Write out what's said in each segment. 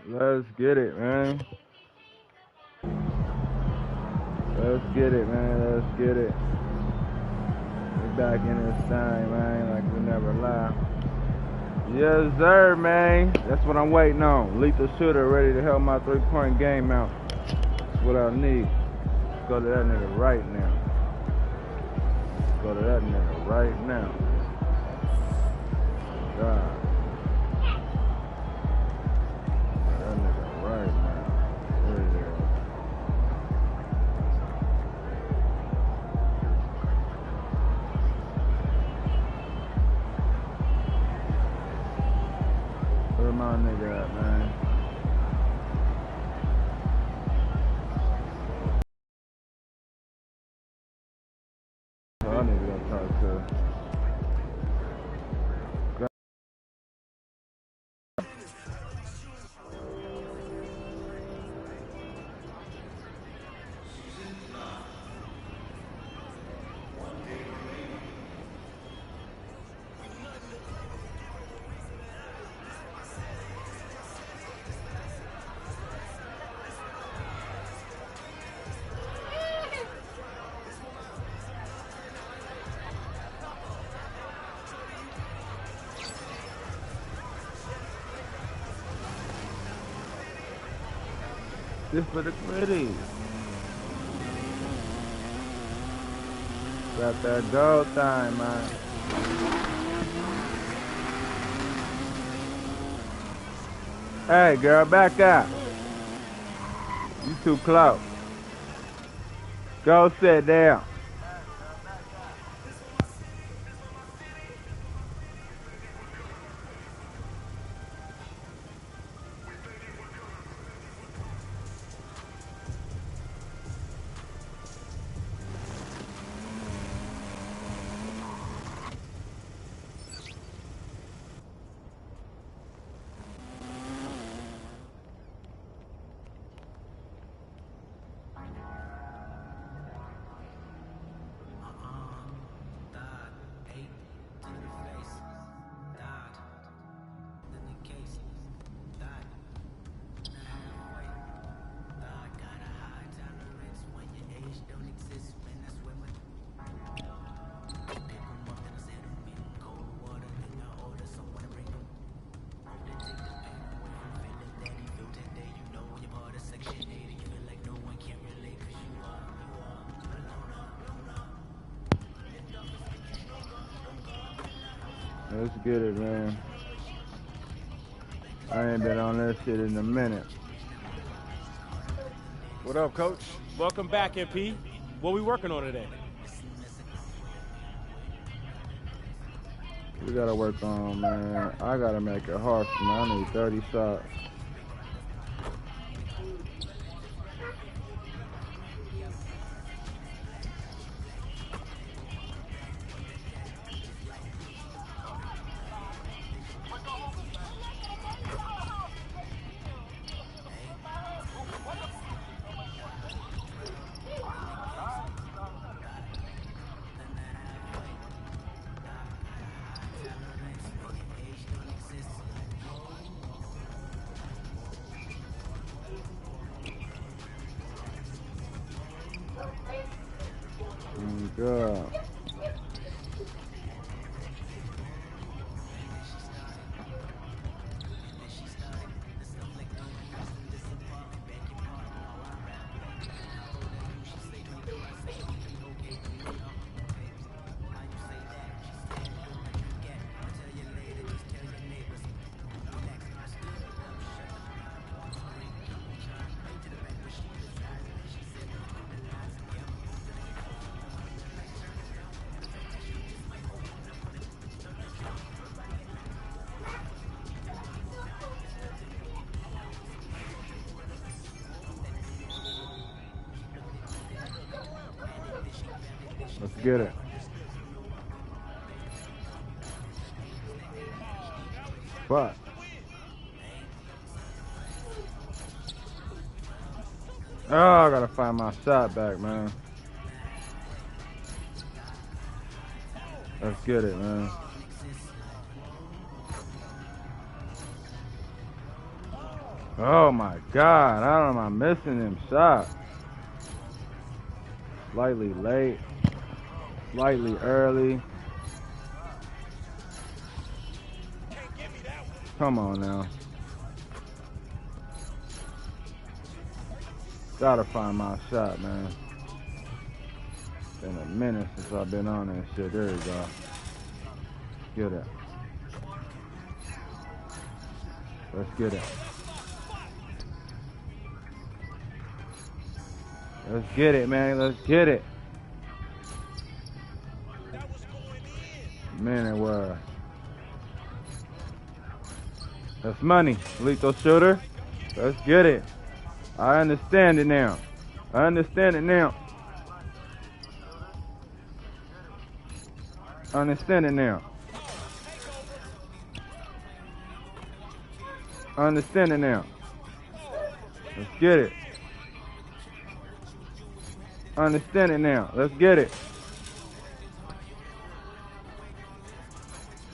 Let's get it, man. Let's get it, man. Let's get it. We back in this thing, man, like we never lie. Yes, sir, man. That's what I'm waiting on. Lethal shooter ready to help my three-point game out. That's what I need. Let's go to that nigga right now. Let's go to that nigga right now. God. That nigga right now. There it is. Where my nigga at, man? Oh, I need to go talk to. This for the gritty. Got that gold time, man. Hey, girl, back up. You too close. Go sit down. Let's get it, man. I ain't been on that shit in a minute. What up, Coach? Welcome back, MP. What we working on today? We gotta work on, man. I gotta make it hard for me. I need 30 shots. Oh, God. Let's get it. Fuck. Oh, I gotta find my shot back, man. Let's get it, man. Oh my God, how am I missing them shots? Slightly late, slightly early. Come on now. Gotta find my shot, man. Been a minute since I've been on that shit. There you go. Get it. Let's get it. Let's get it, man. Let's get it. Man, it was. That's money. Lethal shooter. Let's get it. I understand it now. I understand it now. I understand it now. I understand it now. Let's get it. I understand it now. Let's get it.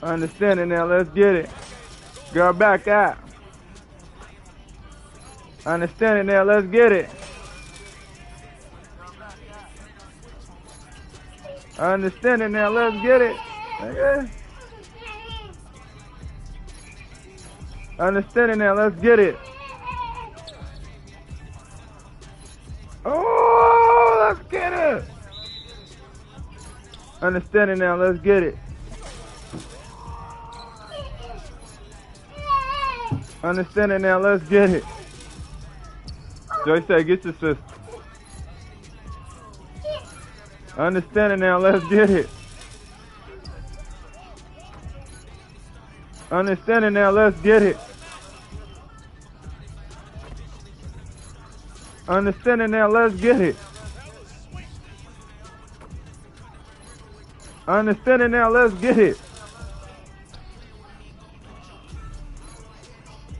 I understand it now. Let's get it. Girl, back out. I understand it now. Let's get it. I understand it now. Let's get it. Okay. I understand it now. Let's get it. Oh, let's get it. I understand it now. Let's get it. I understand it now. Let's get it. Joy said, get your sister. I understand it now. Let's get it. I understand it now. Let's get it. I understand it now. Let's get it. I understand it now. Let's get it.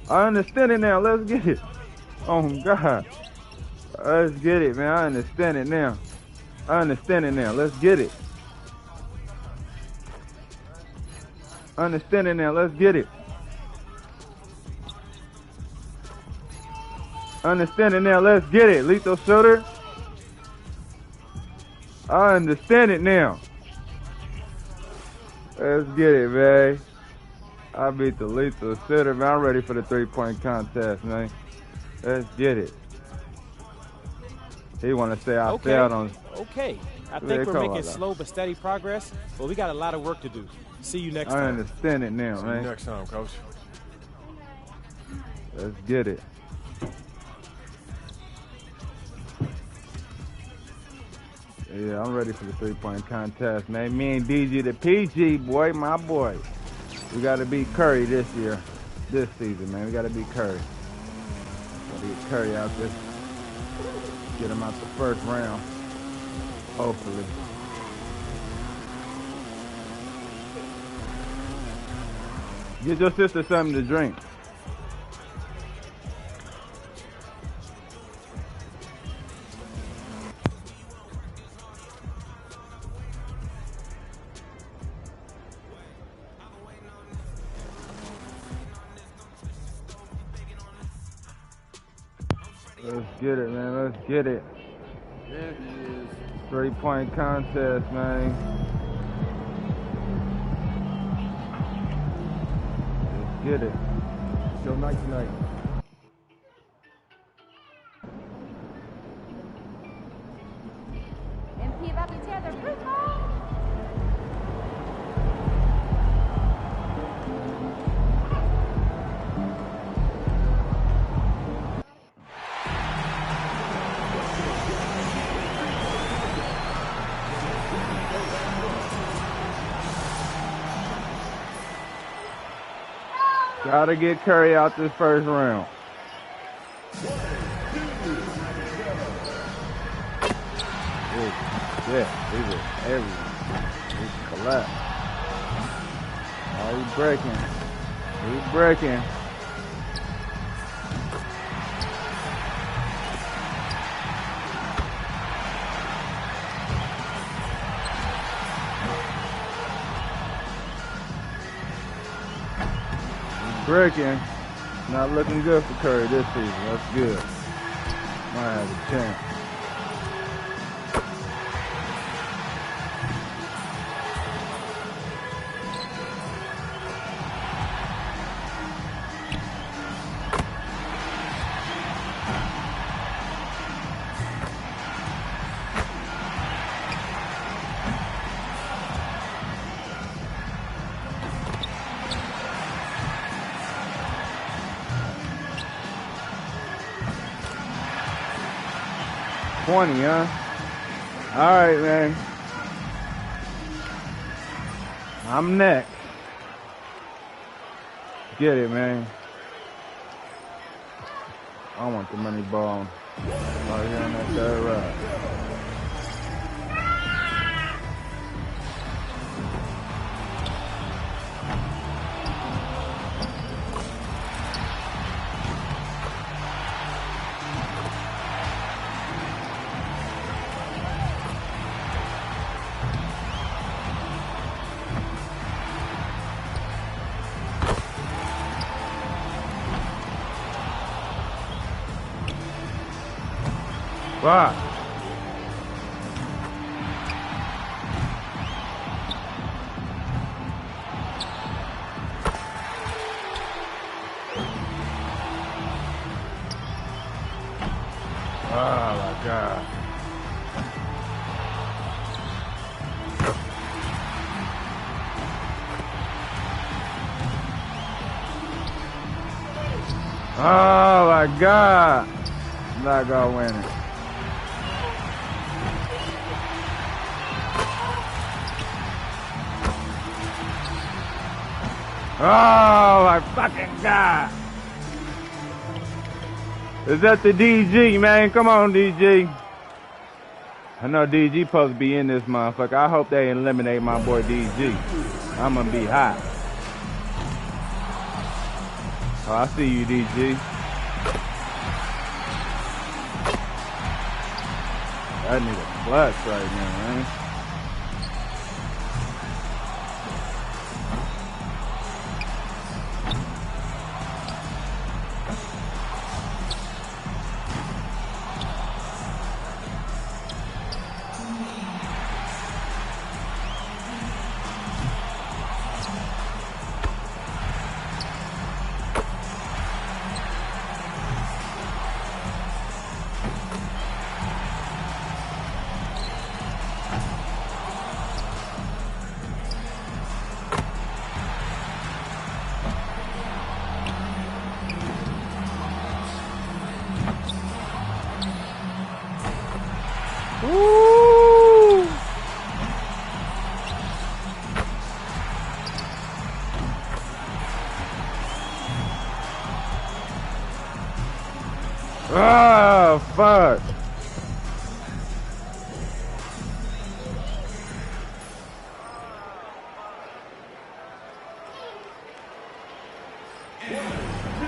I understand it now. Let's get it. Oh God. Let's get it, man. I understand it now. I understand it now. Let's get it. I understand it now. Let's get it. I understand it now. Let's get it. Lethal shooter. I understand it now. Let's get it, man. I beat the lethal shooter, man. I'm ready for the 3-point contest, man. Let's get it. He want to say I failed on. Okay. I think we're making slow but steady progress, but we got a lot of work to do. See you next time. I understand it now, man. See you next time, Coach. Let's get it. Yeah, I'm ready for the 3-point contest, man. Me and DG the PG, boy, my boy. We got to beat Curry this year, this season, man. We got to beat Curry. Got to get Curry out there. Get him out the first round, hopefully. Get your sister something to drink. Let's get it, man. Let's get it. There it is. 3-point contest, man. Let's get it. Show night tonight. MP about to tear the roof off. Gotta get Curry out this first round. Yeah, he was everywhere. He collapsed. Oh, he's breaking. He's breaking. Breaking. Not looking good for Curry this season. That's good. Might have a chance. Huh? All right, man. I'm next. Get it, man. I want the money ball right here on that third ride. Wow. Oh my God. Oh my God. I'm not gonna win it. Oh my fucking God. Is that the DG, man? Come on, DG. I know DG supposed to be in this motherfucker. I hope they eliminate my boy DG. I'm gonna be hot. Oh, I see you, DG. That nigga clutch right now, man. Woo! Oh, fuck.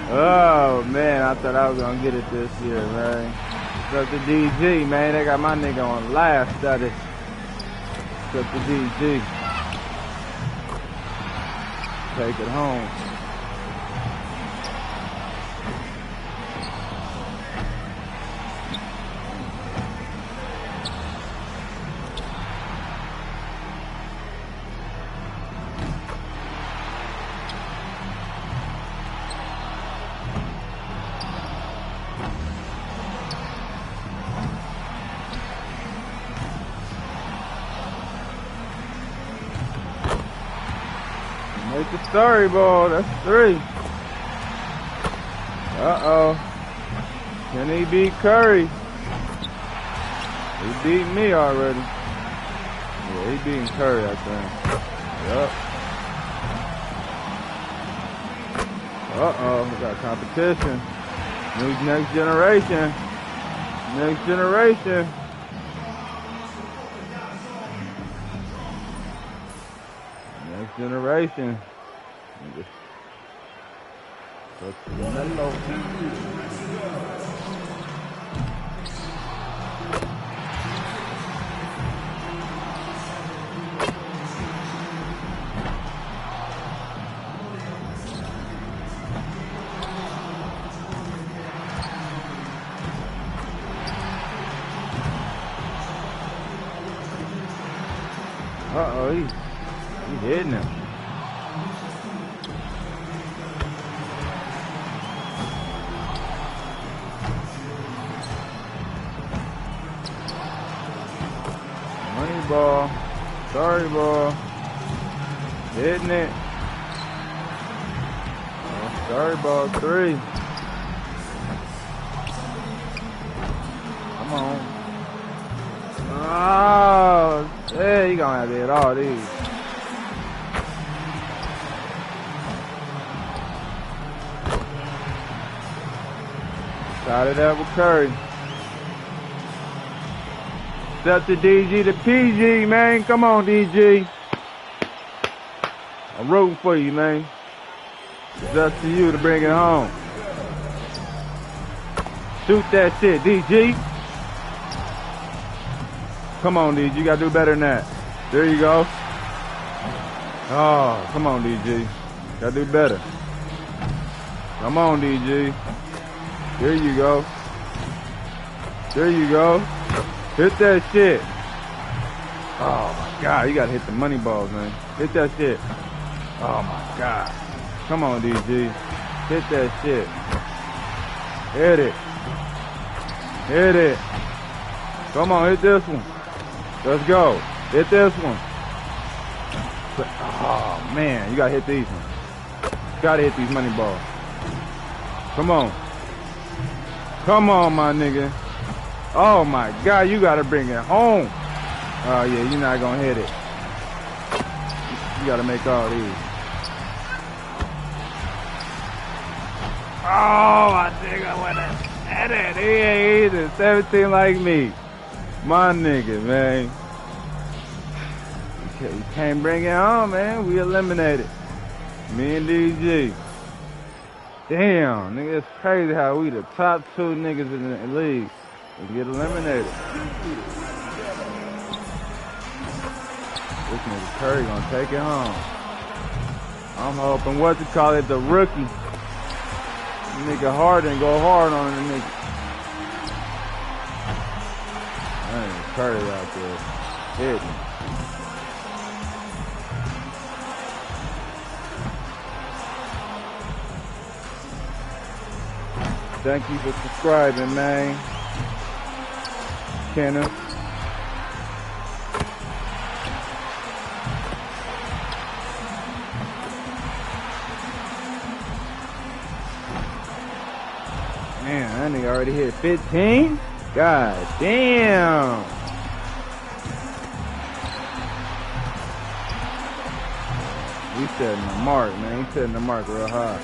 Oh, man, I thought I was going to get it this year, man. Except the DG, man. They got my nigga on last study. Except the DG. Take it home. Make the story ball. That's 3. Uh-oh. Can he beat Curry? He beat me already. Yeah, he beating Curry, I think. Yup. Uh-oh. We got competition. Next generation. Next generation. Next generation. Uh-oh, he hitting him. Money ball. Sorry ball. Hitting it. Oh, sorry ball 3. Come on. Oh, yeah, you gonna have to hit all these. Got it up with Curry. Step to DG to PG, man. Come on, DG. I'm rooting for you, man. It's up to you to bring it home. Shoot that shit, DG. Come on, DG. You gotta do better than that. There you go. Oh, come on, DG. Gotta do better. Come on, DG. There you go. There you go. Hit that shit. Oh my God, you gotta hit the money balls, man. Hit that shit. Oh my God. Come on, DG. Hit that shit. Hit it. Hit it. Come on, hit this one. Let's go. Hit this one. Oh man, you gotta hit these ones. Gotta hit these money balls. Come on. Come on, my nigga. Oh my God, you gotta bring it home. Oh yeah, you're not gonna hit it. You gotta make all these. Oh, I think I went at it. He ain't either 17 like me. My nigga, man. You can't bring it home, man. We eliminated. Me and DG. Damn, nigga, it's crazy how we the top 2 niggas in the league and get eliminated. This nigga Curry gonna take it home. I'm hoping the rookie. Nigga Harden go hard on the nigga. Man, Curry out there hitting. Thank you for subscribing, man. Kenneth. Man, that nigga already hit 15? God damn. He's setting the mark, man. He's setting the mark real high.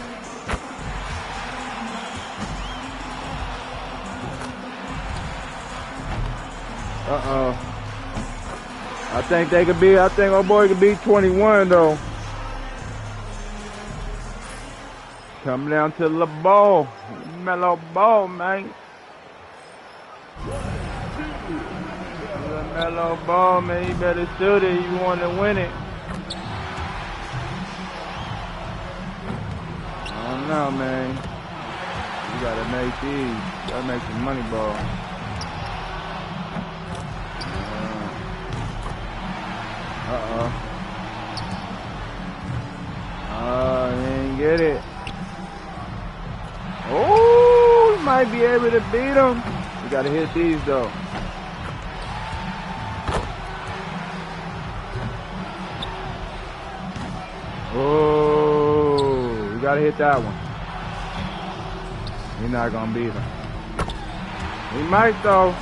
Uh-oh. I think my boy could be 21 though. Coming down to the ball. Mellow ball, man. The mellow ball, man. You better shoot it. You want to win it. I don't know, man. You gotta make these. You gotta make some money ball. Uh-oh. Oh, he didn't get it. Oh, he might be able to beat him. You gotta hit these though. Oh, you gotta hit that one. You're not gonna beat him. He might though.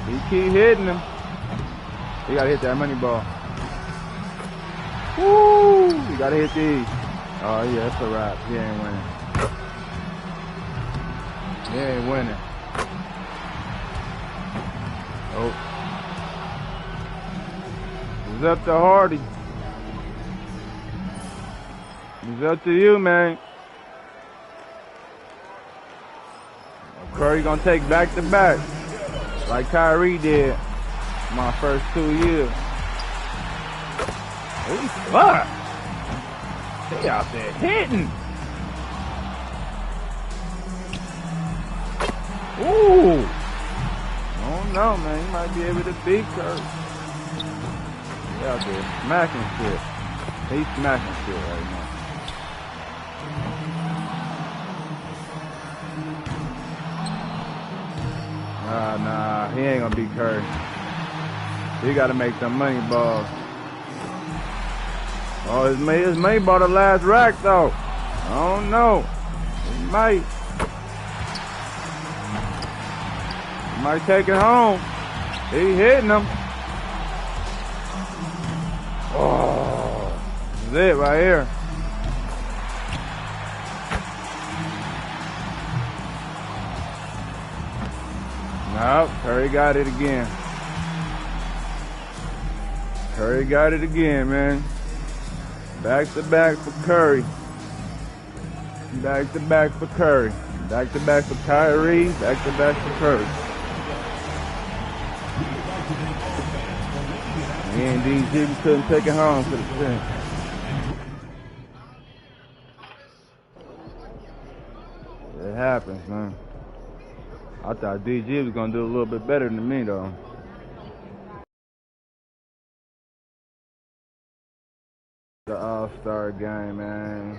He keep hitting him. You gotta hit that money ball. Woo! You gotta hit these. Oh yeah, that's a wrap. He ain't winning. He ain't winning. Oh. It's up to Hardy. It's up to you, man. Curry gonna take back to back, like Kyrie did my first 2 years. Ooh, fuck! He out there hitting. Ooh! I don't know, man. He might be able to beat Curry. He out there smacking shit. He's smacking shit right now. Nah, he ain't gonna beat Curry. He gotta make some money balls. Oh, his money ball the last rack though. I don't know. He might take it home. He hitting him. Oh, this is it right here. Nope, Curry got it again. Curry got it again, man. Back to back for Curry. Back to back for Curry. Back to back for Kyrie. Back to back for Curry. Me and DG couldn't take it home for the team. It happens, man. I thought DG was gonna do a little bit better than me though. The All-Star game, man.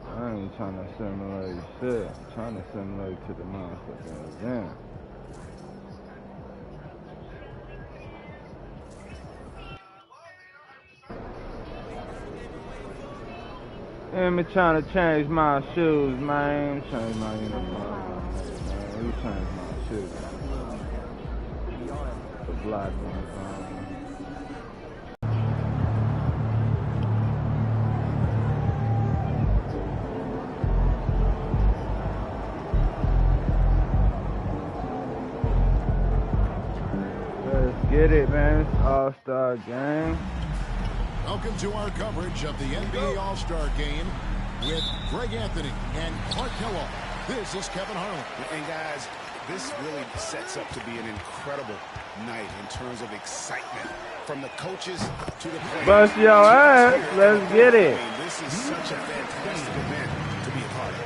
I ain't trying to simulate shit. I'm trying to simulate to the motherfucking event. And me trying to change my shoes, man. Change my uniform, man. You change my shoes. The black one, Let's get it, man. It's All-Star game. Welcome to our coverage of the NBA All-Star Game with Greg Anthony and Clark Kellogg. This is Kevin Harlan. And guys, this really sets up to be an incredible night in terms of excitement. From the coaches to the players. Bust your ass. Let's get it. I mean, this is such a fantastic event to be a part of.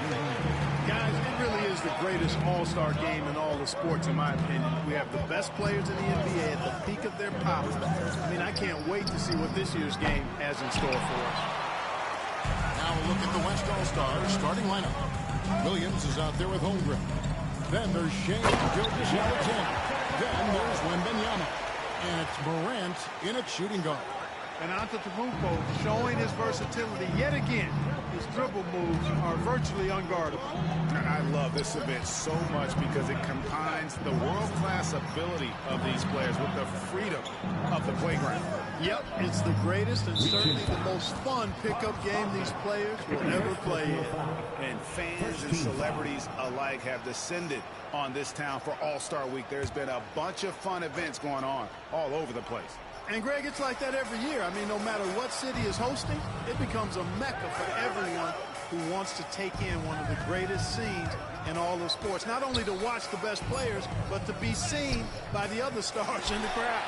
Guys, it really is the greatest all-star game in all the sports, in my opinion. We have the best players in the NBA at the peak of their powers. I mean, I can't wait to see what this year's game has in store for us. Now a look at the West All-Stars starting lineup. Williams is out there with Holmgren. Then there's Shea Gilgeous-Alexander. Then there's Wembanyama. And it's Morant in at shooting guard. And Antetokounmpo showing his versatility yet again. His dribble moves are virtually unguardable. I love this event so much because it combines the world-class ability of these players with the freedom of the playground. Yep, it's the greatest and certainly the most fun pickup game these players will ever play in. And fans and celebrities alike have descended on this town for All-Star Week. There's been a bunch of fun events going on all over the place. And, Greg, it's like that every year. I mean, no matter what city is hosting, it becomes a mecca for everyone who wants to take in one of the greatest scenes in all of sports. Not only to watch the best players, but to be seen by the other stars in the crowd.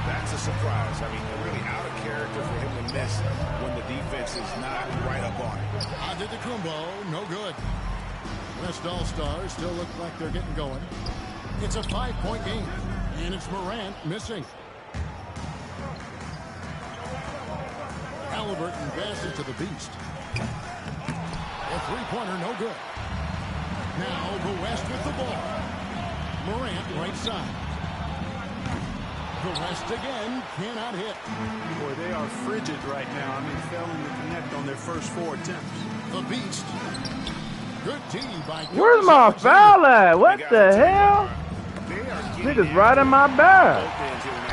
That's a surprise. I mean, really out of character for him to miss when the defense is not right up on it. Antetokounmpo, no good. West All-Stars still look like they're getting going. It's a 5-point game, and it's Morant missing. Halliburton passes to the Beast. A three-pointer, no good. Now the West with the ball. Morant right side. The West again cannot hit. Boy, they are frigid right now. I mean, failing to connect on their first 4 attempts. The Beast. Good team by. Where's my foul at? What the hell? Niggas right in my back.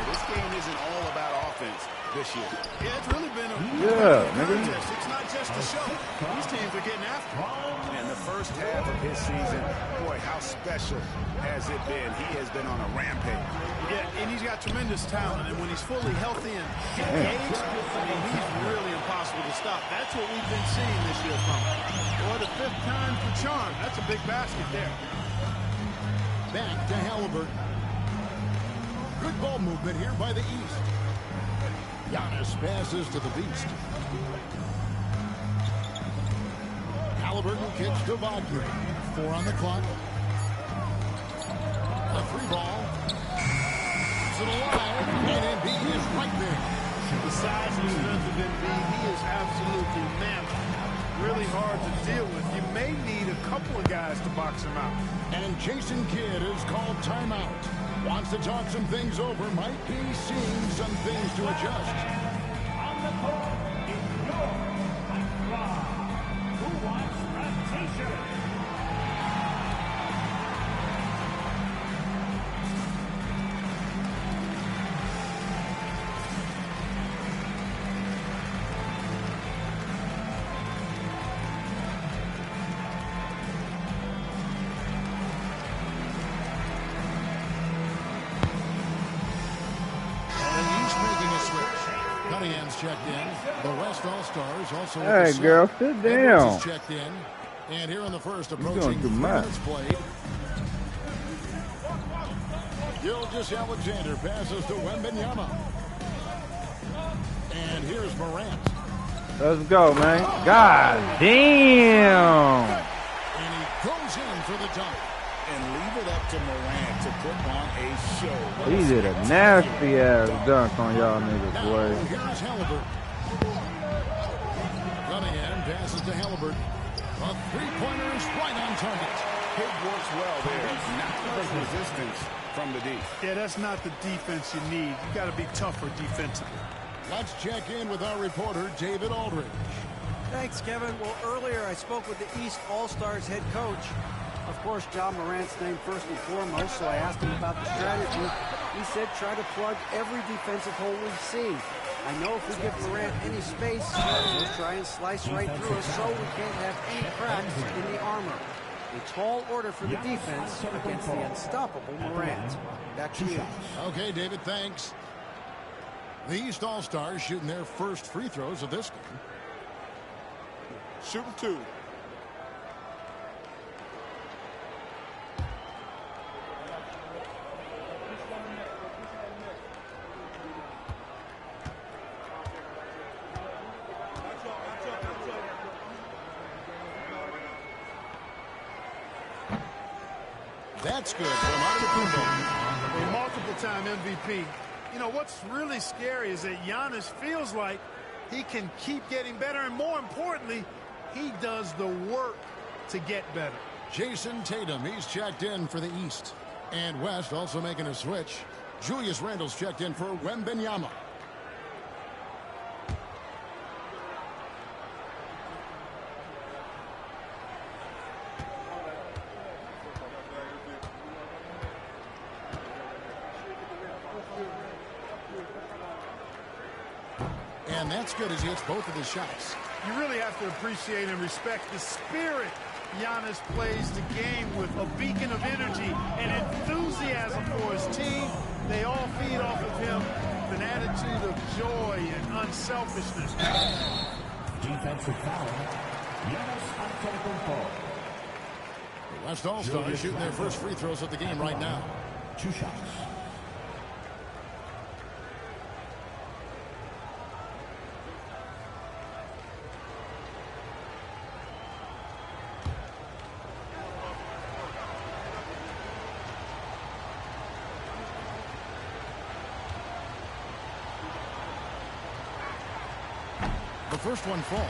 This game isn't all about offense this year. Yeah, it's really been a nigga. It's not just a show. These teams are getting after it. And the first half of his season, boy, how special has it been? He has been on a rampage. Yeah, and he's got tremendous talent. And when he's fully healthy and engaged, I mean, he's really impossible to stop. That's what we've been seeing this year from him. Boy, the 5th time's the charm. That's a big basket there. Back to Halliburton. Good ball movement here by the East. Giannis passes to the Beast. Halliburton kicks to Wagner. 4 on the clock. A 3 ball. To the line. The size and strength of Embiid, he is absolutely mammoth. Really hard to deal with. You may need a couple of guys to box him out. And Jason Kidd is called timeout. Wants to talk some things over. Might be seeing some things to adjust. On the court is your Rob. Who wants a t-shirt? Checked in. The West All-Stars also. Hey, girl, sit down. Checked in. And here in the first, You're approaching doing too much. minutes played. Gilgeous Alexander passes to Wembanyama. And here's Morant. Let's go, man. God damn. And he goes in for the dunk. And leave it up to Morant to put on a show. He did a nasty ass dunk on y'all niggas, Now, boy. here's Halliburton. Cunningham passes to Halliburton. A three-pointer is right on target. It works well there. Not much resistance from the D. Yeah, that's not the defense you need. You got to be tougher defensively. Let's check in with our reporter, David Aldridge. Thanks, Kevin. Well, earlier I spoke with the East All-Stars head coach. Of course, John Morant's name first and foremost, so I asked him about the strategy. He said try to plug every defensive hole we see. I know if we give Morant any space, he'll try and slice right through us so we can't have any cracks in the armor. A tall order for the defense against the unstoppable Morant. Back to you. Okay, David, thanks. The East All-Stars shooting their first free throws of this game. Shooting two. That's good from Antetokounmpo. A multiple-time MVP. You know, what's really scary is that Giannis feels like he can keep getting better, and more importantly, he does the work to get better. Jason Tatum, he's checked in for the East. And West also making a switch. Julius Randle's checked in for Wembanyama. And that's good as he hits both of his shots. You really have to appreciate and respect the spirit Giannis plays the game with, a beacon of energy and enthusiasm for his team. They all feed off of him with an attitude of joy and unselfishness. Defensive foul. Giannis Antetokounmpo. The West All-Stars shooting their first free throws of the game right now. 2 shots. The first one falls.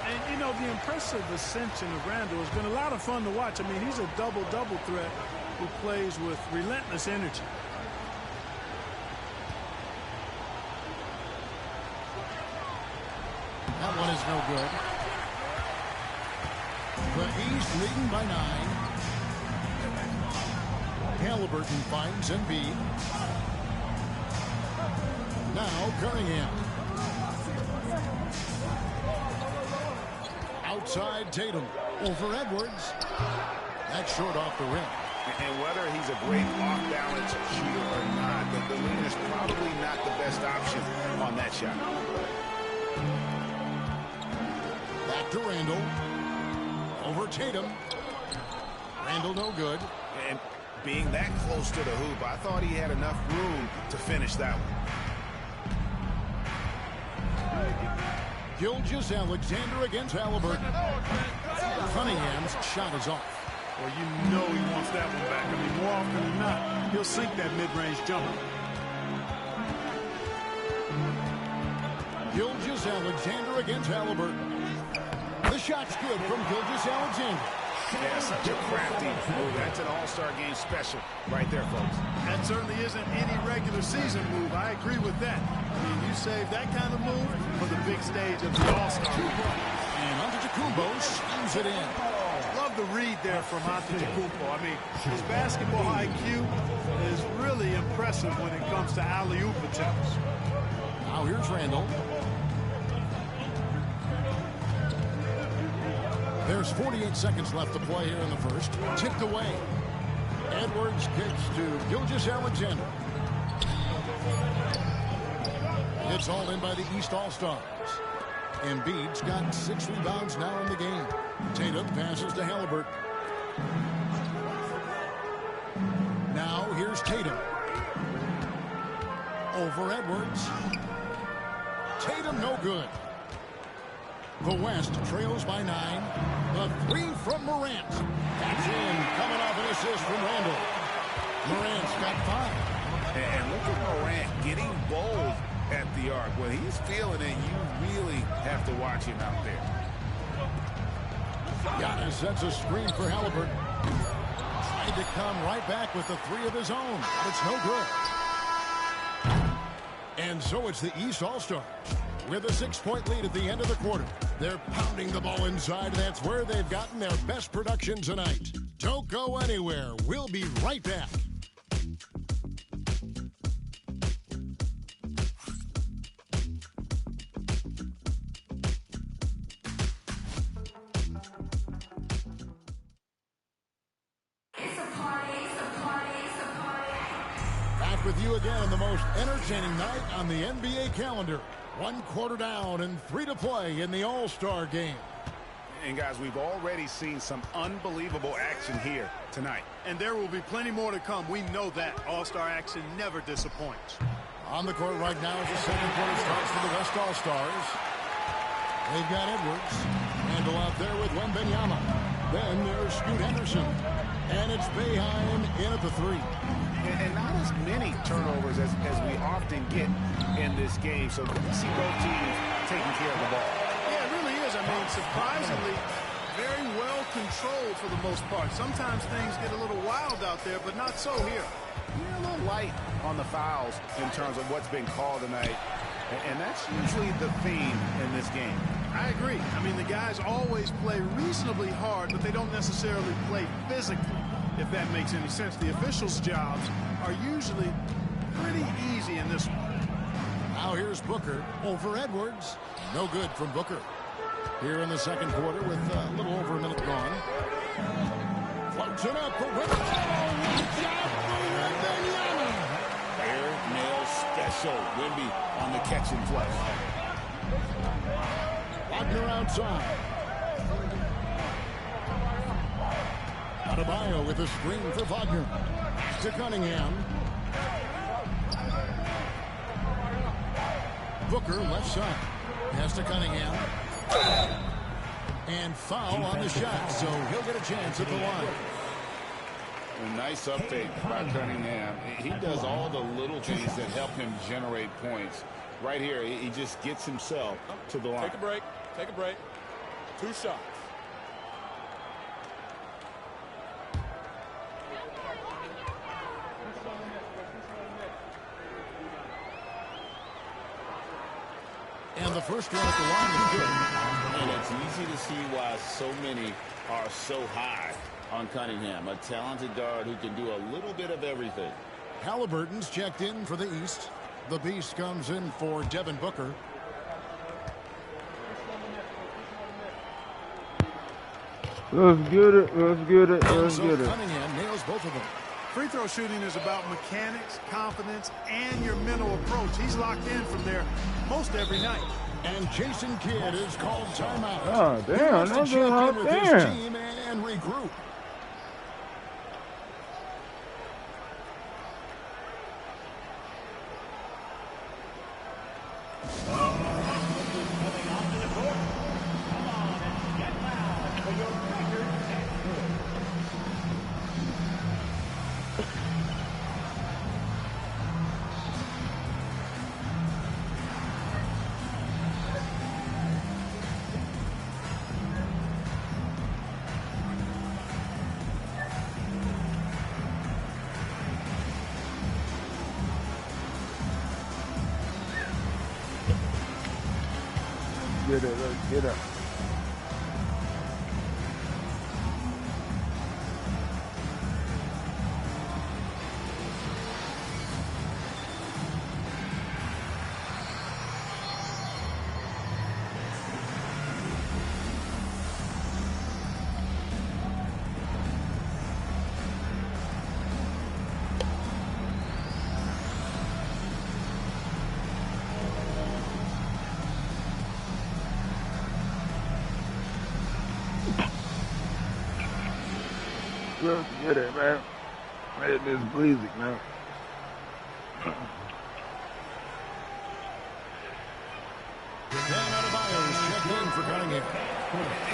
And, you know, the impressive ascension of Randle has been a lot of fun to watch. I mean, he's a double-double threat who plays with relentless energy. That one is no good. The East leading by 9. Halliburton finds Embiid. Now Cunningham. Outside Tatum. Over Edwards. That's short off the rim. And whether he's a great off-balance shooter or not, the lead is probably not the best option on that shot. Back to Randle. Over Tatum. Randle no good. And being that close to the hoop, I thought he had enough room to finish that one. Gilgeous Alexander against Halliburton. Cunningham's shot is off. Well, you know he wants that one back. I mean, more often than not, he'll sink that mid-range jumper. Gilgeous-Alexander against Halliburton. The shot's good from Gilgeous-Alexander. Yeah, such a crafty move. That's an all-star game special right there, folks. That certainly isn't any regular season move. I agree with that. I mean, you save that kind of move for the big stage of the all-star game. And Antetokounmpo slams it in. Love the read there from Antetokounmpo. I mean, his basketball IQ is really impressive when it comes to alley-oop attempts. Now here's Randall. There's 48 seconds left to play here in the first. Tipped away. Edwards kicks to Gilgeous-Alexander. It's all in by the East All-Stars. Embiid's got 6 rebounds now in the game. Tatum passes to Halliburton. Now here's Tatum. Over Edwards. Tatum no good. The West trails by 9. The 3 from Morant. That's in. Coming off an assist from Randall. Morant's got 5. And look at Morant getting bold at the arc. When he's feeling it, you really have to watch him out there. Giannis sets a screen for Halliburton. Tried to come right back with the 3 of his own, but it's no good. And so it's the East All-Stars with a 6-point lead at the end of the quarter. They're pounding the ball inside. That's where they've gotten their best production tonight. Don't go anywhere. We'll be right back. Back with you again on the most entertaining night on the NBA calendar. 1 quarter down and 3 to play in the All-Star game. And guys, we've already seen some unbelievable action here tonight. And there will be plenty more to come. We know that. All-Star action never disappoints. On the court right now as the second quarter starts for the West All-Stars. They've got Edwards. Handle out there with Wembanyama. Then there's Scoot Henderson. And it's Boeheim in at the 3. And not as many turnovers as we often get in this game. So good to see both teams taking care of the ball. Yeah, it really is. I mean, surprisingly, very well controlled for the most part. Sometimes things get a little wild out there, but not so here. You're a little light on the fouls in terms of what's been called tonight. And that's usually the theme in this game. I agree. I mean, the guys always play reasonably hard, but they don't necessarily play physically, if that makes any sense. The officials' jobs are usually pretty easy in this one. Now here's Booker over Edwards. No good from Booker. Here in the second quarter with a little over a minute gone. Floats it up for Air nail special. Wemby on the catch and flush. Wagner outside. Adebayo with a screen for Wagner. To Cunningham. Booker left side. Pass to Cunningham. And foul on the shot, so he'll get a chance at the line. A nice update by Cunningham. He does all the little things that help him generate points. Right here, he just gets himself to the line. Take a break. Take a break. 2 shots. And the first one at the line is good. And it's easy to see why so many are so high on Cunningham, a talented guard who can do a little bit of everything. Halliburton's checked in for the East. The Beast comes in for Devin Booker. Let's get it. Let's get it. Let's get it. Cunningham nails both of them. Free throw shooting is about mechanics, confidence, and your mental approach. He's locked in from there most every night. And Jason Kidd is called timeout. Oh, damn. He wants to That's check in out with there. his team and regroup. get it. Let's get it. Let's get it, man. Made this breezy, man. For Cunningham.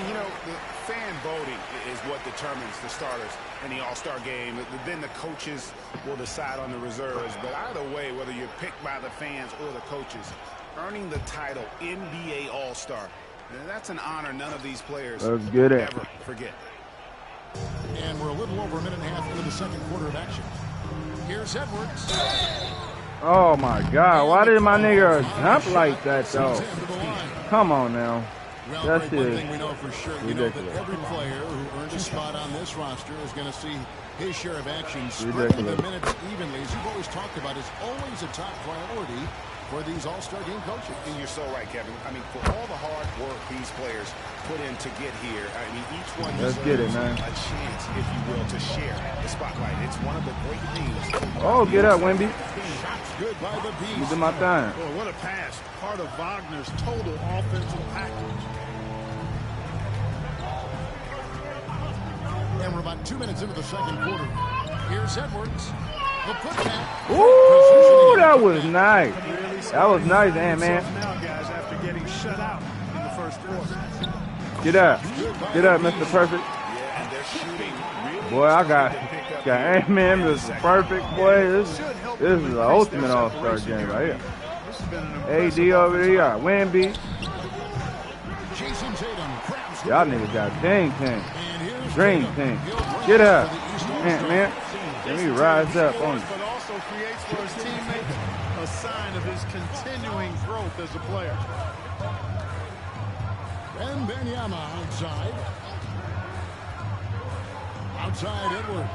You know, the fan voting is what determines the starters in the All-Star game. Then the coaches will decide on the reserves. But either way, whether you're picked by the fans or the coaches, earning the title NBA All-Star, that's an honor none of these players Let's get it. ever forget. And we're a little over a minute and a half into the second quarter of action. Here's Edwards. Oh my God! Why did my nigga jump like that though? Come on now. Well, That's one it. thing we know for sure, you know that every player who earns a spot on this roster is going to see his share of action. Spreading the minutes evenly, as you've always talked about, is always a top priority for these All-Star game coaches. And you're so right, Kevin. I mean, for all the hard work these players put in to get here, I mean, each one deserves a chance, if you will, to share the spotlight. It's one of the great things. Oh, get up, Wemby. Shots good by the Beast. You did my thing. Boy, what a pass. Part of Wagner's total offensive package. And we're about 2 minutes into the second quarter. Here's Edwards. The putback. Ooh, that was nice. That was nice, man. Now, guys, after getting shut out in the first quarter. Get up, Mr. Perfect. Yeah, and they're shooting really. Boy, I got Ant-Man, Mr. Perfect. Boy, this is the ultimate All-Star game right here. AD over here, Wemby. Y'all niggas got Dream Team. Get up, man. Let me rise up on you. But also creates for his teammates a sign of his continuing growth as a player. And Benyama outside. Outside Edwards.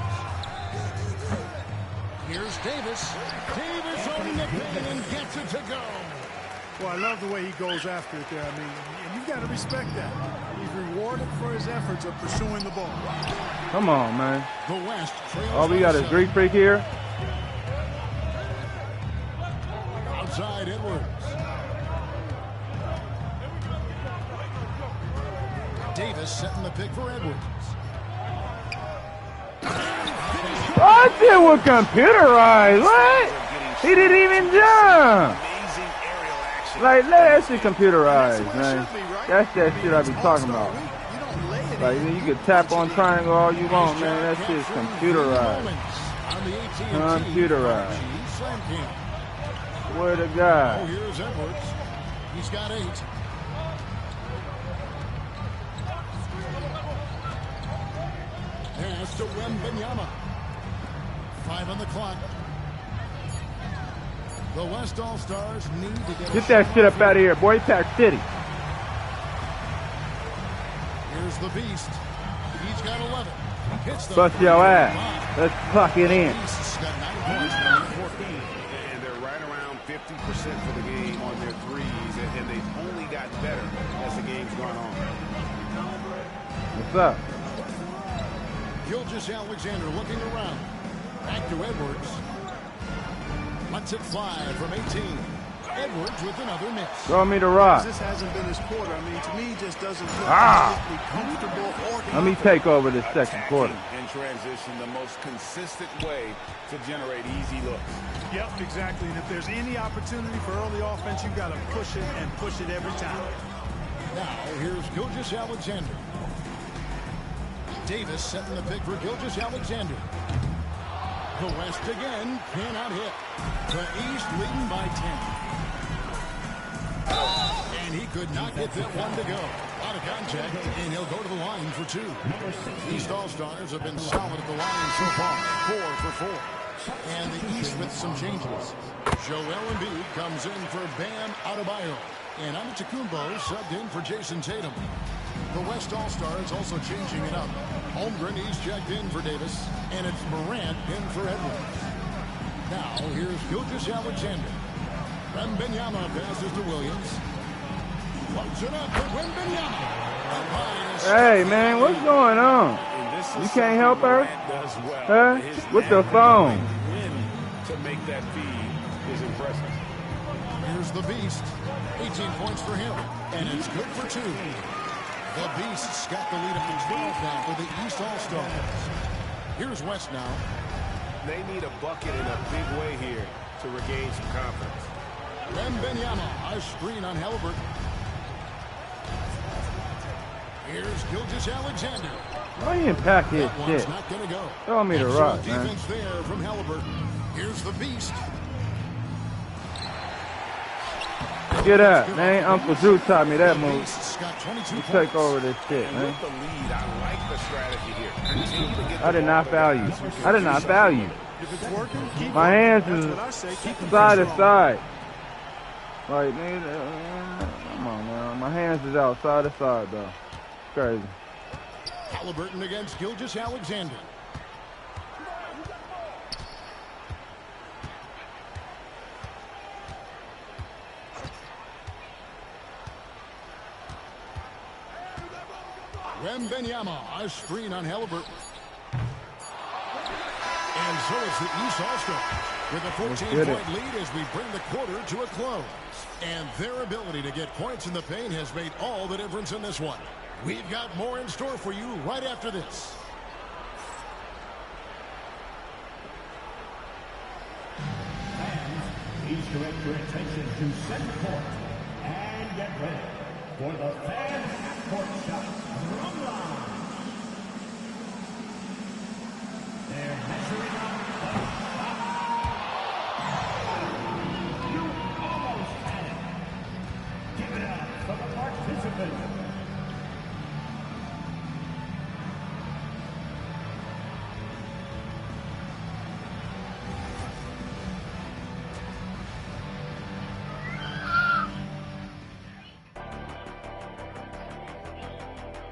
Here's Davis. Davis owning the pin and gets it to go. Well, I love the way he goes after it there. I mean, and you've got to respect that. He's rewarded for his efforts of pursuing the ball. Come on, man. The West. Oh, we got a Greek freak here. Outside Edwards. Davis setting the pick for Edwards. Oh, that shit was computerized. What? He didn't even jump. Like, that shit computerized, man. That's that shit I be talking about. Like, you can tap on triangle all you want, man. That shit's computerized. Computerized. Where the guy? Oh, here's Edwards. He's got 8. Pass to Wembanyama. 5 on the clock. The West All-Stars need to get that shit up out of here, boy. Pack City. Here's the Beast. He's got 11. Bust your ass. Let's clock it in. Beast's got 9 points, 14. And they're right around 50% for the game on their threes, and they've only gotten better as the game's gone on. What's up? Gilgeous-Alexander looking around. Back to Edwards. Lets it fly from 18. Edwards with another miss. Throw me the rock. This hasn't been his quarter. I mean, to me, he just doesn't look comfortable or Let me take over this second quarter. In transition, the most consistent way to generate easy looks. Yep, exactly. And if there's any opportunity for early offense, you've got to push it and push it every time. Now, here's Gilgeous-Alexander. Davis setting the pick for Gilgeous-Alexander. The West again cannot hit. The East leading by 10. And he could not get that one to go. Out of contact, and he'll go to the line for 2. East All-Stars have been solid at the line so far. 4 for 4. And the East with some changes. Joel Embiid comes in for Bam Adebayo. And Antetokounmpo subbed in for Jason Tatum. The West All-Stars also changing it up. Holmgren, he's checked in for Davis. And it's Morant in for Edwards. Now, here's Gilgeous-Alexander. Wembanyama passes to Williams. Floats it up for Wembanyama. Hey, man, what's going on? You can't help her? Huh? With the phone. To make that feed is impressive. Here's the Beast. 18 points for him. And it's good for 2. The Beast's got the lead up to 12 now for the East All-Stars. Here's West now. They need a bucket in a big way here to regain some confidence. Wembanyama, a screen on Halliburton. Here's Gilgeous-Alexander. Why you didn't pack his shit? Not gonna go. Throw me the rock, man. Defense there from Halliburton. Here's the Beast. Get up, man. Uncle Drew taught me that move. You take over this shit, man. With the lead, I like the strategy here. Continue to get I did not foul you. I did not foul you. If it's working, keep My hands That's is what I say. Keep them side to strong. side. Like, man, come on now. My hands is out side to side, though. Crazy. Halliburton against Gilgeous-Alexander. Wembanyama, a screen on Halliburton. And so it's the East All-Stars with a 14-point lead as we bring the quarter to a close. And their ability to get points in the paint has made all the difference in this one. We've got more in store for you right after this. Please direct your attention to center court and get ready for the fan half-court shot drum line. They're measuring up the shot. You almost had it. Give it up for the participants.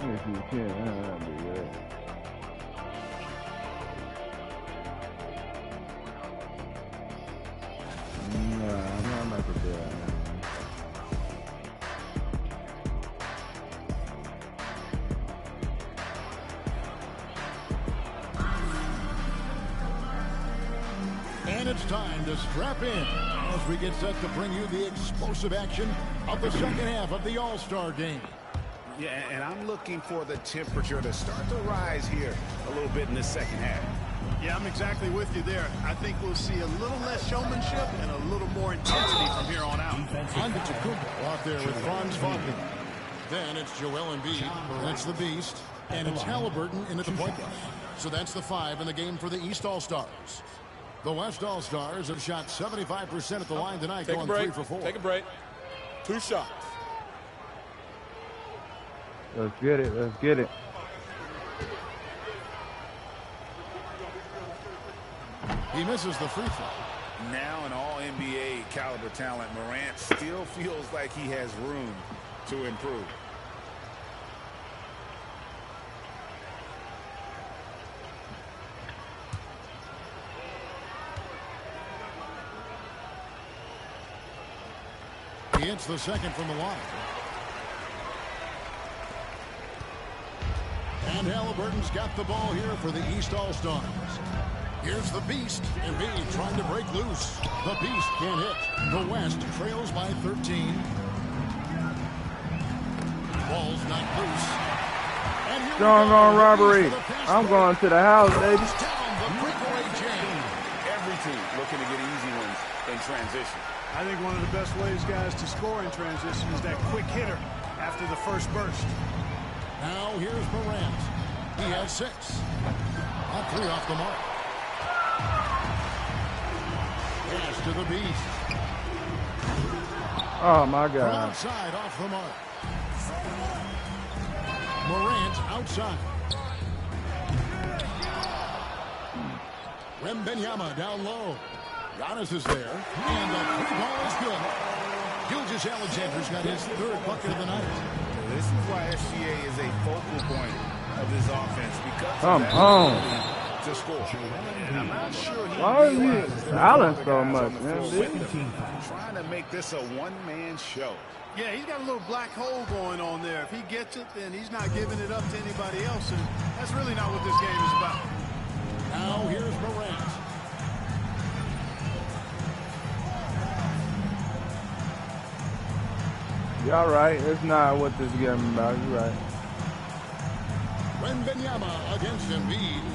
If you can, that'd be good. Nah, I'm not gonna do that, man. And it's time to strap in as we get set to bring you the explosive action of the second half of the All-Star game. Yeah, and I'm looking for the temperature to start to rise here a little bit in this second half. Yeah, I'm exactly with you there. I think we'll see a little less showmanship and a little more intensity from here on out. Antetokounmpo out there with Franz Wagner. Then it's Joel Embiid. That's the Beast. And it's Halliburton in at the point guard. So that's the 5 in the game for the East All-Stars. The West All-Stars have shot 75% at the line tonight, going 3 for 4. Take a break. 2 shots. Let's get it. Let's get it. He misses the free throw. Now an all-NBA caliber talent, Morant still feels like he has room to improve. He hits the second from the line. And Halliburton's got the ball here for the East All-Stars. Here's the Beast. Embiid trying to break loose. The Beast can't hit. The West trails by 13. Ball's not loose. Strong arm robbery. I'm going to the house, baby. Every team looking to get easy wins in transition. I think one of the best ways, guys, to score in transition is that quick hitter after the first burst. Now here's Morant. He has 6. A 3 off the mark. Pass to the Beast. Oh, my From God. outside off the mark. Morant outside. Wembanyama down low. Giannis is there. And the 3 ball is good. Gilgeous-Alexander's got his third bucket of the night. This is why SGA is a focal point of this offense because Come of that on. ability to score. And I'm not sure he Why is realizes he that silent the so other guys much, on the man? floor with him, trying to make this a one-man show. Yeah, he's got a little black hole going on there. If he gets it, then he's not giving it up to anybody else, and that's really not what this game is about. Now here's Morant. Y'all right. It's not what this game is about. You're right. Wembanyama against Embiid.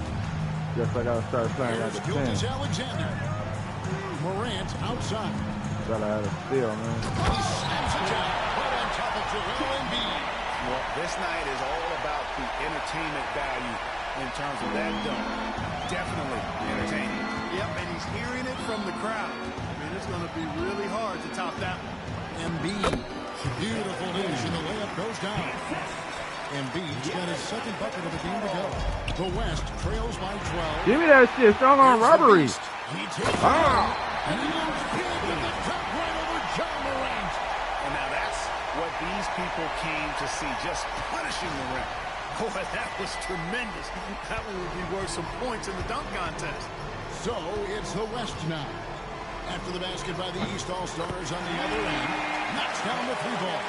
Guess I gotta start playing like Here's a 10. Gilgeous-Alexander. Morant outside. Gotta have a steal, man. He slams it down. Right on top of Joel Embiid. Well, this night is all about the entertainment value in terms of that dunk. Definitely entertaining. Yep, and he's hearing it from the crowd. I mean, it's going to be really hard to top that one. Embiid. Beautiful dish, and the layup goes down. Embiid's got his second bucket of the game to go. The West trails by 12. Give me that shit. Strong on robbery. He takes it down, and he goes big with the top right over John Morant. And now that's what these people came to see, just punishing the rim. Boy, that was tremendous. That one would be worth some points in the dunk contest. So it's the West now. After the basket by the East All-Stars on the other end, knocks down the three ball.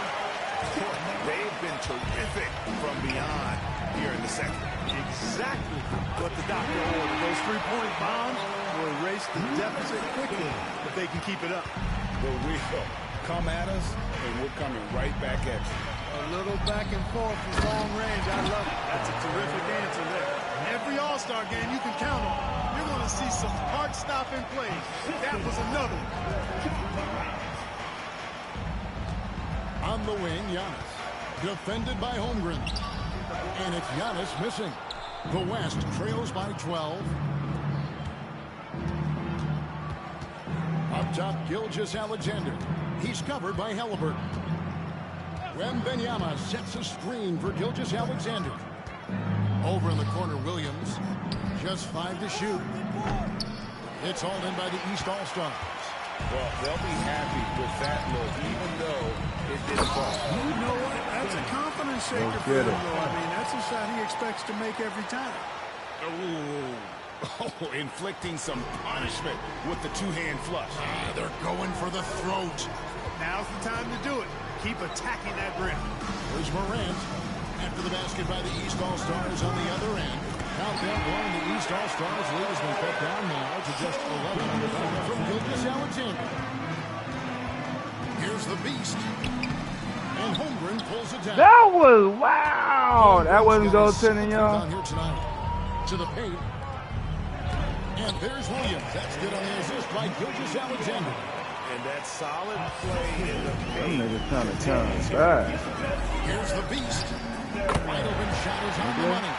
They've been terrific from beyond here in the second. Exactly what the doctor ordered. Those three-point bombs will erase the deficit quickly if they can keep it up. The wheel come at us, and we're coming right back at you. A little back and forth from long range. I love it. That's a terrific answer there. Every All-Star game you can count on. You're going to see some heart-stopping plays. That was another one. On the wing, Giannis. Defended by Holmgren. And it's Giannis missing. The West trails by 12. Up top, Gilgeous-Alexander. He's covered by Halliburton. Wembanyama sets a screen for Gilgeous-Alexander. Over in the corner, Williams. Just 5 to shoot. It's all in by the East All-Stars. Well, they'll be happy with that look, even though it didn't fall. You know what? That's a confidence shaker for him, though. I mean, that's a shot he expects to make every time. Oh, inflicting some punishment with the two-hand flush. They're going for the throat. Now's the time to do it. Keep attacking that rim. Here's Morant. After the basket by the East All-Stars on the other end. Countdown going. The East All-Stars lead has been cut down now to just 11 from Gilgeous-Alexander. Here's the Beast. And Holmgren pulls it down. That was wow. That wasn't goaltending, y'all. Here tonight. To the paint. And there's Williams. That's good on the assist by Gilgeous-Alexander. And that solid play in the paint. Them niggas trying to turn fast. Here's the Beast. Wide open shot is on the money.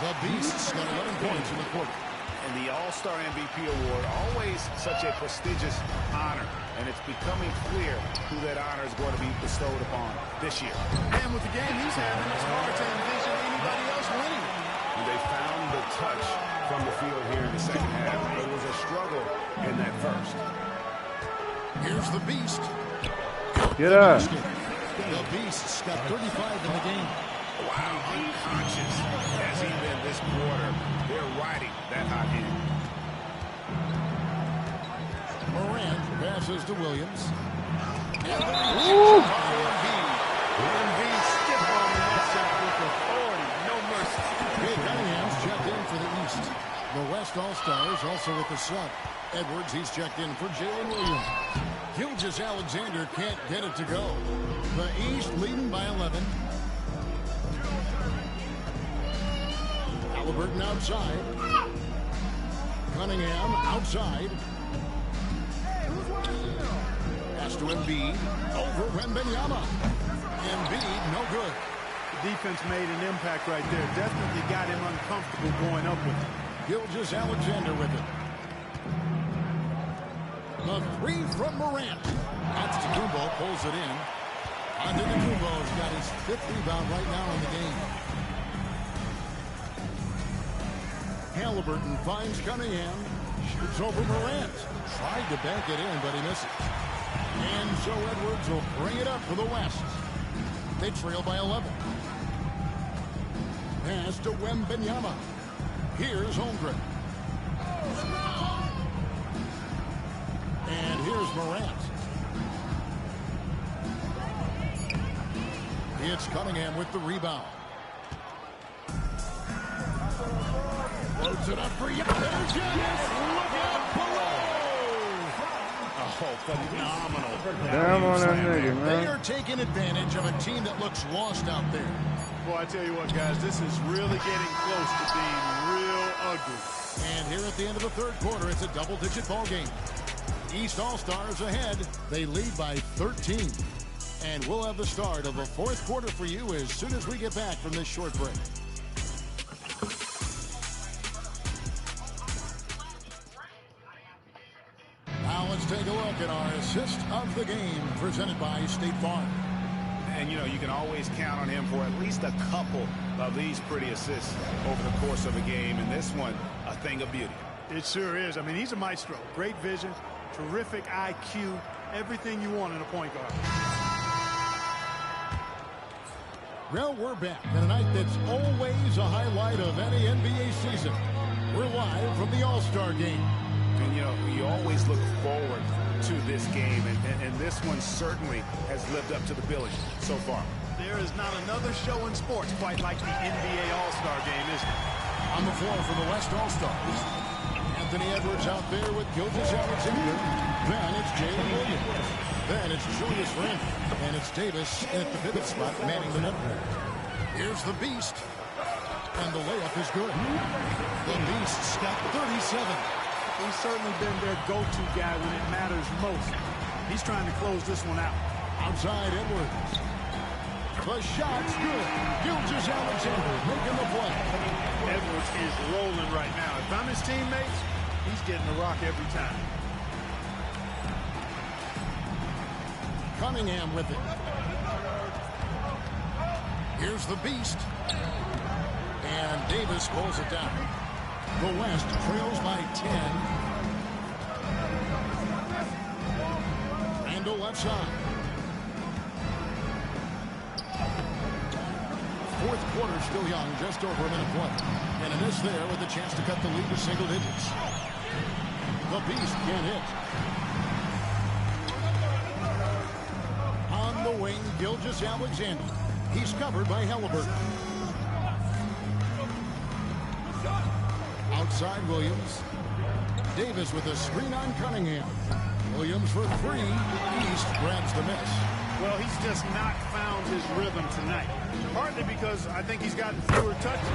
The Beast's got 11 points in the quarter. And the All-Star MVP award, always such a prestigious honor. And it's becoming clear who that honor is going to be bestowed upon this year. And with the game he's having, it's hard to envision anybody else winning it. And they found the touch from the field here in the second half. It was a struggle in that first. Here's the Beast. Get up. The Beast's got 35 in the game. Wow, unconscious has he been this quarter. They're riding that hot hand. Morant passes to Williams. And Embiid stiff on that shot with authority. No mercy. Kate Cunningham's checked in for the East. The West All-Stars also with the sub. Edwards, he's checked in for Jalen Williams. Gilgeous-Alexander can't get it to go. The East leading by 11. Halliburton outside. Cunningham outside. Pass to Embiid. Over Wembanyama. Embiid, no good. The defense made an impact right there. Definitely got him uncomfortable going up with it. Gilgeous-Alexander with it. The three from Morant. Antetokounmpo pulls it in. Antetokounmpo's got his 5th rebound right now in the game. Halliburton finds Cunningham. Shoots over Morant. Tried to bank it in, but he misses. And Joe Edwards will bring it up for the West. They trail by 11. Pass to Wembanyama. Here's Holmgren. And here's Morant. It's Cunningham with the rebound. Loads it up for you. There's Giannis. Look out below. Oh, phenomenal. Damn on that nigga, man. They are taking advantage of a team that looks lost out there. Boy, I tell you what, guys, this is really getting close to being real ugly. And here at the end of the third quarter, it's a double-digit ball game. East All-Stars ahead. They lead by 13. And we'll have the start of the fourth quarter for you as soon as we get back from this short break. Now let's take a look at our assist of the game presented by State Farm. And, you know, you can always count on him for at least a couple of these pretty assists over the course of a game. And this one, a thing of beauty. It sure is. I mean, he's a maestro. Great vision, terrific IQ, everything you want in a point guard. Well, we're back in a night that's always a highlight of any NBA season. We're live from the All-Star game. And, you know, you always look forward to this game, and this one certainly has lived up to the billing so far. There is not another show in sports quite like the NBA All-Star game, is there? On the floor for the West All-Stars, Anthony Edwards out there with Gilgeous-Alexander. Then it's Jalen Williams. Then it's Julius Randle. And it's Davis at the pivot spot manning the net. Here's the Beast. And the layup is good. The Beast's got 37. He's certainly been their go-to guy when it matters most. He's trying to close this one out. Outside Edwards. The shot's good. Gilgeous-Alexander making the play. Edwards is rolling right now. If I'm his teammates, he's getting the rock every time. Cunningham with it. Here's the Beast. And Davis pulls it down. The West trails by 10. Randle left side. Fourth quarter still young, just over a minute play. And a miss there with a chance to cut the lead to single digits. The Beast can't hit. On the wing, Gilgeous-Alexander. He's covered by Halliburton. Outside Williams. Davis with a screen on Cunningham. Williams for three. East grabs the miss. Well, he's just not found his rhythm tonight. Partly because I think he's gotten fewer touches.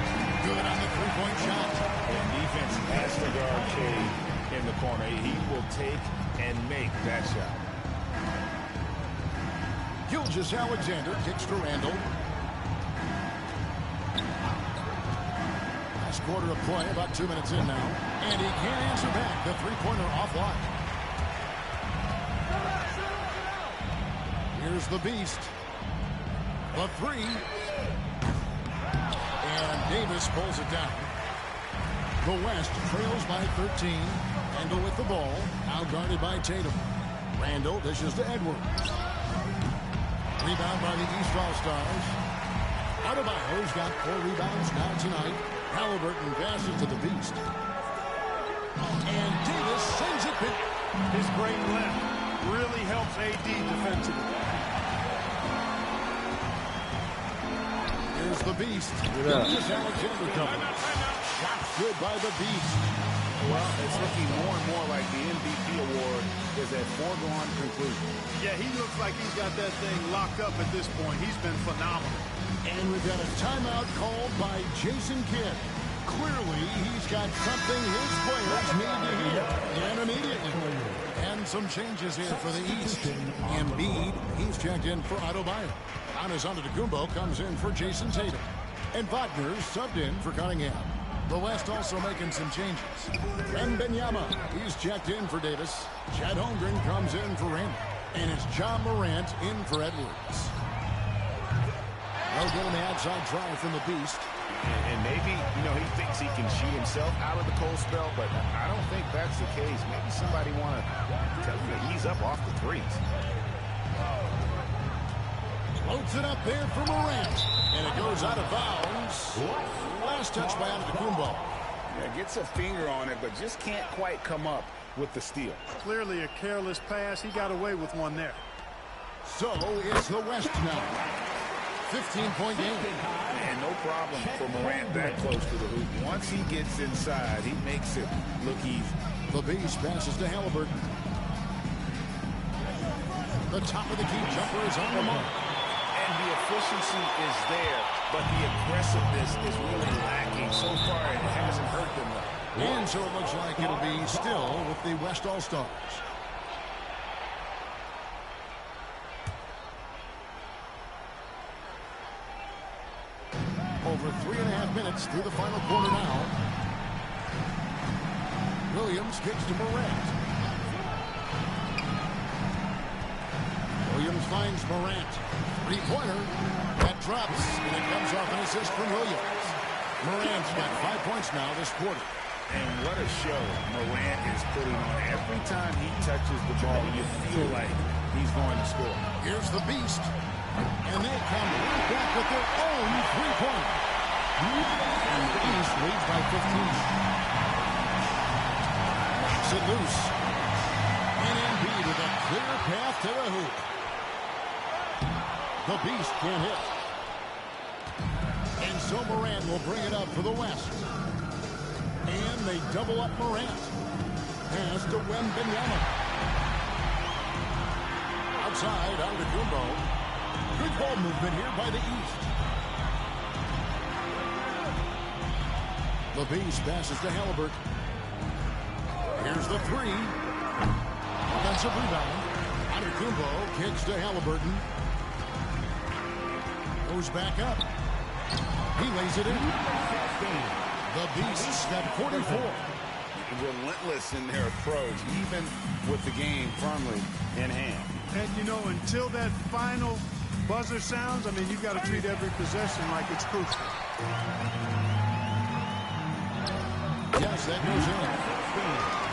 Good on the three-point shot. And defense has to guard Cade in the corner. He will take and make that shot. Gilgeous-Alexander kicks to Randle. Last quarter of play, about 2 minutes in now. And he can't answer back. The three-pointer offline. Here's the Beast. The three. And Davis pulls it down. The West trails by 13. Randle with the ball. Now guarded by Tatum. Randle dishes to Edwards. Rebound by the East All-Stars. Adebayo's got 4 rebounds now tonight. Halliburton passes to the Beast. And Davis sends it back. His great left really helps AD defensively. Here's the Beast. Gilgeous-Alexander covers. Shot good by the Beast. Well, it's looking more and more like the MVP award is a foregone conclusion. Yeah, he looks like he's got that thing locked up at this point. He's been phenomenal. And we've got a timeout called by Jason Kidd. Clearly, he's got something his players need to hear. And immediately. And some changes here for the East. Embiid, he's checked in for Adebayo. Giannis Antetokounmpo comes in for Jason Tatum. And Wagner subbed in for Cunningham. The West also making some changes. Wembanyama, he's checked in for Davis. Chet Holmgren comes in for Randle. And it's John Morant in for Edwards. No good on the outside try from the Beast. And maybe, you know, he thinks he can shoot himself out of the cold spell, but I don't think that's the case. Maybe somebody want to tell him to ease up off the threes. Floats it up there for Morant. And it goes out of bounds. Last touch by Antetokounmpo. Yeah, gets a finger on it, but just can't quite come up with the steal. Clearly a careless pass. He got away with one there. So it's the West now. 15-point game. And no problem for Morant that close to the hoop. Once he gets inside, he makes it look easy. The Beast passes to Halliburton. The top of the key jumper is on the mark. And the efficiency is there, but the aggressiveness is really lacking. So far, it hasn't hurt them, though. And so it looks like it'll be still with the West All-Stars. Over 3.5 minutes through the final quarter now. Williams kicks to Morant. Williams finds Morant. Three-pointer. That drops, and it comes off an assist from Williams. Morant's got 5 points now this quarter. And what a show Morant is putting on. Every time he touches the ball, you feel like he's going to score. Here's the Beast. And they come right back with their own three-pointer. And the East leads by 15. Knocks it loose. And Embiid with a clear path to the hoop. The Beast can't hit. And so Morant will bring it up for the West. And they double up Morant. Pass to Wembanyama. Outside, Antetokounmpo. Good ball movement here by the East. The Beast passes to Halliburton. Here's the three. Offensive rebound. Antetokounmpo kicks to Halliburton. Goes back up. He lays it in. The Beasts got 44. Relentless in their approach, even with the game firmly in hand. And, you know, until that final buzzer sounds, I mean, you've got to treat every possession like it's crucial. Yes, that goes in.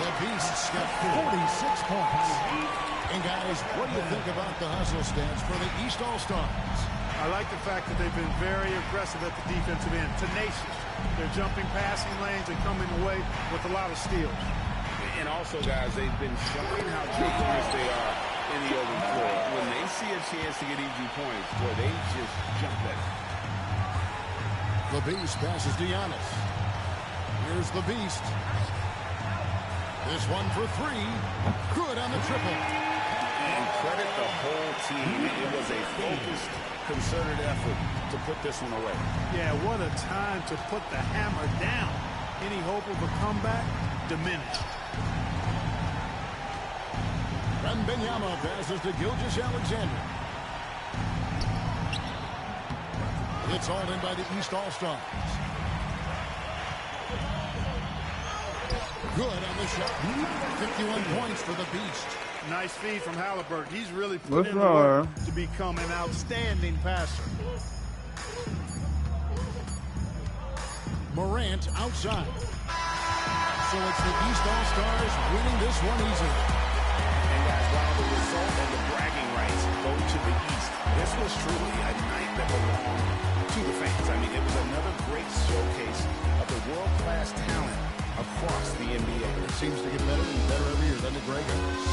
The Beasts got 46 points. And, guys, what do you think about the hustle stats for the East All-Stars? I like the fact that they've been very aggressive at the defensive end, tenacious. They're jumping passing lanes and coming away with a lot of steals. And also, guys, they've been showing how dangerous they are in the open floor. When they see a chance to get easy points, boy, they just jump at it. The Beast passes to Giannis. Here's the Beast. This one for three. Good on the triple. And credit the whole team. It was a focused, concerted effort to put this one away. Yeah, what a time to put the hammer down. Any hope of a comeback? Diminished. Wembanyama passes to Gilgeous-Alexander. It's all in by the East All-Stars. Good on the shot. 51 points for the Beast. Nice feed from Halliburton. He's really put in the work to become an outstanding passer. Morant outside. So it's the East All-Stars winning this one easily. And guys, while the result and the bragging rights go to the East, this was truly a night that belonged to the fans. I mean, it was another great showcase of the world-class talent across the NBA. It seems to get better and better every year, doesn't it, Greg?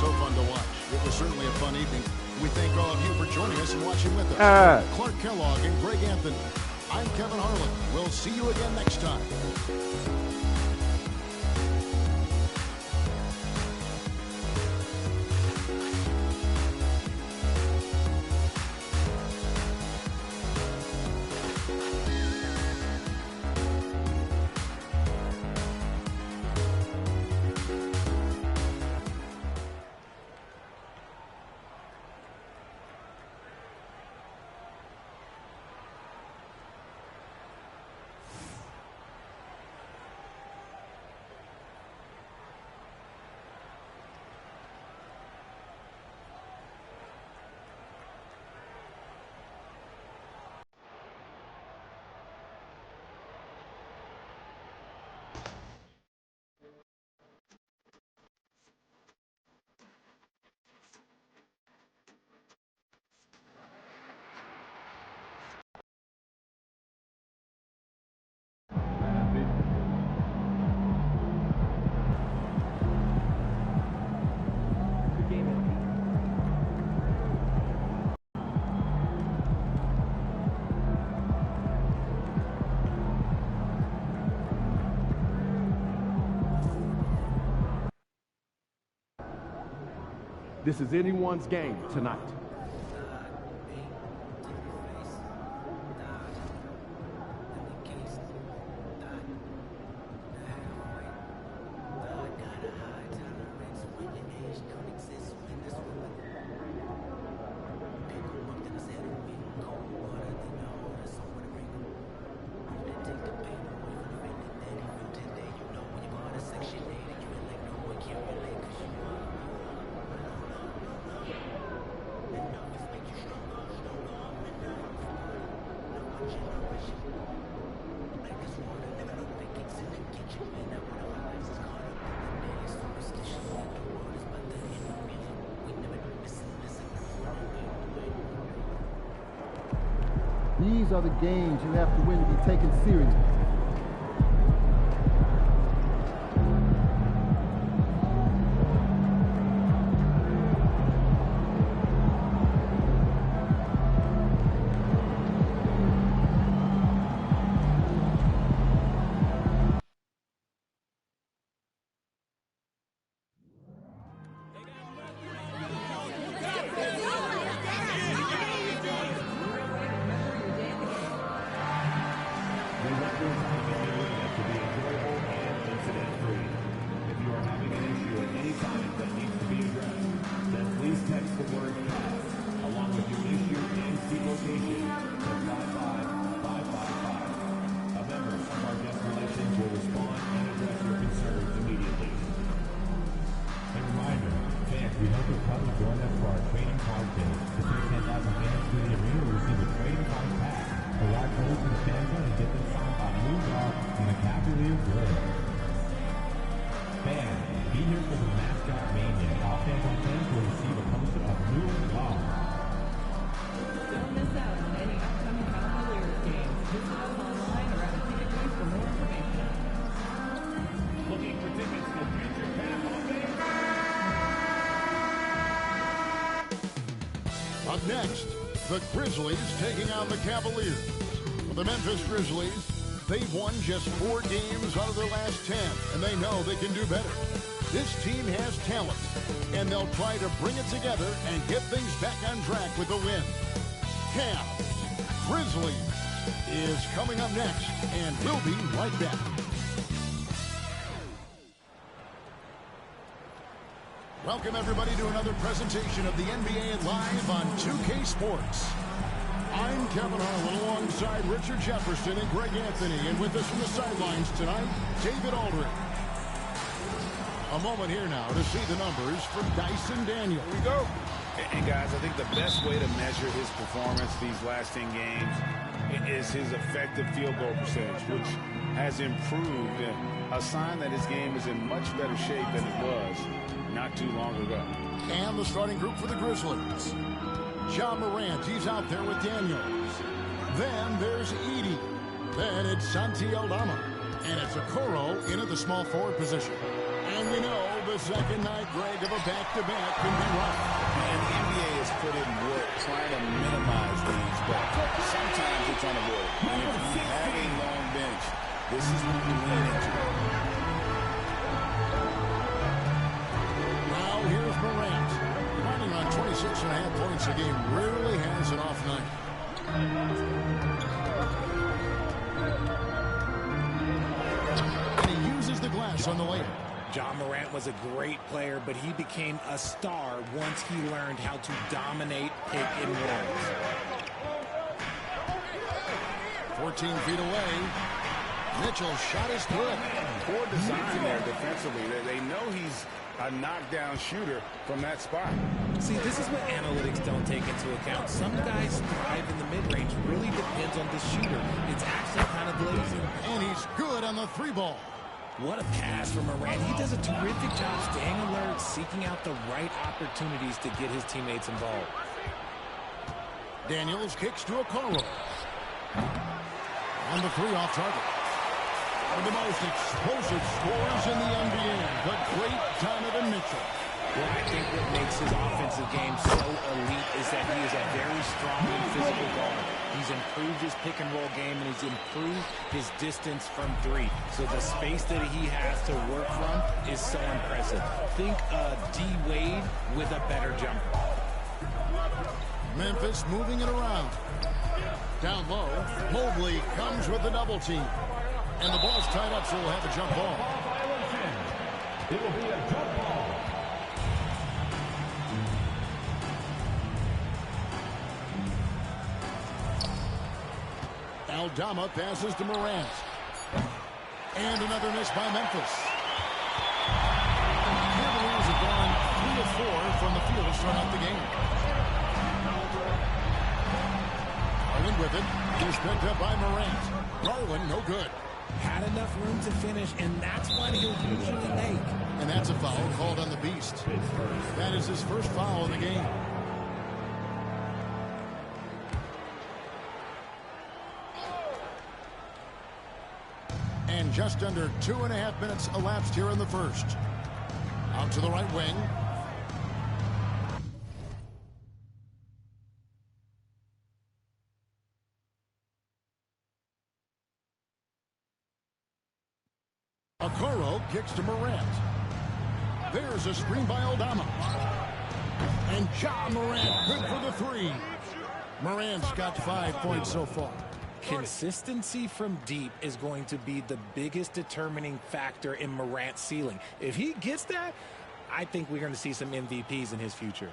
So fun to watch. It was certainly a fun evening. We thank all of you for joining us and watching with us. Clark Kellogg and Greg Anthony. I'm Kevin Harlan. We'll see you again next time. This is anyone's game tonight. These are the games you have to win to be taken seriously. Up next, the Grizzlies taking on the Cavaliers. For the Memphis Grizzlies, they've won just 4 games out of their last 10, and they know they can do better. This team has talent, and they'll try to bring it together and get things back on track with a win. Cavs Grizzlies is coming up next, and we'll be right back. Welcome, everybody, to another presentation of the NBA Live on 2K Sports. I'm Kevin Harlan alongside Richard Jefferson and Greg Anthony, and with us from the sidelines tonight, David Aldridge. A moment here now to see the numbers for Dyson Daniels. Here we go. And guys, I think the best way to measure his performance these last 10 games is his effective field goal percentage, which has improved, a sign that his game is in much better shape than it was not too long ago. And the starting group for the Grizzlies. Ja Morant, he's out there with Daniels. Then there's Edey. Then it's Santi Aldama. And it's Okoro in at the small forward position. And we know the second night, Greg, of a back-to-back can be rough. And the NBA has put in work trying to minimize these, but sometimes you're trying to avoid it. And if you have a long bench, this is what you lean into. Now here's Morant. Running on 26.5 points a game, rarely has an off night. And he uses the glass on the layup. Ja Morant was a great player, but he became a star once he learned how to dominate pick and rolls. 14 feet away. Mitchell's shot is good. Poor design there defensively. They know he's a knockdown shooter from that spot. See, this is what analytics don't take into account. Some guys thrive in the mid-range. Really depends on the shooter. It's actually kind of lazy. And he's good on the 3-ball. What a pass from Morant. He does a terrific job staying alert, seeking out the right opportunities to get his teammates involved. Daniels kicks to Okoro. On the 3 off target. One of the most explosive scorers in the NBA, the great Donovan Mitchell. Well, I think what makes his offensive game so elite is that he is a very strong and physical guard. He's improved his pick-and-roll game, and he's improved his distance from three. So the space that he has to work from is so impressive. Think D. Wade with a better jumper. Memphis moving it around. Down low, Mobley comes with the double team. And the ball's tied up, so we'll have a jump ball. It will be a jump ball. Aldama passes to Morant. And another miss by Memphis. Cavaliers have gone 3 of 4 from the field to start out the game. Garland with it. He's picked up by Morant. Garland, no good. Had enough room to finish, and that's what he'll usually make. And that's a foul called on the Beast. That is his first foul in the game. And just under 2.5 minutes elapsed here in the first. Out to the right wing. Okoro kicks to Morant. There's a screen by Aldama. And Ja Morant good for the three. Morant's got 5 points so far. Consistency from deep is going to be the biggest determining factor in Morant's ceiling. If he gets that, I think we're going to see some MVPs in his future.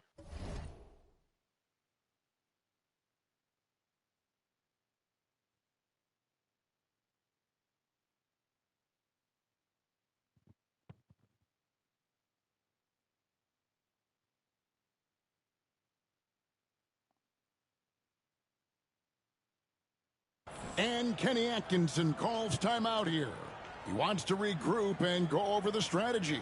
And Kenny Atkinson calls timeout here. He wants to regroup and go over the strategy.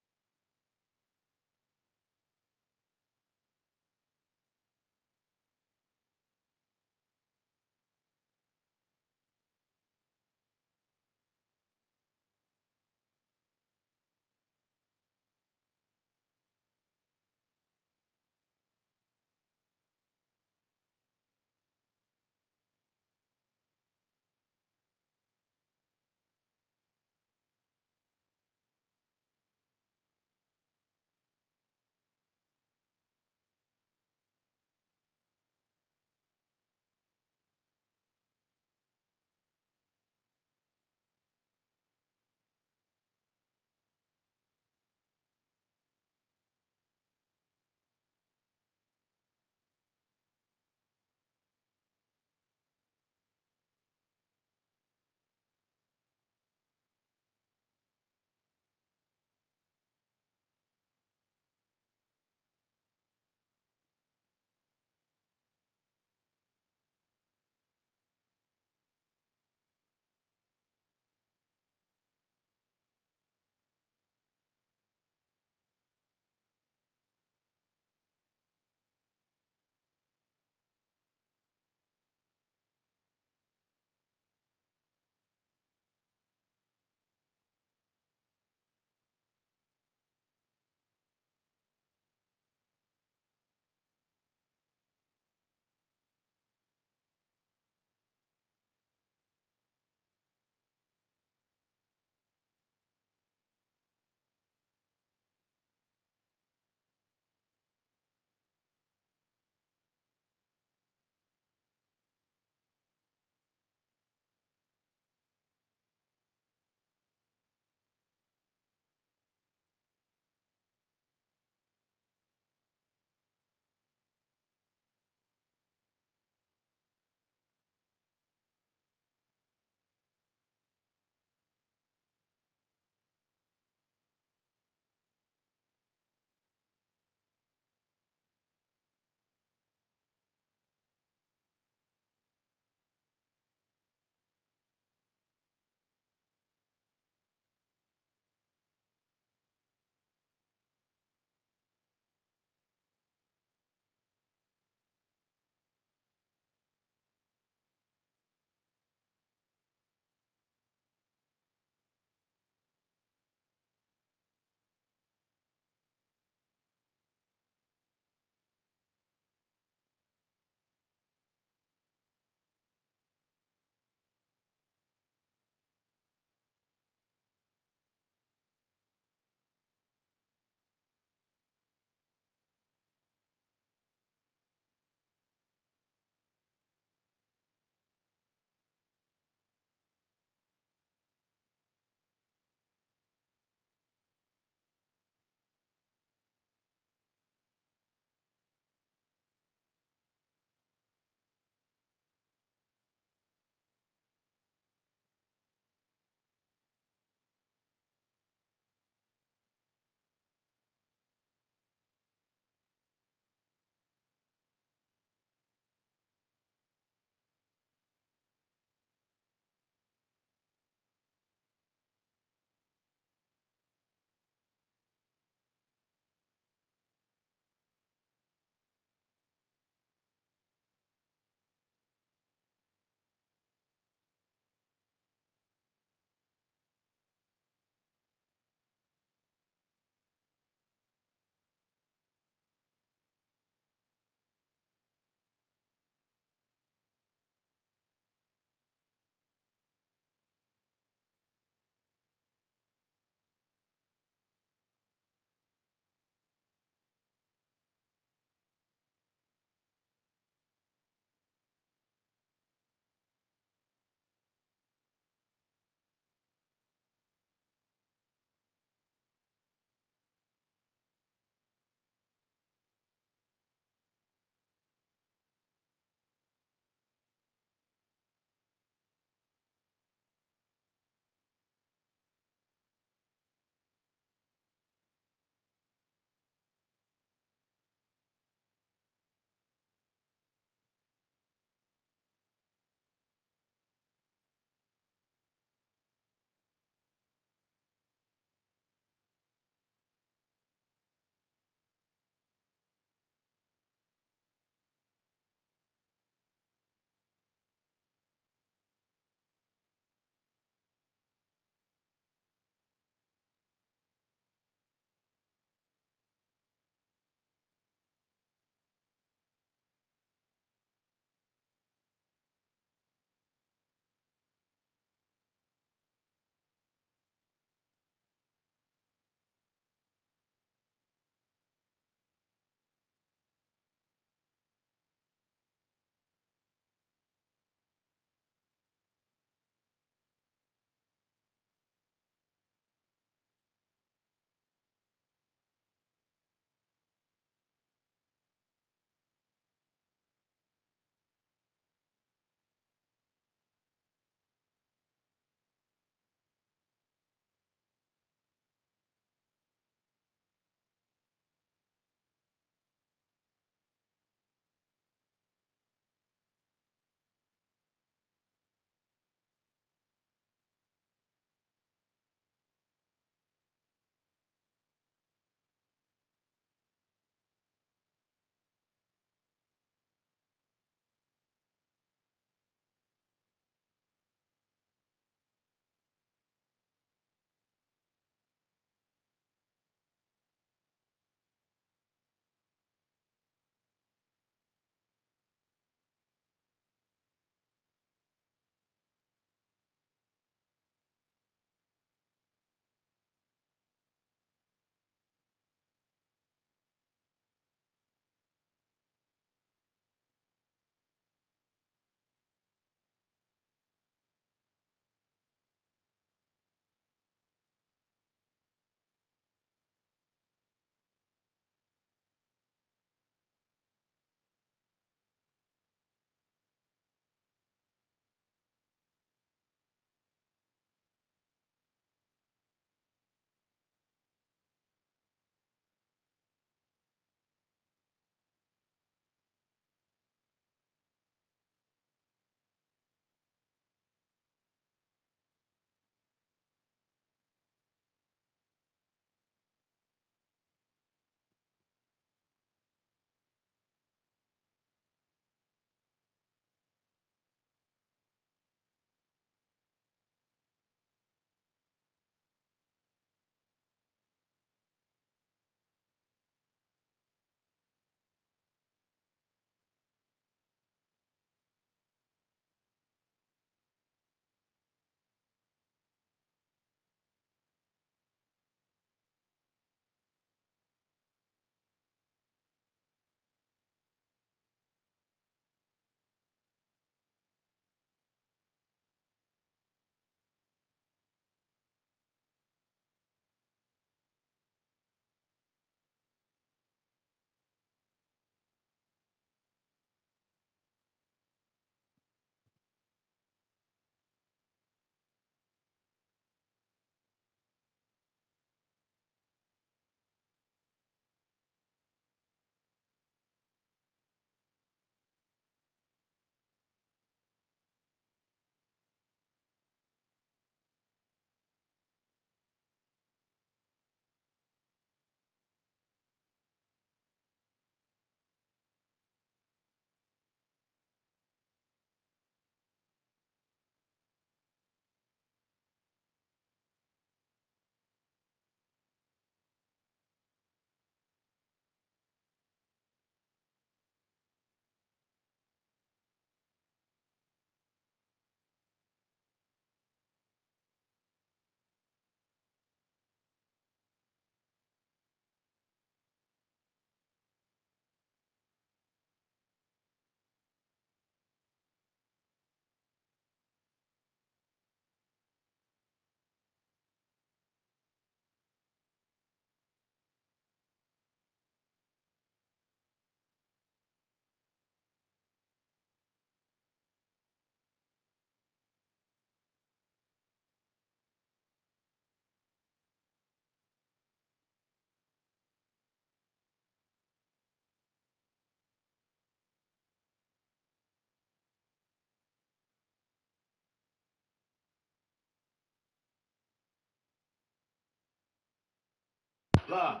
Oh,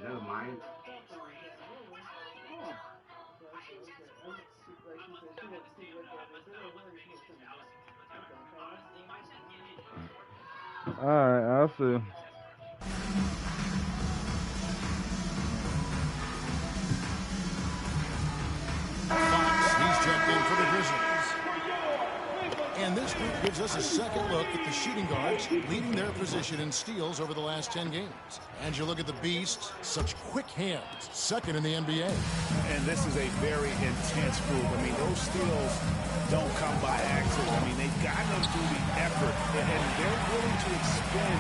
never mind. Alright, I'll see. Fox, he's checked in for the Grizzlies. And this group gives us a second look at the shooting guards leading their position in steals over the last 10 games. And you look at the Beast, such quick hands, second in the NBA. And this is a very intense group. I mean, those steals don't come by accident. I mean, they've gotten them through the effort, and they're willing to expend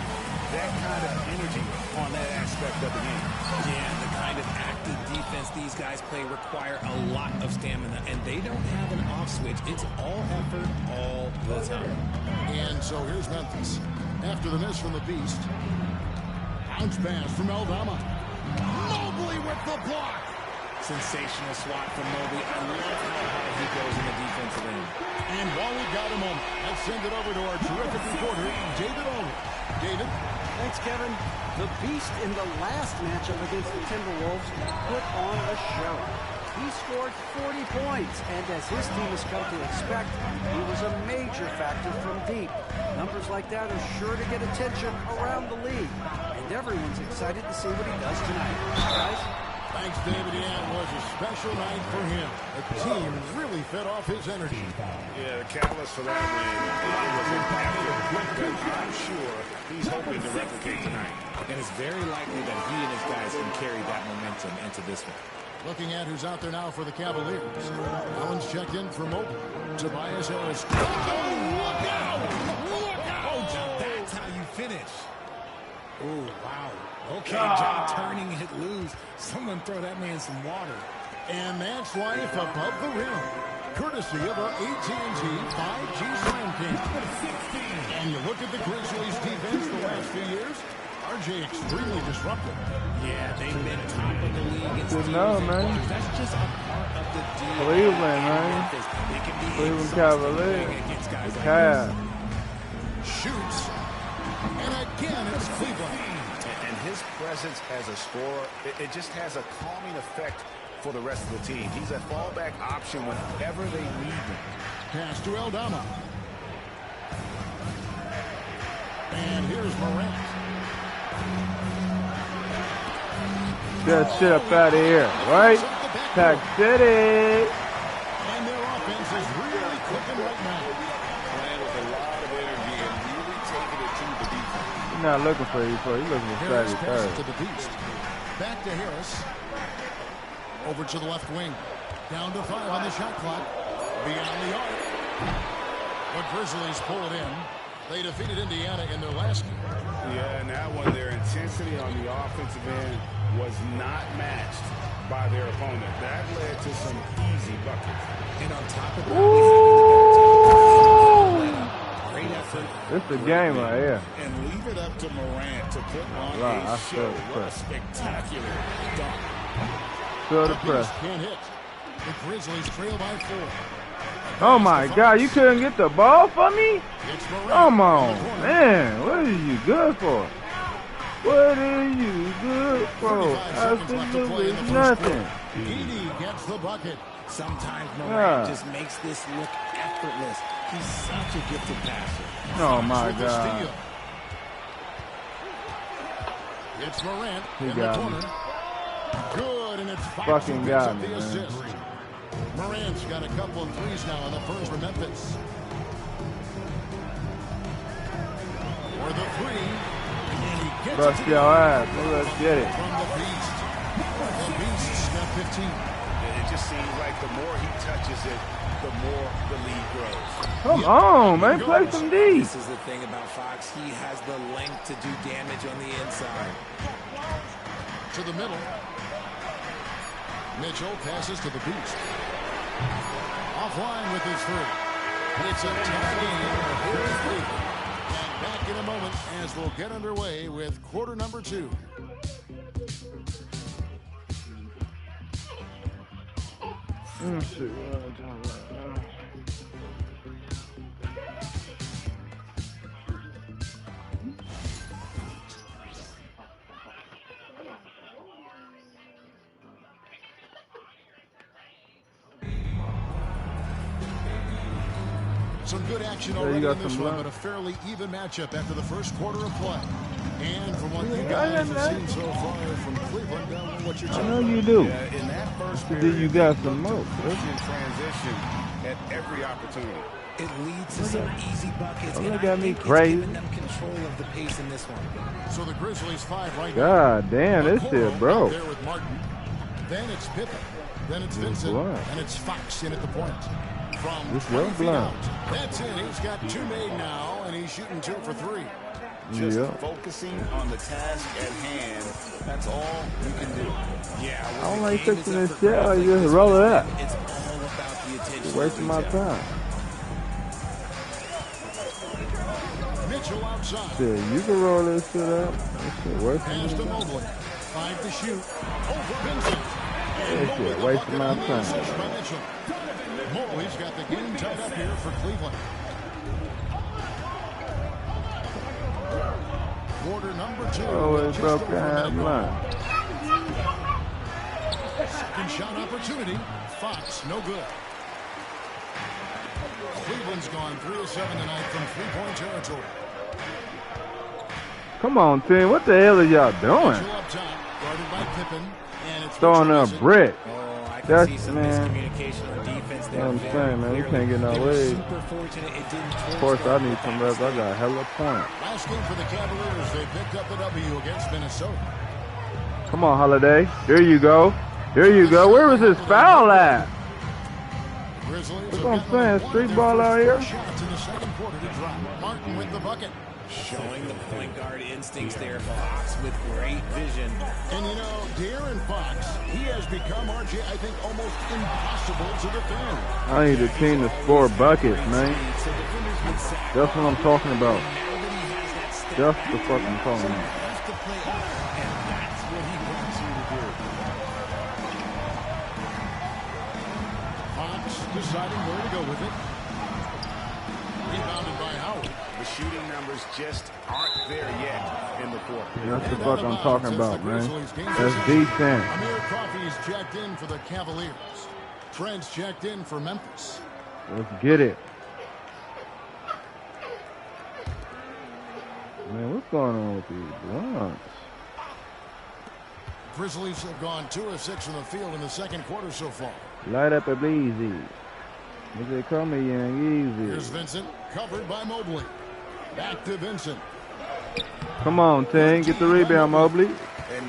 that kind of energy on that aspect of the game. Yeah, the kind of active defense these guys play require a lot of stamina, and they don't have an off switch. It's all effort all the time. And so here's Memphis. After the miss from the Beast, bounce pass from Aldama. Mobley with the block. Sensational swat from Mobley. I love how hard he goes in the defensive end. And while we've got a moment, let's send it over to our terrific reporter, David Ulrich. David? Thanks, Kevin. The Beast in the last matchup against the Timberwolves put on a show. He scored 40 points, and as his team has come to expect, he was a major factor from deep. Numbers like that are sure to get attention around the league, and everyone's excited to see what he does tonight. Guys? Thanks, David. Yeah, it was a special night for him. The team really fed off his energy. Yeah, the catalyst for that win was an effort that I'm sure he's hoping to replicate tonight. And it's very likely that he and his guys can carry that momentum into this one. Looking at who's out there now for the Cavaliers. Allen's checked in for Mobley. Tobias Harris. Oh, look out! Look out! Now that's how you finish. Oh, wow. Okay, John turning it loose. Someone throw that man some water. And that's life above the rim. Courtesy of our AT&T 5G Slam King. And you look at the Grizzlies' defense the last few years. RJ extremely disruptive. Yeah, they've been top of the league in steals man. and that's just a part of the deal. Cleveland, man. It can be Cleveland Cavaliers. against guys like Cavs. Shoots. And again, it's Cleveland. And his presence as a scorer, it just has a calming effect for the rest of the team. He's a fallback option whenever they need him. Pass to Aldama. And here's Morant. Get shit up out of here, right? Pack City. And their offense is really clicking right now. Playing with a lot of energy and really taking it to the defense. He's not looking for you, bro. He's looking for Harris Saturday passes third. to the Beast. Back to Harris. Over to the left wing. Down to 5 on the shot clock. Beyond the arc. The Grizzlies pull it in. They defeated Indiana in their last game. Yeah, and that one, their intensity on the offensive end was not matched by their opponent. That led to some easy buckets. And on top of that, great effort. This is a game right here. And leave it up to Morant to put on a show. What a spectacular dunk. Feel the press. Can't hit. The Grizzlies trail by 4. Oh my God, you couldn't get the ball for me? Come on, man. What are you good for? What are you good for? Absolutely nothing. Heaney gets the bucket. Sometimes Morant just makes this look effortless. He's such a gifted passer. Oh my God. It's Morant He in the got corner. me. Good, and it's Fox Fucking who got picks me, up the man. assist. Morant's got a couple of threes now on the first for Memphis. For the three. And he gets Bust it to your the ass. Let's get it. from the Beast. The Beast's got 15. It just seems like the more he touches it, the more the lead grows. Come on, man. Play some D. This is the thing about Fox. He has the length to do damage on the inside. To the middle. Mitchell passes to the Beast. Offline with his three. It's a tie game. Here's Cleveland. And back in a moment as we'll get underway with quarter number 2. Shit. Some good action already in this one, but a fairly even matchup after the first quarter of play. And from what you guys have seen so far from Cleveland, what you're I know you do. Yeah, in that first period, you got some more. Transition at every opportunity. It leads to some easy buckets. Oh, look at me crazy. Giving them control of the pace in this one. So the Grizzlies 5 right now. God damn, this shit, bro. There with Martin. Then it's Pippen. Then it's Vincent. And it's Fox in at the point. From 20 feet out. That's it. He's got 2 made now, and he's shooting 2 for 3. Just focusing on the task at hand. That's all you can do. Yeah. I don't like fixing this shit. I just roll it up. It's all about the attention. You're wasting my time. Mitchell outside. Shit, you can roll this shit up. This shit wasting my time. Mobley. 5 to shoot. Over Vincent. This shit wasting my time. Mobley's got the game tied up here for Cleveland. Quarter number 2. Oh, it broke the half line. Second shot opportunity. Fox, no good. Cleveland's gone 3 of 7 tonight from 3-point territory. Come on, team. What the hell are y'all doing? Up top, guarded by Pippen, and it's throwing a brick. Oh, I can That's, see some man. miscommunication on defense there. I'm saying, man, you can't get no lead. Of course, I need some reps. I got hella points. Last game for the Cavaliers, they picked up the W against Minnesota. Come on, Holiday. There you go. There you go. Where was his foul at? That's what I'm saying. Street ball out here. Shots in the second quarter to drop. Martin with the bucket. Showing the point guard instincts there. Fox with great vision. And you know, De'Aaron Fox, he has become, RJ, I think, almost impossible to defend. I need a team to score buckets, man. That's what I'm talking about. That's the fucking talking about. And that's what he wants you to do. Fox deciding where to go with it. Rebounded by Howard. The shooting numbers just aren't there yet in the fourth. That's the fuck I'm talking about, man. That's defense. Amir Coffey's checked in for the Cavaliers. Trent's checked in for Memphis. Let's get it. Man, what's going on with these blunts? Grizzlies have gone 2 of 6 from the field in the second quarter so far. Light up a breezy. What they call me, Young Easy. Here's Vincent, covered by Mobley. Back to Vincent. Come on, team. Get the rebound, Mobley.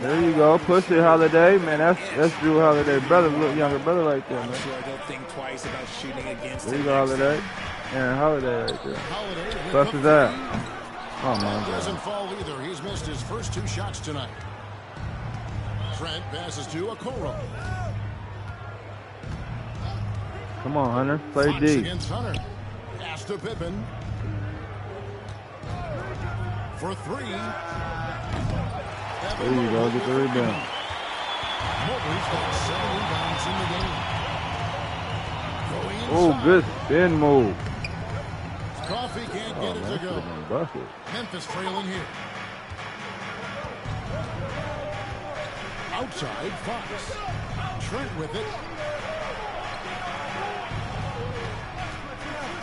There you go. Push it, Holiday. Man, that's Drew Holiday, brother, little younger brother right there, man. I'm sure they'll think twice about shooting against There you him. go, Holiday. Aaron Holiday right there. Bust his ass. Oh, my God. Doesn't fall either. He's missed his first 2 shots tonight. Trent passes to Okoro. Come on, Hunter. Play Fox D. against Hunter. Pass to Pippen. For 3. There you go. Get the rebound. Mobley's got 7 rebounds in the game. Oh, good spin move. Coffey can't get it to go. Bucket. Memphis trailing here. Outside, Fox. Trent with it.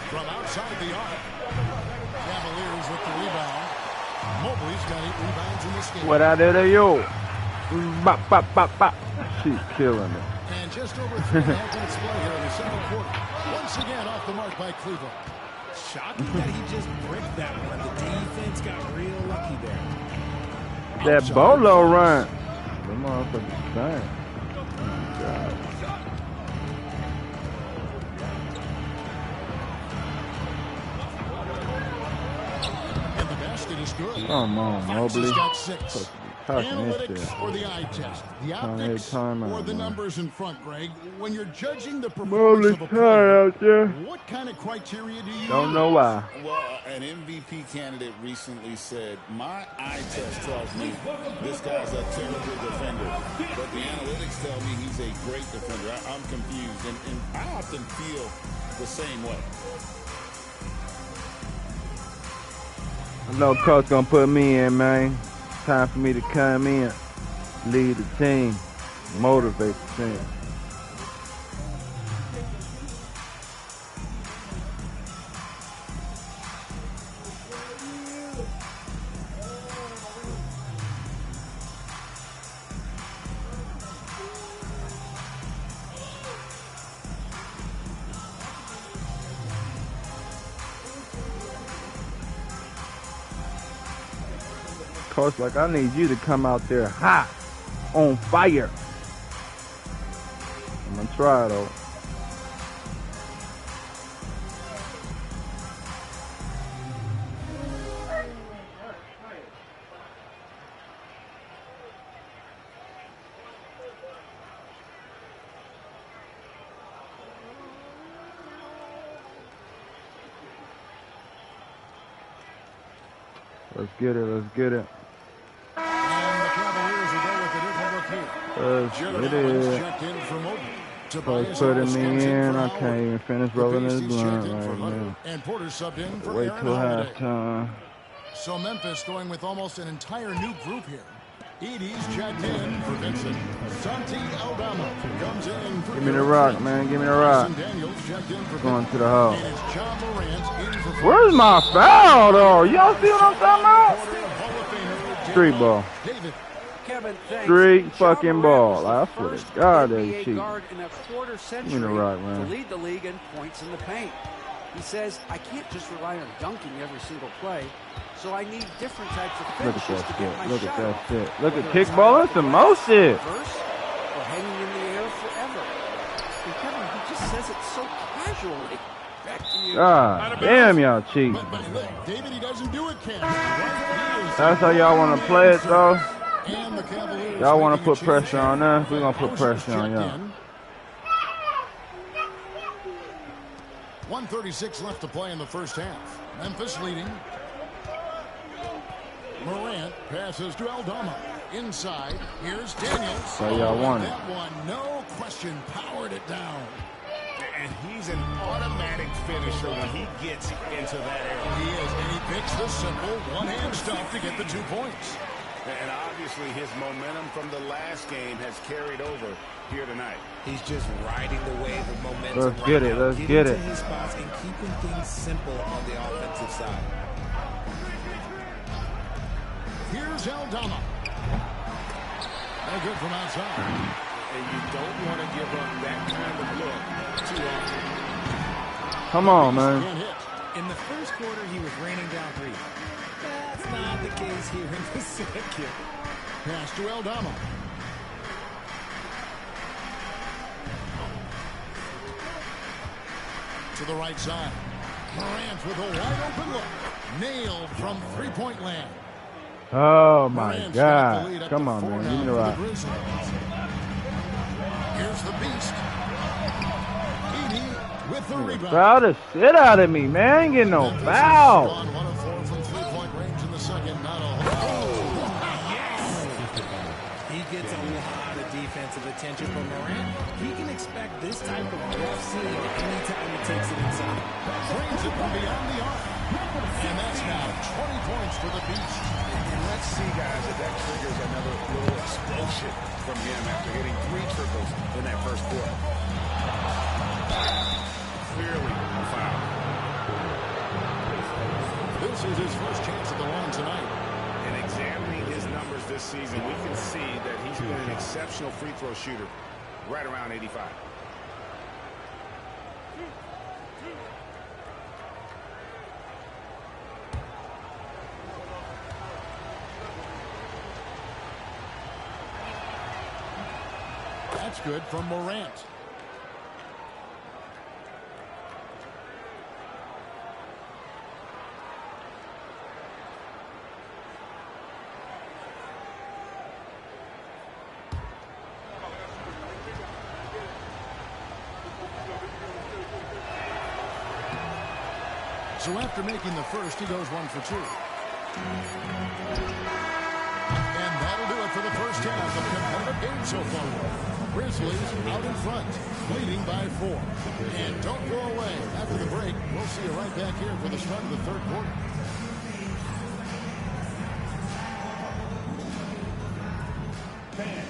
From outside the arc. Cavaliers with the rebound. Mobley's got 8 rebounds in this game. What I did to you? Bop, bop, bop, bop. She's killing it. And just over 3.5 minutes play here in the second quarter. Once again off the mark by Cleveland. Shocking that he just bricked that one. The defense got real lucky there. That Bolo run. The motherfucker's thing. God. And the basket is good. Come on, Mobley. Fox has got 6. Analytics shit. or the eye test? The optics or the numbers in front, Greg? When you're judging the performance Mobley's of a player, tired out there. what kind of criteria do you Don't use? know why. Well, an MVP candidate recently said, my eye test tells me this guy's a terrible defender, but the analytics tell me he's a great defender. I'm confused, and I often feel the same way. I know Coach gonna put me in, man. Time for me to come in, lead the team, motivate the team. Coach, like, I need you to come out there hot, on fire. I'm gonna try though. Let's get it, let's get it. And the Cavaliers will go with a different look here. Let's Jared get Allen's it. checked in for Mobley. Coach Tobias putting Harris me comes in, for I Howard. can't even finish The rolling Beast, this he's blunt checked in for right Hunter. now. And Porter subbed in for Wait Aaron till Holiday. halftime. So Memphis going with almost an entire new group here. Edie's checked in for Vincent. Santi Aldama comes in for Give me the rock, man. Give me the rock. Bryson Daniels checked in for Going Vincent. to the hole. And it's John Morant in for Where's my foul, though? Y'all see what I'm talking about? Street ball. David. Kevin, thanks. Street John fucking Morant ball. was the I swear first to God, they NBA cheat. guard in a quarter Give century me the rock, to man. lead the league in points in the paint. He says, I can't just rely on dunking every single play, so I need different types of Look finishes at to that get shit. my Look at shot that off. shit. Look at Whether it's kickball. high That's some off more glass, shit. reverse, or hanging in the air forever. And Kevin, he just says it so casually. Back to you. God damn, y'all cheat. But David, he doesn't do it, Ken. That's how y'all want to play it, though. And the Cavaliers Y'all want to making a put pressure on us? We're going to put Hauser's pressure on checked y'all. in. 1:36 left to play in the first half. Memphis leading. Morant passes to Aldama. Inside, here's Daniels. So y'all want it. That one, no question, powered it down. And he's an automatic finisher when he gets into that area. He is, and he picks the simple one-hand stuff to get the 2 points. And obviously his momentum from the last game has carried over here tonight. He's just riding the wave of momentum. Let's get it, let's get it. Getting to his spots and keeping things simple on the offensive side. Here's Aldama. No good from outside. And you don't want to give up that kind of look too often. Come on, man. In the first quarter, he was raining down three. That's not the case here in the second. Pass to Aldama. To the right side. Morant with a wide open look. Nailed from three-point land. Oh, my Morant's got the lead God. up Come to on, 4 man. now Give me the for rock. Grizzlies. Here's the beast. Edie with the rebound. Foul the shit out of me, man. I ain't getting no foul. On 1 of 4 from three-point range in the second. Not a He gets a lot of defensive attention from Morant. He can expect this type of rough scene anytime he takes it inside. Drains it from beyond the arc. And that's now 20 points for the Beast. And let's see, guys, if that triggers another little explosion from him after hitting 3 triples in that first quarter. Clearly a foul. This is his first chance at the line tonight. And examining his numbers this season, we can see that he's been an exceptional free throw shooter, right around 85. That's good from Morant. So after making the first, he goes 1 for 2. And that'll do it for the first half of competitive game so far. Grizzlies out in front, leading by 4. And don't go away. After the break, we'll see you right back here for the start of the third quarter. Fans,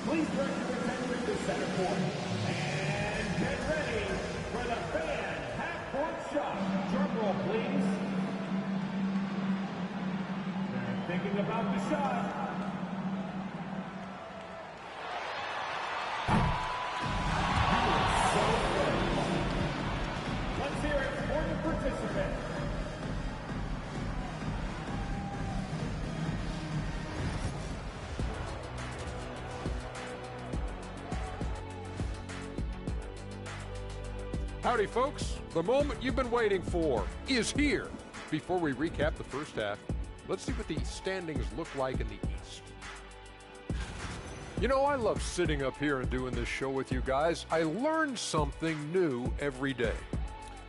please direct your attention to center court. And get ready for the fan half-court shot. Drum roll, please. They're thinking about the shot. Let's hear it for the participant. Howdy, folks. The moment you've been waiting for is here. Before we recap the first half, let's see what the standings look like in the East. You know, I love sitting up here and doing this show with you guys. I learn something new every day.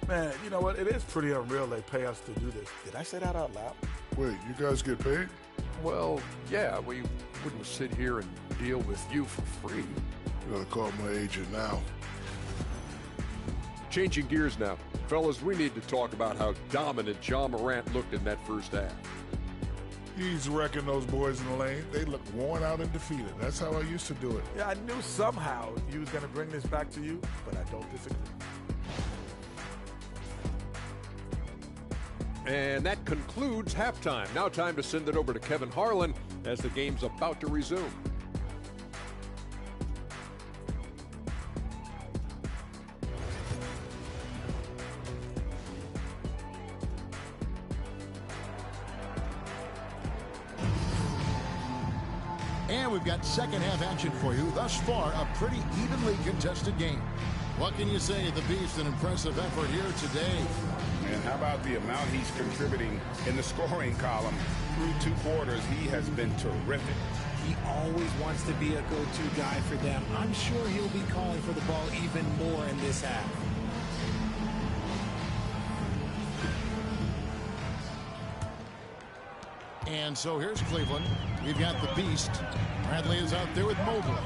Man, you know what? It is pretty unreal they pay us to do this. Did I say that out loud? Wait, you guys get paid? Well, yeah, we wouldn't sit here and deal with you for free. You gotta call my agent now. Changing gears now. Fellas, we need to talk about how dominant Ja Morant looked in that first half. He's wrecking those boys in the lane. They look worn out and defeated. That's how I used to do it. Yeah, I knew somehow you was going to bring this back to you, but I don't disagree. And that concludes halftime. Now time to send it over to Kevin Harlan as the game's about to resume. And we've got second half action for you. Thus far, a pretty evenly contested game. What can you say? The Beast, an impressive effort here today. And how about the amount he's contributing in the scoring column? Through 2 quarters, he has been terrific. He always wants to be a go-to guy for them. I'm sure he'll be calling for the ball even more in this half. And so here's Cleveland. We've got the Beast. Bradley is out there with Mobley.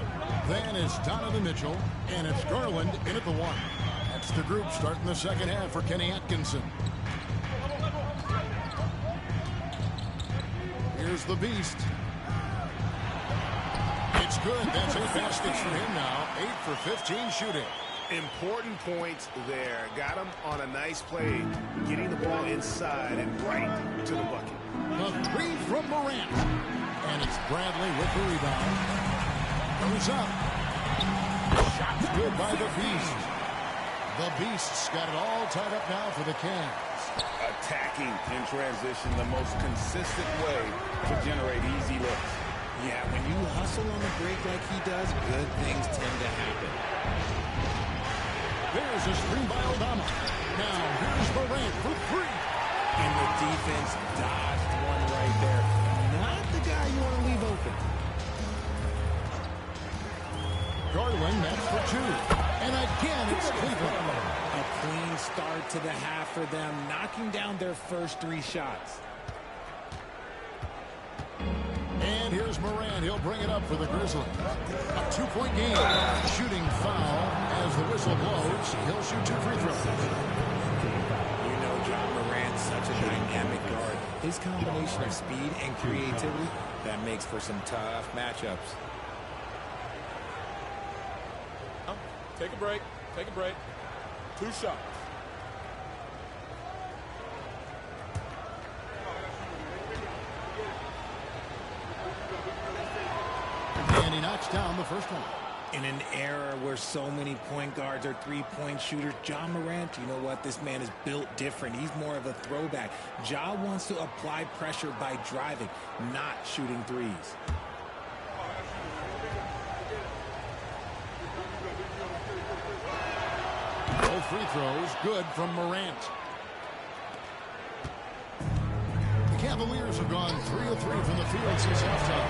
Then it's Donovan Mitchell, and it's Garland in at the 1. That's the group starting the second half for Kenny Atkinson. Here's the Beast. It's good. That's 8 baskets for him now. 8 for 15 shooting. Important points there. Got him on a nice play, getting the ball inside and right to the bucket. The 3 from Morant. And it's Bradley with the rebound. Goes up. Shot's good by the Beast. The Beast's got it all tied up now for the Cavs. Attacking in transition, the most consistent way to generate easy looks. Yeah, when you hustle on the break like he does, good things tend to happen. There's a screen by Aldama. Now here's Morant for 3. And the defense dodged one right there. Not the guy you want to leave open. Garland, that's for 2. And again, it's Cleveland. A clean start to the half for them, knocking down their first 3 shots. And here's Morant. He'll bring it up for the Grizzlies. A 2-point game. Shooting foul as the whistle blows. He'll shoot 2 free throws. You know Ja Morant's such a dynamic guard. His combination of speed and creativity, that makes for some tough matchups. Take a break. Take a break. 2 shots. And he knocks down the first one. In an era where so many point guards are 3-point shooters, Ja Morant, you know what? This man is built different. He's more of a throwback. Ja wants to apply pressure by driving, not shooting threes. Both free throws good from Morant. The Cavaliers have gone 3 of 3 from the field since halftime.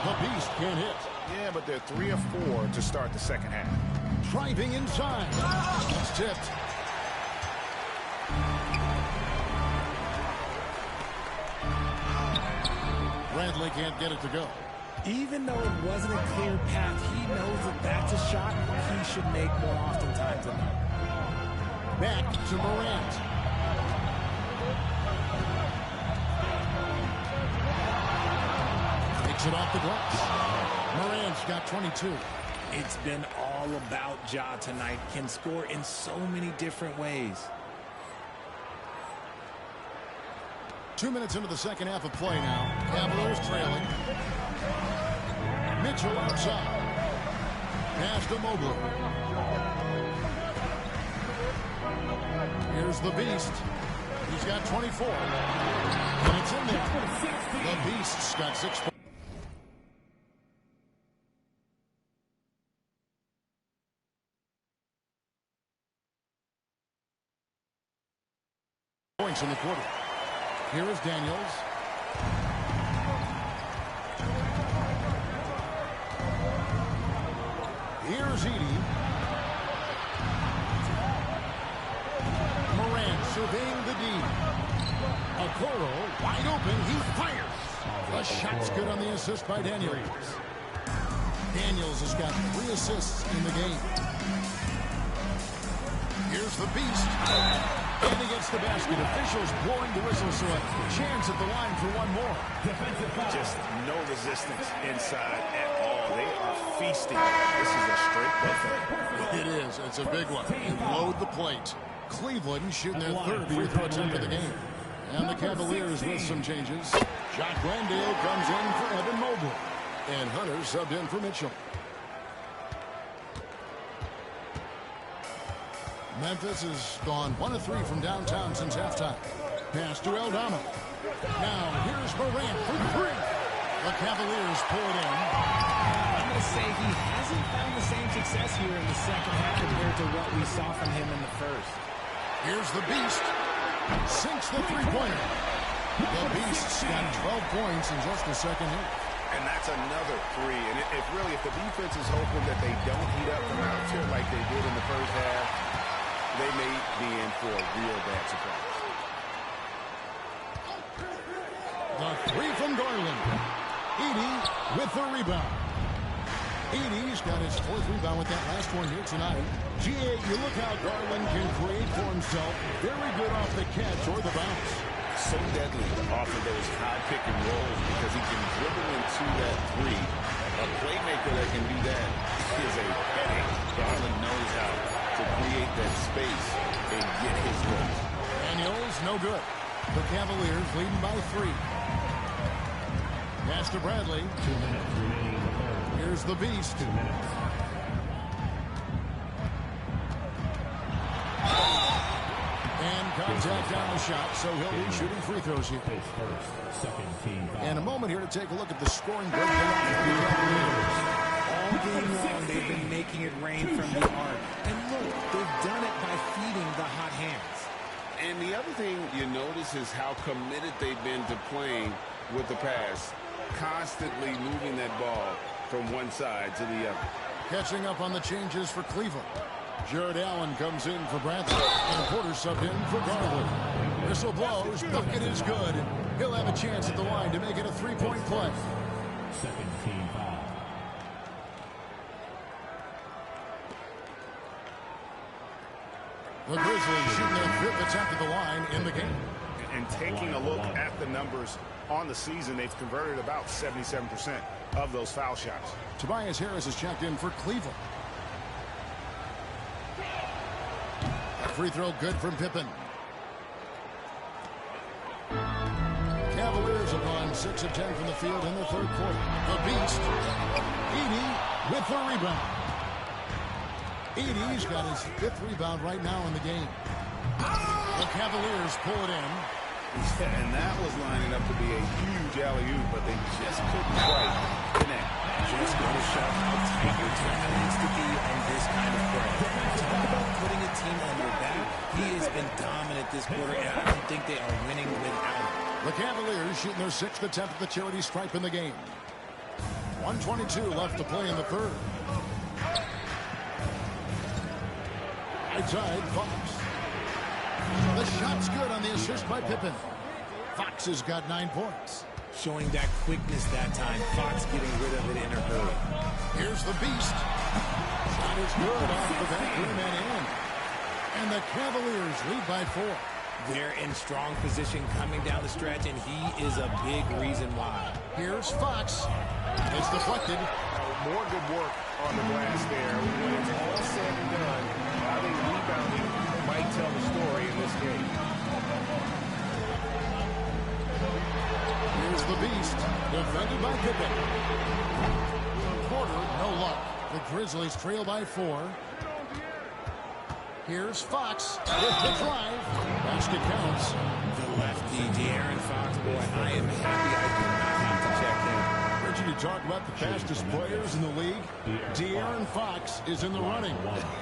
The Beast can't hit. Yeah, but they're 3 of 4 to start the second half. Driving inside. That's tipped. Bradley can't get it to go. Even though it wasn't a clear path, he knows that that's a shot he should make more oftentimes than not. Back to Morant. Takes it off the glass. Morant's got 22. It's been all about Ja tonight. Can score in so many different ways. 2 minutes into the second half of play now. Cavaliers trailing. Mitchell outside. Pass to Mobley. Here's the Beast. He's got 24. And it's in there. The Beast's got 6 points. points in the quarter. Here is Daniels. Here's Edey. Morant surveying the D. Okoro wide open. He fires. The shot's good on the assist by Daniels. Daniels has got 3 assists in the game. Here's the beast. And he gets the basket. Officials blowing the whistle, so a chance at the line for one more. Just no resistance inside at all. They are feasting. This is a straight buffet. It is. It's a big one. You load the plate. Cleveland shooting their 3rd free throw attempt of the game. And the Cavaliers with some changes. Jock Landale comes in for Evan Mobley. And Hunter subbed in for Mitchell. Memphis has gone 1 of 3 from downtown since halftime. Pass to Aldama. Now here's Morant for 3. The Cavaliers pull it in. I'm going to say he hasn't found the same success here in the second half compared to what we saw from him in the first. Here's the Beast. Sinks the three-pointer. The Beast's got 12 points in just the second hit. And that's another 3. And if the defense is hoping that they don't heat up from out here like they did in the first half, they may be in for a real bad surprise. The 3 from Garland. Edey with the rebound. Edey's got his 4th rebound with that last one here tonight. GA, you look how Garland can create for himself. Very good off the catch or the bounce. So deadly off of those high pick and rolls because he can dribble into that 3. A playmaker that can do that is a headache. Garland knows how to create that space and get his looks. Daniels, no good. The Cavaliers leading by 3. Pass to Bradley. 2 minutes remaining in the third. Here's the Beast. 2 minutes. And contact on the shot, so he'll be shooting free throws here. First, second team foul. And a moment here to take a look at the scoring breakdown of the Cavaliers. All game long, they've been making it rain from the arc. And look, they've done it by feeding the hot hands. And the other thing you notice is how committed they've been to playing with the pass, constantly moving that ball from one side to the other. Catching up on the changes for Cleveland. Jared Allen comes in for Bradley. And Porter subbed in for Garland. Whistle blows. Bucket is good. He'll have a chance at the line to make it a 3-point play. Second team foul. The Grizzlies shooting their 5th attempt at the line in the game. And taking a look at the numbers on the season, they've converted about 77% of those foul shots. Tobias Harris is checked in for Cleveland. Free throw good from Pippen. Cavaliers have gone 6 of 10 from the field in the 3rd quarter. The Beast. Edey with the rebound. Edey's got his 5th rebound right now in the game. The Cavaliers pull it in. And that was lining up to be a huge alley-oop, but they just couldn't quite connect. Just going to show how tight your tournament needs to be on this kind of play. Talk about putting a team on their back. He has been dominant this quarter, and I don't think they are winning without him. The Cavaliers shooting their 6th attempt at the charity stripe in the game. 1:22 left to play in the 3rd. Outside, Fox. The shot's good on the assist by Pippen. Fox has got 9 points. Showing that quickness that time. Fox getting rid of it in a hurry. Here's the Beast. Shot is good off the back rim and in. And the Cavaliers lead by 4. They're in strong position coming down the stretch, and he is a big reason why. Here's Fox. It's deflected. More good work on the glass there. When it's all said and done, I think rebounding might tell the story in this game. Here's the Beast. Defended by Pippen. Porter, no luck. The Grizzlies trail by 4. Here's Fox with the drive. Basket counts. The lefty, De'Aaron Fox, boy, I am happy I do not have to check him. Reggie, you talk about the fastest players in the league. De'Aaron Fox is in the running.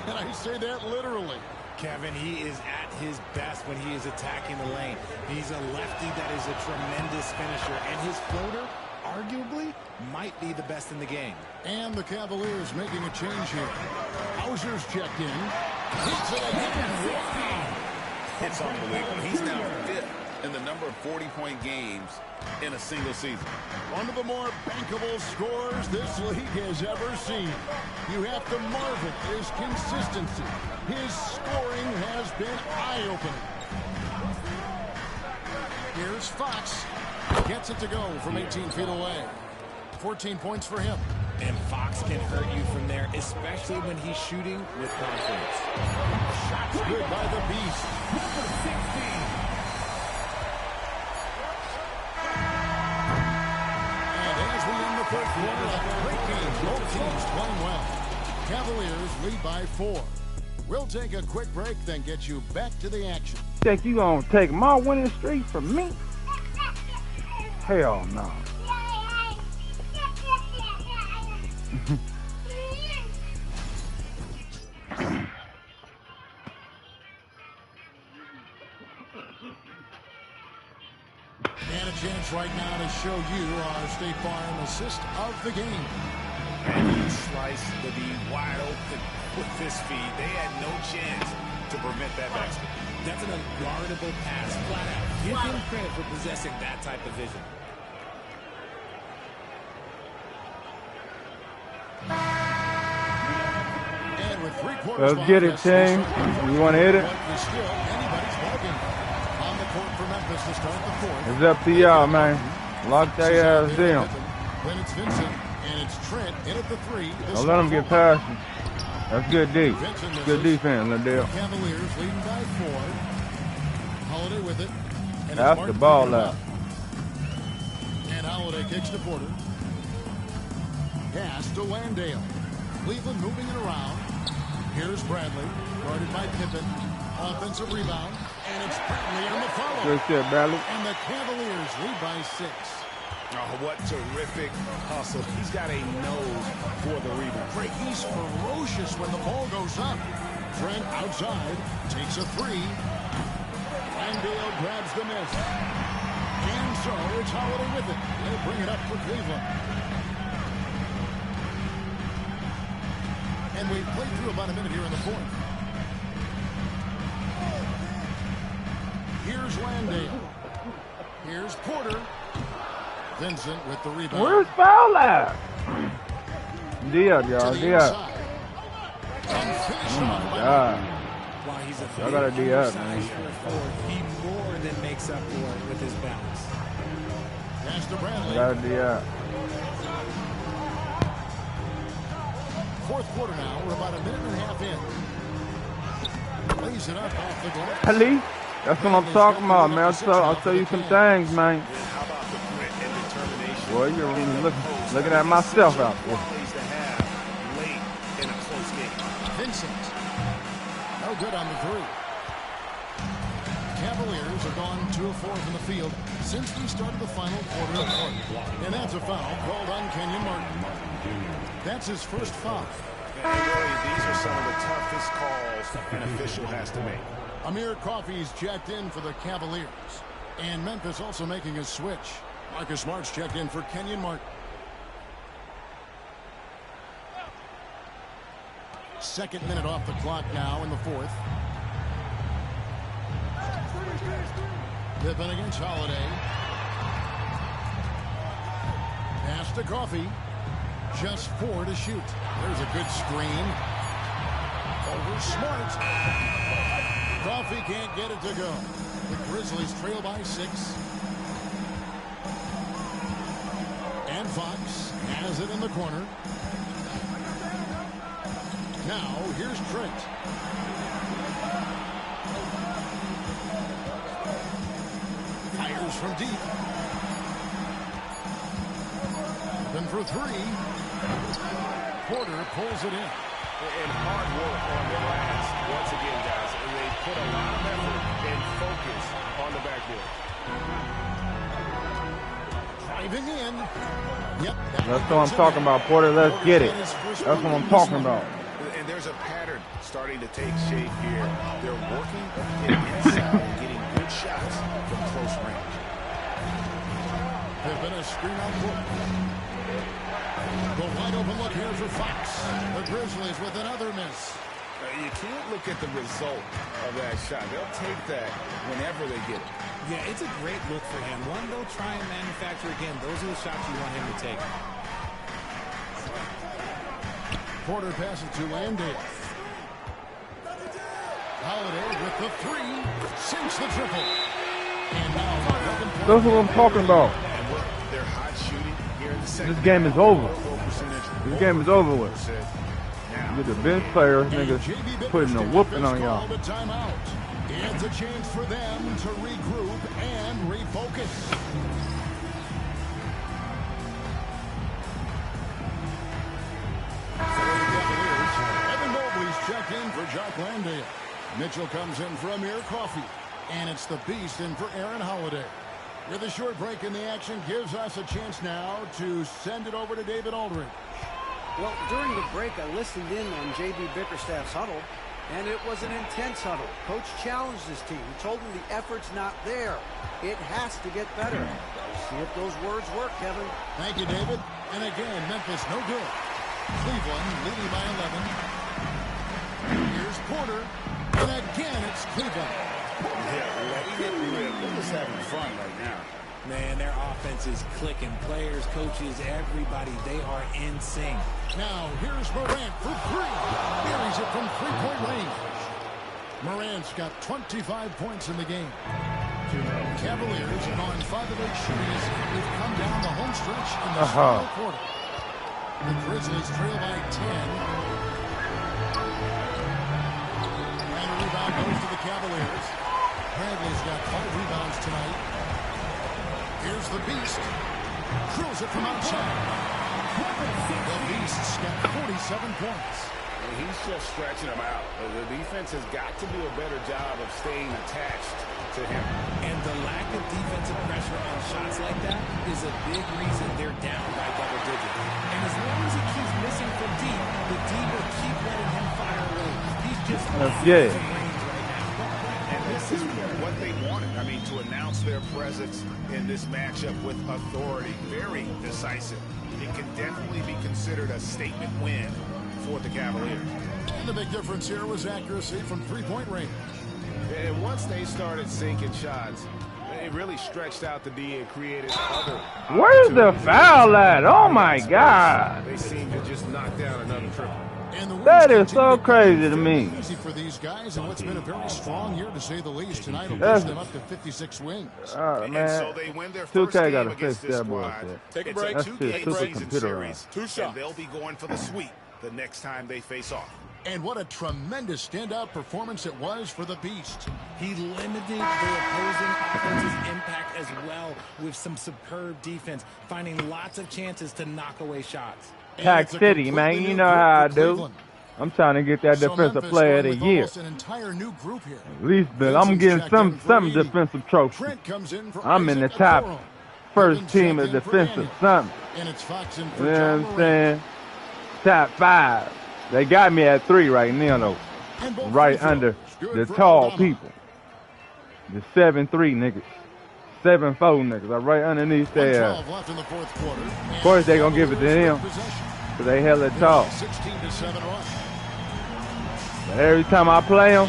And I say that literally. Kevin, he is at his best when he is attacking the lane. He's a lefty that is a tremendous finisher, and his floater, arguably, might be the best in the game. And the Cavaliers making a change here. Hauser's checked in. It's unbelievable. He's now 5th in the number of 40-point games in a single season. One of the more bankable scores this league has ever seen. You have to marvel at his consistency. His scoring has been eye-opening. Here's Fox. Gets it to go from 18 feet away. 14 points for him. And Fox can hurt you from there, especially when he's shooting with confidence. Shots good by the Beast. Number 16. And as we end the third quarter, a great game. Both teams playing well. Cavaliers lead by 4. We'll take a quick break, then get you back to the action. Think you gonna take my winning streak from me? Hell no. And a chance right now to show you our State Farm assist of the game. And he sliced the D wide open with this feed. They had no chance to prevent that basket. That's an unguardable pass, flat out. Give him credit for possessing that type of vision. And with 3 quarters Let's get it, team. You want to hit it? It's up to y'all, man. Lock their ass down. Then it's Vincent, and it's Trent in at the 3. Don't let them get past you. That's good D. Good defense, Liddell. Cavaliers leading by 4. Holiday with it. And that's the ball out. And Holiday kicks to Porter. Pass to Landale. Cleveland moving it around. Here's Bradley, guarded by Pippen. Offensive rebound, and it's Bradley on the follow. Good shit, Bradley. And the Cavaliers lead by 6. Oh, what terrific hustle. He's got a nose for the rebound. Drake, he's ferocious when the ball goes up. Trent outside, takes a 3. Landale grabs the miss. And so it's Holiday with it. They'll bring it up for Cleveland. And we've played through about a minute here in the 4th. Here's Landale. Here's Porter. Vincent with the rebound. Where's foul at? D up, y'all. D up. Oh my God. Y'all got a D up, man. He more than makes up for it with his balance. Pass to Bradley. Got a D up. 4th quarter now. We're about a minute and a half in. Lays it up off the glass. Ali, that's what I'm talking about, man. I'll tell you some things, man. How about the grit and determination? Boy, you're looking at myself out there. Late in a close game. Vincent. No good on the 3. Cavaliers have gone 2 of 4 from the field since we started the final quarter of play. And that's a foul called on Kenyon Martin. That's his first foul. And really, these are some of the toughest calls an official has to make. Amir Coffey's checked in for the Cavaliers. And Memphis also making a switch. Marcus Smart's checked in for Kenyon Martin. 2nd minute off the clock now in the 4th. Pippen against Holiday. Pass to Coffey. Just 4 to shoot. There's a good screen. Over Smart. Coffey can't get it to go. The Grizzlies trail by 6. And Fox has it in the corner. Now, here's Trent. Fires from deep. Then for 3. Porter pulls it in. And hard work on the glass once again, guys. And they put a lot of effort and focus on the backboard. Driving in. Yep. That's what I'm talking about, Porter. Let's get it. That's what I'm talking about. And there's a pattern starting to take shape here. They're working inside and getting good shots from close range. There's been a screen on Book. The wide open look here for Fox. The Grizzlies with another miss. You can't look at the result of that shot. They'll take that whenever they get it. Yeah, it's a great look for him. One, they'll try and manufacture again. Those are the shots you want him to take. Porter passes to Landale. Holiday with the three. Sinks the triple. And now that's what I'm talking about. They're hot shooting here in the second. This game is over. This game is over with. With the bench players, niggas, putting a whooping on y'all. It's a chance for them to regroup and refocus. Evan Mobley's checked in for Jock Landale. Mitchell comes in for Amir Coffey. And it's the Beast in for Aaron Holiday. With a short break in the action gives us a chance now to send it over to David Aldridge. Well, during the break, I listened in on J.B. Bickerstaff's huddle, and it was an intense huddle. Coach challenged his team. He told them the effort's not there. It has to get better. See if those words work, Kevin. Thank you, David. And again, Memphis no good. Cleveland leading by 11. Here's Porter. And again, it's Cleveland. Yeah, letting it rip. They're just having fun right now. Man, their offense is clicking. Players, coaches, everybody, they are in sync. Now, here's Morant for three. Buries it from three-point range. Morant's got 25 points in the game. Cavaliers have gone 5 of 8 shooting as they've come down the home stretch in the final quarter. The Grizzlies trail by 10. And a rebound goes to the Cavaliers. Bradley's got 5 rebounds tonight. Here's the Beast. Drills it from outside. The Beast's got 47 points. And he's just stretching them out. The defense has got to do a better job of staying attached to him. And the lack of defensive pressure on shots like that is a big reason they're down by double digits. And as long as he keeps missing from deep, the D will keep letting him fire away. He's just good. And this is what they wanted. I mean, to announce their presence in this matchup with authority, very decisive. It can definitely be considered a statement win for the Cavaliers. And the big difference here was accuracy from three-point range. And once they started sinking shots, it really stretched out the D and created other. Where's the foul at? Oh my God! They seem to just knock down another triple. That is so crazy to me. Easy for these guys, and what's been a very strong year to say the least. Tonight will push them up to 56 wins. Man, and so they win their first 2K game got to against fix this that squad. bullshit. Take a break. It's a 2-game season series, and they'll be going for the sweep the next time they face off. And what a tremendous standout performance it was for the Beast. He limited the opposing offense's impact as well with some superb defense, finding lots of chances to knock away shots. Pack City, man, you know how I do. I'm trying to get that defensive player of the year. An entire new group here. At least, but I'm getting some defensive trophy. I'm in the top first team of defensive something. And it's Fox in you know what I'm saying? Top 5. They got me at 3 right now, though. Right under the tall people. The 7'3" niggas. 7'4" niggas. I'm right underneath there. Of course, they going to give it to him. Because they hella tall. But every time I play them,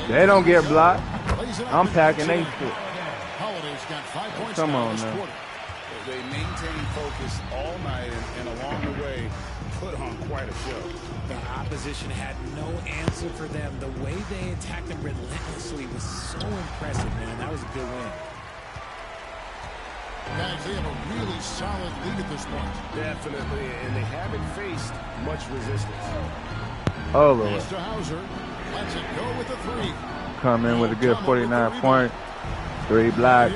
they don't get blocked. I'm packing they shit. Come on now. They maintain focus all night and along the way put on quite a show. The opposition had no answer for them. The way they attacked them relentlessly was so impressive, man. That was a good win. Guys, they have a really solid lead at this point. Definitely, and they haven't faced much resistance. Oh, Lord. Mr. Hauser lets it go with the 3. Come in with a good 49 point. 3 blocks.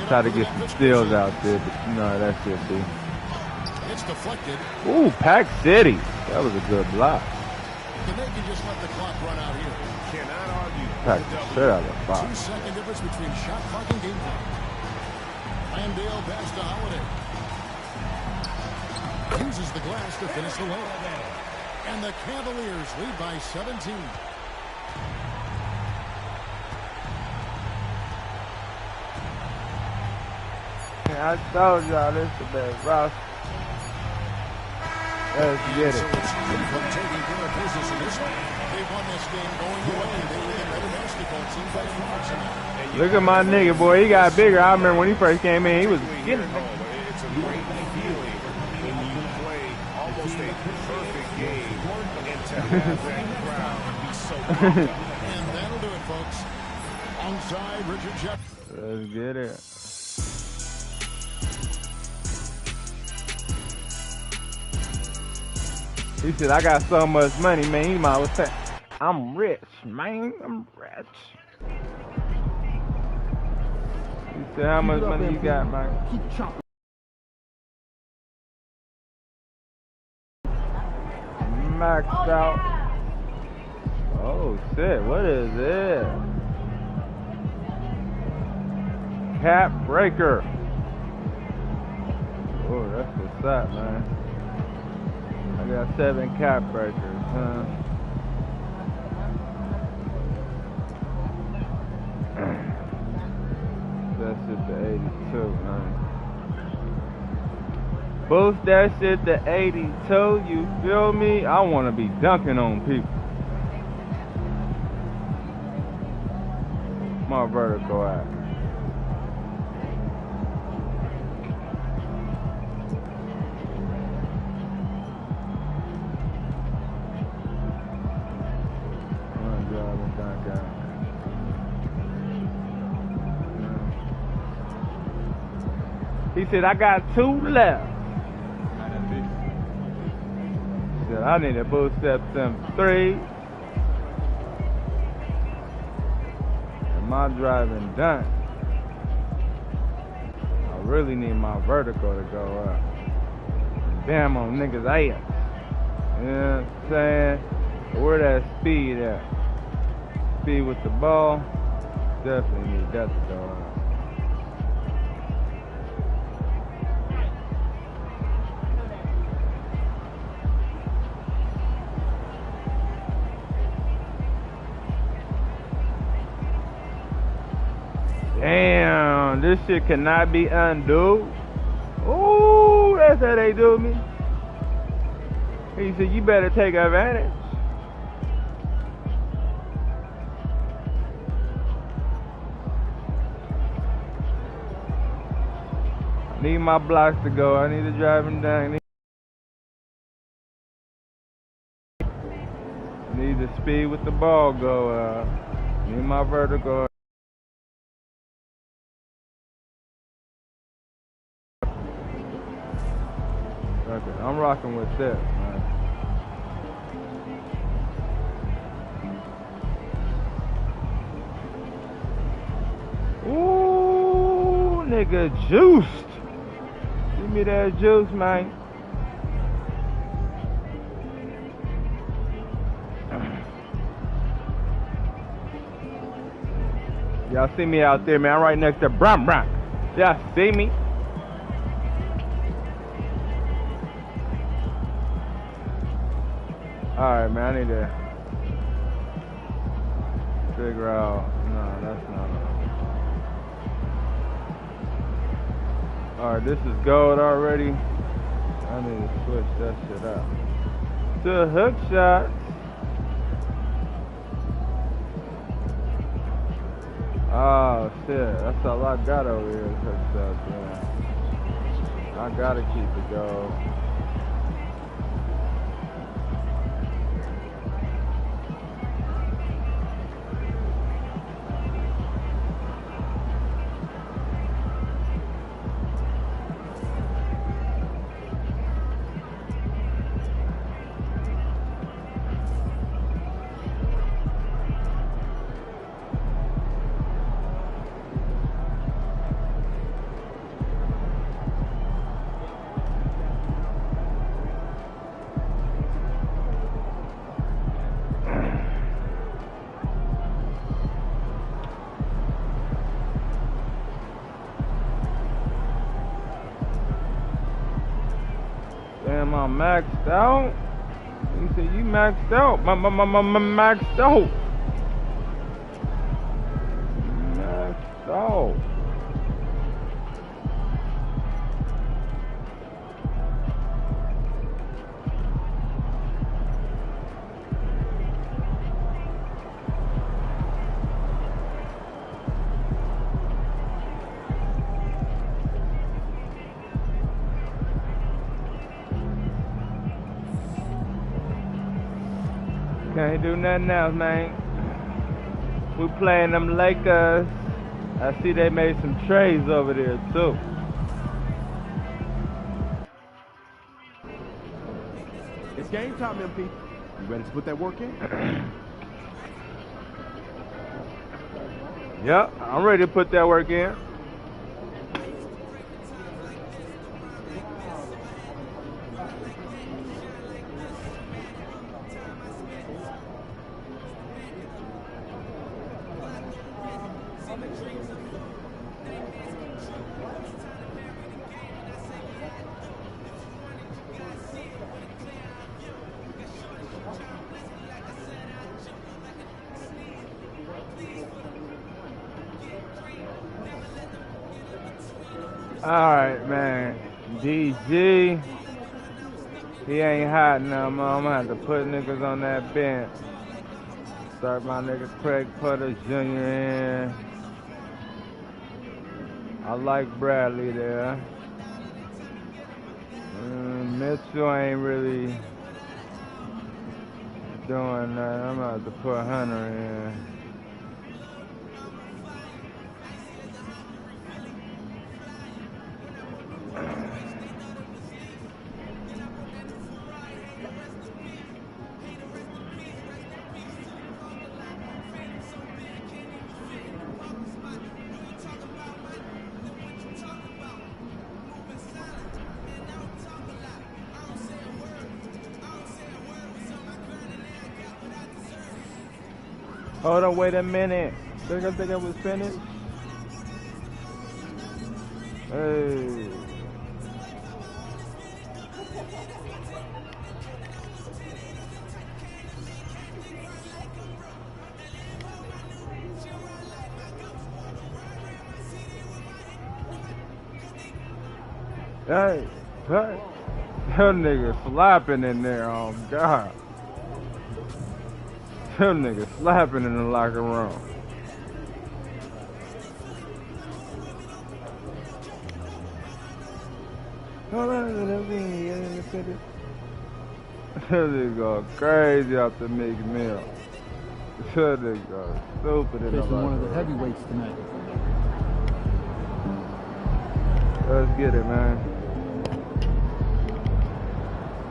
Try to get some steals out there, but you know that shit, dude. It's deflected. Ooh, Pack City. That was a good block. And they can just let the clock run out here. Cannot argue. Pack the shit out of the box. 2-second difference between shot clock and game clock. Landale pass to Holiday. Uses the glass to finish the layup. And the Cavaliers lead by 17. I told y'all this is the best roster. Let's get it. From taking care of business in this one. They won this game going away. They were the better basketball team by far. Look at my nigga, boy. He got bigger. I remember when he first came in, he was getting. It's a great feeling when you play almost a perfect game and to have that crowd be so pumped up. And that'll do it, folks. Alongside Richard Jeff. Let's get it. He said, I got so much money, man. He might as well say, I'm rich, man. I'm rich. He said, how much money you got, man? Keep chopping. Maxed out. Oh, shit. What is it? Cap breaker. Oh, that's what's up, man. I got 7 cap breakers, huh? That shit to 82, man. Boost that shit to 82, you feel me? I want to be dunking on people. My vertical at. He said, I got 2 left. He said, I need to boost step them 3. And my driving done. I really need my vertical to go up. Damn on niggas' ass. You know what I'm saying? Where that speed at? Speed with the ball. Definitely need that to go up. Damn, this shit cannot be undone. Ooh, that's how they do me. He said, you better take advantage. I need my blocks to go. I need to drive them down. I need the speed with the ball go. Need my vertical. Okay, I'm rocking with this, man. Ooh, nigga, juiced. Give me that juice, man. Y'all see me out there, man. I'm right next to Brum Brum. Y'all see me? Alright, man, I need to figure out. No, that's not it. Alright, this is gold already. I need to switch that shit up to hook shots. Oh shit, that's all I got over here is hook shots, man. I gotta keep it gold. Damn, I'm maxed out. He said, you maxed out. Maxed out. Maxed out. Can't do nothing else, man. We playing them Lakers. I see they made some trades over there, too. It's game time, MP. You ready to put that work in? Yep, I'm ready to put that work in. Alright, man. DG. He ain't hot no more. I'm gonna have to put niggas on that bench. Start my nigga Craig Putter Jr. in. I like Bradley there. Mitchell ain't really doing that. I'm gonna have to put Hunter in. Hold on, wait a minute. Think I was finished? Hey. Hey, hey. That nigga slapping in there, oh God. Them niggas slapping in the locker room. That nigga go crazy off the Meek Mill. That nigga go stupid in the locker room. One of the heavyweights tonight. Let's get it, man.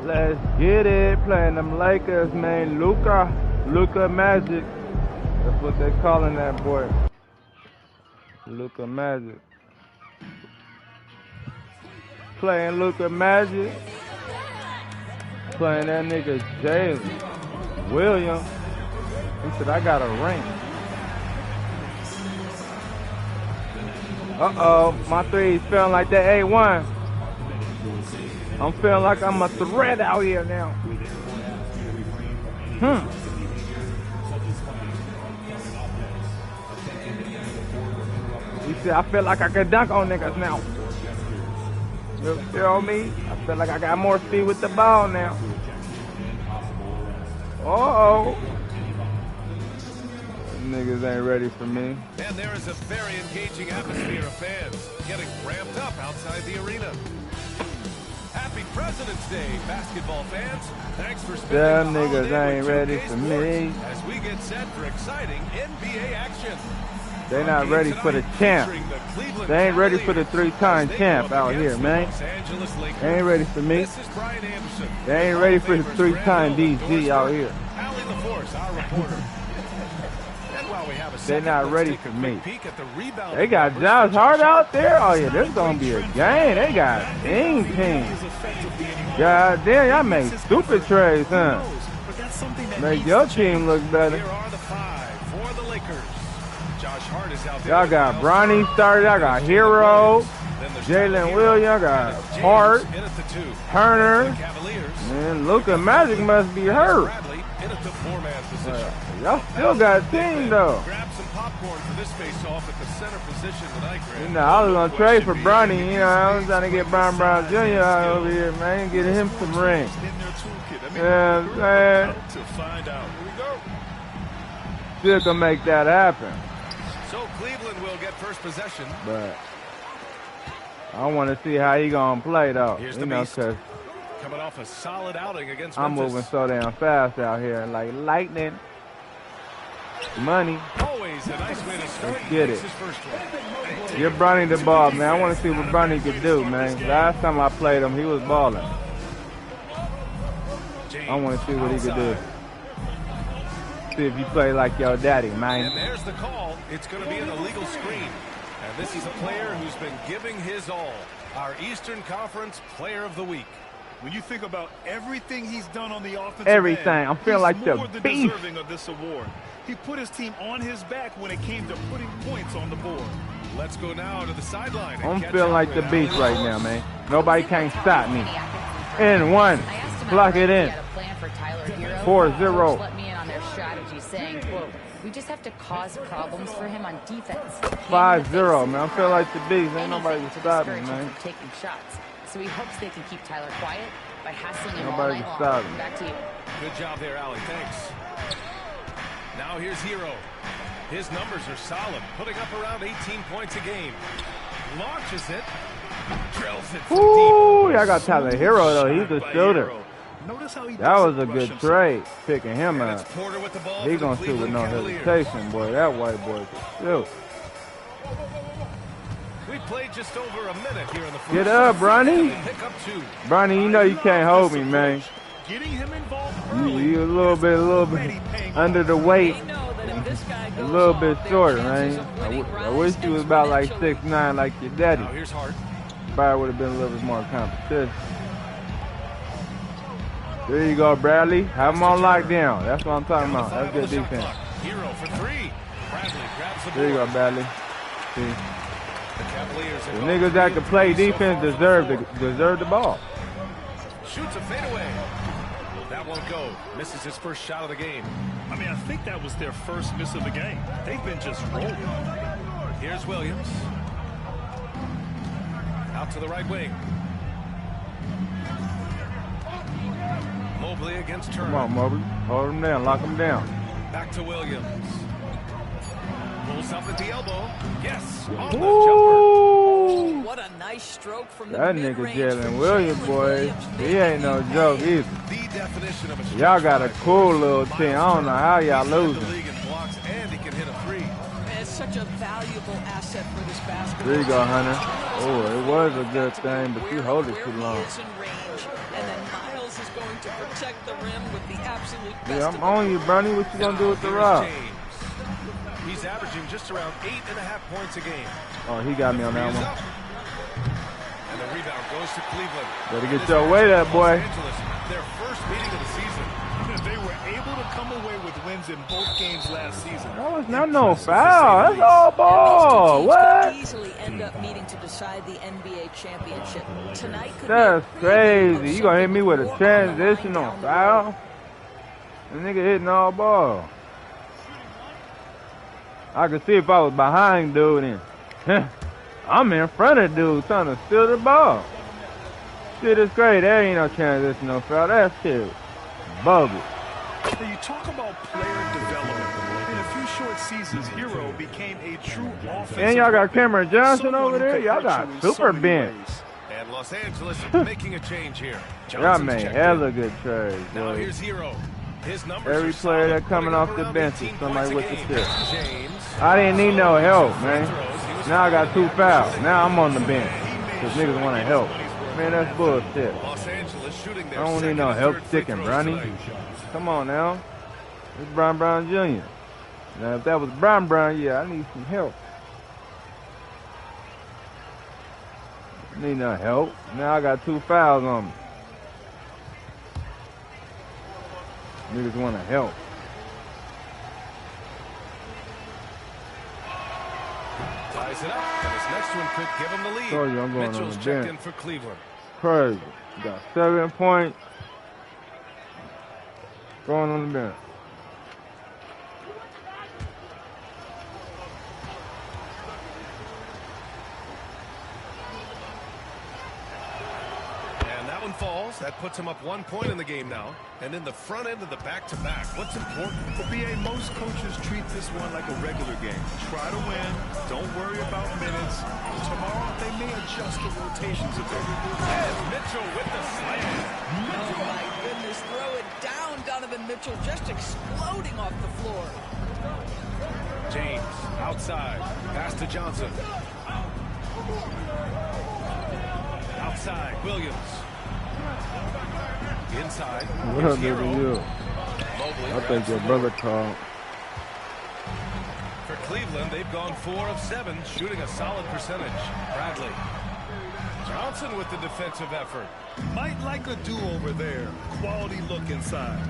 Let's get it. Playing them Lakers, man. Luka Magic. That's what they calling that boy. Luka Magic. Playing Luka Magic. Playing that nigga Jalen Williams. He said, I got a ring. Uh-oh, my three's feeling like that A1. I'm feeling like I'm a threat out here now. He said, I feel like I can dunk on niggas now. You feel me? I feel like I got more speed with the ball now. Uh-oh. Niggas ain't ready for me. And there is a very engaging atmosphere of fans getting ramped up outside the arena. Happy President's Day, basketball fans. Thanks for spending Them the niggas holiday ain't with ready 2K for me. Sports as we get set for exciting NBA action. They not ready for the champ. They ain't ready for the three-time champ out here, man. They ain't ready for me. They ain't ready for the three-time DG out here. They're not ready for me. They got Josh Hart out there. Oh yeah, this gonna be a game. They got team. God damn, y'all make stupid trades, huh? Make your team look better. Y'all got Bronny started. I got Hero. Jalen Williams, I got Hart, Turner, and Luka Magic must be hurt. Y'all still got a team though. Grab some popcorn for this face-off at the center position tonight, Greg. You know, I was gonna trade for Bronny. You know, I was trying to get Brown Jr. out over here, man, get him some rings. Yeah, I'm saying. Still can make that happen. So Cleveland will get first possession. But I want to see how he gonna play though. Here's you the know, beast. cause Coming off a solid outing against I'm Memphis. moving so damn fast out here, like lightning. Money. Always a nice way to start. Let's get it. His first one. Give Bronny the ball, man. I want to see what Bronny could do, man. Last time I played him, he was balling. I want to see what he could do. See if he play like your daddy, man. And there's the call. It's going to be an illegal screen. And this is a player who's been giving his all. Our Eastern Conference Player of the Week. When you think about everything he's done on the offensive Everything. end, I'm feeling like the more than beast. deserving of this award. He put his team on his back when it came to putting points on the board. Let's go now to the sideline. I'm feeling like the beast right now, man. Nobody can stop me. In one. Block it in. 4-0. Let me in on their strategy, saying, quote, we just have to cause problems for him on defense. 5-0, man. I feel like the beast. Ain't nobody can stop me, man. Taking shots. So he hopes they can keep Tyler quiet by hassling him all Nobody night can long. stop him. Back to you. Good job there, Allie. Thanks. Now here's Hero. His numbers are solid, putting up around 18 points a game. Launches it. Drills it from Ooh, deep. y'all got Tyler Hero, though. He's a shooter. Notice how he That was a doesn't good rush trade, picking him And up. it's Porter with the ball He for the gonna shoot with Cleveland no Cavaliers. hesitation, boy. That white boy can shoot. We played just over a minute here in the first. Get up, Bronny. Pick up two. Bronny, you know you can't hold me, man. Getting him involved You a little bit under the weight. A little bit shorter, man. I wish you was about like 6'9", like your daddy. Now here's Hart. Probably would have been a little bit more competition. There you go, Bradley. Have him on lockdown. That's what I'm talking about. That's good defense. Hero for three. Bradley grabs the There you board. go, Bradley. See, The Cavaliers the have niggas that can play defense deserve the ball. Shoots a fadeaway. That won't go. Misses his first shot of the game. I mean, I think that was their first miss of the game. They've been just rolling. Here's Williams. Out to the right wing. Mobley against Turner. Come on, Mobley. Hold him down. Lock him down. Back to Williams. Pulls up at the elbow. Yes. On the Ooh. What a nice stroke from the That nigga mid-range Jalen from Williams, boy, he ain't no joke either. The definition of a Y'all got a cool little team. I don't know how y'all the losing. league in blocks, and he can hit a three. It's such a valuable asset for this basketball. There you go, Hunter. Oh, it was a good thing, but you hold it too long. He is in range, and then Miles is going to protect the rim with the absolute best. Yeah, I'm on you, Bronny. What you gonna do with the rock? He's averaging just around 8.5 points a game. Oh, he got me on that He's one. up. And the rebound goes to Cleveland. Better get your weight up, boy. Los Angeles, their first meeting of the season. They were able to come away with wins in both games last season. That was not no foul. That's all ball. What? Easily end up meeting to decide the NBA championship tonight. Could That's be a really crazy. You gonna hit me with a transitional foul? The nigga hitting all ball. I could see if I was behind dude and I'm in front of dude trying to steal the ball. Shit is great. There ain't no transitional foul. That shit bogus. You talk about player development. In a few short seasons, Hero became a true offensive. And y'all got Cameron Johnson over there. Y'all got super bench. And Los Angeles making a change here. Y'all Johnson's made checked hella in. good trades, Now boy. here's Hero. His numbers Every are player solid, that coming putting off up the around bench 18 is somebody points with a the game. shit. James. I didn't need no help, man. Now I got 2 fouls. Now I'm on the bench because niggas want to help. Man, that's bullshit. Los Angeles shooting I their don't need second no and help third free sticking, throws Bronny. tonight. Come on now. It's Brown Jr. Now, if that was Brown, yeah, I need some help. Need no help. Now I got 2 fouls on me. Niggas want to help. Ties ties it up, and his next one could give him the lead. Told you I'm going Mitchell's on the checked bench. in for Cleveland. Crazy. Got 7 points. Going on the bench. Falls. That puts him up 1 point in the game now. And in the front end of the back-to-back, what's important? For BA, most coaches treat this one like a regular game. Try to win. Don't worry about minutes. Tomorrow, they may adjust the rotations if they do. And Mitchell with the slam. Oh, my goodness. Throw it down, Donovan Mitchell, just exploding off the floor. James, outside. Pass to Johnson. Outside, Williams. Inside. What up, nigga, you? I think your brother called. For Cleveland, they've gone 4 of 7, shooting a solid percentage. Bradley. Johnson with the defensive effort. Might like a do-over there. Quality look inside.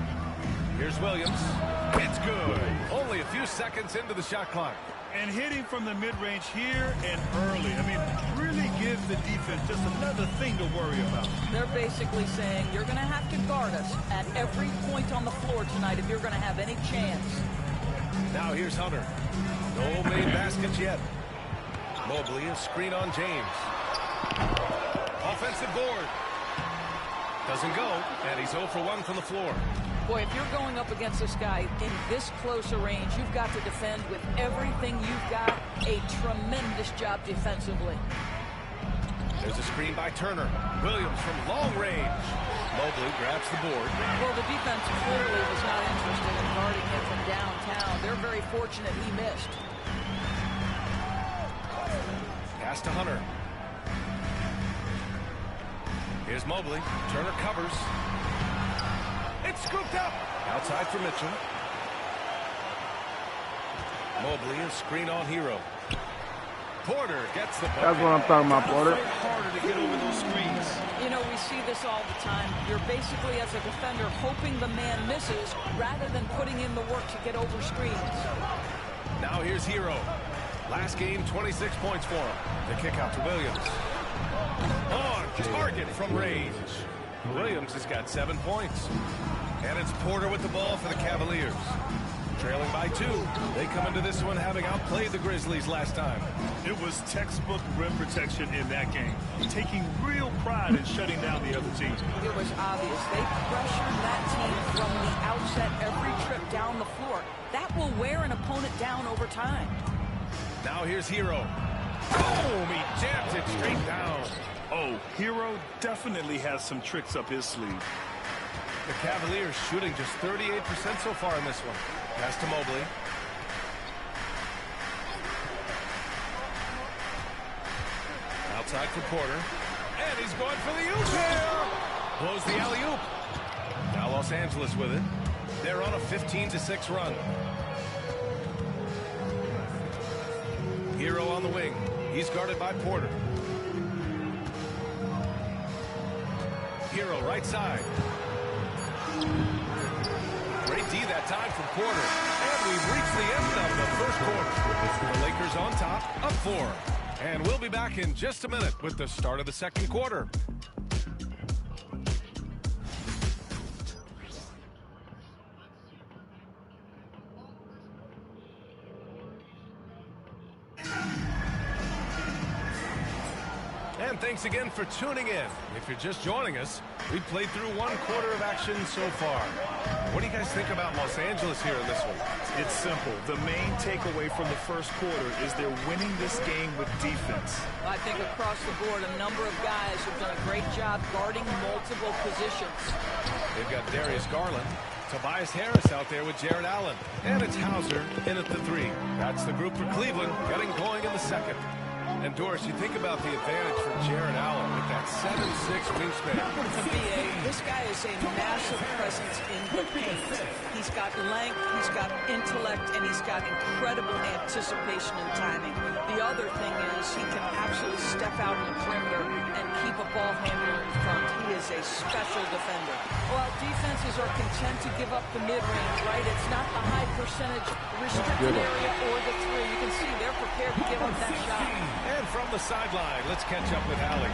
Here's Williams. It's good. Only a few seconds into the shot clock. And hitting from the mid-range here and early. I mean, really gives the defense just another thing to worry about. They're basically saying you're going to have to guard us at every point on the floor tonight if you're going to have any chance. Now here's Hunter. No made baskets yet. Mobley, a screen on James. Offensive board. Doesn't go, and he's 0 for 1 from the floor. Boy, if you're going up against this guy in this close a range, you've got to defend with everything you've got. A tremendous job defensively. There's a screen by Turner. Williams from long range. Mobley grabs the board. Well, the defense clearly was not interested in guarding him from downtown. They're very fortunate he missed. Pass to Hunter. Here's Mobley. Turner covers. It's scooped up. Outside for Mitchell. Mobley, a screen on Hero. Porter gets the bucket. That's what I'm talking about, Porter. Harder to get over those screens. You know, we see this all the time. You're basically, as a defender, hoping the man misses rather than putting in the work to get over screens. Now here's Hero. Last game, 26 points for him. The kick out to Williams. On target from range. Williams has got 7 points. And it's Porter with the ball for the Cavaliers. Trailing by 2. They come into this one having outplayed the Grizzlies last time. It was textbook rim protection in that game. Taking real pride in shutting down the other team. It was obvious. They pressured that team from the outset every trip down the floor. That will wear an opponent down over time. Now here's Hero. Boom! He jams it straight down. Oh, Hero definitely has some tricks up his sleeve. The Cavaliers shooting just 38% so far in this one. Pass to Mobley. Outside for Porter. And he's going for the oop here. Blows the alley-oop. Now Los Angeles with it. They're on a 15-6 run. Hero on the wing. He's guarded by Porter. Hero right side. Great D that time from Porter. And we've reached the end of the first quarter. The Lakers on top, up 4. And we'll be back in just a minute with the start of the second quarter. And thanks again for tuning in. If you're just joining us, we've played through 1 quarter of action so far. What do you guys think about Los Angeles here in this one? It's simple. The main takeaway from the first quarter is they're winning this game with defense. I think across the board, a number of guys have done a great job guarding multiple positions. They've got Darius Garland. Tobias Harris out there with Jared Allen. And it's Hauser in at the 3. That's the group for Cleveland getting going in the second. And Doris, you think about the advantage for Jared Allen with that 7'6" wingspan. This guy is a massive presence in the paint. He's got length, he's got intellect, and he's got incredible anticipation and timing. The other thing is he can absolutely step out in the perimeter and keep keep a ball handler in front. He is a special defender. While defenses are content to give up the mid-range, right? It's not the high percentage restricted area or the three. You can see they're prepared to give up that shot. And from the sideline, let's catch up with Allie.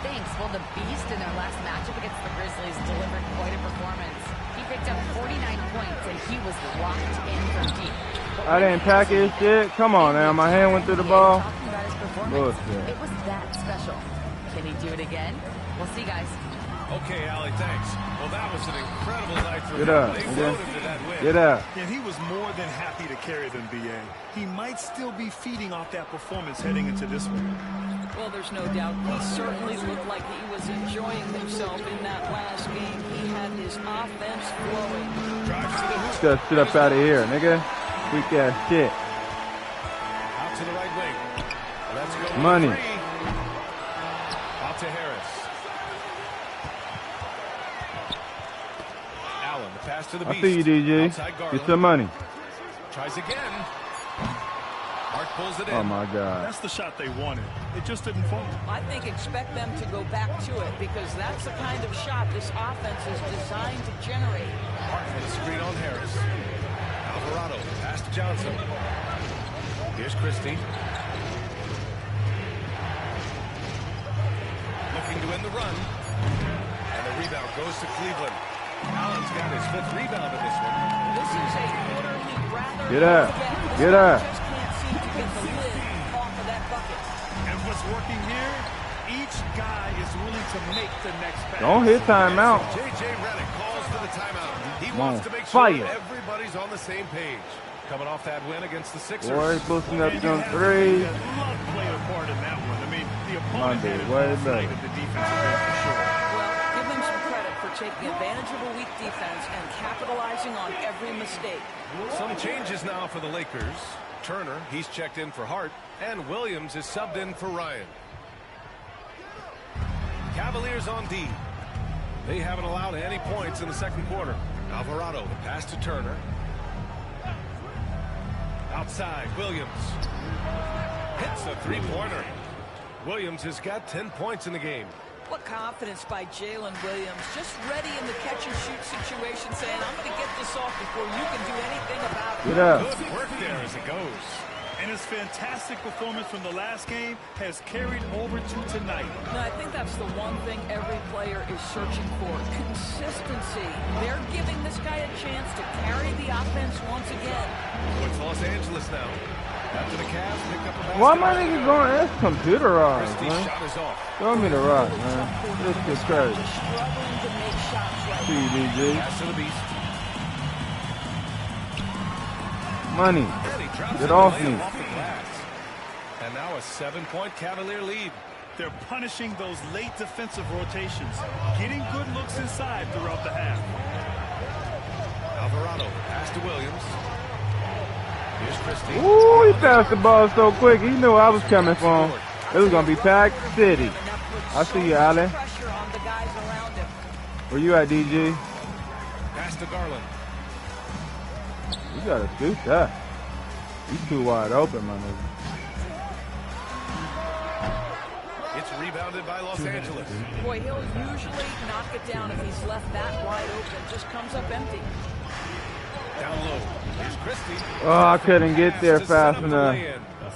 Thanks. Well, the Beast in their last matchup against the Grizzlies delivered quite a performance. He picked up 49 points, and he was locked in from deep. I didn't package shit. Come on now, my hand went through the ball. Bullshit. It was that special. Can he do it again? We'll see, guys. Okay, Allie, thanks. Well, that was an incredible night for Get him. up. They rode him to that win. Get up. And he was more than happy to carry them, B.A. He might still be feeding off that performance heading into this one. Well, there's no doubt. He certainly looked like he was enjoying himself in that last game. He had his offense flowing. Just sit up out of here, nigga. Weak ass shit. Out to the right wing. Let's go. Money. Out to Harris. Allen, the pass to the Beast. I see you, DG. Get some money. Tries again. Hart pulls it in. Oh my God. That's the shot they wanted. It just didn't fall. I think expect them to go back to it because that's the kind of shot this offense is designed to generate. Hart for the screen on Harris. Alvarado, pass to Johnson. Here's Christie. Looking to win the run. And the rebound goes to Cleveland. Allen's got his 5th rebound in this one. This is a quarter he'd rather get up. Get up. Just can't seem to get the lid off of that bucket. And what's working here, each guy is willing to make the next pass. Don't hit timeout. J.J. Redick calls for the timeout. He Come wants on, to make fire. sure everybody's on the same page. Coming off that win against the Sixers. Boy, posting up some threes. Love played a part in that one. I mean, the opponent Monday, had it way last night better. at the defensive end for sure. Well, give them some credit for taking advantage of a weak defense and capitalizing on every mistake. Some changes now for the Lakers. Turner, he's checked in for Hart, and Williams is subbed in for Ryan. Cavaliers on D. They haven't allowed any points in the second quarter. Alvarado, the pass to Turner. Outside, Williams. Hits a three-pointer. Williams has got 10 points in the game. What confidence by Jalen Williams. Just ready in the catch-and-shoot situation, saying, I'm going to get this off before you can do anything about it. Get up. Good work there as it goes. And his fantastic performance from the last game has carried over to tonight. No, I think that's the one thing every player is searching for. Consistency. They're giving this guy a chance to carry the offense once again. It's Los Angeles now. After the Cavs pick up a Why my nigga going? That's computerized, Christie's man. shot is off. Throw me the rock, man. This is crazy. Struggling to make shots right See you, DG. Pass to the Beast. Money. And he drops Get it off to lay me. him off the glass. And now a 7-point Cavalier lead. They're punishing those late defensive rotations, getting good looks inside throughout the half. Alvarado, pass to Williams. Here's Christie. Ooh, he passed the ball so quick. He knew I was coming for him. It was going to be packed city. I see you, Allen. pressure on the guys around him. Where you at, DG? Pass to Garland. You got to shoot that. He's too wide open, my nigga. It's rebounded by Los Angeles. Boy, he'll usually knock it down if he's left that wide open. Just comes up empty. Down low. Here's Christie. Oh, I couldn't get there fast enough.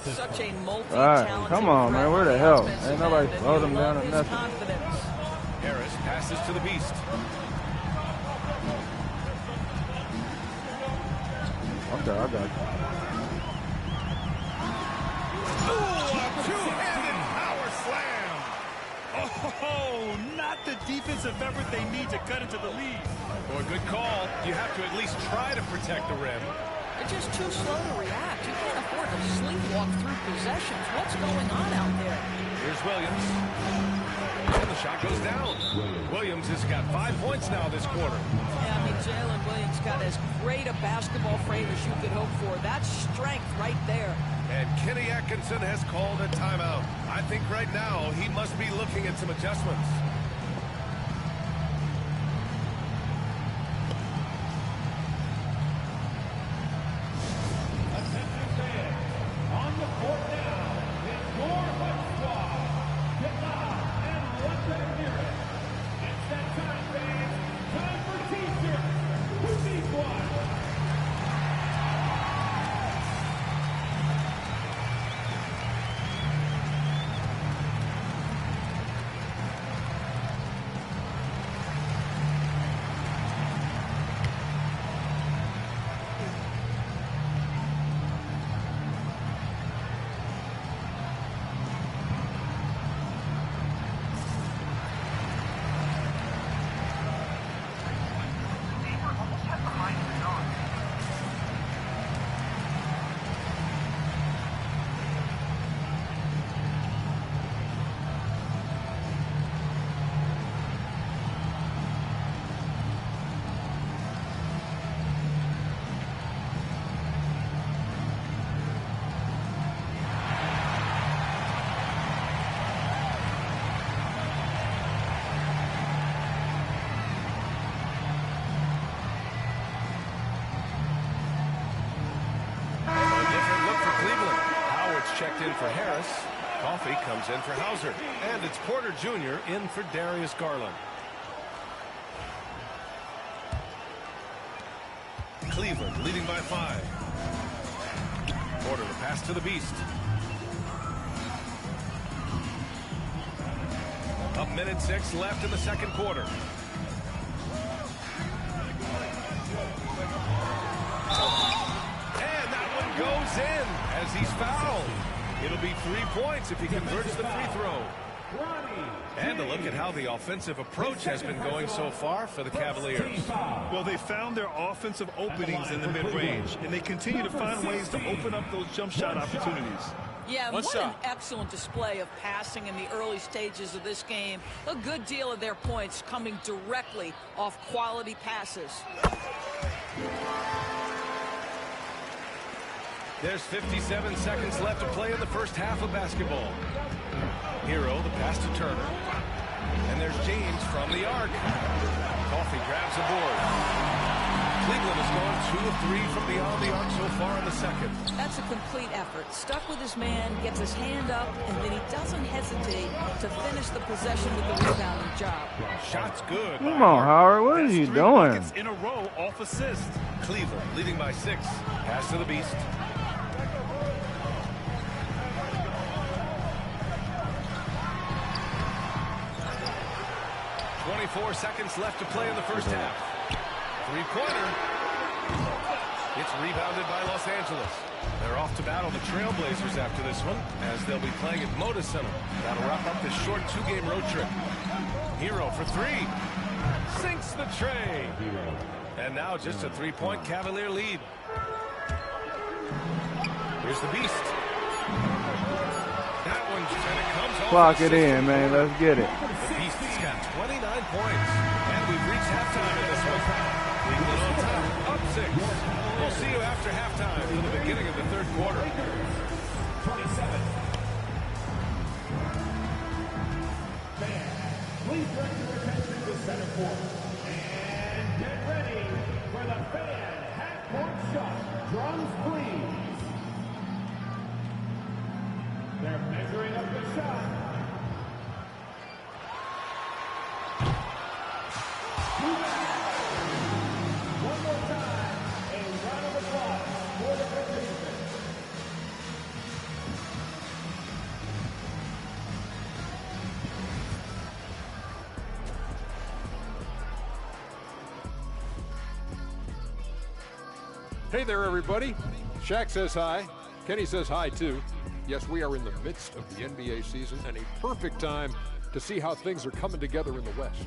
Such a All right, come on, man. Where the hell? Ain't nobody slowed him down or nothing. Harris passes to the Beast. Okay, I got you. Ooh, a two-handed power slam. Oh, not the defensive effort they need to cut into the lead. Boy, good call. You have to at least try to protect the rim. They're just too slow to react. You can't afford to sleepwalk through possessions. What's going on out there? Here's Williams. And the shot goes down. Williams has got 5 points now this quarter. Yeah, I mean, Jalen Williams got as great a basketball frame as you could hope for. That's strength right there. And Kenny Atkinson has called a timeout. I think right now he must be looking at some adjustments. On the court now, it's your squad. Get loud and let for Harris. Coffey comes in for Hauser. And it's Porter Jr. in for Darius Garland. Cleveland leading by 5. Porter the pass to the Beast. A minute 6 left in the second quarter. And that one goes in as he's fouled. It'll be 3 points if he converts the free throw. And a look at how the offensive approach has been going so far for the Cavaliers. Well, they found their offensive openings in the mid-range, and they continue to find ways to open up those jump shot opportunities. Yeah, what an excellent display of passing in the early stages of this game. A good deal of their points coming directly off quality passes. There's 57 seconds left to play in the first half of basketball. Hero, the pass to Turner. And there's James from the arc. Coffey grabs a board. Cleveland has gone 2 of 3 from beyond the arc so far in the second. That's a complete effort. Stuck with his man, gets his hand up, and then he doesn't hesitate to finish the possession with the rebounding job. Shot's good. Come on, Howard. What are you doing? In a row off assist. Cleveland leading by 6. Pass to the Beast. 24 seconds left to play in the first half. Three-pointer. It's rebounded by Los Angeles. They're off to battle the Trailblazers after this one, as they'll be playing at Moda Center. That'll wrap up this short 2-game road trip. Hero for 3. Sinks the tray. And now just a 3-point Cavalier lead. Here's the Beast. That one kind of comes off. Clock it in, man. Let's get it. The Beast has got 29 points. And we've reached halftime in this one. Cleveland on top, up 6. We'll see you after halftime for the beginning of the third quarter. 27. Please direct your attention to center court. And get ready for the fan half-court shot. Drums, please. They're measuring up the shot. One more time, a round of applause for the participants. Hey there, everybody. Shaq says hi. Kenny says hi, too. Yes, we are in the midst of the NBA season and a perfect time to see how things are coming together in the West.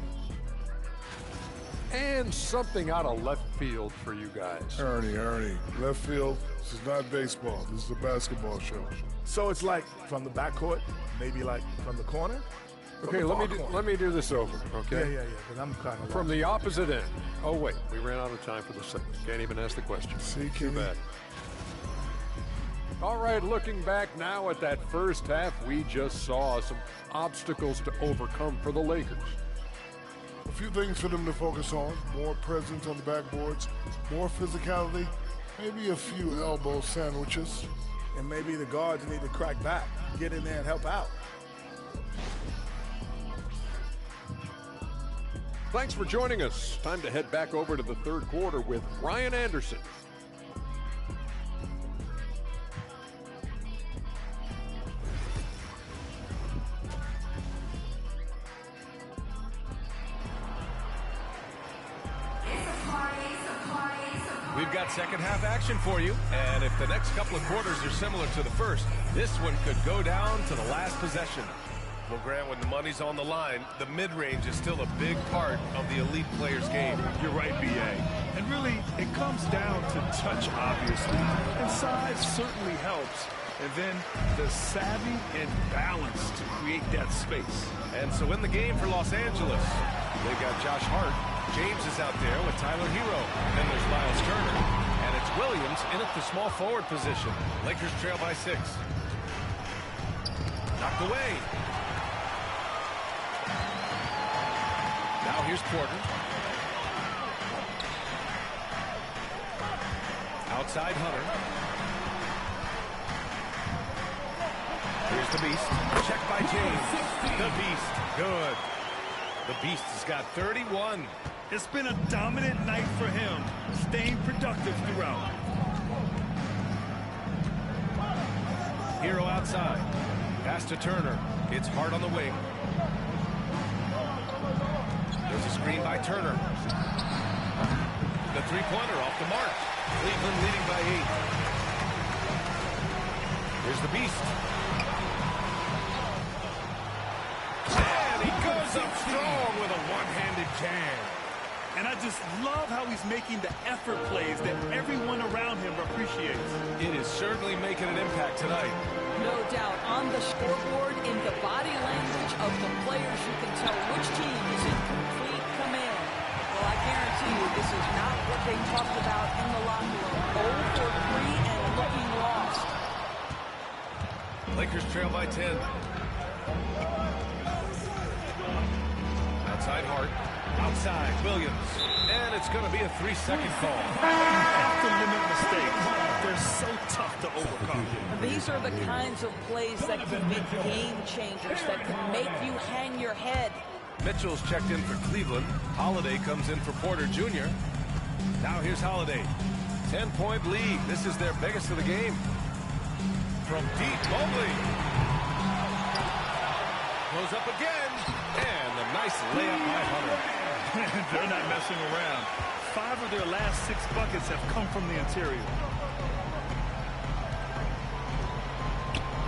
And something out of left field for you guys. Ernie, left field, this is not baseball. This is a basketball show. So it's like from the backcourt, maybe like from the corner? Okay, let me do this over, okay? Yeah, because I'm kind of from the opposite end. Oh, wait, we ran out of time for the segment. Can't even ask the question. See, too bad. All right, looking back now at that first half, we just saw some obstacles to overcome for the Lakers. A few things for them to focus on. More presence on the backboards, more physicality, maybe a few elbow sandwiches. And maybe the guards need to crack back, get in there and help out. Thanks for joining us. Time to head back over to the third quarter with Ryan Anderson. We've got second half action for you, and if the next couple of quarters are similar to the first, this one could go down to the last possession. Well, Grant, when the money's on the line, the mid-range is still a big part of the elite player's game. You're right, B.A. And really, it comes down to touch, obviously. And size certainly helps. And then the savvy and balance to create that space. And so in the game for Los Angeles, they've got Josh Hart. James is out there with Tyler Hero. Then there's Miles Turner. And it's Williams in at the small forward position. Lakers trail by 6. Knocked away. Now here's Porter. Outside Hunter. Here's the Beast. Check by James. The Beast. Good. The Beast has got 31. It's been a dominant night for him, staying productive throughout. Hero outside. Pass to Turner. It's hard on the wing. There's a screen by Turner. The three-pointer off the mark. Cleveland leading by 8. Here's the Beast. And he goes up strong with a one-handed jam. And I just love how he's making the effort plays that everyone around him appreciates. It is certainly making an impact tonight. No doubt. On the scoreboard, in the body language of the players, you can tell which team is in complete command. Well, I guarantee you this is not what they talked about in the locker room. 0 for 3 and looking lost. Lakers trail by 10. Outside Hart. Outside Williams. And it's going to be a 3-second call. After limit mistakes, they're so tough to overcome. These are the kinds of plays that can be game changers, that can make you hang your head. Mitchell's checked in for Cleveland. Holiday comes in for Porter Jr. Now here's Holiday. 10-point lead. This is their biggest of the game. From deep, Mobley. Goes up again. And a nice layup by Hunter. They're not messing around. 5 of their last 6 buckets have come from the interior.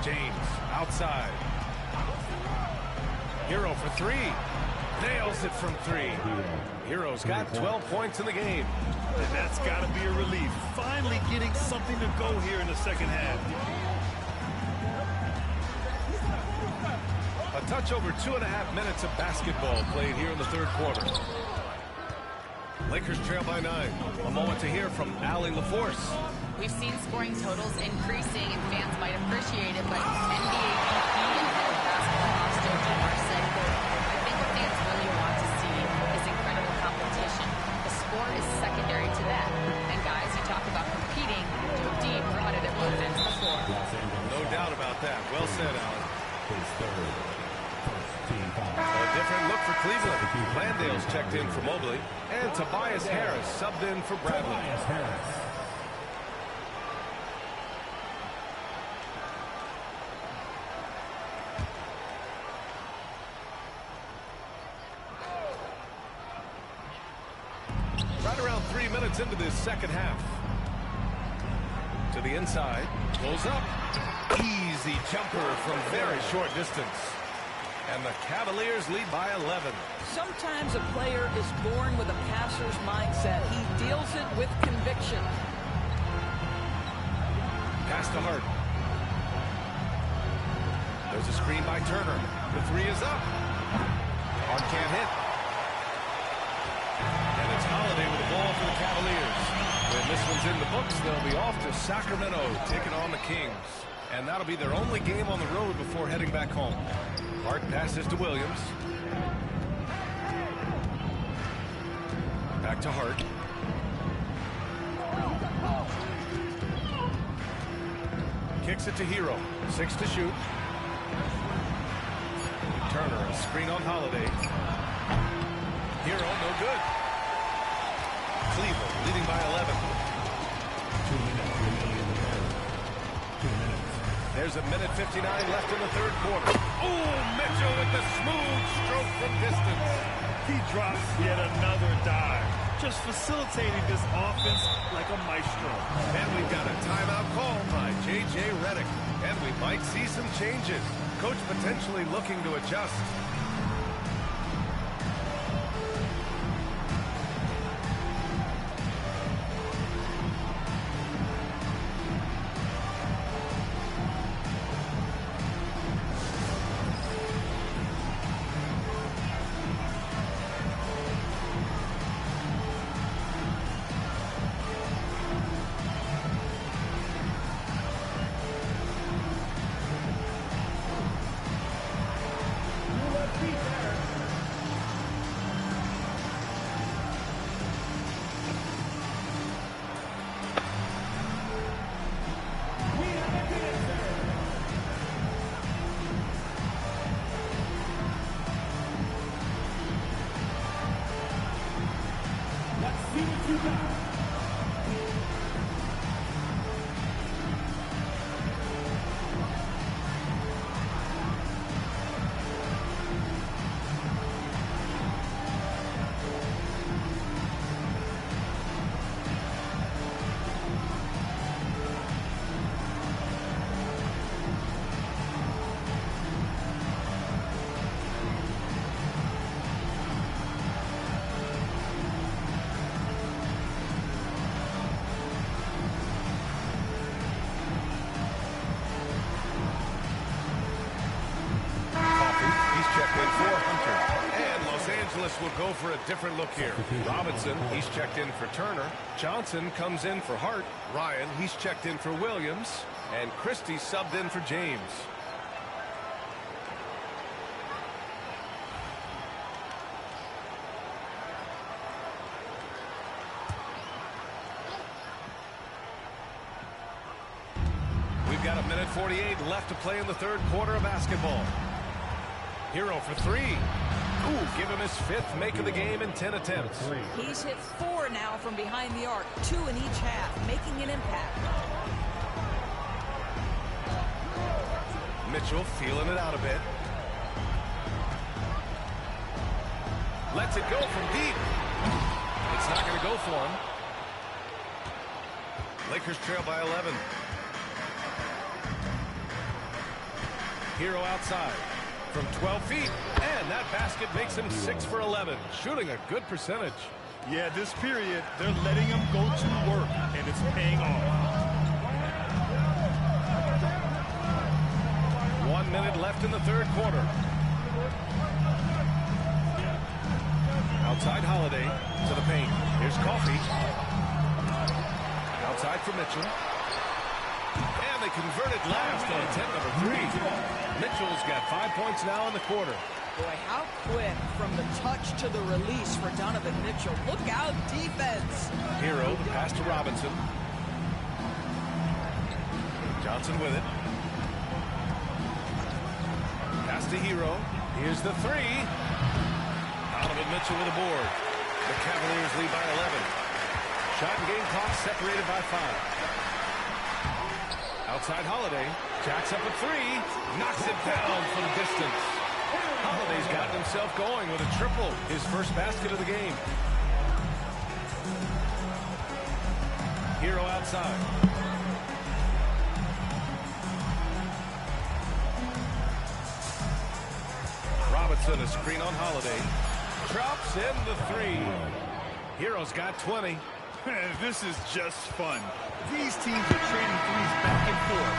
James outside. Hero for 3. Nails it from 3. Hero's got 12 points in the game. And that's got to be a relief. Finally getting something to go here in the second half. A touch over 2.5 minutes of basketball played here in the third quarter. Lakers trail by 9. A moment to hear from Allie LaForce. We've seen scoring totals increasing, and fans might appreciate it, but NBA2K25 and head of basketball Austin Jr. said, I think what fans really want to see is incredible competition. The score is secondary to that. And guys, you talk about competing, do deep, competitive offense before. No doubt about that. Well said, Allen. A different look for Cleveland. Landale's checked in for Mobley. And Tobias Harris subbed in for Bradley. Right around 3 minutes into this second half. To the inside. Goes up. Easy jumper from very short distance. And the Cavaliers lead by 11. Sometimes a player is born with a passer's mindset. He deals it with conviction. Pass to Hart. There's a screen by Turner. The 3 is up. Hart can't hit. And it's Holiday with the ball for the Cavaliers. When this one's in the books, they'll be off to Sacramento, taking on the Kings. And that'll be their only game on the road before heading back home. Hart passes to Williams. Back to Hart. Kicks it to Hero. 6 to shoot. Turner, a screen on Holiday. Hero, no good. Cleveland leading by 11. 2 minutes remaining in the third. 2 minutes. There's a minute 59 left in the third quarter. Oh, Mitchell with the smooth stroke from distance. He drops yet another dive, just facilitating this offense like a maestro. And we've got a timeout call by J.J. Redick. And we might see some changes. Coach potentially looking to adjust. Will go for a different look here. Robinson, he's checked in for Turner. Johnson comes in for Hart. Ryan, he's checked in for Williams. And Christie subbed in for James. We've got 1:48 left to play in the third quarter of basketball. Hero for three. Ooh, give him his 5th make of the game in 10 attempts. He's hit 4 now from behind the arc, 2 in each half, making an impact. Mitchell feeling it out a bit. Lets it go from deep. It's not going to go for him. Lakers trail by 11. Hero outside from 12 feet, and that basket makes him 6 for 11, shooting a good percentage. Yeah, this period, they're letting him go to work, and it's paying off. 1 minute left in the third quarter. Outside Holiday to the paint. Here's Coffey. Outside for Mitchell. And they converted last on attempt number 3. Mitchell's got 5 points now in the quarter. Boy, how quick from the touch to the release for Donovan Mitchell. Look out, defense. Hero, the pass to Robinson. Johnson with it. Pass to Hero. Here's the 3. Donovan Mitchell with a board. The Cavaliers lead by 11. Shot and game clock separated by 5. Outside Holiday, jacks up a 3, knocks it down for the distance. Holiday's gotten himself going with a triple, his first basket of the game. Hero outside. Robinson, a screen on Holiday. Drops in the 3. Hero's got 20. This is just fun. These teams are trading threes back and forth.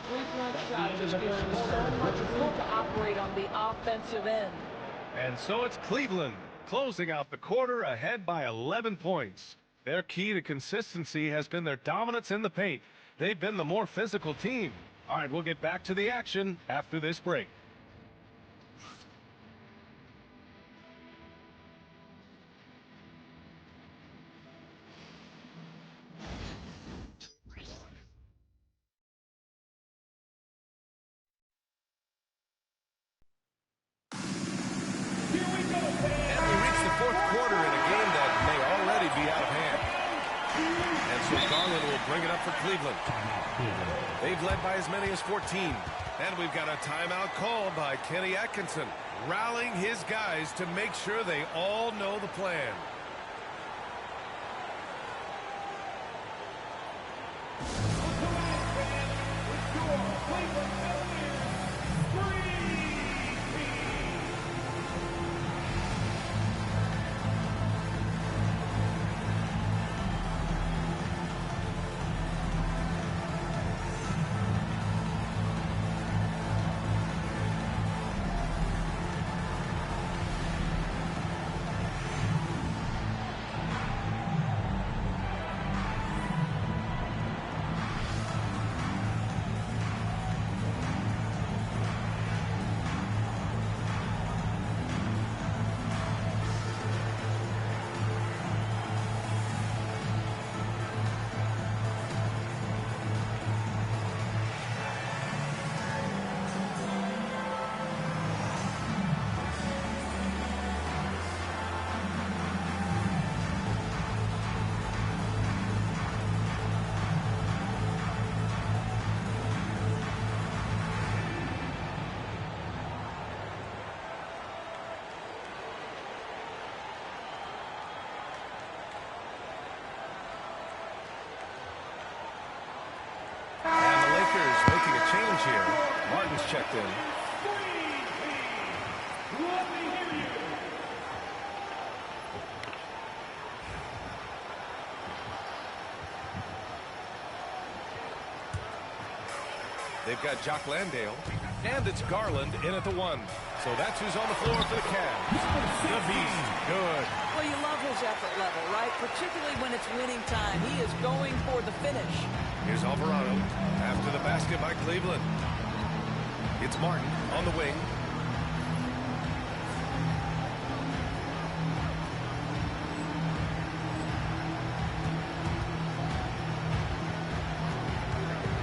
Three-point shot just gives you so much room to operate on the offensive end. And so it's Cleveland closing out the quarter ahead by 11 points. Their key to consistency has been their dominance in the paint. They've been the more physical team. All right, we'll get back to the action after this break. Cleveland. They've led by as many as 14. And we've got a timeout called by Kenny Atkinson, rallying his guys to make sure they all know the plan. checked in. They've got Jock Landale, and it's Garland in at the 1. So that's who's on the floor for the Cavs. The Beast, good. Well, you love his effort level, right? Particularly when it's winning time. He is going for the finish. Here's Alvarado after the basket by Cleveland. It's Martin on the wing.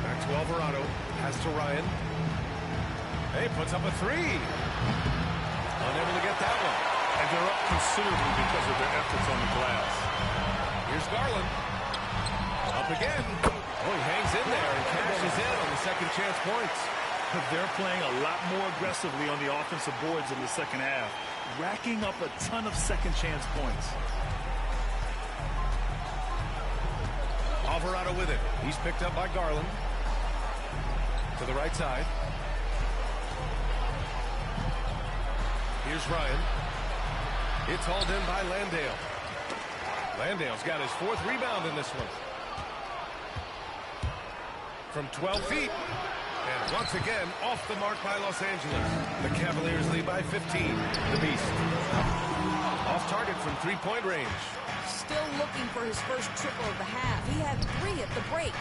Back to Alvarado. Has to Ryan. Hey, puts up a 3. Unable to get that one. And they're up considerably because of their efforts on the glass. Here's Garland. Up again. Oh, he hangs in there and cashes in on the second chance points. They're playing a lot more aggressively on the offensive boards in the second half, racking up a ton of second chance points. Alvarado with it. He's picked up by Garland. To the right side. Here's Ryan. It's hauled in by Landale. Landale's got his 4th rebound in this one. From 12 feet. And once again, off the mark by Los Angeles. The Cavaliers lead by 15. The Beast. Off target from 3-point range. Still looking for his first triple of the half. He had 3 at the break.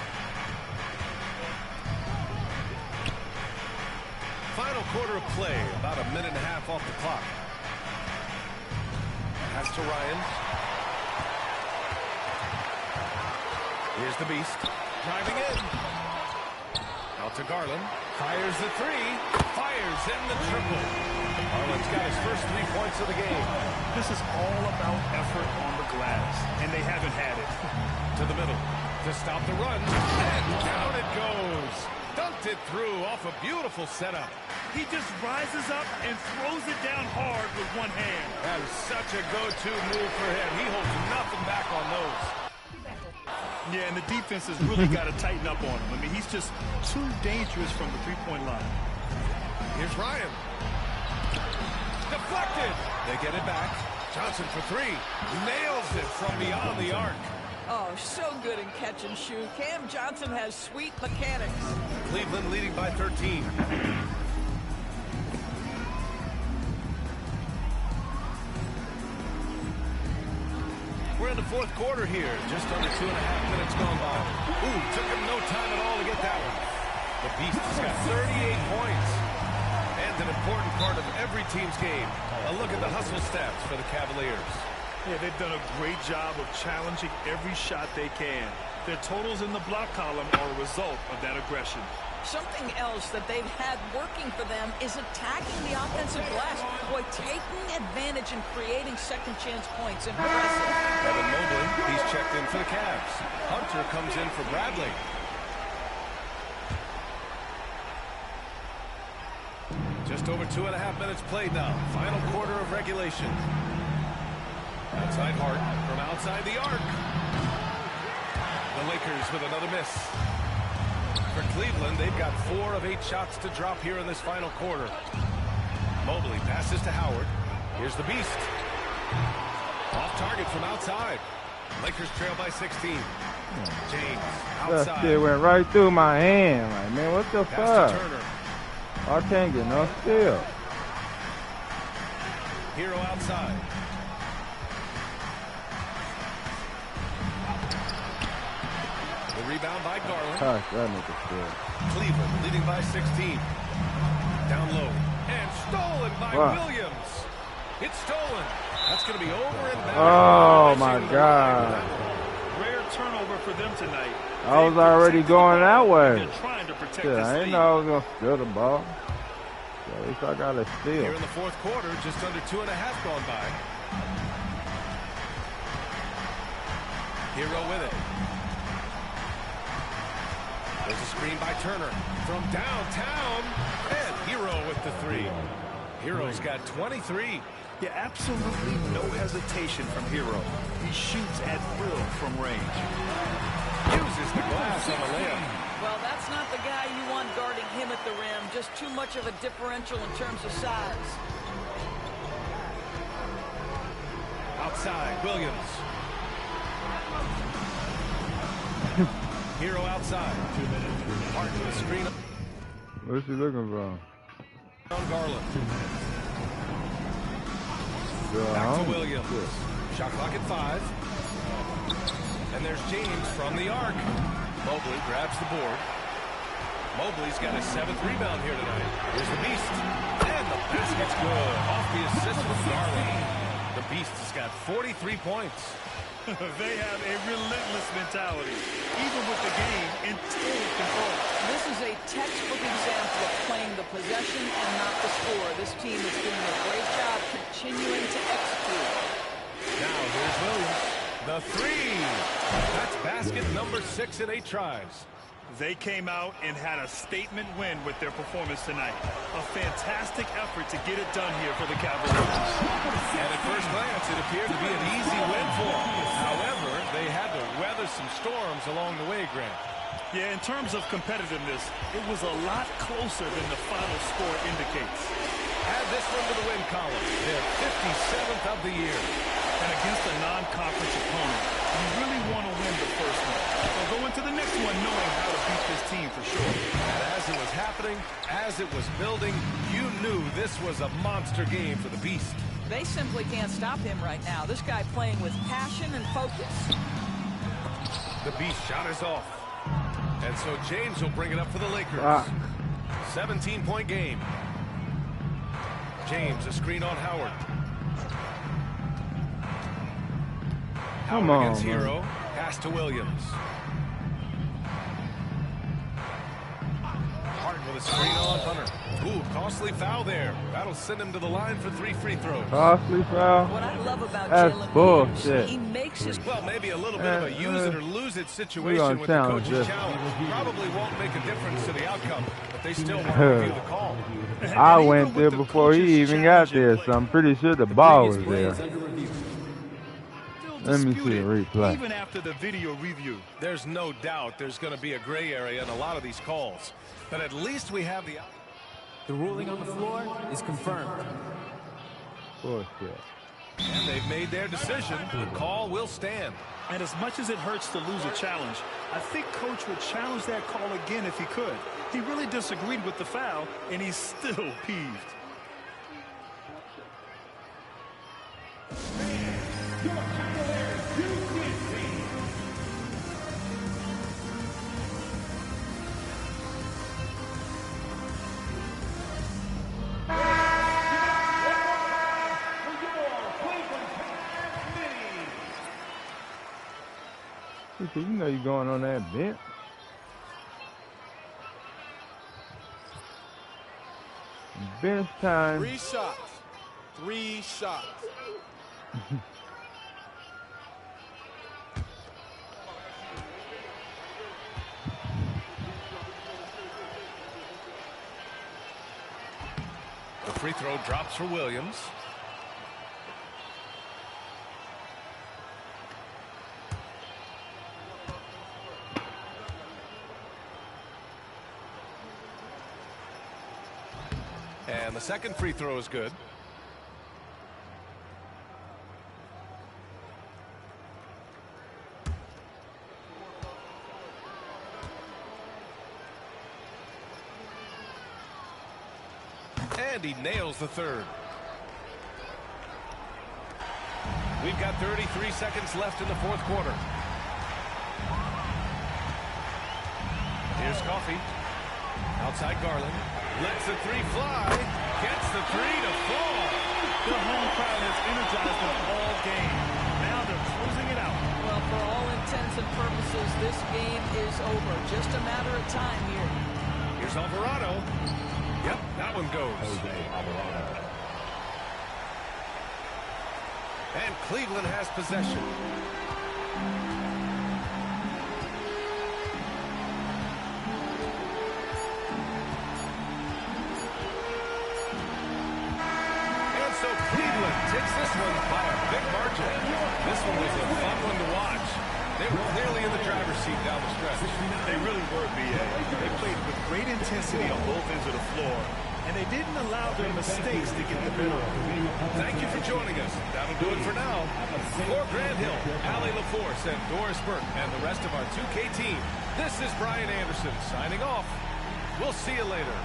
Final quarter of play, about a minute and a half off the clock. Pass to Ryan. Here's the Beast, driving in. Out to Garland, fires the 3, fires in the triple. Garland's got his first 3 points of the game. This is all about effort on the glass, and they haven't had it. To the middle, to stop the run, and down it goes. Dunked it through off a beautiful setup. He just rises up and throws it down hard with one hand. That is such a go-to move for him. He holds nothing back on those. Yeah, and the defense has really got to tighten up on him. I mean, he's just too dangerous from the three-point line. Here's Ryan. Deflected. They get it back. Johnson for 3. Nails it from beyond the arc. Oh, so good in catch and shoot. Cam Johnson has sweet mechanics. Cleveland leading by 13. We're in the 4th quarter here. Just under 2.5 minutes gone by. Ooh, took him no time at all to get that one. The Beast has got 38 points. And an important part of every team's game. A look at the hustle stats for the Cavaliers. Yeah, they've done a great job of challenging every shot they can. Their totals in the block column are a result of that aggression. Something else that they've had working for them is attacking the offensive glass. Boy, taking advantage and creating second chance points. Impressive. Evan Mobley, he's checked in for the Cavs. Hunter comes in for Bradley. Just over 2.5 minutes played now. Final quarter of regulation. Outside Hart from outside the arc. The Lakers with another miss. For Cleveland, they've got 4 of 8 shots to drop here in this final quarter. Mobley passes to Howard. Here's the Beast. Off target from outside. Lakers trail by 16. James outside. That shit went right through my hand. Like, man, what the Pass fuck? to Turner. I can't get no steal. Hero outside. The rebound by Garland. Gosh, that nigga steal. Cleveland leading by 16. Down low. And stolen by Williams. It's stolen. That's going to be over and back. Oh, my God. Rare turnover for them tonight. I was already going that way. They're trying to protect Shit, this I didn't lead. know I was going to steal the ball. So at least I got a steal. Here in the 4th quarter, just under 2.5 gone by. Hero with it. There's a screen by Turner from downtown. And Hero with the 3. Hero's got 23. Yeah, absolutely no hesitation from Hero. He shoots at will from range. Uses the glass on a layup. Well, that's not the guy you want guarding him at the rim. Just too much of a differential in terms of size. Outside, Williams. Hero outside. 2 minutes. Martin the screen. What's he looking for? On Garland. Yeah, back to Williams. Shot clock at 5. And there's James from the arc. Mobley grabs the board. Mobley's got his 7th rebound here tonight. Here's the Beast. And the basket's good. Off the assist from Garland. The Beast has got 43 points. They have a relentless mentality, even with the game in total control. This is a textbook example of playing the possession and not the score. This team is doing a great job continuing to execute. Now here's Williams. The 3. That's basket number 6 in 8 tries. They came out and had a statement win with their performance tonight. A fantastic effort to get it done here for the Cavaliers. And at first glance, it appeared to be an easy win for them. However, they had to weather some storms along the way, Grant. Yeah, in terms of competitiveness, it was a lot closer than the final score indicates. Add this one to the win column. Their 57th of the year. And against a non-conference opponent, you really want to win the first one. So go into the next one knowing how to beat this team for sure. And as it was happening, as it was building, you knew this was a monster game for the Beast. They simply can't stop him right now. This guy playing with passion and focus. The Beast shot is off. And so James will bring it up for the Lakers. 17-point game. James, a screen on Howard. Come on, against man. Hero. Pass to Williams. Harden with a screen on Hunter. Ooh, costly foul there. That'll send him to the line for 3 free throws. Costly foul? What I love about That's Jalen bullshit. he makes his... Well, maybe a little bit of a use it or lose it situation gonna with the challenge coach's this. challenge. Probably won't make a difference to the outcome, but they still want to review the call. I went there before he even got there, so I'm pretty sure the ball was there. Let me see a replay. Even after the video review. There's no doubt there's going to be a gray area in a lot of these calls, but at least we have the... The ruling on the floor is confirmed. Bullshit. And they've made their decision. The call will stand. And as much as it hurts to lose a challenge, I think Coach would challenge that call again if he could. He really disagreed with the foul, and he's still peeved. You know you're going on that bench. Bench time. 3 shots. 3 shots. The free throw drops for Williams. And the second free throw is good. And he nails the third. We've got 33 seconds left in the fourth quarter. Here's Coffey. Outside Garland. Lets the 3 fly. Gets the 3 to fall. The home crowd has energized them all game. Now they're closing it out. Well, for all intents and purposes, this game is over. Just a matter of time here. Here's Alvarado. Yep, that one goes. And Cleveland has possession. And so Cleveland takes this one by a big margin. This one was a fun one to watch. They were clearly in the driver's seat down the stretch. They really were, B.A. They played with great intensity on both ends of the floor, and they didn't allow their mistakes to get the better of them. Thank you for joining us. That'll do it for now. For Grant Hill, Allie LaForce, and Doris Burke, and the rest of our 2K team, this is Brian Anderson signing off. We'll see you later.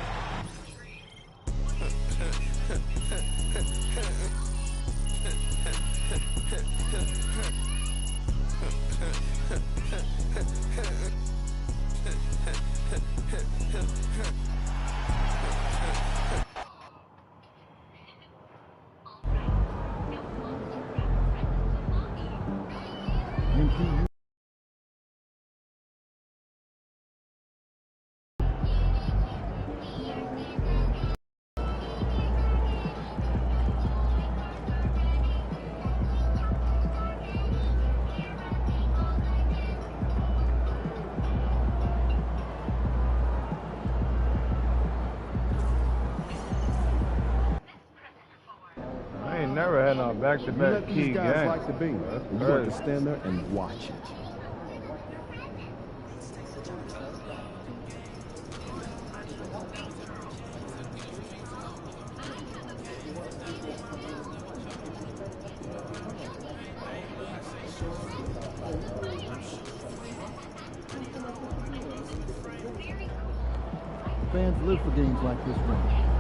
I ain't never had no back-to-back key These guys game. like to be. You got to stand there and watch it. Fans live for games like this one.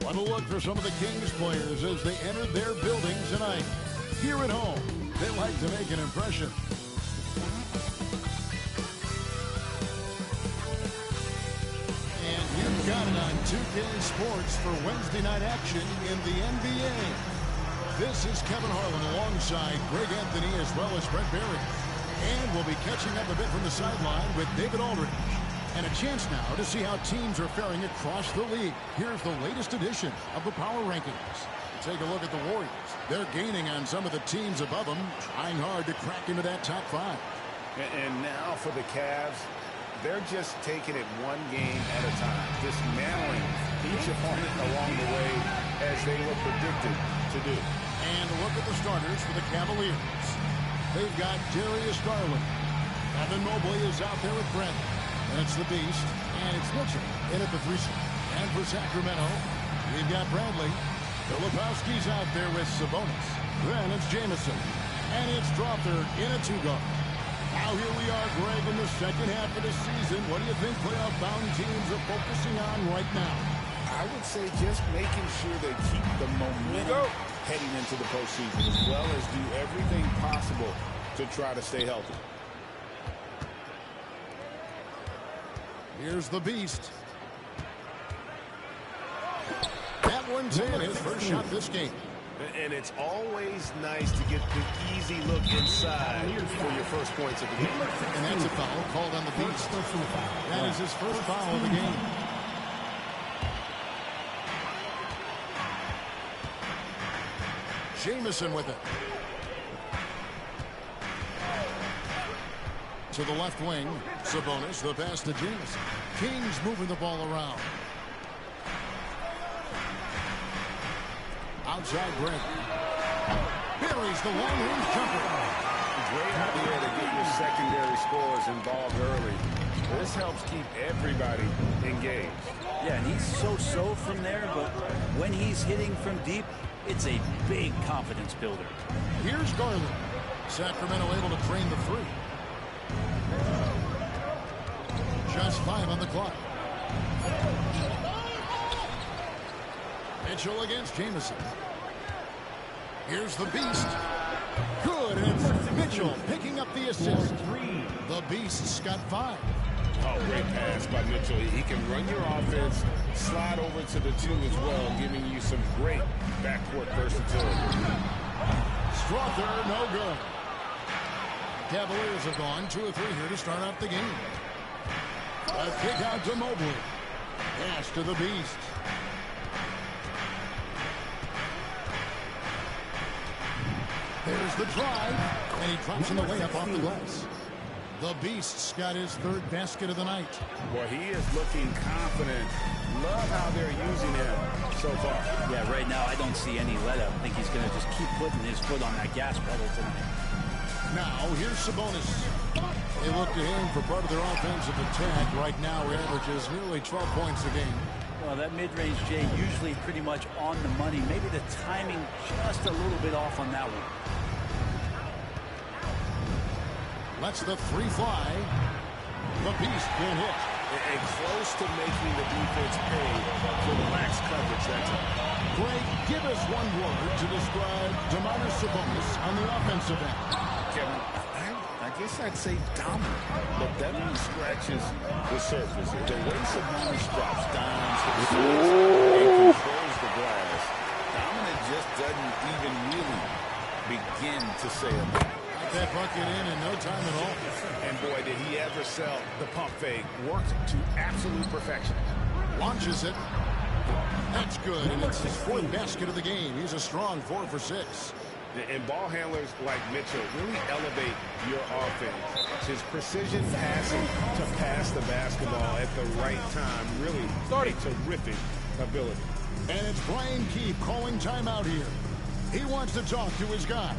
What a look for some of the Kings players as they enter their building tonight. Here at home, they like to make an impression. And you've got it on 2K Sports for Wednesday night action in the NBA. This is Kevin Harlan alongside Greg Anthony as well as Brett Berry. And we'll be catching up a bit from the sideline with David Aldridge. And a chance now to see how teams are faring across the league. Here's the latest edition of the Power Rankings. Take a look at the Warriors. They're gaining on some of the teams above them, trying hard to crack into that top 5. And now for the Cavs, they're just taking it one game at a time, dismantling each opponent along the way as they were predicted to do. And look at the starters for the Cavaliers. They've got Darius Garland. Evan Mobley is out there with Brent. That's the Beast, and it's Mitchell in at the 3 slot. And for Sacramento, we've got Bradley. Filipowski's out there with Sabonis. Then it's Jamison, and it's Strawther in a 2-guard. Now here we are, Greg, in the second half of the season. What do you think playoff-bound teams are focusing on right now? I would say just making sure they keep the momentum heading into the postseason, as well as do everything possible to try to stay healthy. Here's the Beast. That one's in his first shot this game. And it's always nice to get the easy look inside for your first points of the game. And that's a foul called on the Beast. That is his first foul of the game. Jamison with it. To the left wing, Sabonis, the pass to Jamison. Kings moving the ball around. Outside break. Buries the long-range jumper. Great idea to get your secondary scorers involved early. This helps keep everybody engaged. Yeah, and he's so-so from there, but when he's hitting from deep, it's a big confidence builder. Here's Garland. Sacramento able to drain the 3. Just 5 on the clock. Mitchell against Jamison. Here's the Beast. Good, and it's Mitchell picking up the assist. The Beasts got 5. Oh, great pass by Mitchell. He can run your offense, slide over to the 2 as well, giving you some great backcourt versatility. Strother, no good. Cavaliers have gone 2 of 3 here to start out the game. A kick out to Mobley. Pass to the Beast. There's the drive, and he drops in the layup off the glass. The Beast's got his 3rd basket of the night. Boy, he is looking confident. Love how they're using him so far. Yeah, right now I don't see any let-up. I think he's going to just keep putting his foot on that gas pedal tonight. Now, here's Sabonis. They look to him for part of their offensive attack. Right now, he averages nearly 12 points a game. Well, that mid-range, Jay, usually pretty much on the money. Maybe the timing just a little bit off on that one. Lets the 3 fly. The Beast can't hit. And close to making the defense pay for the lax coverage that time. Greg, give us one word to describe Domantas Sabonis on the offensive end. Kevin, I guess I'd say dominant, but that only scratches the surface. The way Sabonis drops down to the surface and controls the glass, dominant just doesn't even really begin to say it. That bucket in no time at all. And boy, did he ever sell the pump fake. Worked to absolute perfection. Launches it. That's good, and it's his 4th basket of the game. He's a strong 4 for 6. And ball handlers like Mitchell really elevate your offense. His precision passing to pass the basketball at the right time. Really a terrific ability. And it's Brian Keefe calling timeout here. He wants to talk to his guys.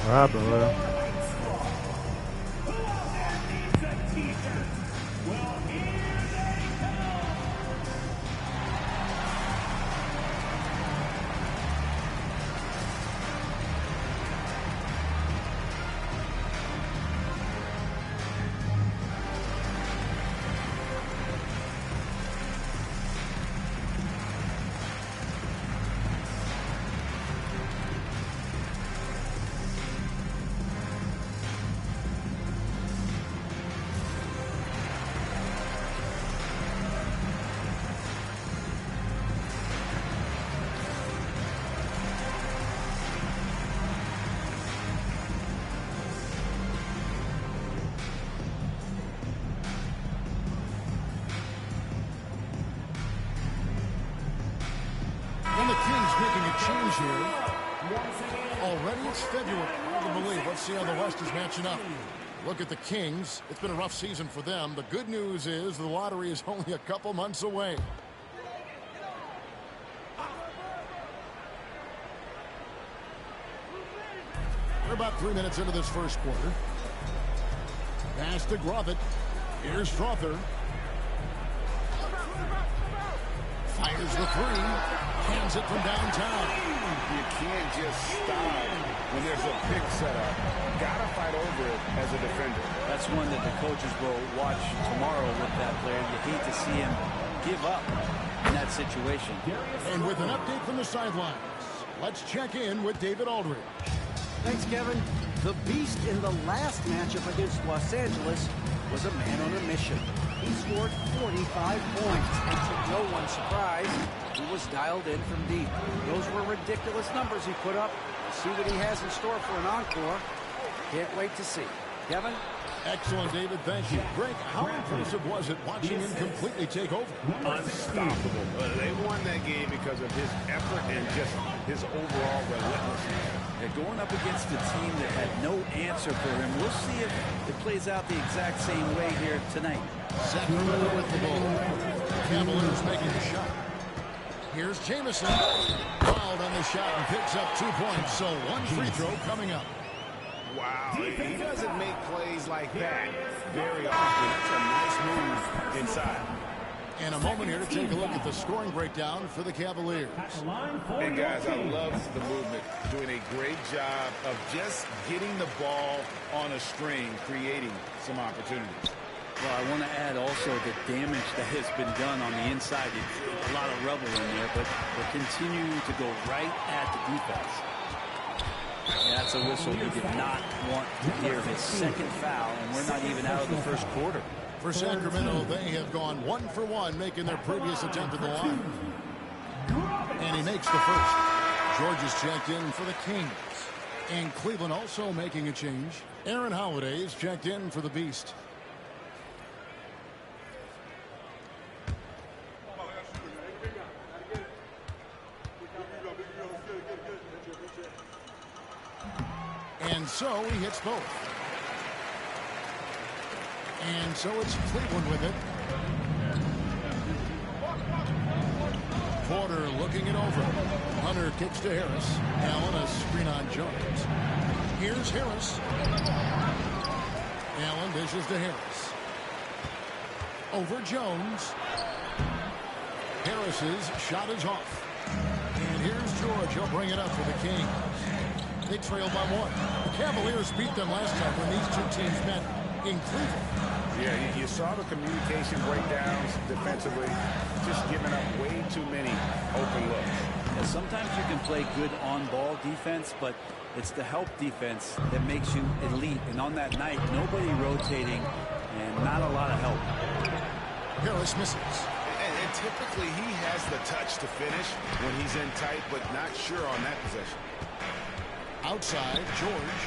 What happened, man? And the Kings making a change here. Already it's February. Hard to believe. Let's see how the West is matching up. Look at the Kings. It's been a rough season for them. The good news is the lottery is only a couple months away. We're about 3 minutes into this first quarter. Pass to Grovett. Here's Strother. Fires the 3. Hands it from downtown. You can't just stop when there's a pick set up. Gotta fight over it as a defender. That's one that the coaches will watch tomorrow with that player. You hate to see him give up in that situation. And with an update from the sidelines, let's check in with David Aldridge. Thanks, Kevin. The Beast in the last matchup against Los Angeles was a man on a mission. He scored 45 points, and to no one's surprise, he was dialed in from deep. Those were ridiculous numbers he put up. We'll see what he has in store for an encore. Can't wait to see. Kevin? Excellent, David. Thank you. Greg, how impressive was it watching him completely take over? Unstoppable. They won that game because of his effort and just his overall relentlessness. They're going up against a team that had no answer for him. We'll see if it plays out the exact same way here tonight. Sacramento with the ball. Cavaliers making the shot. Here's Jamison. Fouled on the shot and picks up 2 points. So one free throw coming up. Wow, he doesn't make plays like that very often. That's a nice move inside. And a moment here to take a look at the scoring breakdown for the Cavaliers. And guys, I love the movement. Doing a great job of just getting the ball on a string, creating some opportunities. Well, I want to add also the damage that has been done on the inside. It's a lot of rubble in there, but they're continuing to go right at the defense. That's a whistle he did not want to hear. His second foul, and we're not even out of the first quarter. For Sacramento, they have gone 1 for 1, making their previous attempt at the line. And he makes the first. George is checked in for the Kings. And Cleveland also making a change. Aaron Holiday is checked in for the Beast. And so he hits both. And so it's Cleveland with it. Porter looking it over. Hunter kicks to Harris. Allen a screen on Jones. Here's Harris. Allen dishes to Harris. Over Jones. Harris's shot is off. And here's George. He'll bring it up for the Kings. They trail by 1. The Cavaliers beat them last time when these two teams met in Cleveland. Yeah, you saw the communication breakdowns defensively, just giving up way too many open looks. Yeah, sometimes you can play good on-ball defense, but it's the help defense that makes you elite. And on that night, nobody rotating and not a lot of help. Harris misses. And typically he has the touch to finish when he's in tight, but not sure on that possession. Outside, George.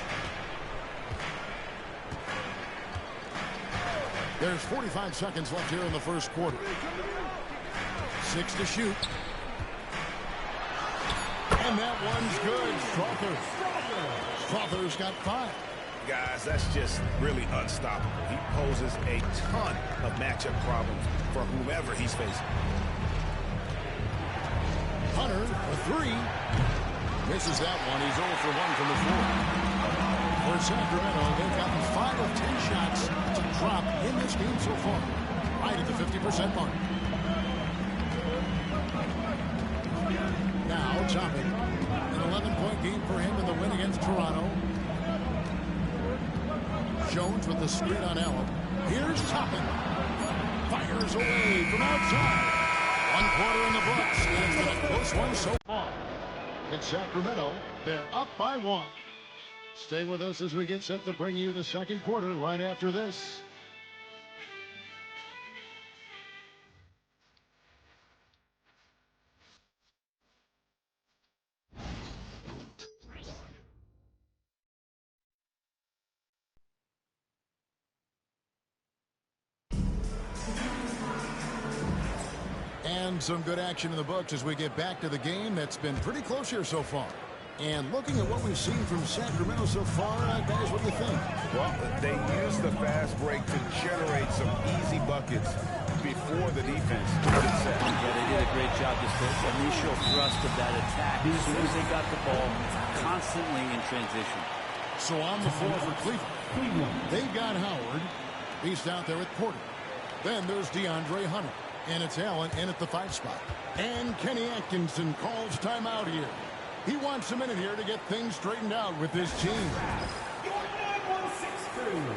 There's 45 seconds left here in the first quarter. 6 to shoot. And that one's good. Strother's got 5. Guys, that's just really unstoppable. He poses a ton of matchup problems for whomever he's facing. Hunter, a 3. Misses that one. He's 0 for 1 from the floor. For Sacramento, they've gotten 5 of 10 shots to drop in this game so far. Right at the 50% mark. Now, Toppin. An 11-point game for him in the win against Toronto. Jones with the screen on Allen. Here's Toppin. Fires away from outside. 1 quarter in the books. And it's been a close one so far. In Sacramento, they're up by 1. Stay with us as we get set to bring you the second quarter right after this. And some good action in the books as we get back to the game that's been pretty close here so far. And looking at what we've seen from Sacramento so far, guys, what do you think? Well, they used the fast break to generate some easy buckets before the defense got it set. Yeah, they did a great job. Just the initial thrust of that attack. As soon as they got the ball, constantly in transition. So on the floor for Cleveland. They've got Howard. He's out there with Porter. Then there's DeAndre Hunter. And it's Allen in at the 5 spot. And Kenny Atkinson calls timeout here. He wants a minute here to get things straightened out with his team. Your 9-1-6 crew.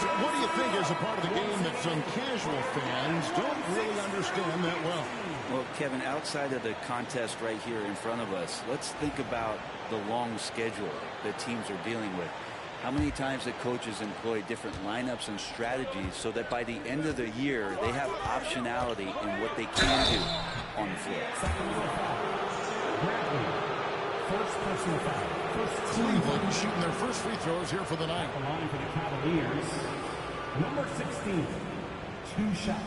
what do you think is a part of the game that some casual fans don't really understand that well? Well, Kevin, outside of the contest right here in front of us, let's think about the long schedule that teams are dealing with. How many times that coaches employ different lineups and strategies so that by the end of the year, they have optionality in what they can do on the floor. First personal foul. Cleveland shooting their first free throws here for the night. The line for the Cavaliers. Number 16. 2 shots.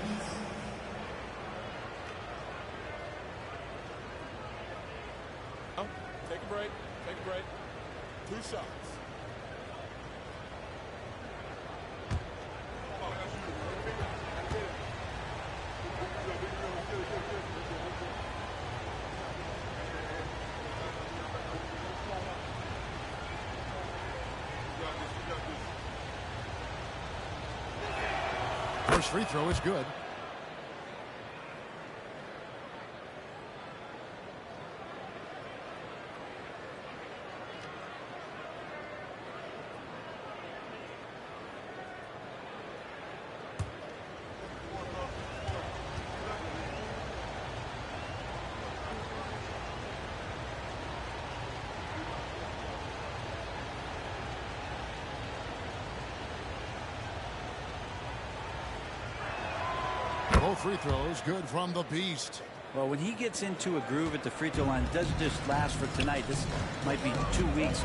Take a break. Take a break. 2 shots. First free throw is good. Both free throws good from the Beast. Well, when he gets into a groove at the free throw line, it doesn't just last for tonight. This might be 2 weeks.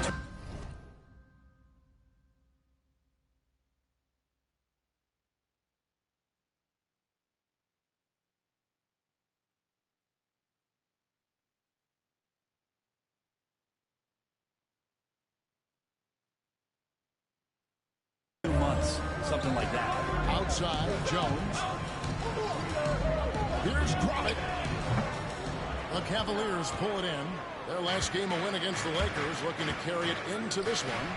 2 months, something like that. Outside, Jones. Here's Gromit. The Cavaliers pull it in. Their last game a win against the Lakers, looking to carry it into this one.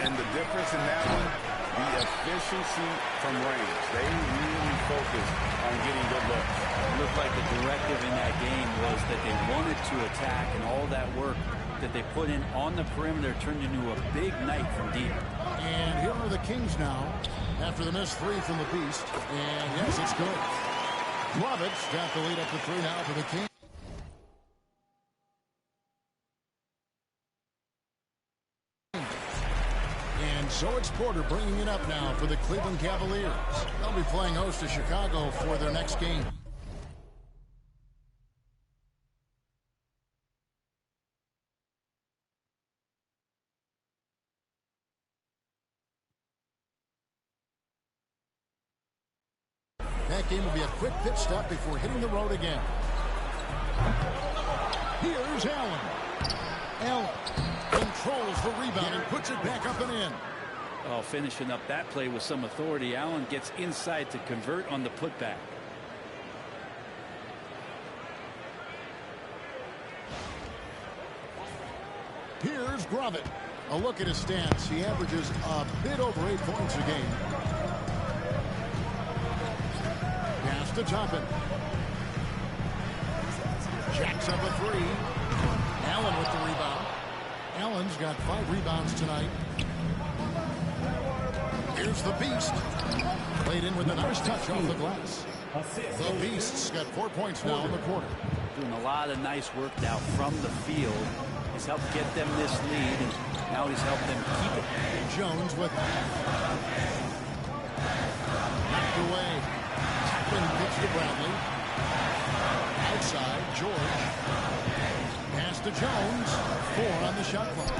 And the difference in that one, the efficiency from range. They really focused on getting good looks. It looked like the directive in that game was that they wanted to attack, and all that work that they put in on the perimeter turned into a big night from deep. And here are the Kings now after the missed 3 from the Beast. And yes, it's good. Roberts got the lead up to 3 now for the Kings. And so it's Porter bringing it up now for the Cleveland Cavaliers. They'll be playing host to Chicago for their next game. That game will be a quick pit stop before hitting the road again. Here's Allen. Allen controls the rebound and puts it back up and in. Oh, finishing up that play with some authority. Allen gets inside to convert on the putback. Here's Gromit. A look at his stats. He averages a bit over 8 points a game. Pass to Toppin. Jacks up a 3. Allen with the rebound. Allen's got 5 rebounds tonight. Here's the Beast. Played in with a nice touch off the glass. The Beast's got 4 points now in the quarter. Doing a lot of nice work now from the field. He's helped get them this lead, and now he's helped them keep it. Jones with knocked away. Toppin pitch to Bradley. Outside, George. Pass to Jones. 4 on the shot clock.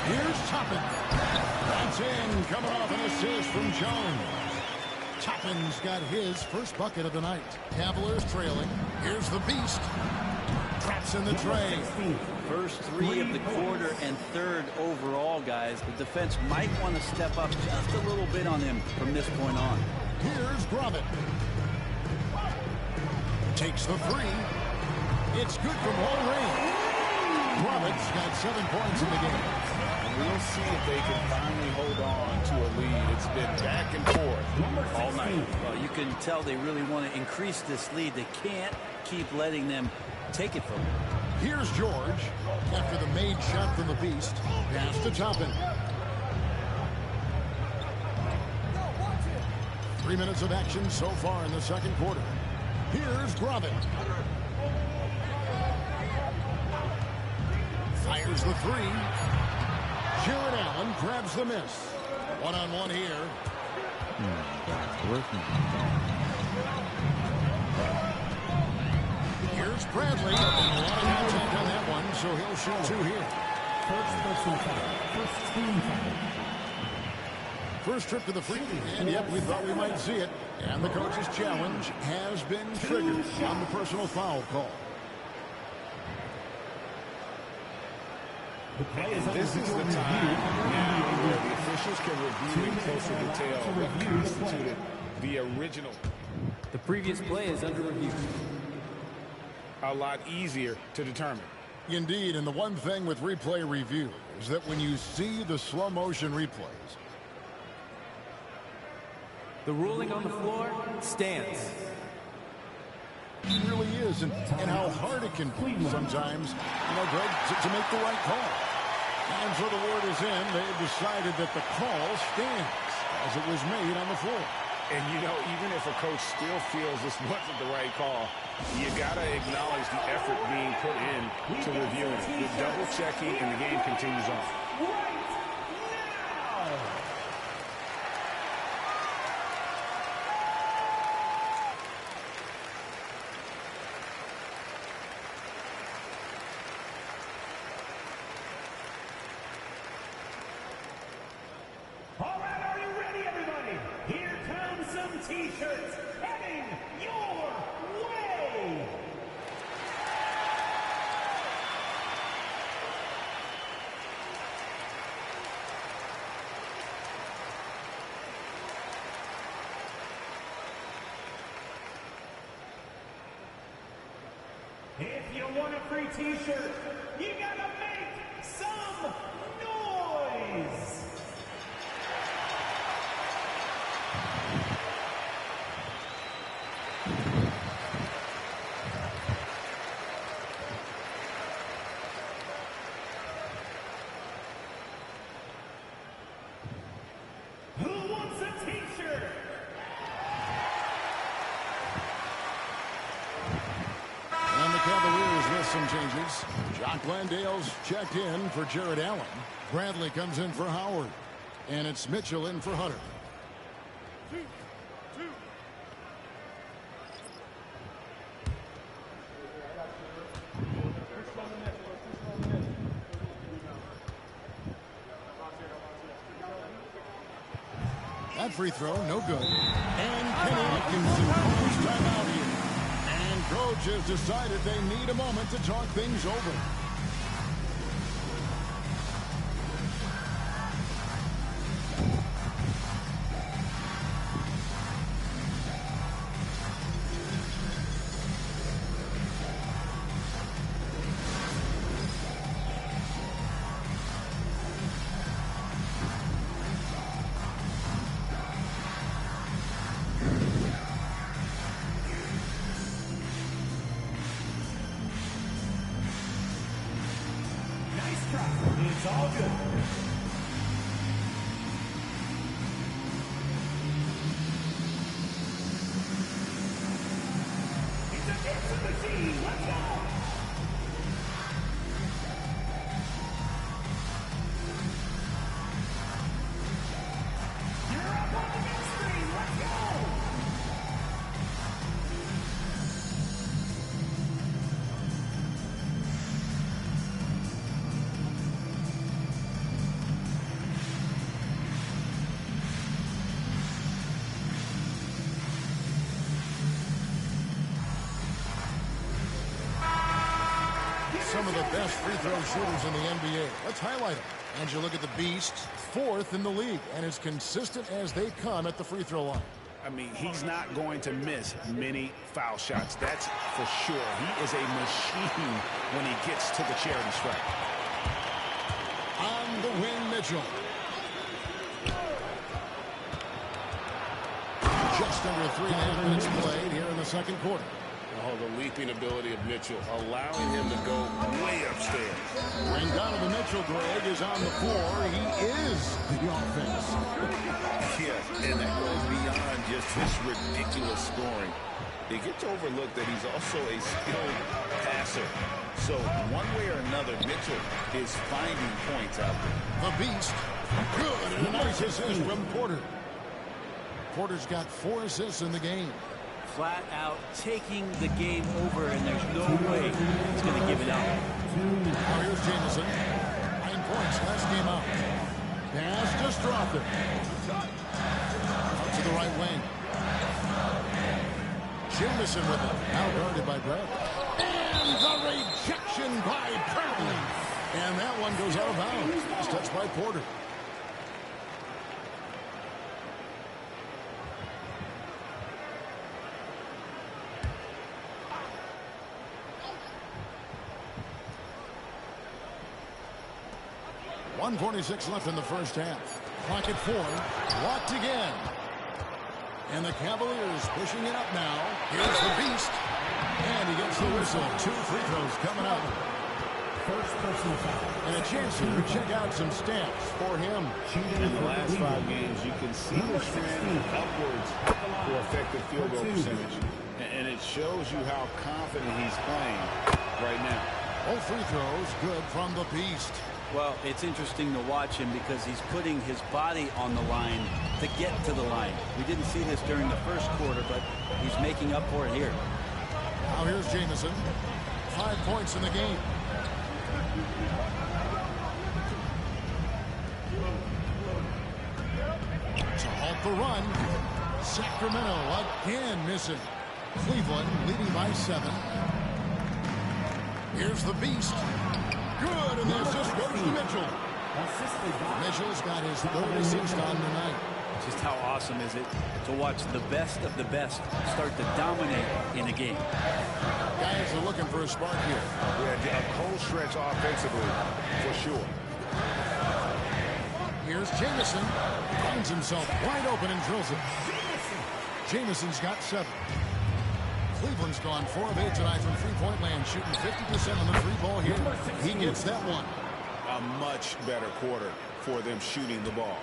Here's Toppin. That's in. Coming off an assist from Jones. Toppin's got his first bucket of the night. Cavaliers trailing. Here's the Beast. Traps in the tray. First 3 of the quarter and 3rd overall, guys. The defense might want to step up just a little bit on him from this point on. Here's Gromit. Takes the 3. It's good from long range. Gromit's got 7 points in the game. We'll see if they can finally hold on to a lead. It's been back and forth all night. Well, you can tell they really want to increase this lead. They can't keep letting them take it from them. Here's George after the made shot from the Beast. Pass to Toppin. 3 minutes of action so far in the second quarter. Here's Grovin. Fires the three. Jared Allen grabs the miss. One-on-one here. Here's Bradley. A lot of contact on that one, so he'll shoot two here. First trip to the free, and yep, we thought we might see it. And the coach's challenge has been triggered on the personal foul call. This is the time now where the officials can review in closer detail what constituted the original. The previous play is under review. A lot easier to determine. Indeed, and the one thing with replay review is that when you see the slow motion replays, the ruling on the floor stands. It really is, and how hard it can be sometimes, Greg, to make the right call. And so the word is in, they've decided that the call stands as it was made on the floor. And, even if a coach still feels this wasn't the right call, you got to acknowledge the effort being put in to reviewing it. The double checking, and the game continues on. All right, are you ready, everybody? Here comes some T-shirts heading your way. If you want a free T-shirt, you gotta make some noise. Who wants a T-shirt? And the Cavaliers with some changes. Jock Landale's checked in for Jared Allen. Bradley comes in for Howard. And it's Mitchell in for Hunter. That free throw, no good. And Kenny Atkinson calls timeout here. And coach has decided they need a moment to talk things over. Nice try. It's all good. It's a hit machine. Let's go. You're up on the big screen. Let's go. Some of the best free throw shooters in the NBA. Let's highlight them. And you look at the Beast, 4th in the league, and as consistent as they come at the free throw line. I mean, he's not going to miss many foul shots. That's for sure. He is a machine when he gets to the charity stripe. On the wing, Mitchell. Just under 3.5 minutes played here in the second quarter. Oh, the leaping ability of Mitchell, allowing him to go way upstairs. When Donovan Mitchell, Greg, is on the floor, he is the offense. Yes, and that goes beyond just his ridiculous scoring. It gets overlooked that he's also a skilled passer. So one way or another, Mitchell is finding points out there. The Beast, good, and a nice assist from Porter. Porter's got 4 assists in the game. Flat out taking the game over, and there's no way he's going to give it up. Now here's Jamison. 9 points last game out. Pass to Strother. Out to the right wing. Jamison with it. Now guarded by Brad. And the rejection by Brown. And that one goes out of bounds. It's touched by Porter. .146 left in the first half. Clock at 4. Blocked again. And the Cavaliers pushing it up now. Here's the Beast. And he gets the whistle. 2 free throws coming up. First personal foul. And a chance here to check out some stats for him. In the last 5 games, you can see the trend upwards for effective field goal percentage. And it shows you how confident he's playing right now. All free throws good from the Beast. Well, it's interesting to watch him because he's putting his body on the line to get to the line. We didn't see this during the first quarter, but he's making up for it here. Now here's Jamison. 5 points in the game. To halt the run. Sacramento again missing. Cleveland leading by 7. Here's the Beast. Good, and the assist goes to Mitchell. Mitchell's got his 3rd assist on the night. Just how awesome is it to watch the best of the best start to dominate in a game. Guys are looking for a spark here. Yeah, a cold stretch offensively, for sure. Here's Jamison. Finds himself wide open and drills it. Jamison's got 7. Cleveland's gone 4 of 8 tonight from three-point land, shooting 50% on the 3-ball here. He gets that one. A much better quarter for them shooting the ball.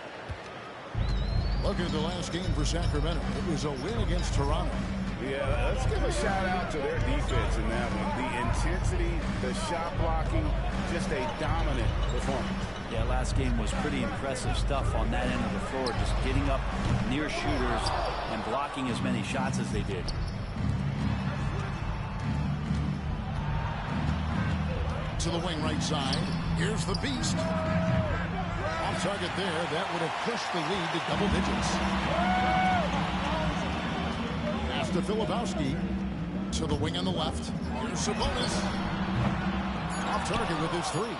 Look at the last game for Sacramento. It was a win against Toronto. Yeah, let's give a shout out to their defense in that one. The intensity, the shot blocking, just a dominant performance. Yeah, last game was pretty impressive stuff on that end of the floor, just getting up near shooters and blocking as many shots as they did. To the wing right side. Here's the Beast. Off target there. That would have pushed the lead to double digits. Pass to Filipowski. To the wing on the left. Here's Sabonis. Off target with his 3.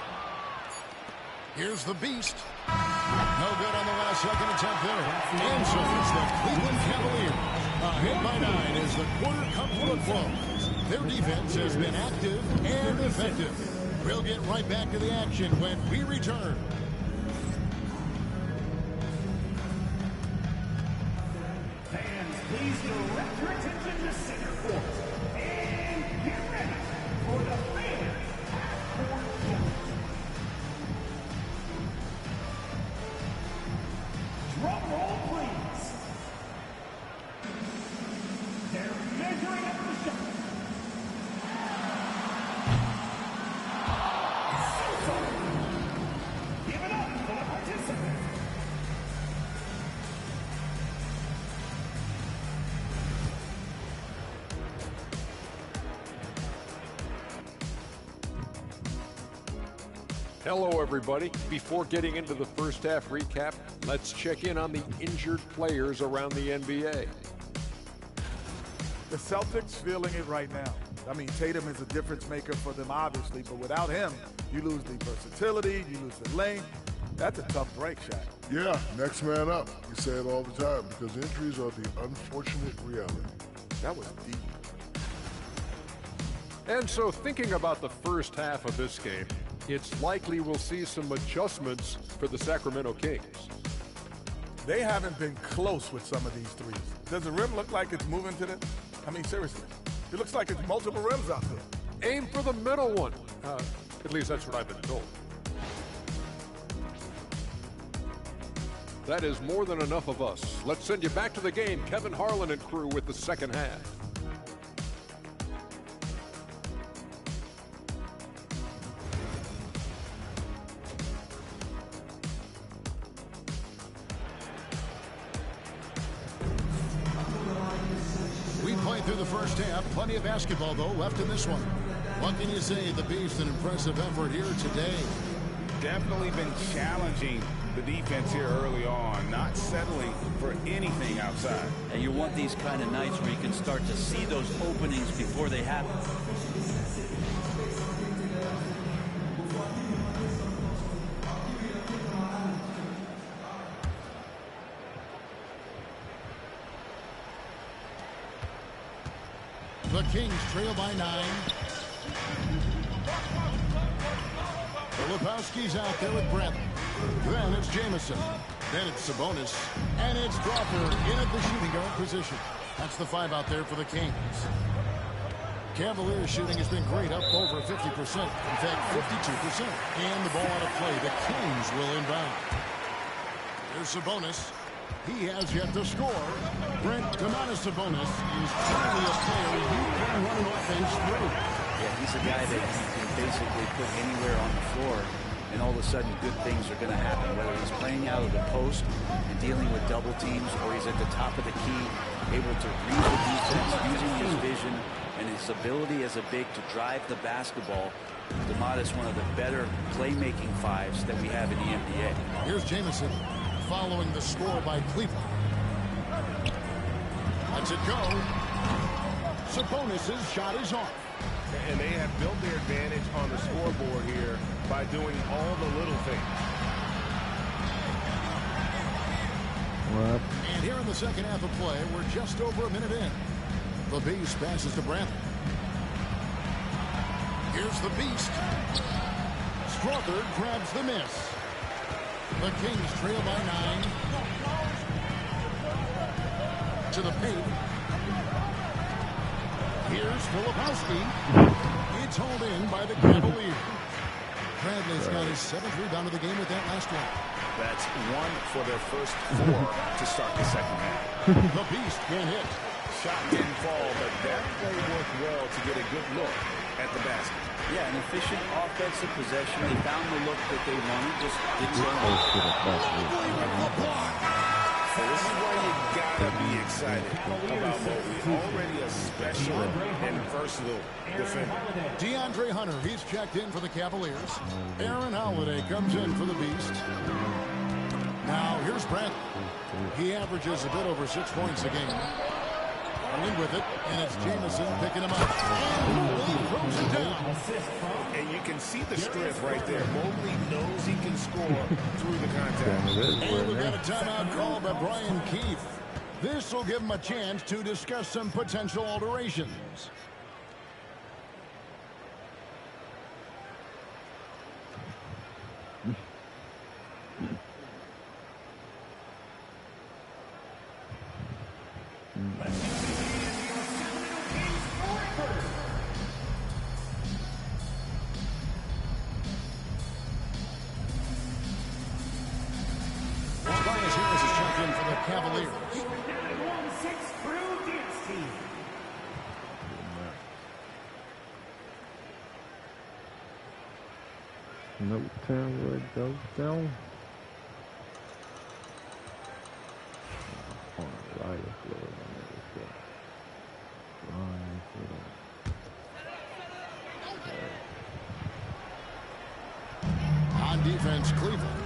Here's the Beast. No good on the last second attempt there. And so it's the Cleveland Cavaliers. Ahead by 9 as the quarter comes to a close. Their defense has been active and effective. We'll get right back to the action when we return. Fans, please direct your attention to center court. And get ready for the fans half-court show. Drum roll, please. They're measuring up the shot. Give it up for the participants. Hello, everybody. Before getting into the first half recap, let's check in on the injured players around the NBA. The Celtics feeling it right now. I mean, Tatum is a difference maker for them, obviously, but without him, you lose the versatility, you lose the length. That's a tough break, Shaq. Yeah, next man up. We say it all the time because injuries are the unfortunate reality. That was deep. And so thinking about the first half of this game, it's likely we'll see some adjustments for the Sacramento Kings. They haven't been close with some of these threes. Does the rim look like it's moving to them? I mean, seriously. It looks like it's multiple rims out there. Aim for the middle one. At least that's what I've been told. That is more than enough of us. Let's send you back to the game. Kevin Harlan and crew with the second half. We played through the first half. Plenty of basketball, though, left in this one. What can you say? The Beast, an impressive effort here today. Definitely been challenging the defense here early on, not settling for anything outside. And you want these kind of nights where you can start to see those openings before they happen. The Kings trail by 9. Filipowski's out there with Brent. Then it's Jamison. Then it's Sabonis. And it's Crawford in at the shooting guard position. That's the 5 out there for the Kings. Cavaliers shooting has been great, up over 50%. In fact, 52%. And the ball out of play. The Kings will inbound. Here's Sabonis. He has yet to score. Brent Sabonis is certainly a player you can run an offense through. Yeah, he's a guy that you can basically put anywhere on the floor, and all of a sudden good things are going to happen, whether he's playing out of the post and dealing with double teams, or he's at the top of the key, able to read the defense using his vision and his ability as a big to drive the basketball. DeMatteis, one of the better playmaking 5s that we have in the NBA. Here's Jamison following the score by Cleveland. Lets it go. Sabonis' shot is off. And they have built their advantage on the scoreboard here by doing all the little things. What? And here in the second half of play, we're just over a minute in. The Beast passes to Brantley. Here's the Beast. Crawford grabs the miss. The Kings trail by 9. To the paint. Here's Filipowski. It's hauled in by the Cavaliers. Bradley's got his 7th rebound of the game with that last one. That's 1 for their first 4 to start the second half. The Beast can't hit. Shot didn't fall, but that play worked well to get a good look at the basket. Yeah, an efficient offensive possession. They found the look that they wanted, just didn't go. So this is why you gotta be excited about Mobley. Already a special and versatile defender. DeAndre Hunter, he's checked in for the Cavaliers. Aaron Holiday comes in for the Beast. Now here's Brent. He averages a bit over 6 points a game. Running with it, and it's Jamison picking him up. And Mobley throws it down. And you can see the strength right there. Mobley knows he can score through the contact. And we've got a timeout called by Brian Keefe. This will give him a chance to discuss some potential alterations. Cavaliers. No time where it goes down. On the right floor, on defense, Cleveland.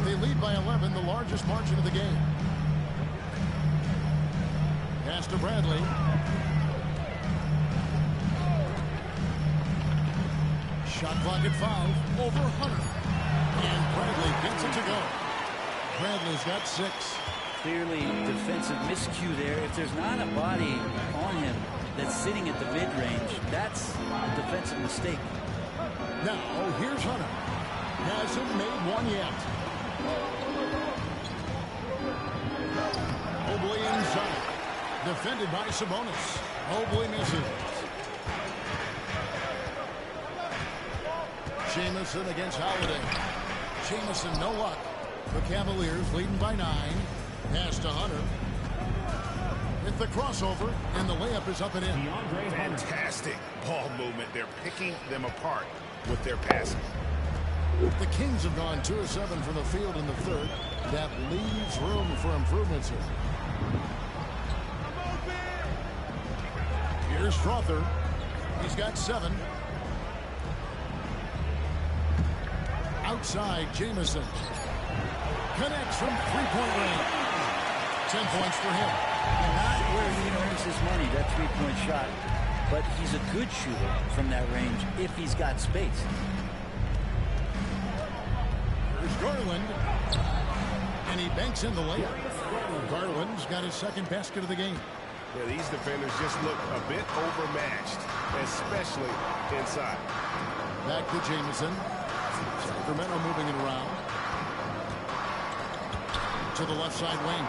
They lead by 11, the largest margin of the game. Pass to Bradley. Shot clock at 5. Over Hunter. And Bradley gets it to go. Bradley's got 6. Clearly defensive miscue there. If there's not a body on him that's sitting at the mid-range, that's a defensive mistake. Now, here's Hunter. Hasn't made one yet. Mobley inside. Defended by Sabonis. Mobley misses. Jamison against Holiday. Jamison, no luck. The Cavaliers leading by 9. Pass to Hunter. With the crossover, and the layup is up and in. Fantastic ball movement. They're picking them apart with their passing. The Kings have gone 2 of 7 from the field in the third. That leaves room for improvements here. Here's Strother. He's got 7. Outside, Jamison. Connects from three-point range. 10 points for him. Not where he earns his money, that three-point shot. But he's a good shooter from that range if he's got space. Here's Garland. And he banks in the layup. Garland's got his second basket of the game. Yeah, these defenders just look a bit overmatched, especially inside. Back to Jamison. Sacramento moving it around. To the left side wing.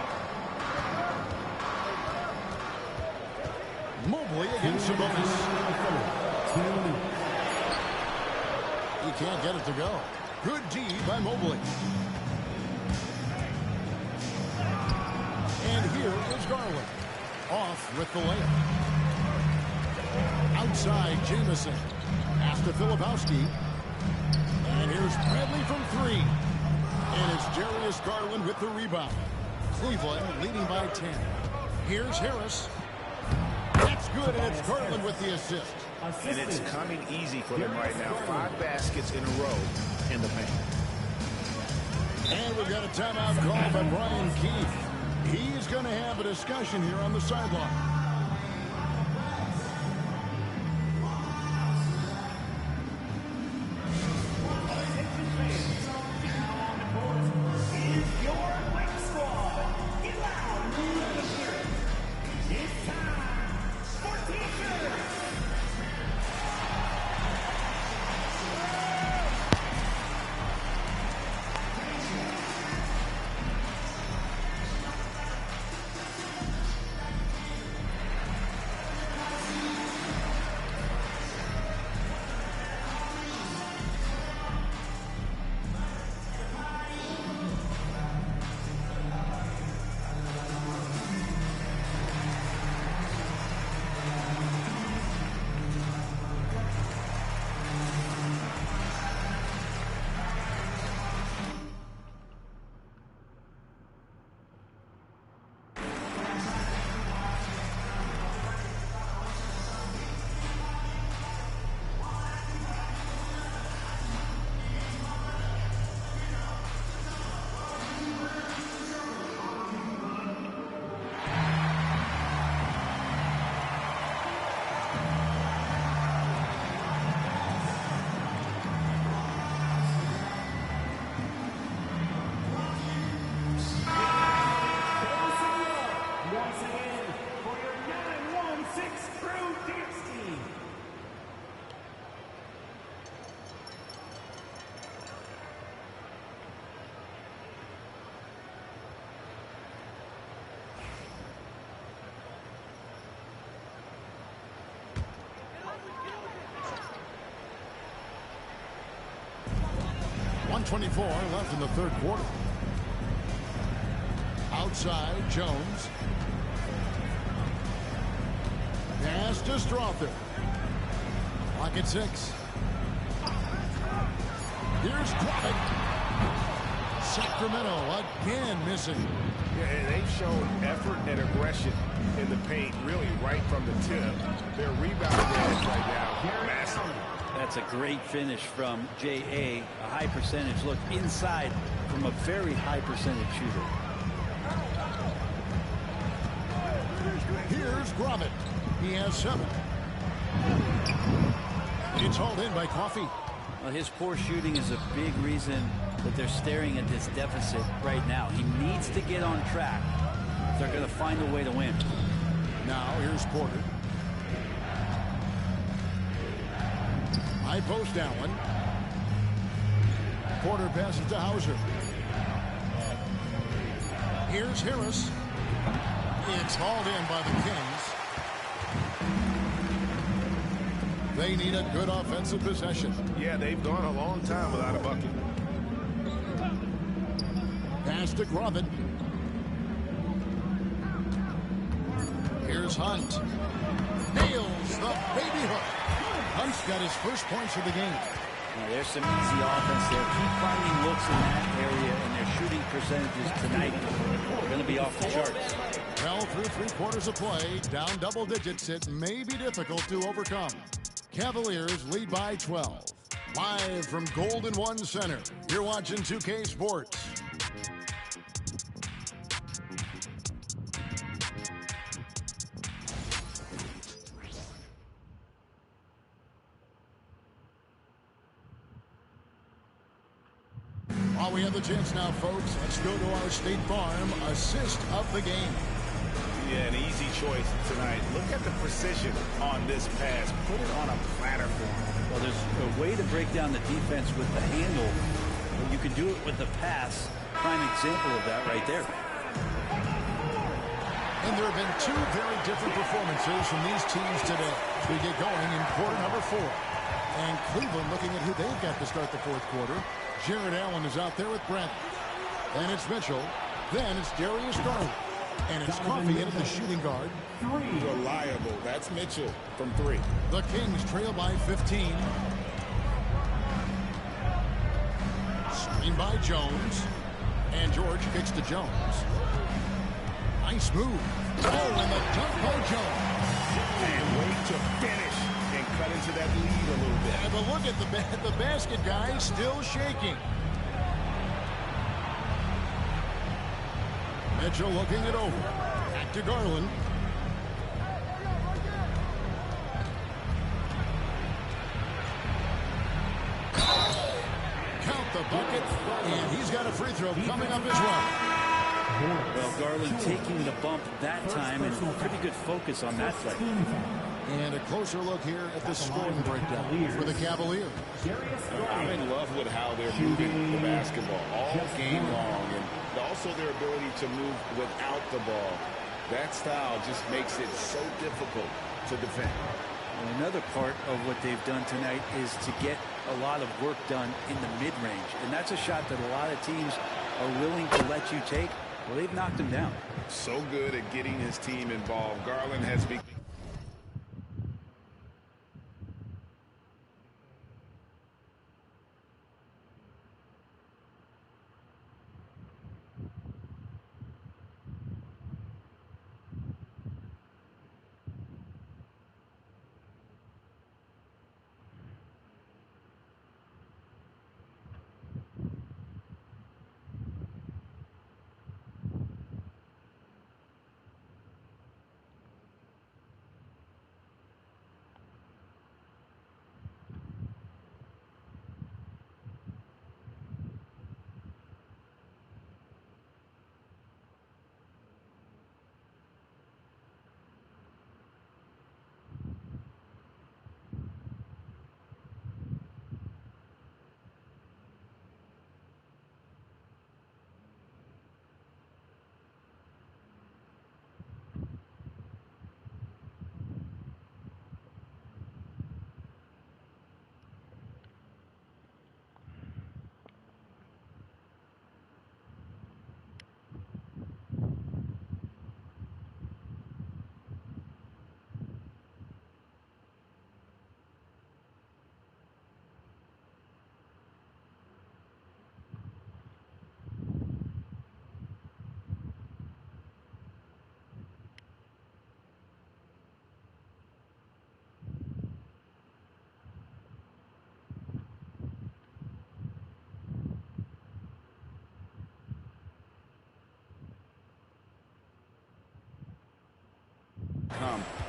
Mobley against Sabonis. He can't get it to go. Good D by Mobley. And here is Garland. Off with the layup. Outside, Jamison. Pass to Filipowski. And here's Bradley from 3. And it's Darius Garland with the rebound. Cleveland leading by 10. Here's Harris. That's good, and it's Garland with the assist. And it's coming easy for them right now. 5 baskets in a row in the paint. And we've got a timeout call by Brian Keefe. He's going to have a discussion here on the sideline. .24 left in the third quarter. Outside, Jones. Pass to Strother. Clock at 6. Here's Clock. Sacramento again missing. Yeah, and they've shown effort and aggression in the paint, really right from the tip. Their rebound advantage right now, massive. That's a great finish from J.A. A high percentage look inside from a very high percentage shooter. Here's Gromit. He has 7. It's hauled in by Coffey. Well, his poor shooting is a big reason that they're staring at this deficit right now. He needs to get on track if they're going to find a way to win. Now here's Porter. High post Allen. Porter passes to Hauser. Here's Harris. It's hauled in by the Kings. They need a good offensive possession. Yeah, they've gone a long time without a bucket. Pass to Grovin. Here's Hunt. Nails the baby hook. Hunt's got his first points of the game. Now, there's some easy offense there. Keep finding looks in that area, and their shooting percentages tonight are going to be off the charts. Well, through 3/4 of play, down double digits, it may be difficult to overcome. Cavaliers lead by 12. Live from Golden One Center, you're watching 2K Sports. While we have the chance now, folks, let's go to our State Farm assist of the game. Yeah, an easy choice tonight. Look at the precision on this pass. Put it on a platter for him. Well, there's a way to break down the defense with the handle, but you can do it with the pass. Prime example of that right there. And there have been two very different performances from these teams today. We get going in quarter number 4. And Cleveland looking at who they've got to start the fourth quarter. Jared Allen is out there with Brent. And it's Mitchell. Then it's Darius Garland. And it's Coffey in at the shooting guard. Reliable. That's Mitchell from 3. The Kings trail by 15. Screen by Jones. And George kicks to Jones. Nice move. Oh, and the dunk by Jones. And wait to finish and cut into that lead a little bit. Yeah, but look at the basket guy still shaking. Mitchell looking it over. Back to Garland. Count the bucket, and he's got a free throw coming up as well. Well, Garland taking the bump that time, and pretty good focus on that play. And a closer look here at the scoring breakdown for the Cavaliers. I'm in love with how they're moving the basketball all game long, and also their ability to move without the ball. That style just makes it so difficult to defend. And another part of what they've done tonight is to get a lot of work done in the mid-range. And that's a shot that a lot of teams are willing to let you take. Well, they've knocked him down. So good at getting his team involved. Garland has been...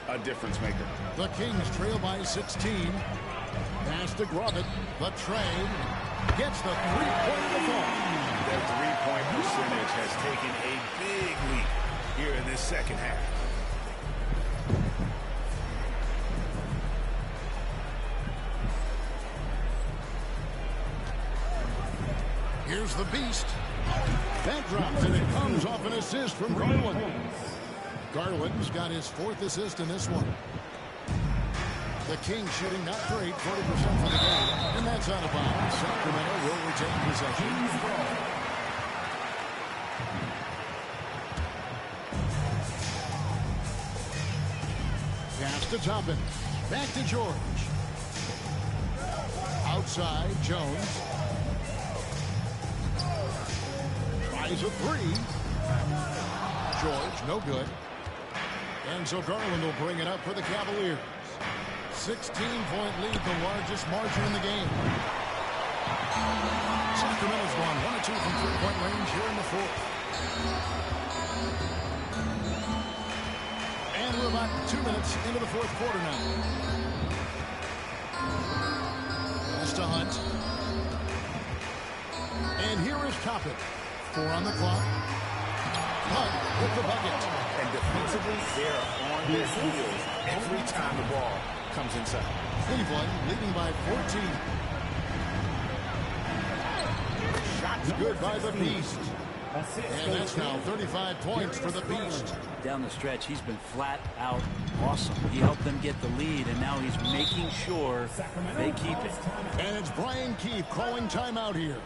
a difference maker. The Kings trail by 16. Pass to Grovin. The trade gets the three-pointer to fall. Their three-point percentage has taken a big leap here in this second half. Here's the beast. That drops, and it comes off an assist from Garland. Garland's got his 4th assist in this one. The Kings shooting not great, 40% for the game. And that's out of bounds. Sacramento will retain possession. Pass to Toppin. Back to George. Outside, Jones. Tries a three. George, no good. And so Garland will bring it up for the Cavaliers. 16-point lead, the largest margin in the game. Sacramento's gone 1 of 2 from three-point range here in the fourth. And we're about 2 minutes into the fourth quarter now. Pass to Hunt. And here is Toppin. 4 on the clock. Hunt with the bucket. And defensively, they're on their heels every time the ball comes inside. Cleveland leading by 14. Shots good by the Beast. And that's now 35 points for the Beast. Down the stretch, he's been flat out awesome. He helped them get the lead, and now he's making sure they keep it. And it's Brian Keefe calling timeout here.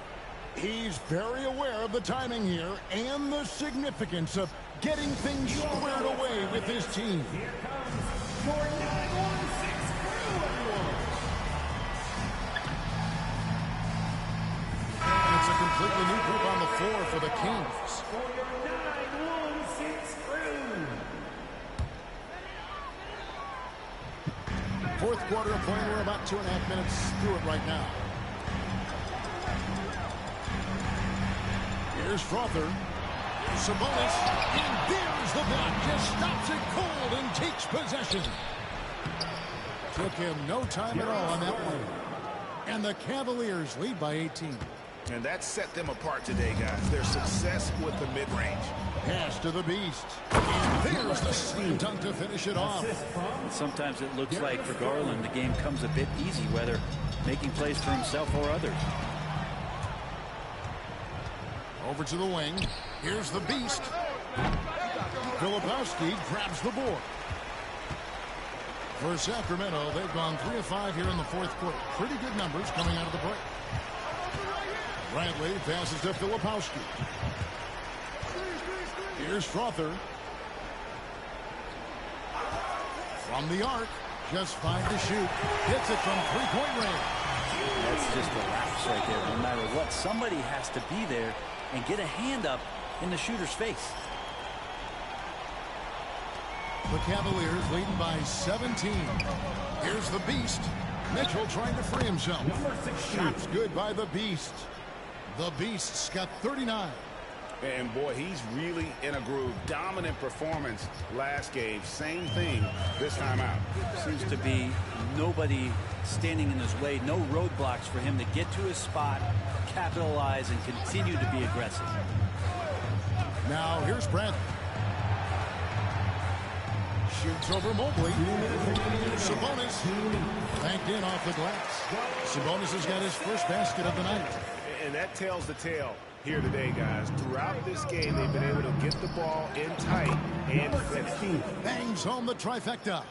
He's very aware of the timing here and the significance of getting things squared away with his team. And it's a completely new group on the floor for the Kings. Fourth quarter of play. We're about 2.5 minutes through it right now. Here's Frother. Sabonis. And there's the block. Just stops it cold and takes possession. Took him no time at all on that one. And the Cavaliers lead by 18. And that set them apart today, guys. Their success with the mid-range. Pass to the Beast. And there's the slam dunk to finish it off. Sometimes it looks like for Garland, the game comes a bit easy, whether making plays for himself or others. Over to the wing. Here's the Beast. Filipowski grabs the board. For Sacramento, they've gone 3 of 5 here in the fourth quarter. Pretty good numbers coming out of the break. Bradley passes to Filipowski. Here's Frother. From the arc, just 5 to shoot. Hits it from three-point range. That's just a lapse right there. No matter what, somebody has to be there and get a hand up in the shooter's face. The Cavaliers leading by 17. Here's the Beast. Mitchell trying to free himself. Shots good by the Beast. The Beast's got 39. And boy, he's really in a groove. Dominant performance last game. Same thing this time out. Seems to be nobody standing in his way. No roadblocks for him to get to his spot, capitalize, and continue to be aggressive. Now here's Brent. Shoots over Mobley. Sabonis banked in off the glass. Sabonis has got his first basket of the night. And that tells the tale here today, guys. Throughout this game, they've been able to get the ball in tight and finish. Bangs home the trifecta.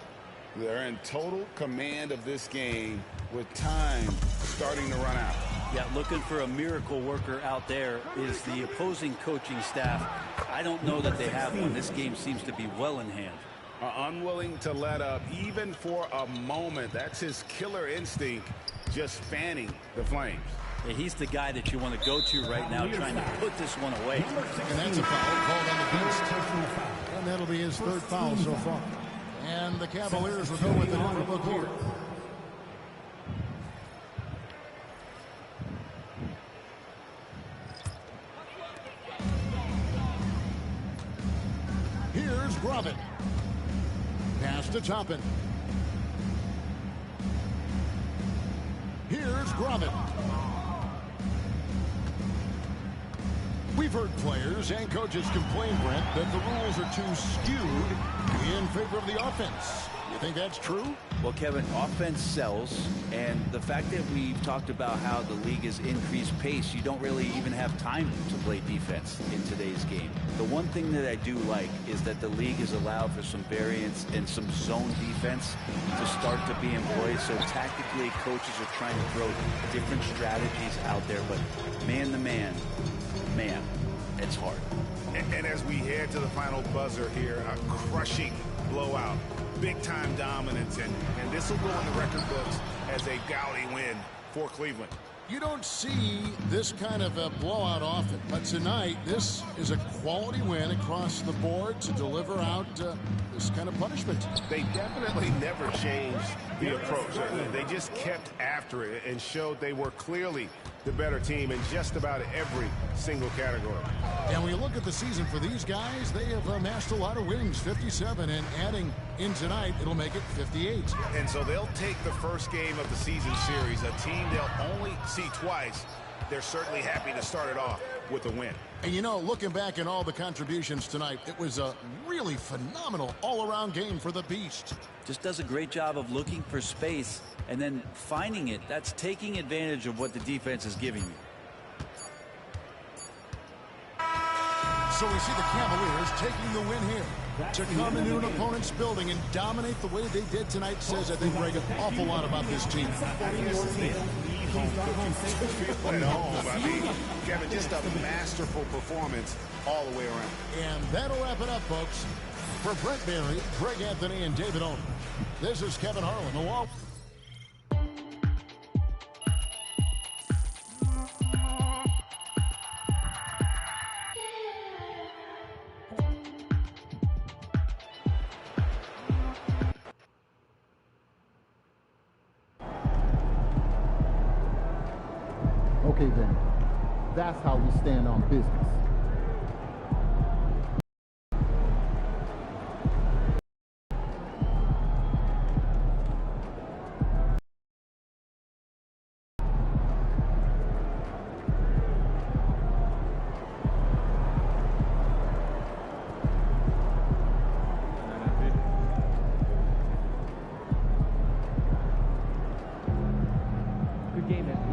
They're in total command of this game with time starting to run out. Yeah, looking for a miracle worker out there is the opposing coaching staff. I don't know that they have one. This game seems to be well in hand. Unwilling to let up even for a moment. That's his killer instinct, just fanning the flames. Yeah, he's the guy that you want to go to right now, trying to put this one away. And that's a foul called on the Beast. And that'll be his third foul so far. And the Cavaliers will go with a different look here. Here's Grovin. Pass to Toppin. Here's Grovin. We've heard players and coaches complain, Brent, that the rules are too skewed in favor of the offense. think that's true? Well, Kevin, offense sells, and the fact that we've talked about how the league has increased pace, you don't really even have time to play defense in today's game. The one thing that I do like is that the league has allowed for some variance and some zone defense to start to be employed. So tactically, coaches are trying to throw different strategies out there, but man-to-man, man, it's hard. And as we head to the final buzzer here, a crushing blowout. Big-time dominance, and this will go in the record books as a gaudy win for Cleveland. You don't see this kind of a blowout often, but tonight this is a quality win across the board to deliver out this kind of punishment. They definitely never changed the approach. They just kept after it and showed they were clearly the better team in just about every single category. And when you look at the season for these guys, they have amassed a lot of wins, 57, and adding in tonight, it'll make it 58. And so they'll take the first game of the season series, a team they'll only see twice. They're certainly happy to start it off with a win. And you know, looking back at all the contributions tonight, it was a really phenomenal all-around game for the Beast. Just does a great job of looking for space and then finding it. That's taking advantage of what the defense is giving you. So we see the Cavaliers taking the win here. To come into an opponent's building and dominate the way they did tonight says, I think, Greg, an awful lot about this team. I mean, Kevin, just a masterful performance all the way around. And that'll wrap it up, folks. For Brent Barry, Greg Anthony, and David Owen, this is Kevin Harlan. Milwaukee. Okay then, that's how we stand on business. Good game, FP.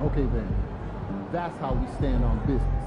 Okay then, that's how we stand on business.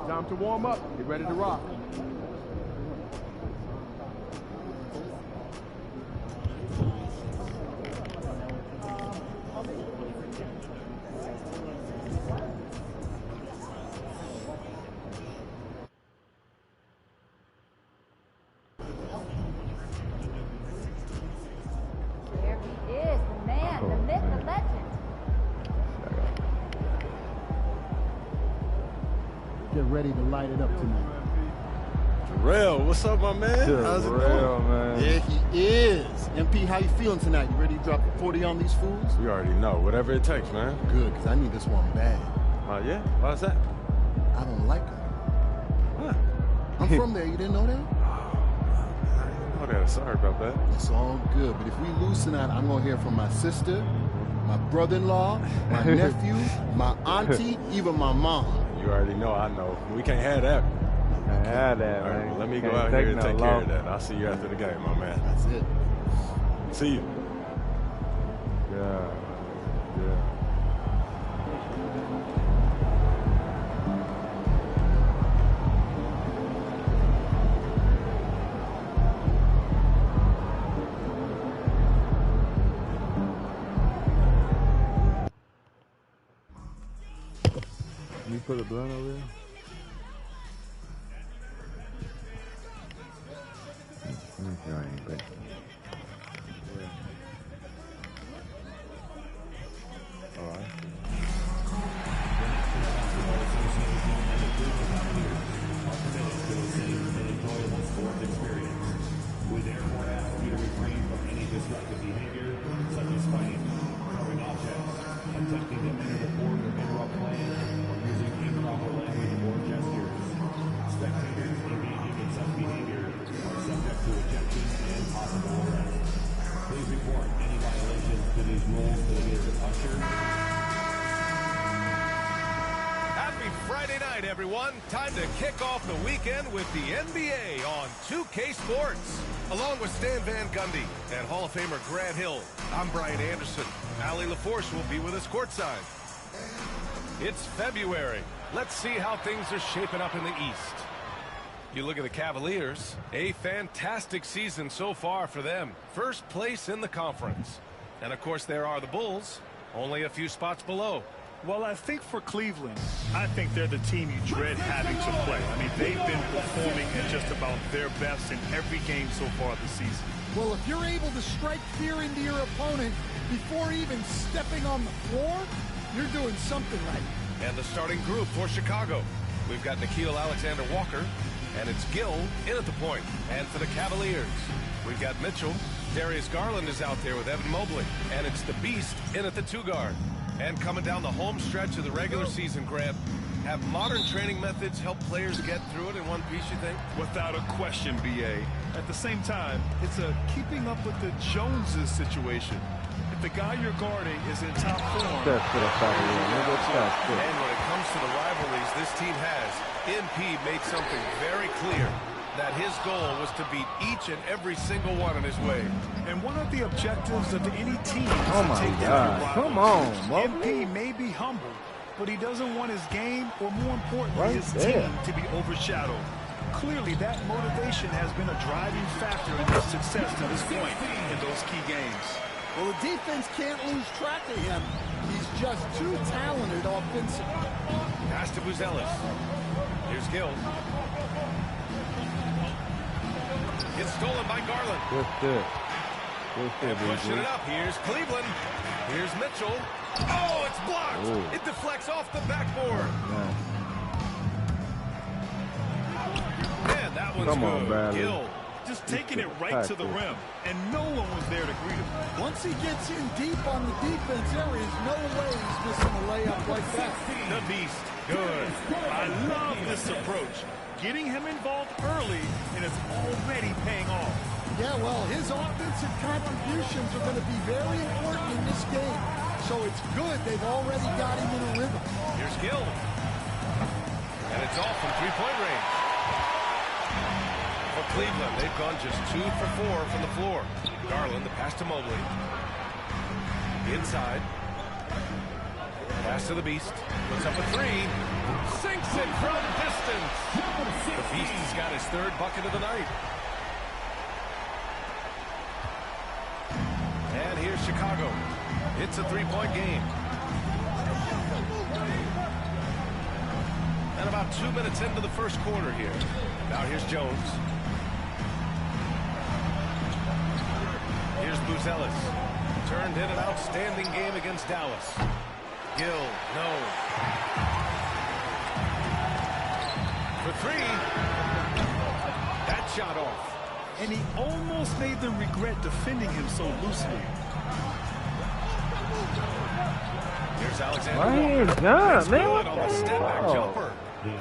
Time to warm up. Get ready to rock. There he is, the man, the myth, the legend. Get ready to light it up tonight. Terrell, what's up, my man? How's it going? Man. Yeah, he is. MP, how you feeling tonight? You ready to drop 40 on these fools? You already know. Whatever it takes, man. Good, because I need this one bad. Oh, yeah? Why's that? I don't like him. Huh. I'm from there. You didn't know that? I didn't know that. Sorry about that. It's all good. But if we lose tonight, I'm going to hear from my sister, my brother-in-law, my nephew, my auntie, even my mom. You already know I know. We can't have that. Can't have that, All right, man. well, let me go Can't out here and no take care loss. of that. I'll see you after the game, my man. That's it. See you. Yeah. Yeah. You put a blunt over there? No, I ain't, but all right. We therefore ask you to refrain from any disruptive behavior, such as fighting, throwing objects, attempting to enter the court or interrupt play, or using improper language or gestures. Spectators engaging in such behavior are subject to ejection and possible arrest. Please report any violations to these rules to the nearest usher. Happy Friday night, everyone. Time to kick off the weekend with the NBA on 2K Sports. Along with Stan Van Gundy and Hall of Famer Grant Hill, I'm Brian Anderson. Allie LaForce will be with us courtside. It's February. Let's see how things are shaping up in the East. You look at the Cavaliers, a fantastic season so far for them. First place in the conference. And of course there are the Bulls, only a few spots below. Well, I think for Cleveland, I think they're the team you dread having to play. I mean, they've been performing at just about their best in every game so far this season. Well, if you're able to strike fear into your opponent before even stepping on the floor, you're doing something right. And the starting group for Chicago. We've got Nickeil Alexander-Walker, and it's Gill in at the point. And for the Cavaliers, we've got Mitchell. Darius Garland is out there with Evan Mobley. And it's the Beast in at the 2-guard. And coming down the home stretch of the regular season, Grant, have modern training methods help players get through it in one piece, you think? Without a question, B.A. At the same time, it's a keeping up with the Joneses situation. If the guy you're guarding is in top form... And when it comes to the rivalries this team has, MP made something very clear. That his goal was to beat each and every single one in his way. And one of the objectives of any team is Oh to my take down God. your Come rivals. on, Mo. MP may be humble, but he doesn't want his game, or more importantly, Right his there. team to be overshadowed. Clearly, that motivation has been a driving factor in their success to this point in those key games. Well, the defense can't lose track of him. He's just too talented offensively. Pass to Buzelis. Here's Gill. It's stolen by Garland. Good shit. Good shit, And pushing BG. it up. Here's Cleveland. Here's Mitchell. Oh, it's blocked. Ooh. It deflects off the backboard. Man, that one's Come good. on, Bradley. Gill just taking it right to the rim, and no one was there to greet him. Once he gets in deep on the defense, there is no way he's missing a layup like that. The Beast. Good. I love this approach. Getting him involved early, and it's already paying off. Yeah, well, his offensive contributions are going to be very important in this game. So it's good they've already got him in a rhythm. Here's Gill. And it's off from three-point range. For Cleveland, they've gone just 2 for 4 from the floor. Garland, the pass to Mobley. Inside. Pass to the Beast. Puts up a 3. Sinks it from distance. distance. The Beast has got his third bucket of the night. And here's Chicago. It's a three-point game. And about 2 minutes into the first quarter here. Now here's Jones. Here's Buzelis. Turned in an outstanding game against Dallas. Gill, no. For three. That shot off. And he almost made them regret defending him so loosely. Here's Alexander Why Walker. ain't done, man? Good on the step back jumper.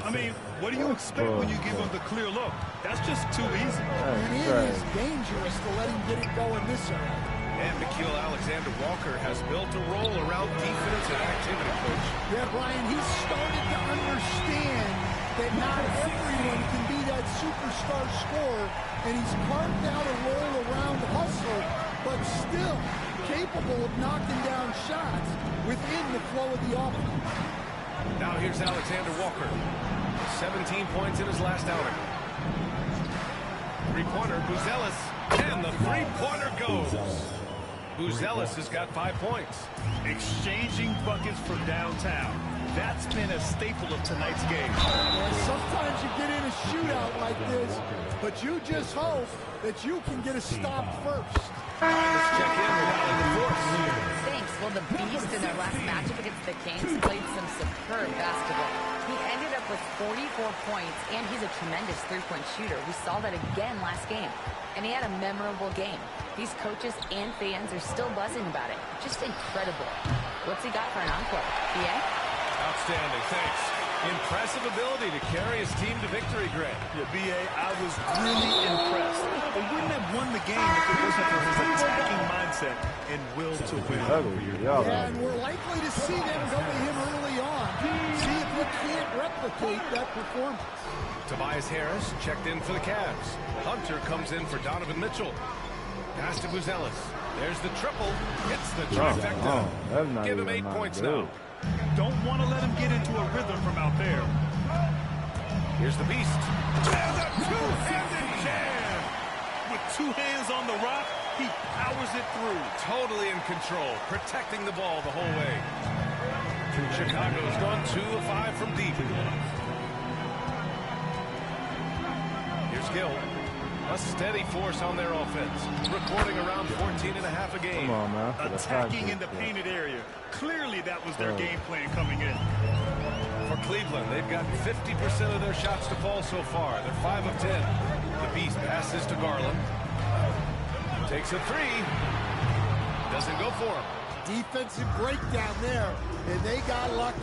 I mean, what do you expect when you give him the clear look? That's just too easy. It is dangerous to let him get it going this early. And Nikhil Alexander-Walker has built a role around defense and activity, Coach. Yeah, Brian, he's started to understand that not everyone can be that superstar scorer, and he's carved out a role around hustle, but still capable of knocking down shots within the flow of the offense. Now here's Alexander Walker. 17 points in his last outing. Three-pointer, Buzelis, and the three-pointer goes. Buzelis has got 5 points. Exchanging buckets from downtown. That's been a staple of tonight's game. Yeah, sometimes you get in a shootout like this, but you just hope that you can get a stop first. Let's check in with Allie LaForce. Thanks. Well, the Beast in their last matchup against the Kings played some superb basketball. He ended up with 44 points, and he's a tremendous three-point shooter. We saw that again last game, and he had a memorable game. These coaches and fans are still buzzing about it. Just incredible. What's he got for an encore? BA? Outstanding, thanks. Impressive ability to carry his team to victory, Grant. Yeah, B.A., I was really impressed. They wouldn't have won the game if it wasn't for his attacking mindset and will to win. Yeah, and we're likely to see them go to him early on. See if we can't replicate that performance. Tobias Harris checked in for the Cavs. Hunter comes in for Donovan Mitchell. Pass to Buzelis. There's the triple. It's the trifecta. Give him 8 points now. Don't want to let him get into a rhythm from out there. Here's the Beast. And a two-handed jam. With two hands on the rock, he powers it through. Totally in control, protecting the ball the whole way. Chicago's gone 2 of 5 from deep. Here's Gill. A steady force on their offense, recording around 14.5 a game. Come on, man. Attacking in the painted area. Clearly that was their game plan coming in. For Cleveland, they've got 50% of their shots to fall so far. They're 5 of 10. The Beast passes to Garland. Takes a three. Doesn't go for him. Defensive breakdown there, and they got lucky.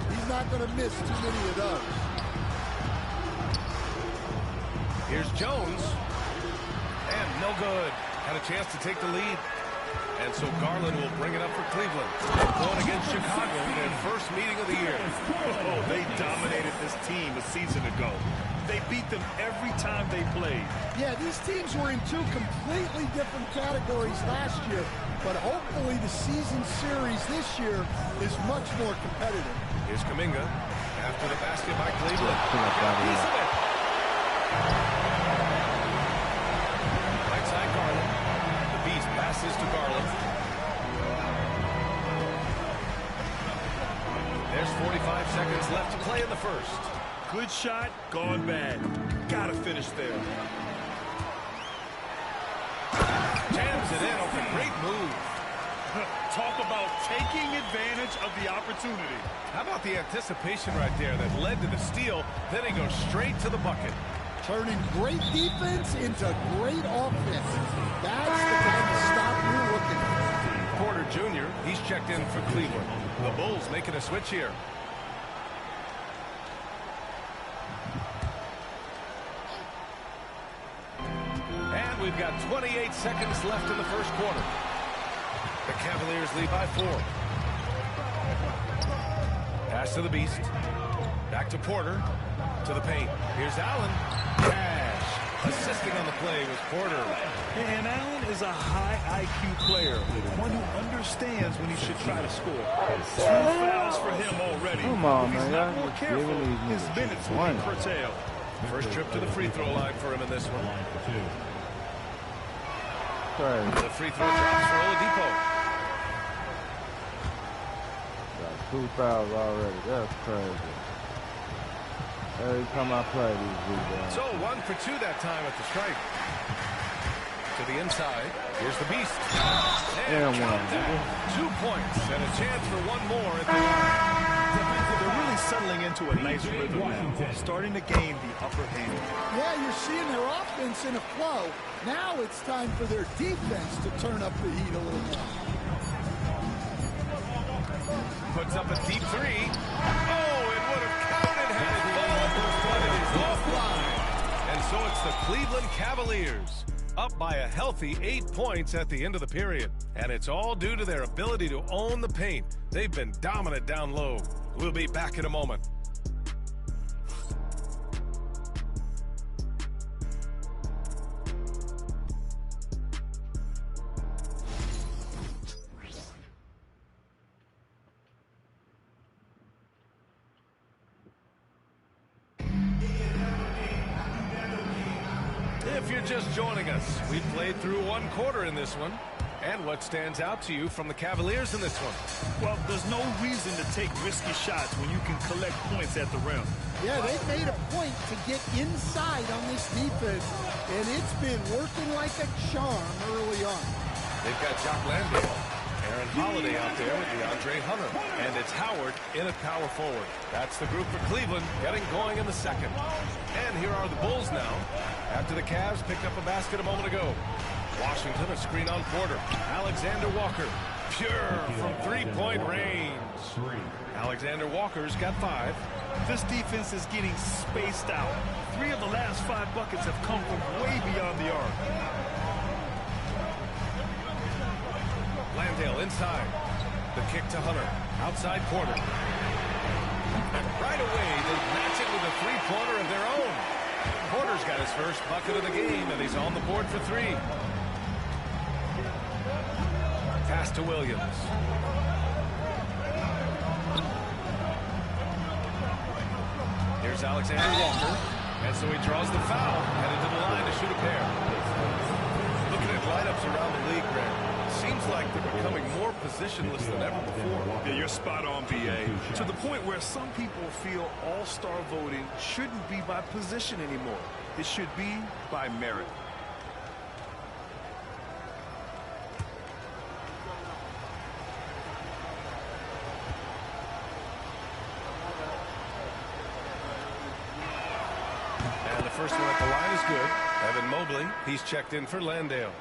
He's not going to miss too many of those. Here's Jones. And no good. Had a chance to take the lead. And so Garland will bring it up for Cleveland. Going against Chicago in their first meeting of the year. Oh, they dominated this team a season ago. They beat them every time they played. Yeah, these teams were in two completely different categories last year, but hopefully the season series this year is much more competitive. Here's Kuminga after the basket by Cleveland. Got a piece of it. Right side Garland. The Beast passes to Garland. There's 45 seconds left to play in the first. Good shot, gone bad. Gotta finish there. Jams it in off a great move. Talk about taking advantage of the opportunity. How about the anticipation right there that led to the steal? Then he goes straight to the bucket. Turning great defense into great offense. That's the kind of stop you're looking for. Porter Jr., he's checked in for Cleveland. The Bulls making a switch here. And we've got 28 seconds left in the first quarter. The Cavaliers lead by 4. Pass to the Beast. Back to Porter. To the paint. Here's Allen. Cash. Assisting on the play was Porter. And Allen is a high IQ player, one who understands when he should try to score. 2 fouls for him already. Come on, if he's man. not more careful, his minutes will be curtailed. First trip to the free throw line for him in this one. Crazy. The free throw drops for Oladipo. Got 2 fouls already. That's crazy. Every time I play these rebounds. So 1 for 2 that time at the stripe. To the inside. Here's the beast. And 1. 2 points and a chance for 1 more at the line. They're really settling into a nice rhythm now, starting to gain the upper hand. Yeah, you're seeing their offense in a flow. Now it's time for their defense to turn up the heat a little more. Puts up a deep 3. Oh, it would have counted had it fallen, but it is offline. And so it's the Cleveland Cavaliers, up by a healthy 8 points at the end of the period. And it's all due to their ability to own the paint. They've been dominant down low. We'll be back in a moment. If you're just joining us, we've played through 1 quarter in this one. And what stands out to you from the Cavaliers in this one? Well, there's no reason to take risky shots when you can collect points at the rim. Yeah, they've made a point to get inside on this defense, and it's been working like a charm early on. They've got Jock Landale, Aaron Holiday out there with DeAndre Hunter, and it's Howard in at power forward. That's the group for Cleveland getting going in the second. And here are the Bulls now, after the Cavs picked up a basket a moment ago. Washington, a screen on Porter. Alexander Walker, pure from 3-point range. Alexander Walker's got 5. This defense is getting spaced out. 3 of the last 5 buckets have come from way beyond the arc. Landale inside. The kick to Hunter. Outside Porter. And right away, they match it with a 3-pointer of their own. Porter's got his first bucket of the game, and he's on the board for 3. Pass to Williams. Here's Alexander Walker. And so he draws the foul, headed to the line to shoot a pair. Looking at lineups around the league, Greg, it seems like they're becoming more positionless than ever before. Yeah, you're spot on, BA. To the point where some people feel all-star voting shouldn't be by position anymore. It should be by merit. And the first one at the line is good. Evan Mobley, he's checked in for Landale.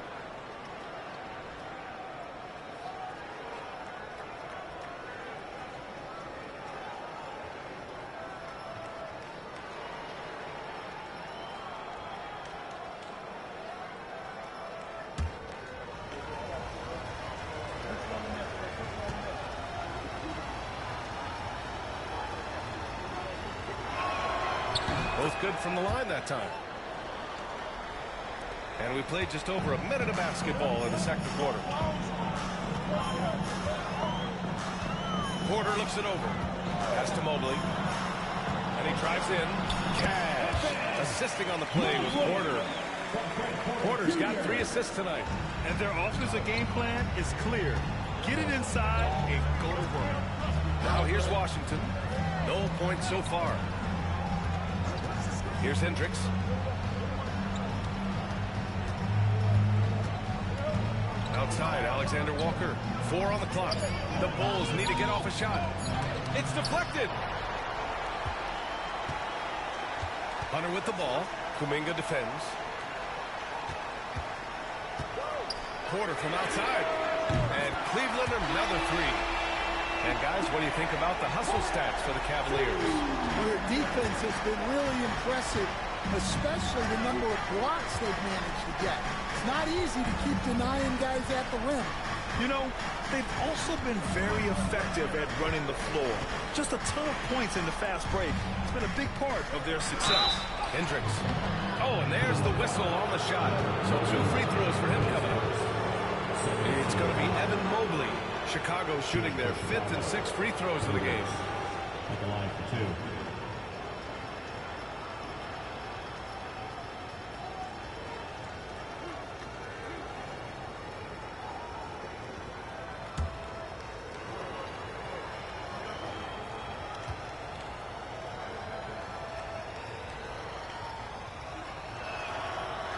Both good from the line that time. And we played just over a minute of basketball in the second quarter. Porter looks it over. Pass to Mobley. And he drives in. Cash. Assisting on the play with Porter. Porter's got 3 assists tonight. And their offensive game plan is clear. Get it inside and go to work. Now here's Washington. No points so far. Here's Hendricks. Outside, Alexander Walker. 4 on the clock. The Bulls need to get off a shot. It's deflected. Hunter with the ball. Kuminga defends. Porter from outside. And Cleveland another 3. And guys, what do you think about the hustle stats for the Cavaliers? Well, their defense has been really impressive, especially the number of blocks they've managed to get. It's not easy to keep denying guys at the rim. You know, they've also been very effective at running the floor. Just a ton of points in the fast break. It's been a big part of their success. Hendricks. Oh, and there's the whistle on the shot. So 2 free throws for him coming up. It's going to be Evan Mobley. Chicago shooting their 5th and 6th free throws of the game. At the line for 2.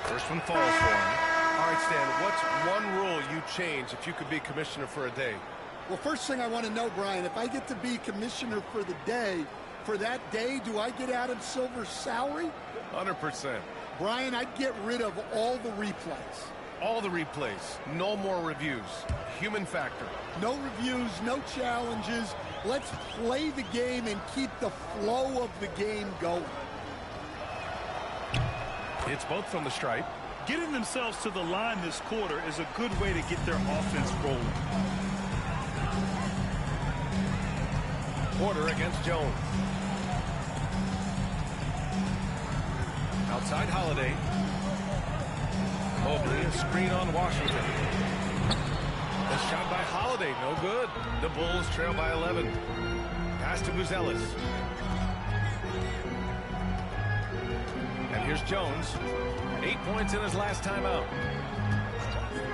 First one falls for him. All right, Stan, what's one rule you change if you could be commissioner for a day? Well, first thing I want to know, Brian, if I get to be commissioner for the day, for that day, do I get Adam Silver's salary? 100%. Brian, I'd get rid of all the replays. All the replays. No more reviews. Human factor. No reviews, no challenges. Let's play the game and keep the flow of the game going. It's both from the stripe. Getting themselves to the line this quarter is a good way to get their offense rolling. Porter against Jones. Outside Holiday. Mobley, a screen on Washington. The shot by Holiday, no good. The Bulls trail by 11. Pass to Buzelis. And here's Jones. 8 points in his last time out.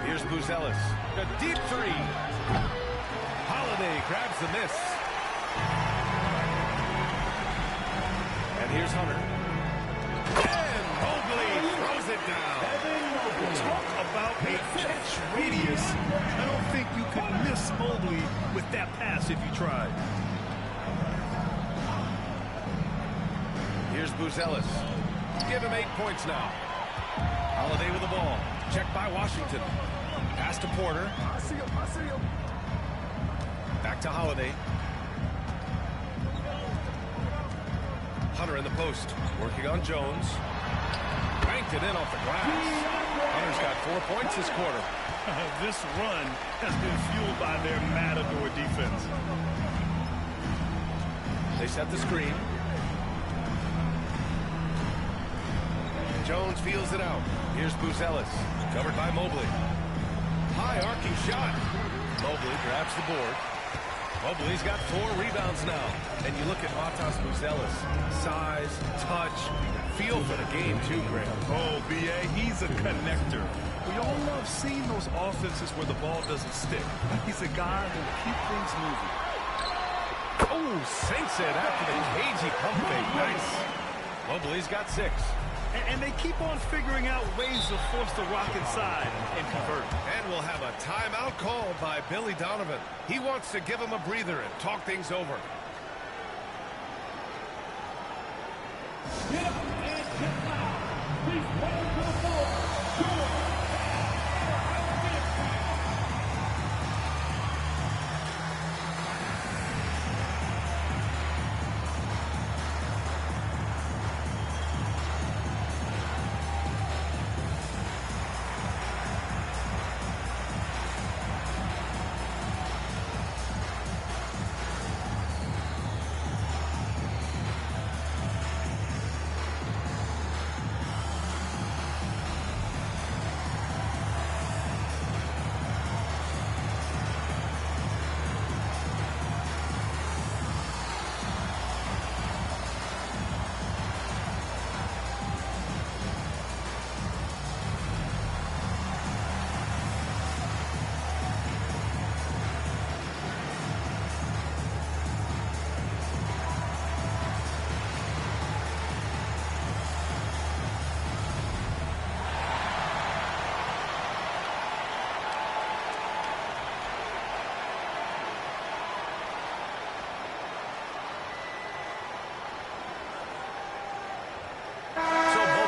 Here's Buzelis. A deep 3. Holiday grabs the miss. And here's Hunter. And Mobley throws it down. Talk about a catch radius. I don't think you could miss Mobley with that pass if you tried. Here's Buzelis. Give him 8 points now. Holiday with the ball. Checked by Washington. Pass to Porter. I see him. Back to Holiday. Hunter in the post. Working on Jones. Banked it in off the glass. Hunter's got 4 points this quarter. This run has been fueled by their matador defense. They set the screen. Jones feels it out. Here's Buzelis. Covered by Mobley. High arcing shot. Mobley grabs the board. Mobley's got 4 rebounds now. And you look at Matas Buzelis. Size, touch, feel for the game too, Graham. Oh, B.A., he's a connector. We all love seeing those offenses where the ball doesn't stick. He's a guy who keeps things moving. Oh, sinks it after the cagey pump fake. Nice. Mobley's got 6. And they keep on figuring out ways to force the rock inside and convert. And we'll have a timeout called by Billy Donovan. He wants to give him a breather and talk things over. Get up and get loud. Please welcome to the floor.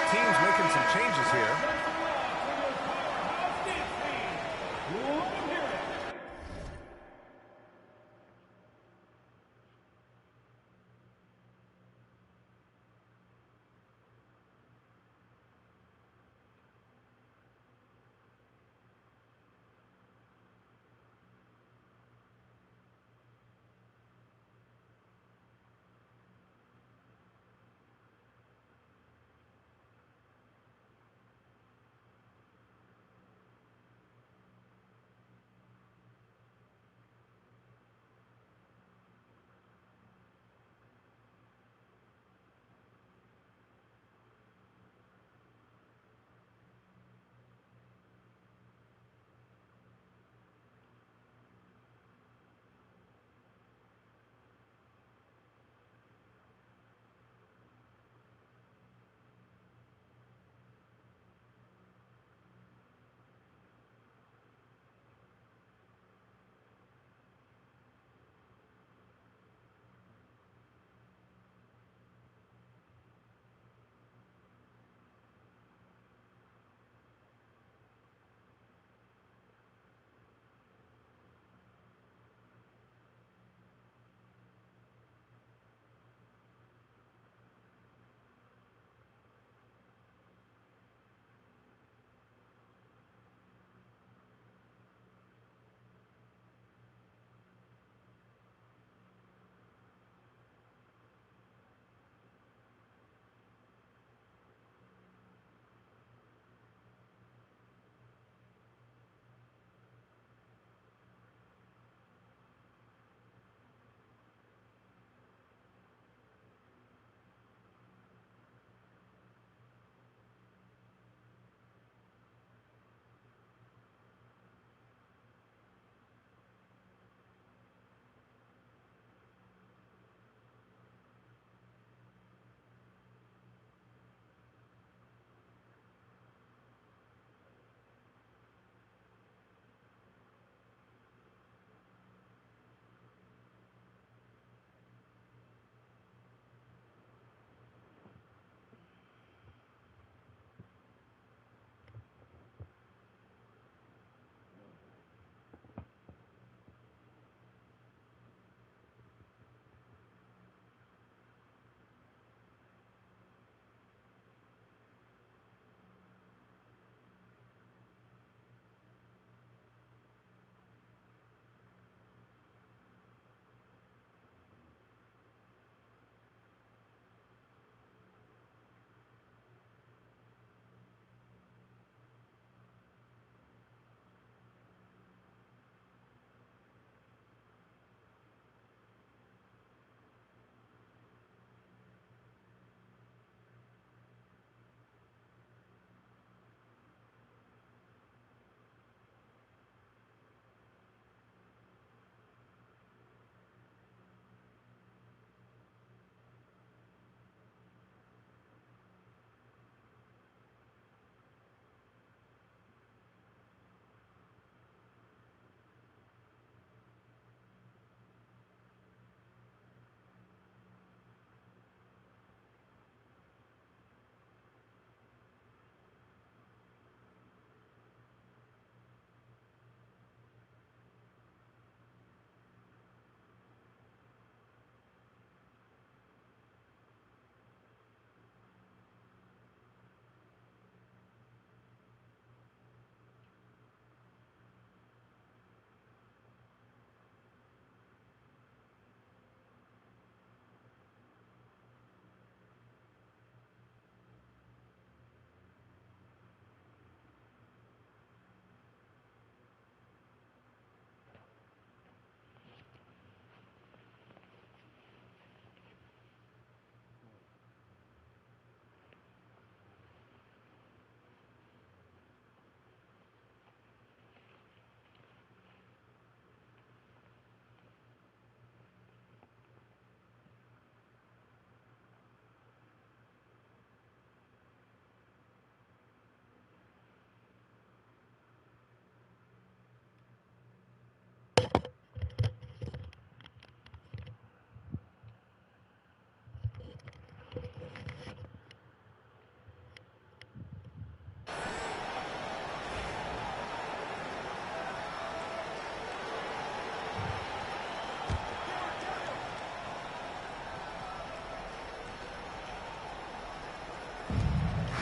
Teams making some changes here.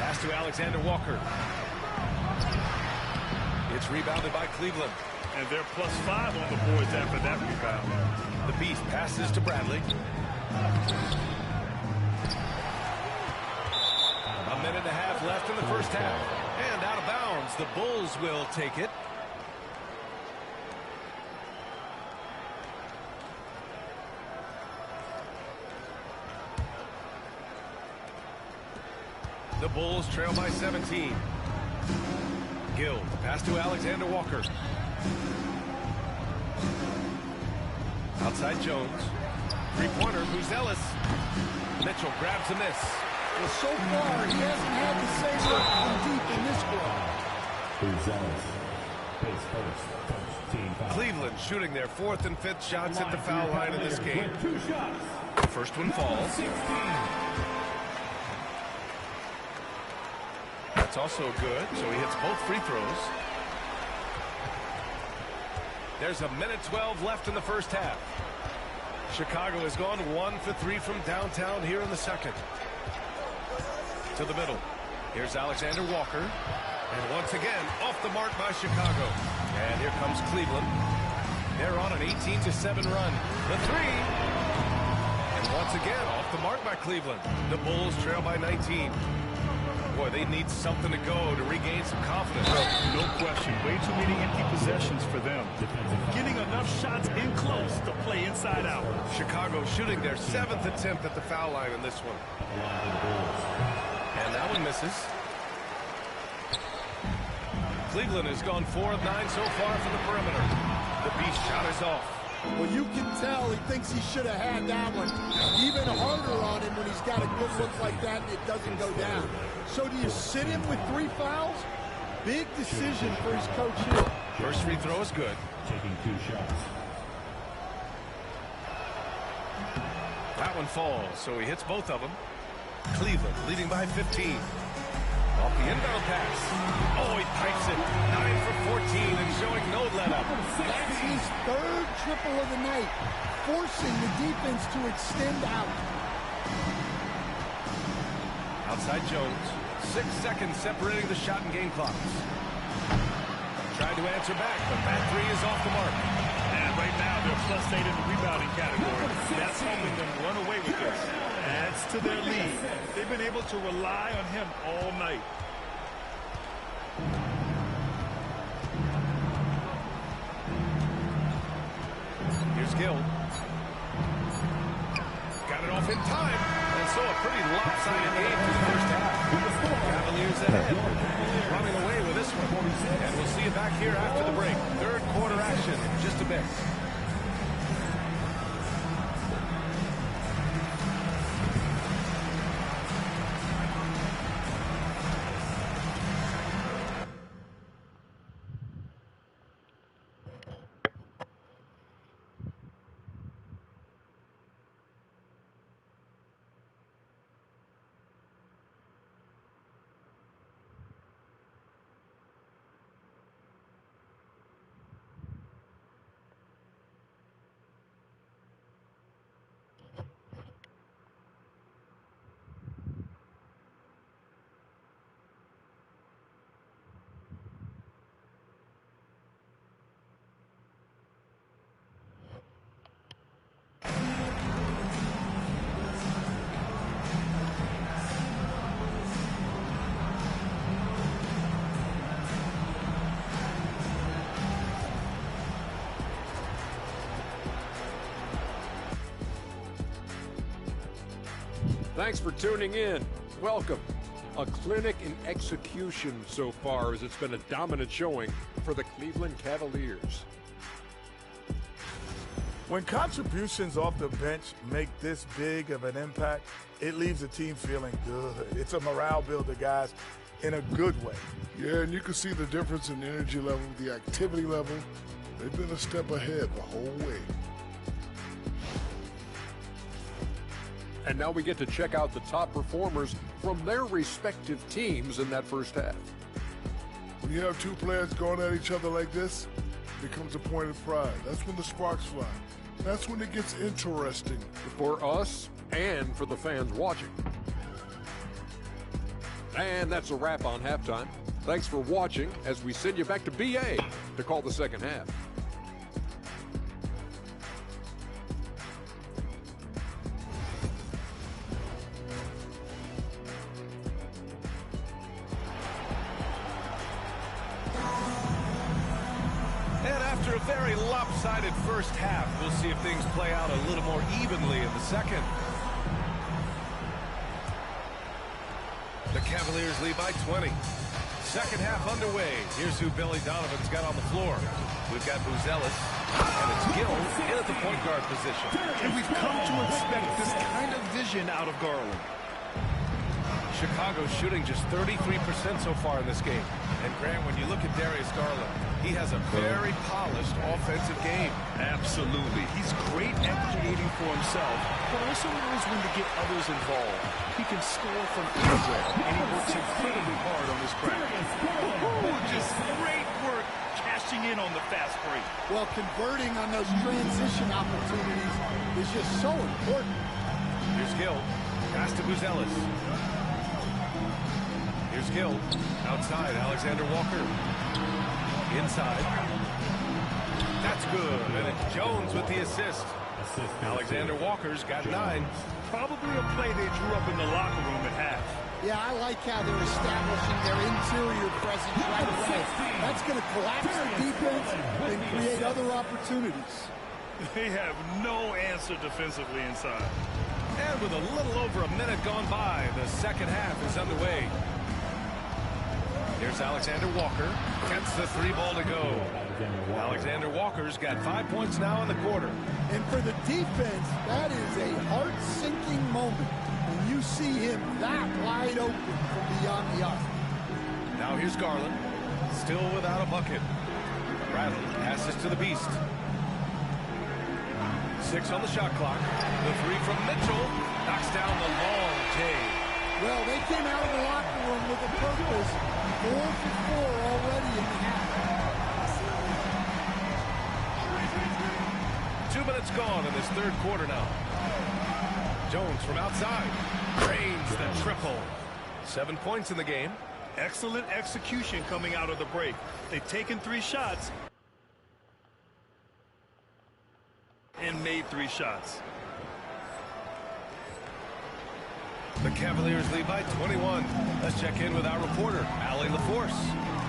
Pass to Alexander Walker. It's rebounded by Cleveland. And they're +5 on the boards after that rebound. The Beast passes to Bradley. A minute and a half left in the first half. And out of bounds. The Bulls will take it. The Bulls trail by 17. Gill, pass to Alexander Walker. Outside Jones. Three-pointer, Buzelis. Mitchell grabs a miss. Well, so far, he hasn't had to say much from deep in this quarter. Cleveland shooting their 4th and 5th shots at the foul line in this game. First one falls. That's also good, so he hits both free throws. There's a minute 12 left in the first half. Chicago has gone 1 for 3 from downtown here in the second. To the middle. Here's Alexander Walker. And once again, off the mark by Chicago. And here comes Cleveland. They're on an 18-7 run. The three. And once again, off the mark by Cleveland. The Bulls trail by 19. Boy, they need something to go to regain some confidence. No question. Way too many empty possessions for them. Getting enough shots in close to play inside out. Chicago shooting their 7th attempt at the foul line in this one. And that one misses. Cleveland has gone 4 of 9 so far from the perimeter. The Beast shot is off. Well, you can tell he thinks he should have had that one even harder on him when he's got a good look like that and it doesn't go down. So do you sit him with 3 fouls? Big decision for his coach here. First free throw is good. Taking 2 shots. That one falls, so he hits both of them. Cleveland leading by 15. Off the inbound pass. Oh, he pipes it. 9 for 14 and showing no let-up. That's his 3rd triple of the night, forcing the defense to extend out. Outside Jones. 6 seconds separating the shot and game clocks. Tried to answer back, but that three is off the mark. And right now, they're +8 in the rebounding category. That's helping them run away with this. Adds to their lead. They've been able to rely on him all night. Here's Gill. Got it off in time. And so a pretty lopsided game for the first half. Cavaliers ahead. Running away with this one. And we'll see you back here after the break. 3rd quarter action in just a bit. Thanks for tuning in. Welcome. A clinic in execution so far, as it's been a dominant showing for the Cleveland Cavaliers. When contributions off the bench make this big of an impact, it leaves the team feeling good. It's a morale builder, guys, in a good way. Yeah, and you can see the difference in the energy level, the activity level. They've been a step ahead the whole way. And now we get to check out the top performers from their respective teams in that first half. When you have 2 players going at each other like this, it becomes a point of pride. That's when the sparks fly. That's when it gets interesting. For us and for the fans watching. And that's a wrap on halftime. Thanks for watching as we send you back to BA to call the second half. And after a very lopsided first half, we'll see if things play out a little more evenly in the second. The Cavaliers lead by 20. Second half underway. Here's who Billy Donovan's got on the floor. We've got Buzelis, and it's Gill in at the point guard position. And we've come to expect this kind of vision out of Garland. Chicago's shooting just 33% so far in this game. And Grant, when you look at Darius Garland, he has a very polished offensive game. Absolutely. He's great at creating for himself, but also knows when to get others involved. He can score from anywhere, and he works incredibly hard on his craft. Ooh, just great work cashing in on the fast break. Well, converting on those transition opportunities is just so important. Here's Gill. Pass to Buzelis. Here's Gill. Outside, Alexander Walker. Inside. That's good. And it's Jones with the assist. Alexander Walker's got 9. Probably a play they drew up in the locker room at half. Yeah, I like how they're establishing their interior presence right away. That's going to collapse the defense and create other opportunities. They have no answer defensively inside. And with a little over a minute gone by, the second half is underway. Here's Alexander Walker. Gets the 3 ball to go. Alexander Walker's got 5 points now in the quarter. And for the defense, that is a heart-sinking moment when you see him that wide open from beyond the arc. Now here's Garland. Still without a bucket. Bradley passes to the Beast. 6 on the shot clock. The 3 from Mitchell knocks down the long J. Well, they came out of the locker room with a purpose. 4 for 4 already in the half. 2 minutes gone in this third quarter now. Jones from outside. Drains the triple. 7 points in the game. Excellent execution coming out of the break. They've taken 3 shots and made 3 shots. The Cavaliers lead by 21. Let's check in with our reporter, Allie LaForce.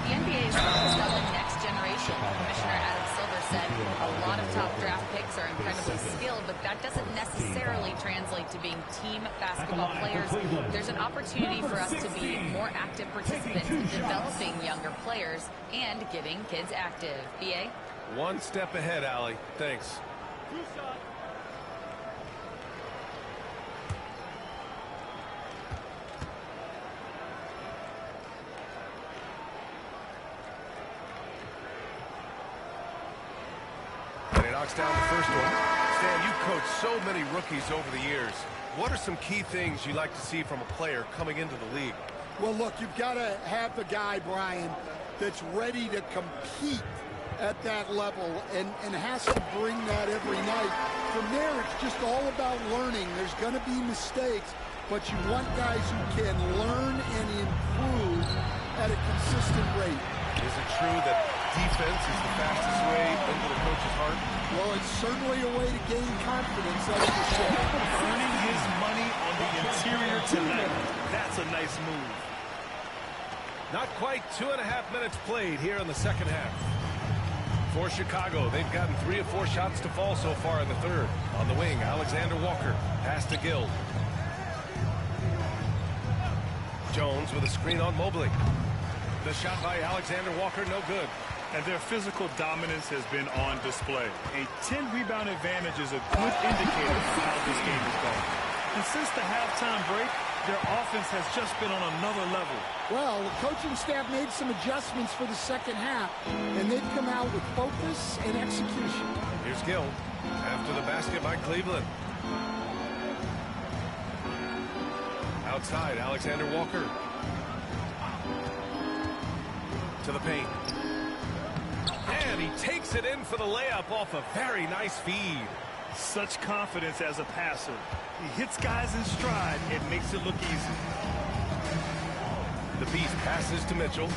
The NBA is focused on the next generation. Commissioner Adam Silver said a lot of top draft picks are incredibly skilled, but that doesn't necessarily translate to being team basketball players. There's an opportunity for us to be more active participants in developing younger players and getting kids active. BA? 1 step ahead, Allie. Thanks. Knocks down the first one. Stan, you've coached so many rookies over the years. What are some key things you like to see from a player coming into the league? Well, look, you've got to have the guy, Brian, that's ready to compete at that level and has to bring that every night. From there, it's just all about learning. There's going to be mistakes, but you want guys who can learn and improve at a consistent rate. Is it true that defense is the fastest way into the coach's heart? Well, it's certainly a way to gain confidence, that's for sure. Earning his money on the interior tonight. That's a nice move. Not quite 2.5 minutes played here in the second half. For Chicago, they've gotten 3 of 4 shots to fall so far in the third. On the wing, Alexander Walker. Pass to Gill. Jones with a screen on Mobley. The shot by Alexander Walker, no good. And their physical dominance has been on display. A 10-rebound advantage is a good indicator of how this game is going. And since the halftime break, their offense has just been on another level. Well, the coaching staff made some adjustments for the second half, and they've come out with focus and execution. Here's Gill after the basket by Cleveland. Outside, Alexander Walker. To the paint. And he takes it in for the layup off a very nice feed. Such confidence as a passer. He hits guys in stride and makes it look easy. The Beast passes to Mitchell.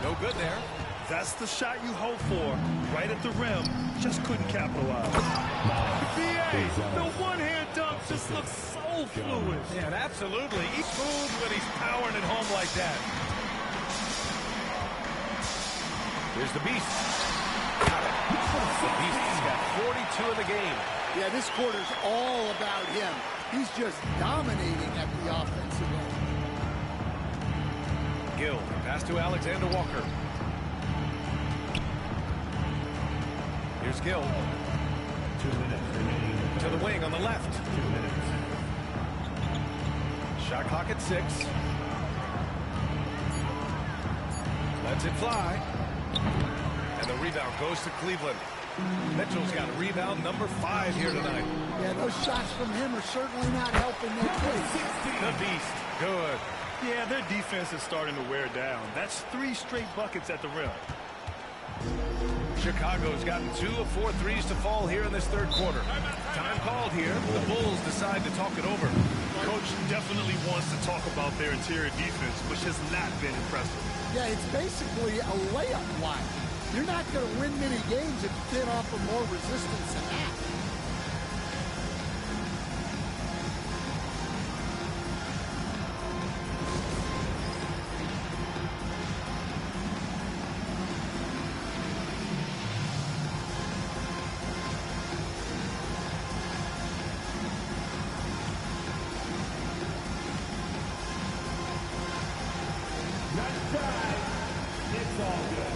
No good there. That's the shot you hope for. Right at the rim. Just couldn't capitalize. BA, the one-hand dunk just looks so fluid. Yeah, absolutely. He's smooth when he's powering it home like that. Here's the Beast. Got it. The Beast has got 42 in the game. Yeah, this quarter's all about him. He's just dominating at the offensive end. Gill, pass to Alexander Walker. Here's Gill. 2 minutes remaining. To the wing on the left. 2 minutes. Shot clock at 6. Lets it fly. And the rebound goes to Cleveland. Mitchell's got rebound number 5 here tonight. Yeah, those shots from him are certainly not helping their case. The Beast. Good. Yeah, their defense is starting to wear down. That's 3 straight buckets at the rim. Chicago's gotten 2 of 4 threes to fall here in this third quarter. Time called here. The Bulls decide to talk it over. Coach definitely wants to talk about their interior defense, which has not been impressive. Yeah, it's basically a layup line. You're not going to win many games if you can't offer more resistance than that. It's all good.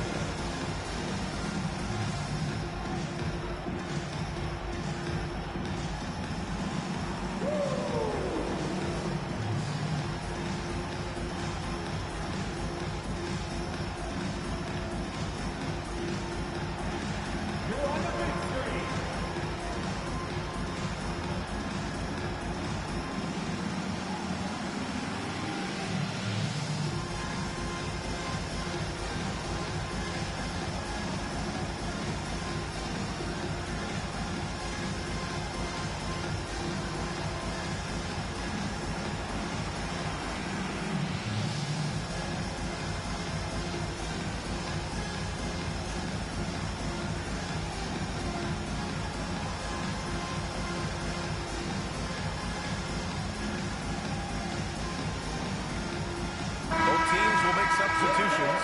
Substitutions.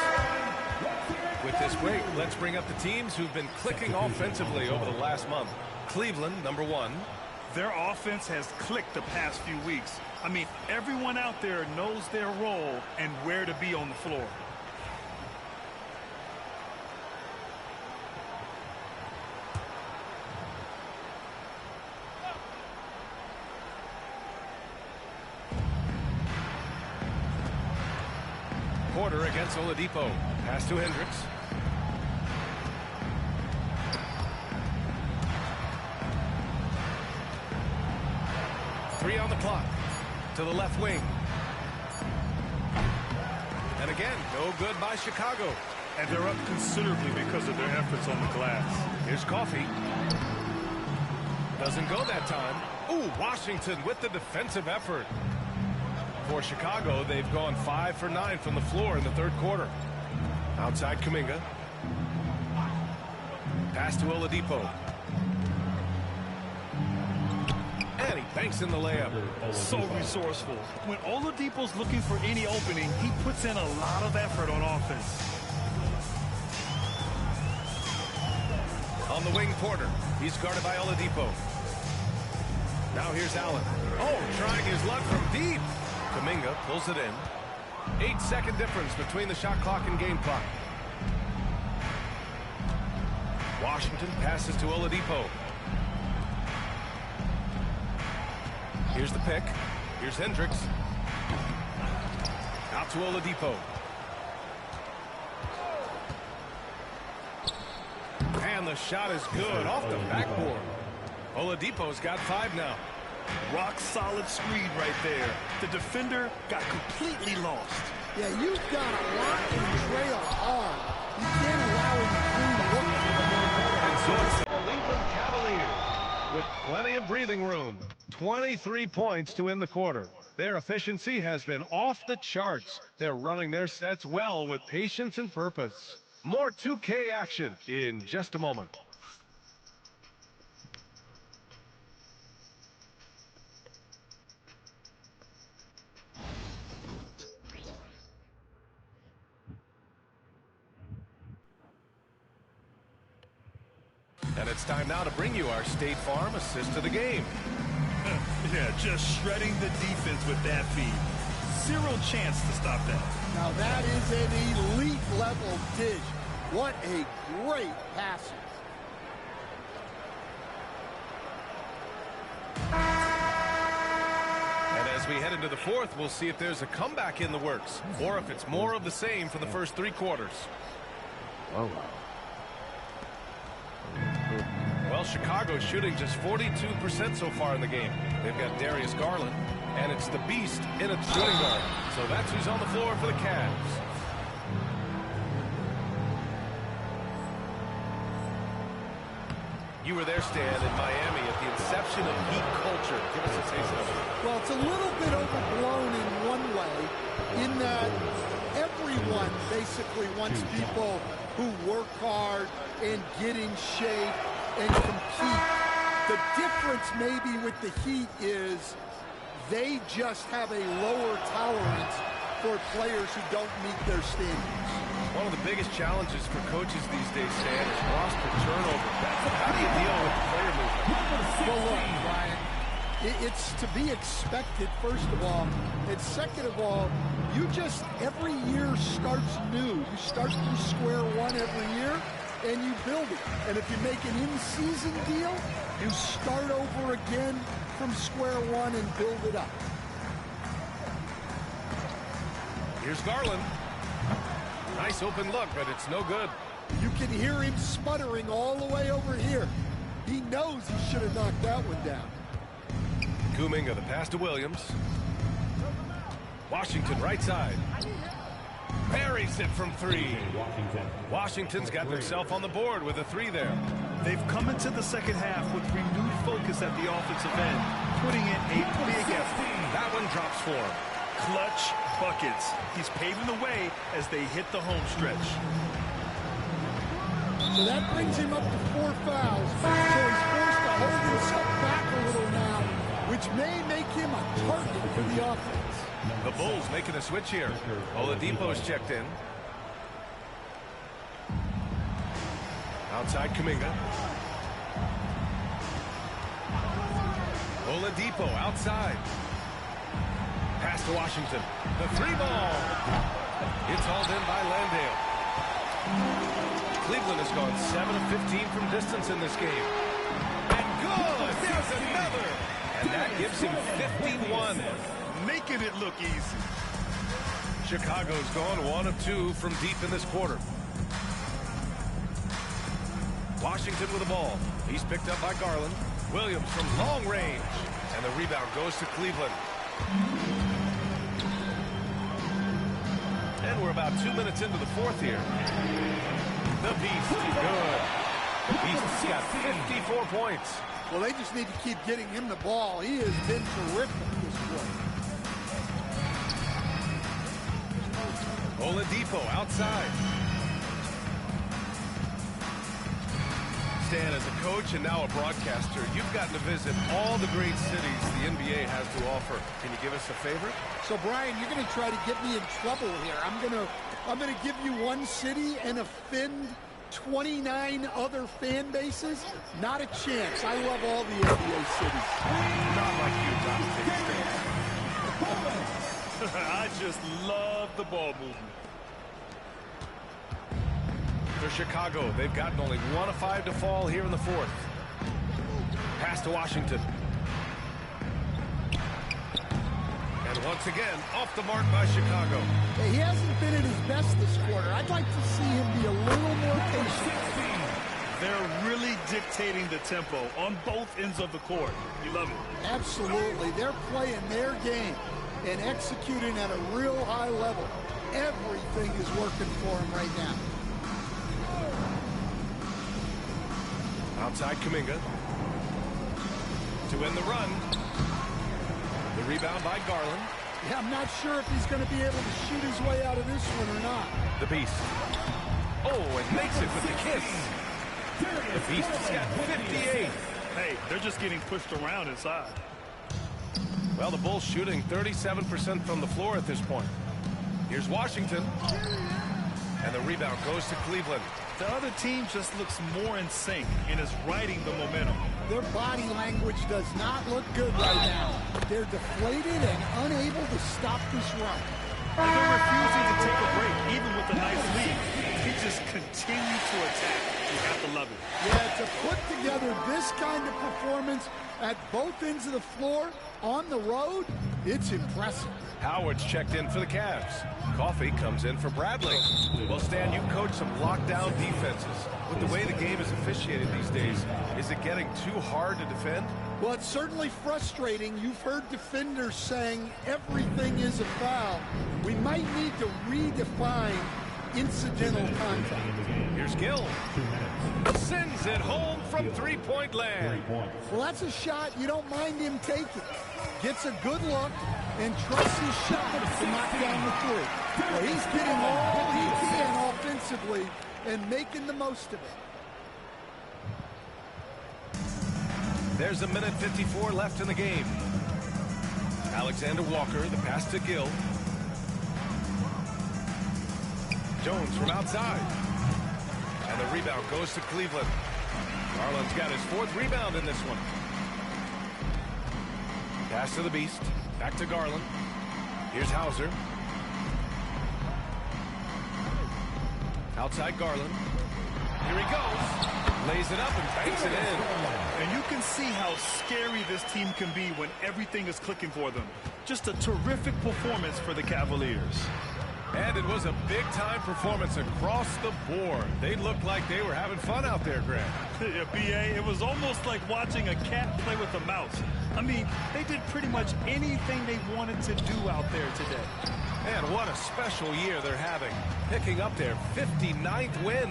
With this break, let's bring up the teams who've been clicking offensively over the last month. Cleveland, number 1. Their offense has clicked the past few weeks. I mean, everyone out there knows their role and where to be on the floor. Porter against Oladipo. Pass to Hendricks. Three on the clock. To the left wing. And again, no good by Chicago. And they're up considerably because of their efforts on the glass. Here's Coffey. Doesn't go that time. Ooh, Washington with the defensive effort. For Chicago, they've gone 5 for 9 from the floor in the third quarter. Outside Kuminga. Pass to Oladipo. And he banks in the layup. So resourceful. When Oladipo's looking for any opening, he puts in a lot of effort on offense. On the wing, Porter. He's guarded by Oladipo. Now here's Allen. Oh, trying his luck from deep. Kuminga pulls it in. 8-second difference between the shot clock and game clock. Washington passes to Oladipo. Here's the pick. Here's Hendricks. Out to Oladipo. And the shot is good off the backboard. Oladipo's got 5 now. Rock solid screen right there. The defender got completely lost. Yeah, you've got to lock and trail hard. You can't allow him to look for the ball. And so it's the Cleveland Cavaliers with plenty of breathing room. 23 points to end the quarter. Their efficiency has been off the charts. They're running their sets well with patience and purpose. More 2K action in just a moment. And it's time now to bring you our State Farm assist of the game. Yeah, just shredding the defense with that feed. Zero chance to stop that. Now that is an elite level dish. What a great passer. And as we head into the fourth, we'll see if there's a comeback in the works, or if it's more of the same for the first 3 quarters. Oh, Well, Chicago's shooting just 42% so far in the game. They've got Darius Garland, and it's the Beast in a shooting guard. So that's who's on the floor for the Cavs. You were there, Stan, in Miami at the inception of Heat culture. Give us a taste of it. Well, it's a little bit overblown in one way, in that everyone basically wants people who work hard and get in shape and compete. The difference maybe with the Heat is they just have a lower tolerance for players who don't meet their standards. One of the biggest challenges for coaches these days, Stan, is roster turnover. How do you deal with player movement? Well, look, Brian, it's to be expected, first of all. And second of all, you just, every year starts new. You start from square one every year, and you build it. And if you make an in-season deal, you start over again from square one and build it up. Here's Garland. Nice open look, but it's no good. You can hear him sputtering all the way over here. He knows he should have knocked that one down. Kuminga, the pass to Williams. Washington, right side. Buries it from 3. Washington's got themselves on the board with a 3 there. They've come into the second half with renewed focus at the offensive end, putting in a big effort. That one drops for him. Clutch buckets. He's paving the way as they hit the home stretch. So that brings him up to 4 fouls. So he's forced to hold himself back a little now, which may make him a target for the offense. The Bulls making a switch here. Oladipo's checked in. Outside Kuminga. Oladipo outside. Pass to Washington. The 3-ball. It's hauled in by Landale. Cleveland has gone 7 of 15 from distance in this game. And good! There's another! And that gives him 51. Making it look easy. Chicago's gone 1 of 2 from deep in this quarter. Washington with the ball. He's picked up by Garland. Williams from long range. And the rebound goes to Cleveland. And we're about 2 minutes into the fourth here. The Beast, good. The Beast's got 54 points. Well, they just need to keep getting him the ball. He has been terrific this quarter. Oladipo outside. Stan, as a coach and now a broadcaster, you've gotten to visit all the great cities the NBA has to offer. Can you give us a favorite? So, Brian, you're going to try to get me in trouble here. I'm going to give you one city and offend 29 other fan bases. Not a chance. I love all the NBA cities. Not like you, Jonathan. I just love the ball movement. For Chicago, they've gotten only 1 of 5 to fall here in the fourth. Pass to Washington. And once again, off the mark by Chicago. He hasn't been at his best this quarter. I'd like to see him be a little more patient. They're really dictating the tempo on both ends of the court. You love it. Absolutely. They're playing their game and executing at a real high level. Everything is working for him right now. Outside Kuminga. To end the run. The rebound by Garland. Yeah, I'm not sure if he's going to be able to shoot his way out of this one or not. The Beast. Oh, and makes it with the kiss. The Beast has got 58. Hey, they're just getting pushed around inside. Well, the Bulls shooting 37% from the floor at this point. Here's Washington. And the rebound goes to Cleveland. The other team just looks more in sync and is riding the momentum. Their body language does not look good right now. They're deflated and unable to stop this run. And they're refusing to take a break, even with a nice lead. They just continue to attack. You have to love it. Yeah, to put together this kind of performance at both ends of the floor on the road, it's impressive. Howard's checked in for the Cavs. Coffee comes in for Bradley. Well, Stan, you coach some lockdown defenses. With the way the game is officiated these days, is it getting too hard to defend? Well, it's certainly frustrating. You've heard defenders saying everything is a foul. We might need to redefine incidental contact. Here's Gill. Sends it home from three-point land. Well, that's a shot you don't mind him taking. Gets a good look and trusts his shot to knock down the three. Well, he's getting all he can offensively and making the most of it. There's a minute 54 left in the game. Alexander Walker, the pass to Gill. Jones from outside. And the rebound goes to Cleveland. Garland's got his fourth rebound in this one. Pass to the Beast. Back to Garland. Here's Hauser. Outside Garland. Here he goes. Lays it up and banks it in. And you can see how scary this team can be when everything is clicking for them. Just a terrific performance for the Cavaliers. And it was a big-time performance across the board. They looked like they were having fun out there, Grant. Yeah, B.A., it was almost like watching a cat play with a mouse. I mean, they did pretty much anything they wanted to do out there today. And what a special year they're having, picking up their 59th win.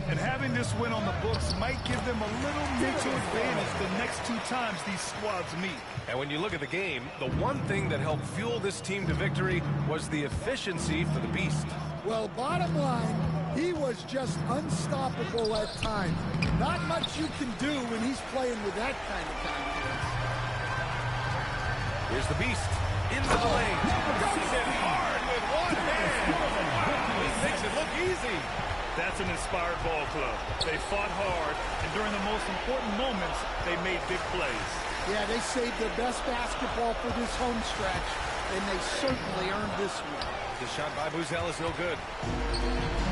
And having this win on the books might give them a little mental advantage the next two times these squads meet. And when you look at the game, the one thing that helped fuel this team to victory was the efficiency for the Beast. Well, bottom line, he was just unstoppable at times. Not much you can do when he's playing with that kind of confidence. Here's the Beast into the lane. Goes in hard with one hand. Wow, he makes it look easy. That's an inspired ball club. They fought hard, and during the most important moments, they made big plays. Yeah, they saved their best basketball for this home stretch, and they certainly earned this one. The shot by Buzel is no good.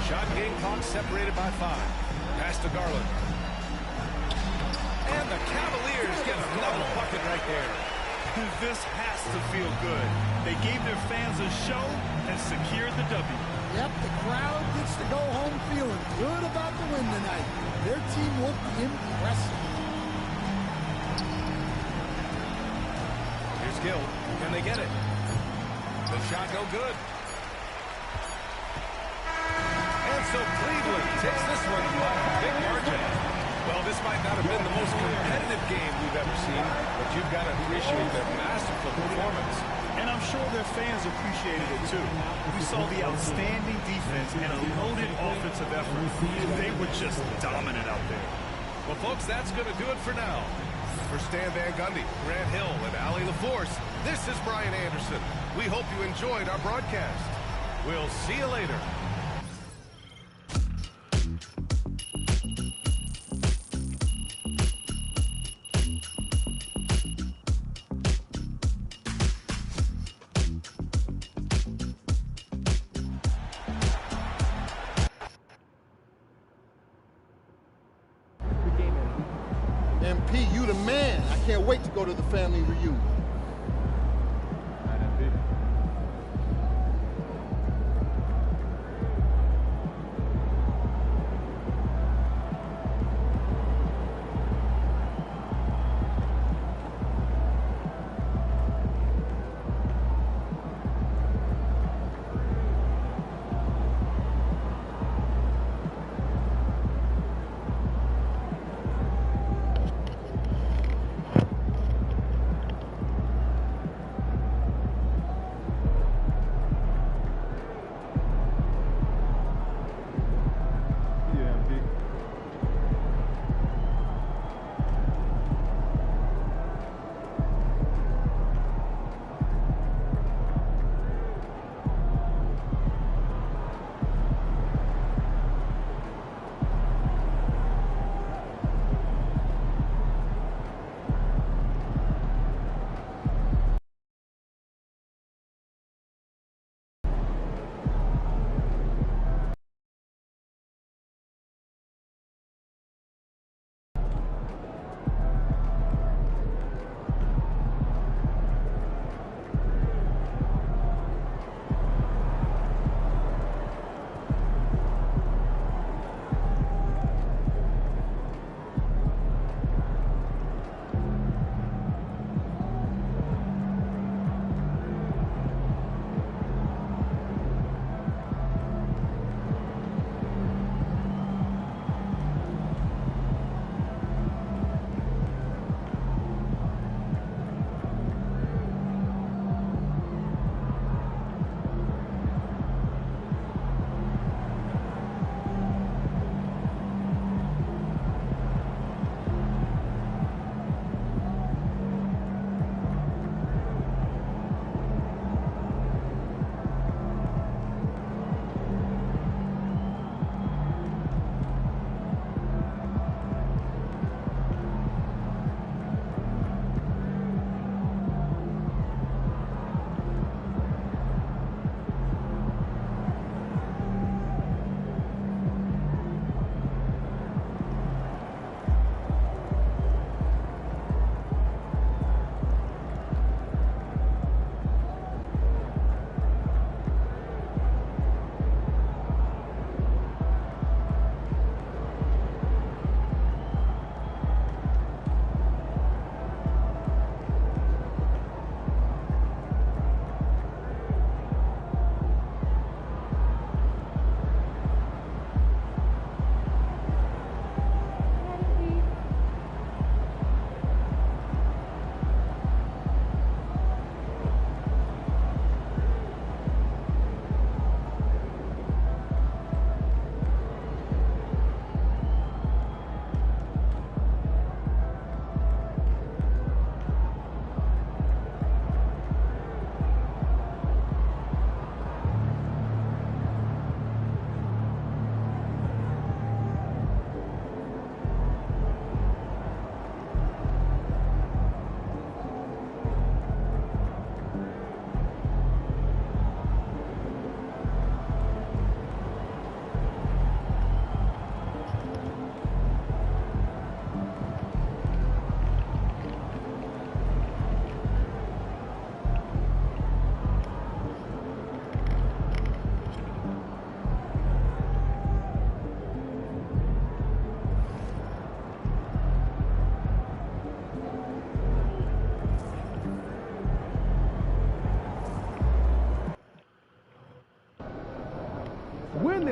Shot Gamecocks separated by 5. Pass to Garland. And the Cavaliers get another bucket right there. This has to feel good. They gave their fans a show and secured the W. Yep, the crowd gets to go home feeling good about the win tonight. Their team looked impressive. Here's Gill. Can they get it? The shot no good. And so Cleveland takes this one by a big margin. Well, this might not have been the most competitive game we've ever seen, but you've got to appreciate their masterful performance. And I'm sure their fans appreciated it too. We saw the outstanding defense and a loaded offensive effort. They were just dominant out there. Well, folks, that's going to do it for now. For Stan Van Gundy, Grant Hill, and Allie LaForce, this is Brian Anderson. We hope you enjoyed our broadcast. We'll see you later. MP, you the man. I can't wait to go to the family reunion.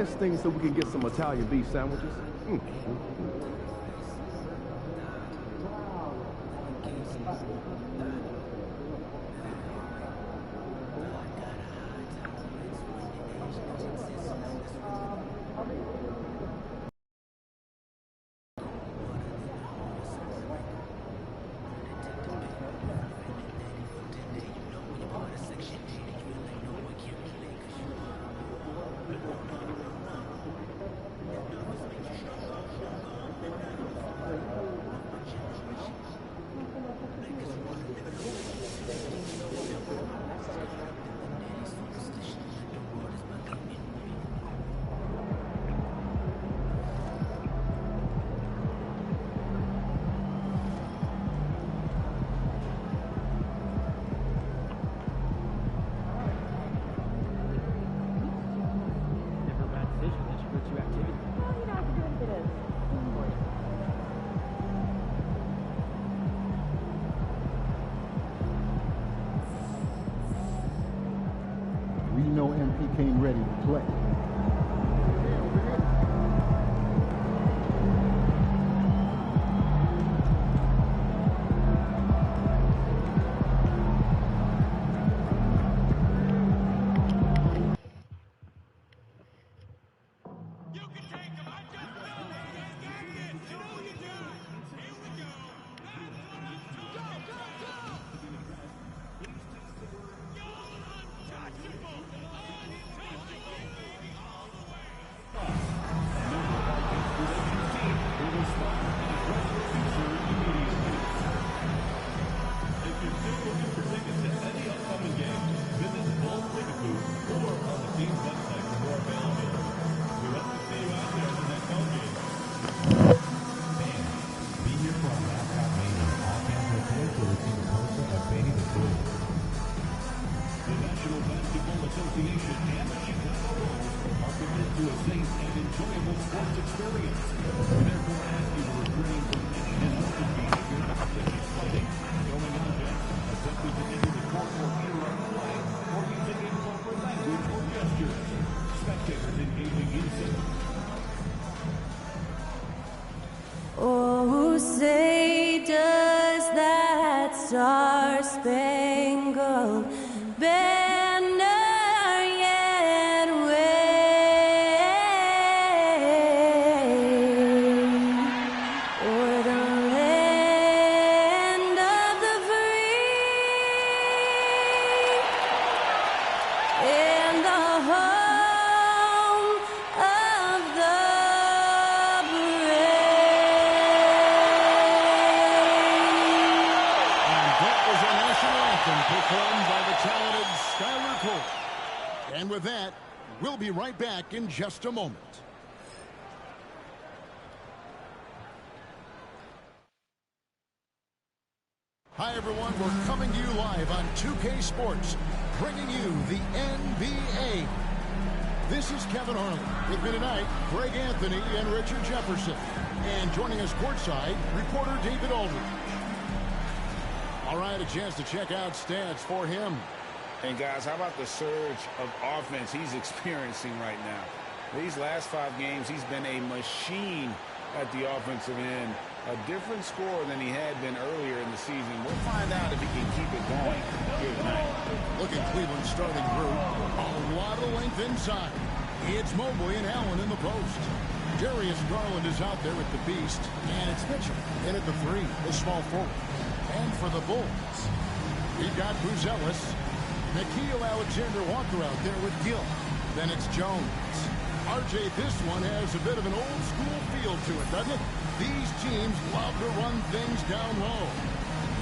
last thing so we can get some Italian beef sandwiches? We know MP came ready to play. Oh, say does that star-spangled banner yet wave o'er the land of the free and the home of the performed by the talented Skylar Cole. And with that, we'll be right back in just a moment. Hi, everyone. We're coming to you live on 2K Sports, bringing you the NBA. This is Kevin Harlan. With me tonight, Greg Anthony and Richard Jefferson. And joining us courtside, reporter David Aldridge. All right, a chance to check out stats for him. And guys, how about the surge of offense he's experiencing right now? These last 5 games, he's been a machine at the offensive end. A different score than he had been earlier in the season. We'll find out if he can keep it going here tonight. Look at Cleveland's starting group. A lot of length inside. It's Mobley and Allen in the post. Darius Garland is out there with the beast. And it's Mitchell in at the 3, the small forward. And for the Bulls, we've got Buzelis, Nickeil Alexander-Walker out there with Gill. Then it's Jones. RJ, this one has a bit of an old school feel to it, doesn't it? These teams love to run things down low.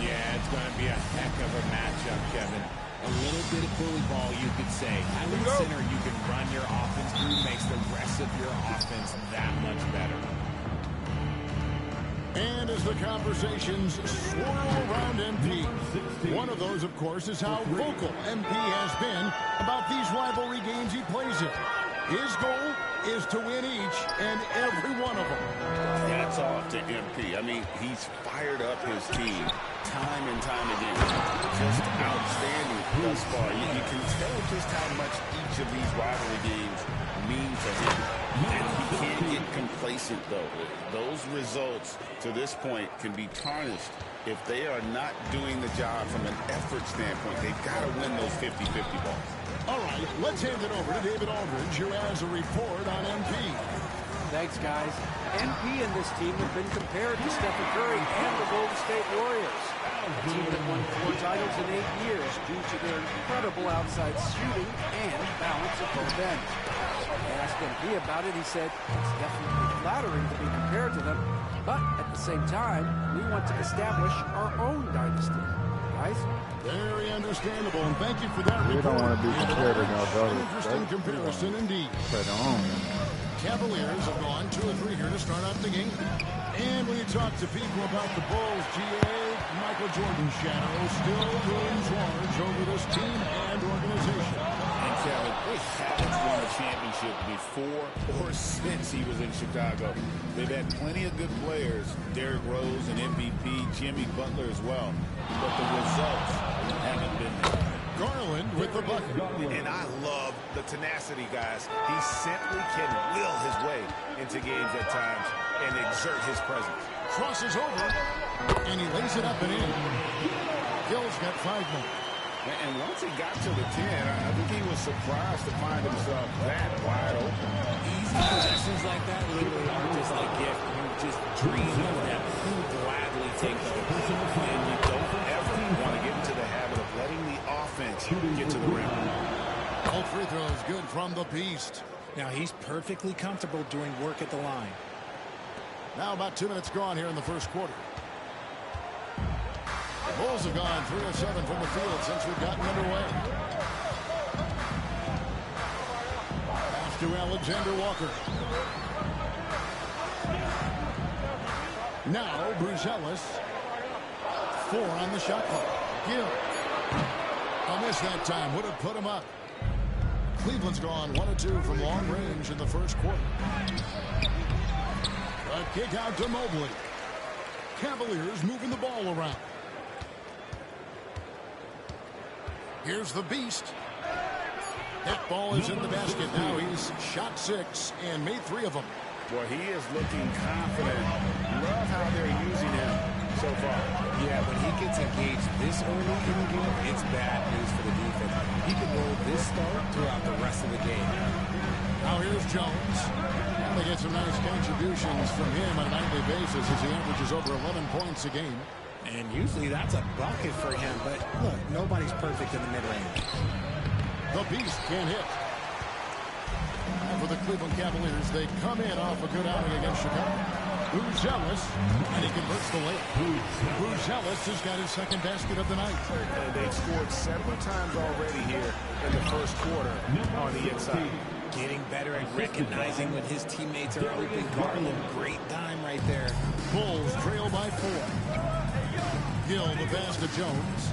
Yeah, it's going to be a heck of a matchup, Kevin. A little bit of bully ball, you could say. Having a center you can run your offense through makes the rest of your offense that much better. And as the conversations swirl around MP, one of those, of course, is how vocal MP has been about these rivalry games he plays in. His goal is to win each and every one of them. That's off to MP. I mean, he's fired up his team time and time again. Just outstanding thus far. You can tell just how much each of these rivalry games mean for him. And he can't get complacent, though. Those results to this point can be tarnished if they are not doing the job from an effort standpoint. They've got to win those 50-50 balls. All right, let's hand it over to David Aldridge, who has a report on MP. Thanks, guys. MP and this team have been compared to Stephen Curry and the Golden State Warriors. A team that won 4 titles in 8 years due to their incredible outside shooting and balance at both ends. I asked MP about it. He said it's definitely flattering to be compared to them, but at the same time, we want to establish our own dynasty. Guys? Very understandable, and thank you for that report. We don't want to be compared to no brothers. Interesting comparison indeed. Cavaliers have gone 2 or 3 here to start out the game. And when you talk to people about the Bulls, GA, Michael Jordan's shadow still looms large over this team and organization. And Kevin, they haven't won a championship before or since he was in Chicago. They've had plenty of good players, Derrick Rose and MVP, Jimmy Butler as well. But the results haven't been there. Garland with the bucket. And I love the tenacity, guys. He simply can will his way into games at times and exert his presence. Crosses over, and he lays it up and in. Gill's got 5 more. And once he got to the 10, I think he was surprised to find himself that wide open. Easy possessions like that literally are just like gift. You just dream of them. You gladly take those. And you don't ever want to get into the habit of letting the offense get to the rim. All free throws good from the Beast. Now he's perfectly comfortable doing work at the line. Now about 2 minutes gone here in the first quarter. The Bulls have gone 3 of 7 from the field since we've gotten underway. Pass to Alexander Walker. Now Bruce Ellis. 4 on the shot clock. Gill. A miss that time. Would have put him up. Cleveland's gone 1 of 2 from long range in the first quarter. A kick out to Mobley. Cavaliers moving the ball around. Here's the Beast. That ball is in the basket now. He's shot 6 and made 3 of them. Well, he is looking confident. Love how they're using him so far. Yeah, when he gets engaged this early in the game, it's bad news for the defense. He can roll this start throughout the rest of the game. Now here's Jones. And they get some nice contributions from him on a nightly basis as he averages over 11 points a game. And usually that's a bucket for him, but look, nobody's perfect in the mid-range. The Beast can't hit. And for the Cleveland Cavaliers, they come in off a good outing against Chicago. Bruce Ellis, and he converts the layup. Bruce Ellis has got his second basket of the night. They've scored several times already here in the first quarter on the inside. Getting better at recognizing when his teammates are open. Garland, great time right there. Bulls trail by 4. Gill the pass to Jones.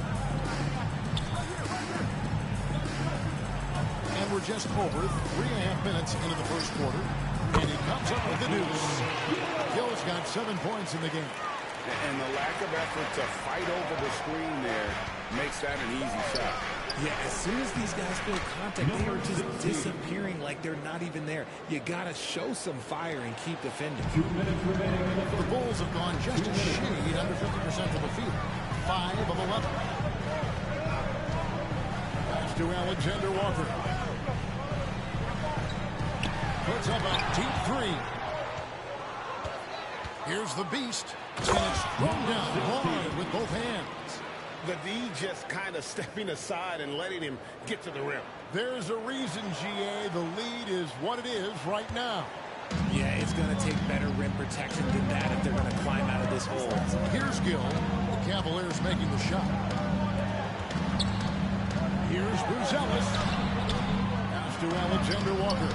And we're just over 3.5 minutes into the first quarter. And he comes up with the deuce. Gill's got 7 points in the game. And the lack of effort to fight over the screen there makes that an easy shot. Yeah, as soon as these guys feel contact, they are just disappearing like they're not even there. You got to show some fire and keep defending. 2 minutes remaining. The Bulls have gone just a shade under 50% of the field. 5 of 11. Pass to Alexander Walker. Puts up a deep 3. Here's the Beast. And it's thrown down hard with both hands. The D just kind of stepping aside and letting him get to the rim. There's a reason, GA, the lead is what it is right now. Yeah, it's going to take better rim protection than that if they're going to climb out of this hole. Here's Gill. The Cavaliers making the shot. Here's Bruce Ellis. Pass to Alexander Walker.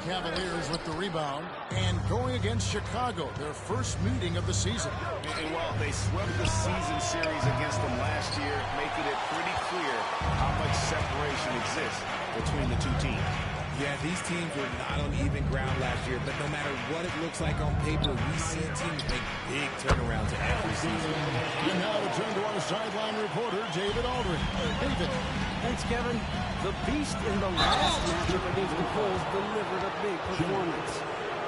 Cavaliers with the rebound and going against Chicago, their first meeting of the season. And while they swept the season series against them last year, making it pretty clear how much separation exists between the two teams. Yeah, these teams were not on even ground last year, but no matter what it looks like on paper, we see teams make big turnarounds every season. And now to turn to our sideline reporter, David Aldridge. David. Thanks, Kevin. The Beast in the last matchup against the Bulls delivered a big performance.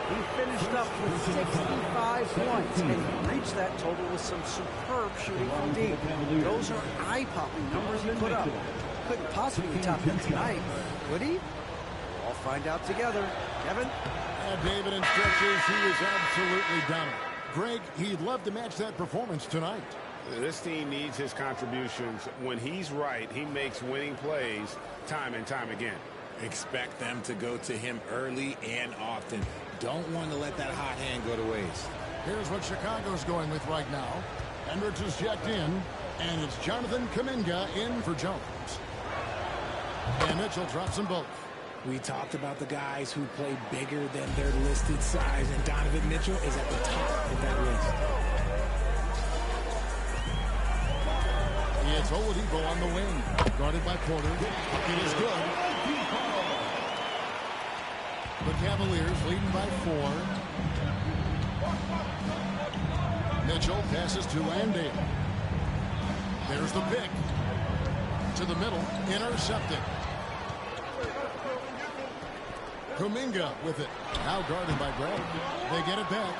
He finished up with 65 points, and he reached that total with some superb shooting from deep. Those are eye-popping numbers he put up. Couldn't possibly top that tonight, could he? We'll find out together. Kevin? And David in stretches, he was absolutely dominant. Greg, he'd love to match that performance tonight. This team needs his contributions. When he's right, he makes winning plays time and time again. Expect them to go to him early and often. Don't want to let that hot hand go to waste. Here's what Chicago's going with right now. Hendricks is checked in, and it's Jonathan Kuminga in for Jones. And Mitchell drops them both. We talked about the guys who play bigger than their listed size, and Donovan Mitchell is at the top of that list. It's Oladipo on the wing, guarded by Porter. It is good. The Cavaliers leading by 4. Mitchell passes to Landale. There's the pick. To the middle, intercepted. Kuminga with it. Now guarded by Brad. They get it back.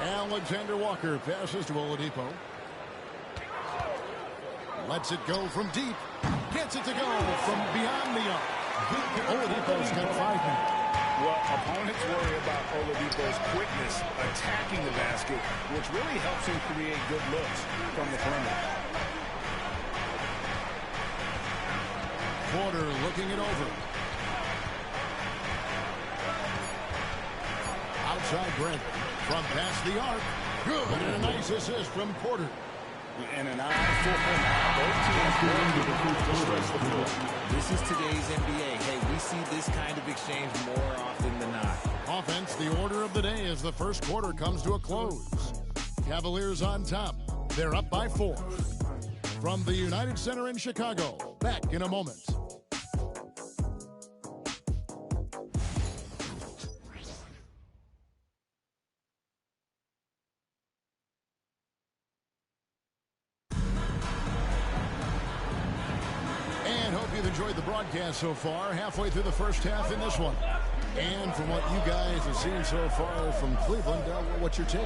Alexander Walker passes to Oladipo. Lets it go from deep. Gets it to go from beyond the arc. Oladipo's got 5 minutes. Well, opponents worry about Oladipo's quickness attacking the basket, which really helps him create good looks from the perimeter. Porter looking it over. Outside Brent. From past the arc. Good. And a nice assist from Porter. And an eye for both teams going to stretch the floor. This is today's NBA. Hey, we see this kind of exchange more often than not. Offense, the order of the day as the first quarter comes to a close. Cavaliers on top. They're up by 4. From the United Center in Chicago. Back in a moment. Enjoyed the broadcast so far, halfway through the first half in this one. And from what you guys have seen so far from Cleveland, what's your take?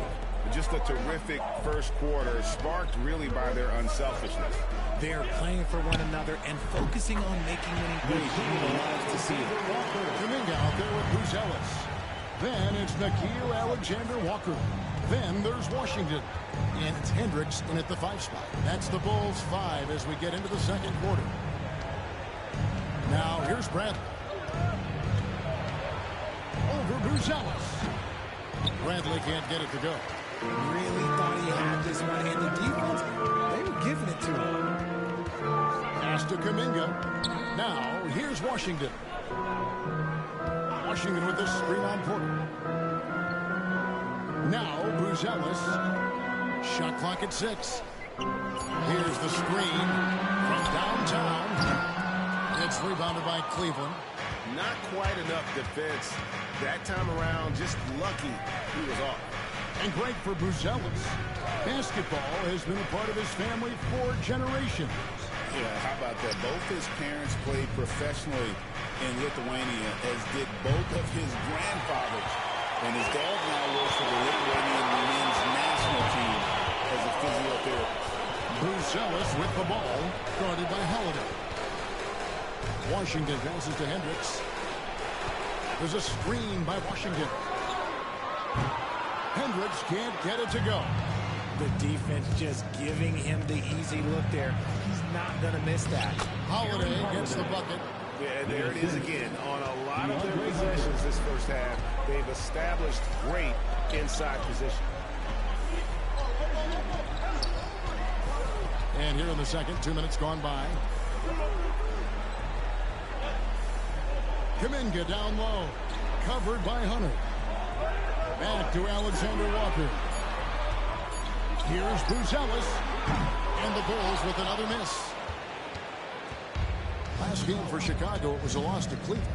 Just a terrific first quarter, sparked really by their unselfishness. They're playing for one another and focusing on making winning plays. You love to see it. Kuminga out there with Bruce Ellis. Then it's Nickeil Alexander-Walker. Then there's Washington. And it's Hendricks in at the 5 spot. That's the Bulls 5 as we get into the second quarter. Now, here's Bradley. Over Bruce Ellis. Bradley can't get it to go. Really thought he had this one, and the defense, they were giving it to him. Pass to Kuminga. Now, here's Washington. Washington with the screen on Porter. Now, Bruce Ellis. Shot clock at 6. Here's the screen from downtown. It's rebounded by Cleveland. Not quite enough defense that time around. Just lucky he was off. And great for Bruce Ellis. Basketball has been a part of his family for generations. Yeah, how about that? Both his parents played professionally in Lithuania, as did both of his grandfathers. And his dad now works for the Lithuanian men's national team as a physiotherapist. Bruce Ellis with the ball, guarded by Holiday. Washington passes to Hendricks. There's a screen by Washington. Hendricks can't get it to go. The defense just giving him the easy look there. He's not going to miss that. Holiday gets the bucket. Yeah, there it is again. On a lot of their possessions this first half, they've established great inside position. And here in the second, 2 minutes gone by. Kuminga down low. Covered by Hunter. Back to Alexander Walker. Here's Bruce Ellis. And the Bulls with another miss. Last game for Chicago, it was a loss to Cleveland.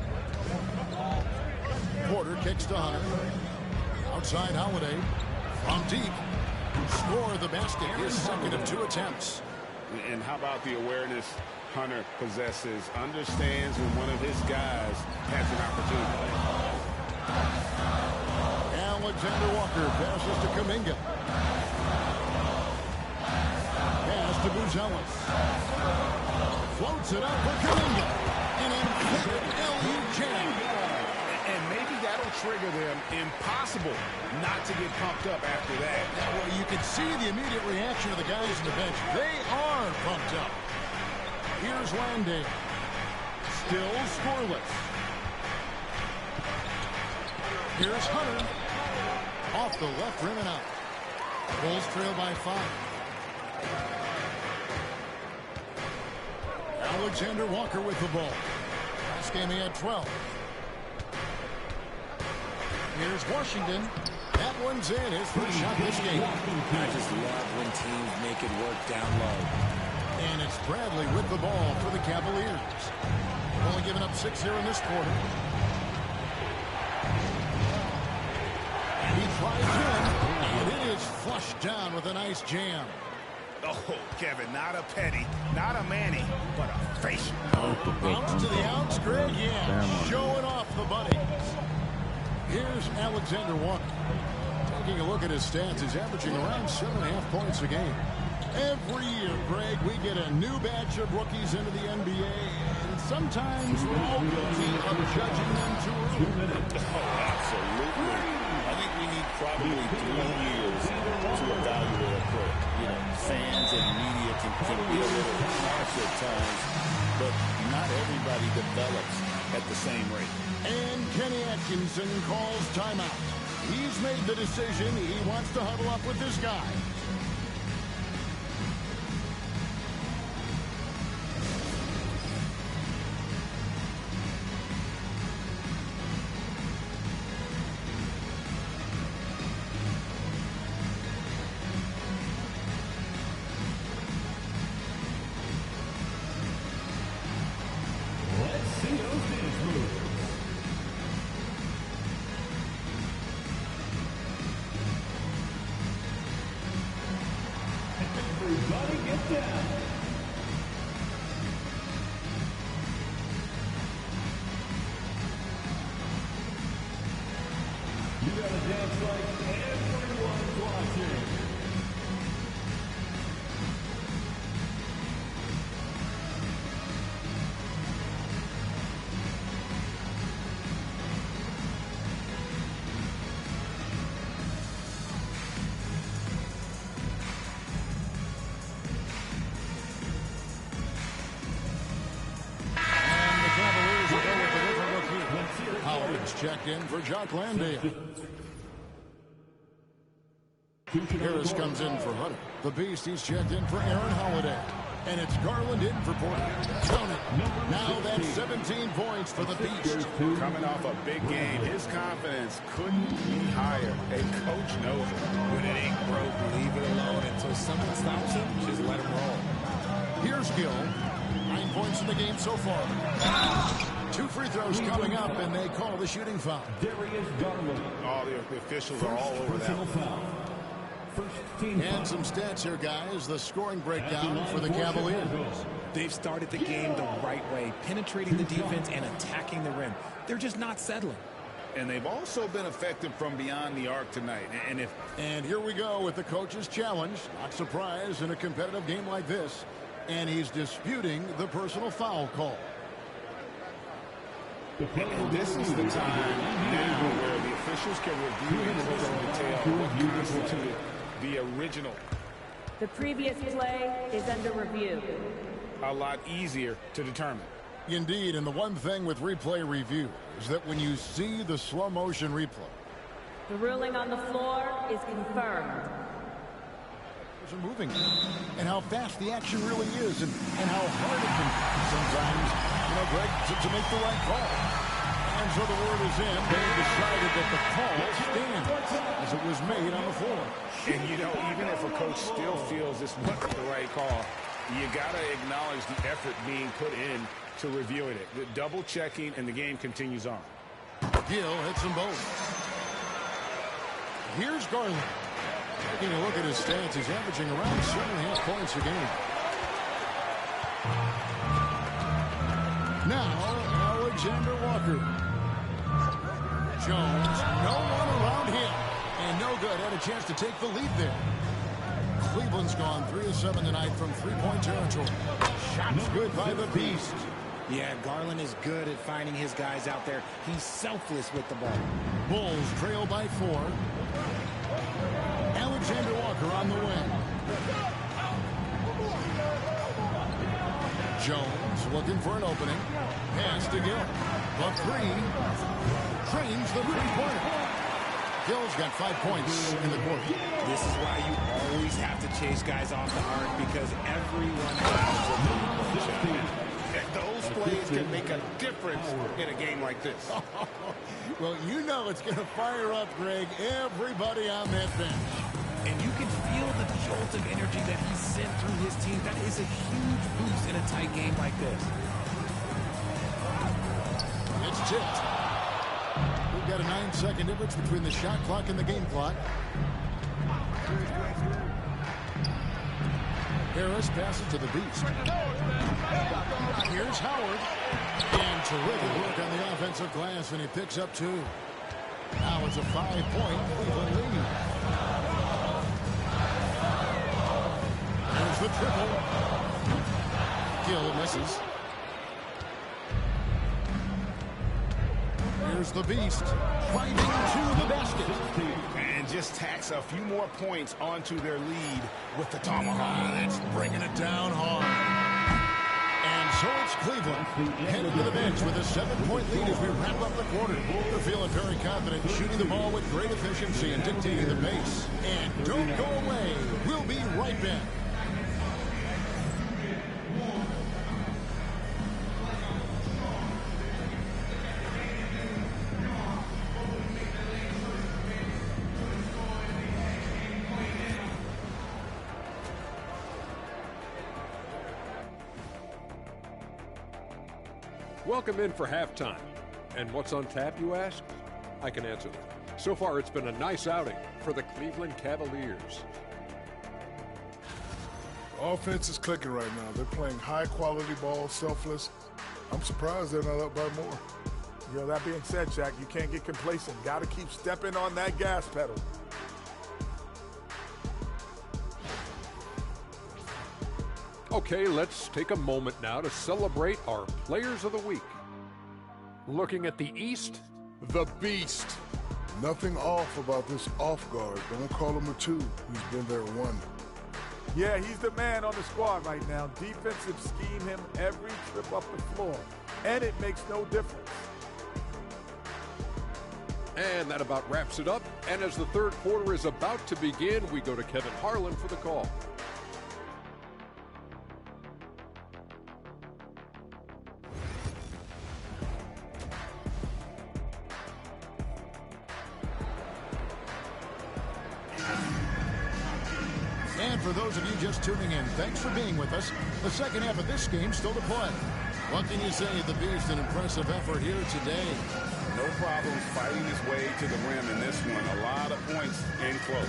Porter kicks to Hunter. Outside Holiday. From deep. Score the basket. His second of 2 attempts. And how about the awareness Hunter possesses, understands when one of his guys has an opportunity. Alexander Walker passes to Kuminga. Pass to Buzelis. Floats it up for Kuminga. An emphatic LU jam. And maybe that'll trigger them. Impossible not to get pumped up after that. Well, you can see the immediate reaction of the guys on the bench. They are pumped up. Here's Landale. Still scoreless. Here's Hunter. Off the left rim and out. Bulls trail by 5. Alexander Walker with the ball. Last game he had 12. Here's Washington. That one's in. His first shot this game. I just love when teams make it work down low. And it's Bradley with the ball for the Cavaliers. Only giving up 6 here in this quarter. And he tries in, and it is flushed down with a nice jam. Oh, Kevin, not a Petty, not a Manny, but a facial. Bounce to the outs, Greg, yeah, showing off the buddies. Here's Alexander Walker. Taking a look at his stats, he's averaging around 7.5 points a game. Every year, Greg, we get a new batch of rookies into the NBA, and sometimes we're all guilty of judging them too early. Oh, absolutely. I think we need probably 3 years to evaluate a player. You know, fans and media can be a little harsh at times, but not everybody develops at the same rate. And Kenny Atkinson calls timeout. He's made the decision. He wants to huddle up with this guy. Checked in for Jock Landale. Harris comes in for Hunter. The Beast, he's checked in for Aaron Holiday. And it's Garland in for Porter. Tony. Now that's 17 points for the Beast. Coming off a big game, his confidence couldn't be higher. A coach knows it. When it ain't broke, leave it alone until someone stops him. Just let him roll. Here's Gill. 9 points in the game so far. 2 free throws coming up, and they call the shooting foul. All the officials are all over that. And some stats here, guys. The scoring breakdown for the Cavaliers. They've started the game the right way, penetrating the defense and attacking the rim. They're just not settling. And they've also been effective from beyond the arc tonight. And here we go with the coach's challenge. Not surprised in a competitive game like this. And he's disputing the personal foul call. And this is the time now where the officials can review in closer detail what constituted the original. The previous play is under review. A lot easier to determine. Indeed, and the one thing with replay review is that when you see the slow motion replay, the ruling on the floor is confirmed. Are moving, and how fast the action really is, and how hard it can be sometimes, you know, Greg, to make the right call. And so the word is in. They decided that the call stands as it was made on the floor. And, you know, even if a coach still feels this wasn't the right call, you got to acknowledge the effort being put in to reviewing it. The double checking, and the game continues on. Gill hits them both. Here's Garland. Taking a look at his stats, he's averaging around 7.5 points a game. Now, Alexander Walker. Jones, no one around him. And no good. Had a chance to take the lead there. Cleveland's gone 3 of 7 tonight from three-point territory. Shots good by the Beast. Yeah, Garland is good at finding his guys out there. He's selfless with the ball. Bulls trail by 4. Alexander Walker on the wing. Jones looking for an opening. Pass to Gill. The three. Trains the three-pointer. Gill's got 5 points in the quarter. This is why you always have to chase guys off the arc because everyone has a three-point shot. And those plays can make a difference in a game like this. Well, you know it's going to fire up, Greg, everybody on that bench. And you can feel the jolt of energy that he sent through his team. That is a huge boost in a tight game like this. It's tipped. We've got a 9-second difference between the shot clock and the game clock. Harris passes to the Beast. Here's Howard. And terrific work on the offensive glass, and he picks up 2. Now it's a 5-point Cleveland lead. There's the triple. Gill misses. Here's the Beast, driving to the basket. And just tacks a few more points onto their lead with the tomahawk. That's bringing it down hard. And so it's Cleveland headed to the bench with a 7-point lead as we wrap up the quarter. They're feeling very confident, shooting the ball with great efficiency and dictating the pace. And don't go away. We'll be right back. Welcome in for halftime. And what's on tap, you ask? I can answer that. So far, it's been a nice outing for the Cleveland Cavaliers. Offense is clicking right now. They're playing high-quality ball, selfless. I'm surprised they're not up by more. You know, that being said, Shaq, you can't get complacent. Got to keep stepping on that gas pedal. Okay, let's take a moment now to celebrate our Players of the Week. Looking at the East, the Beast. Nothing off about this off guard. Don't call him a 2. He's been there 1. Yeah, he's the man on the squad right now. Defensive scheme him every trip up the floor. And it makes no difference. And that about wraps it up. And as the third quarter is about to begin, we go to Kevin Harlan for the call. And for those of you just tuning in, thanks for being with us. The second half of this game still to play. What can you say of the Beast? An impressive effort here today. No problems fighting his way to the rim in this one. A lot of points and close.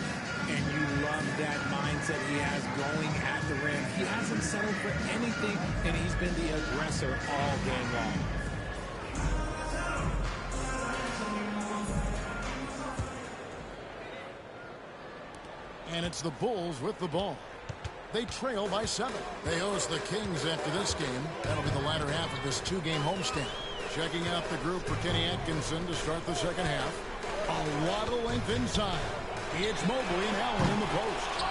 And you love that mindset he has going at the rim. He hasn't settled for anything, and he's been the aggressor all game long. And it's the Bulls with the ball. They trail by 7. They host the Kings after this game. That'll be the latter half of this 2-game homestand. Checking out the group for Kenny Atkinson to start the second half. A lot of length inside. It's Mobley and Allen in the post.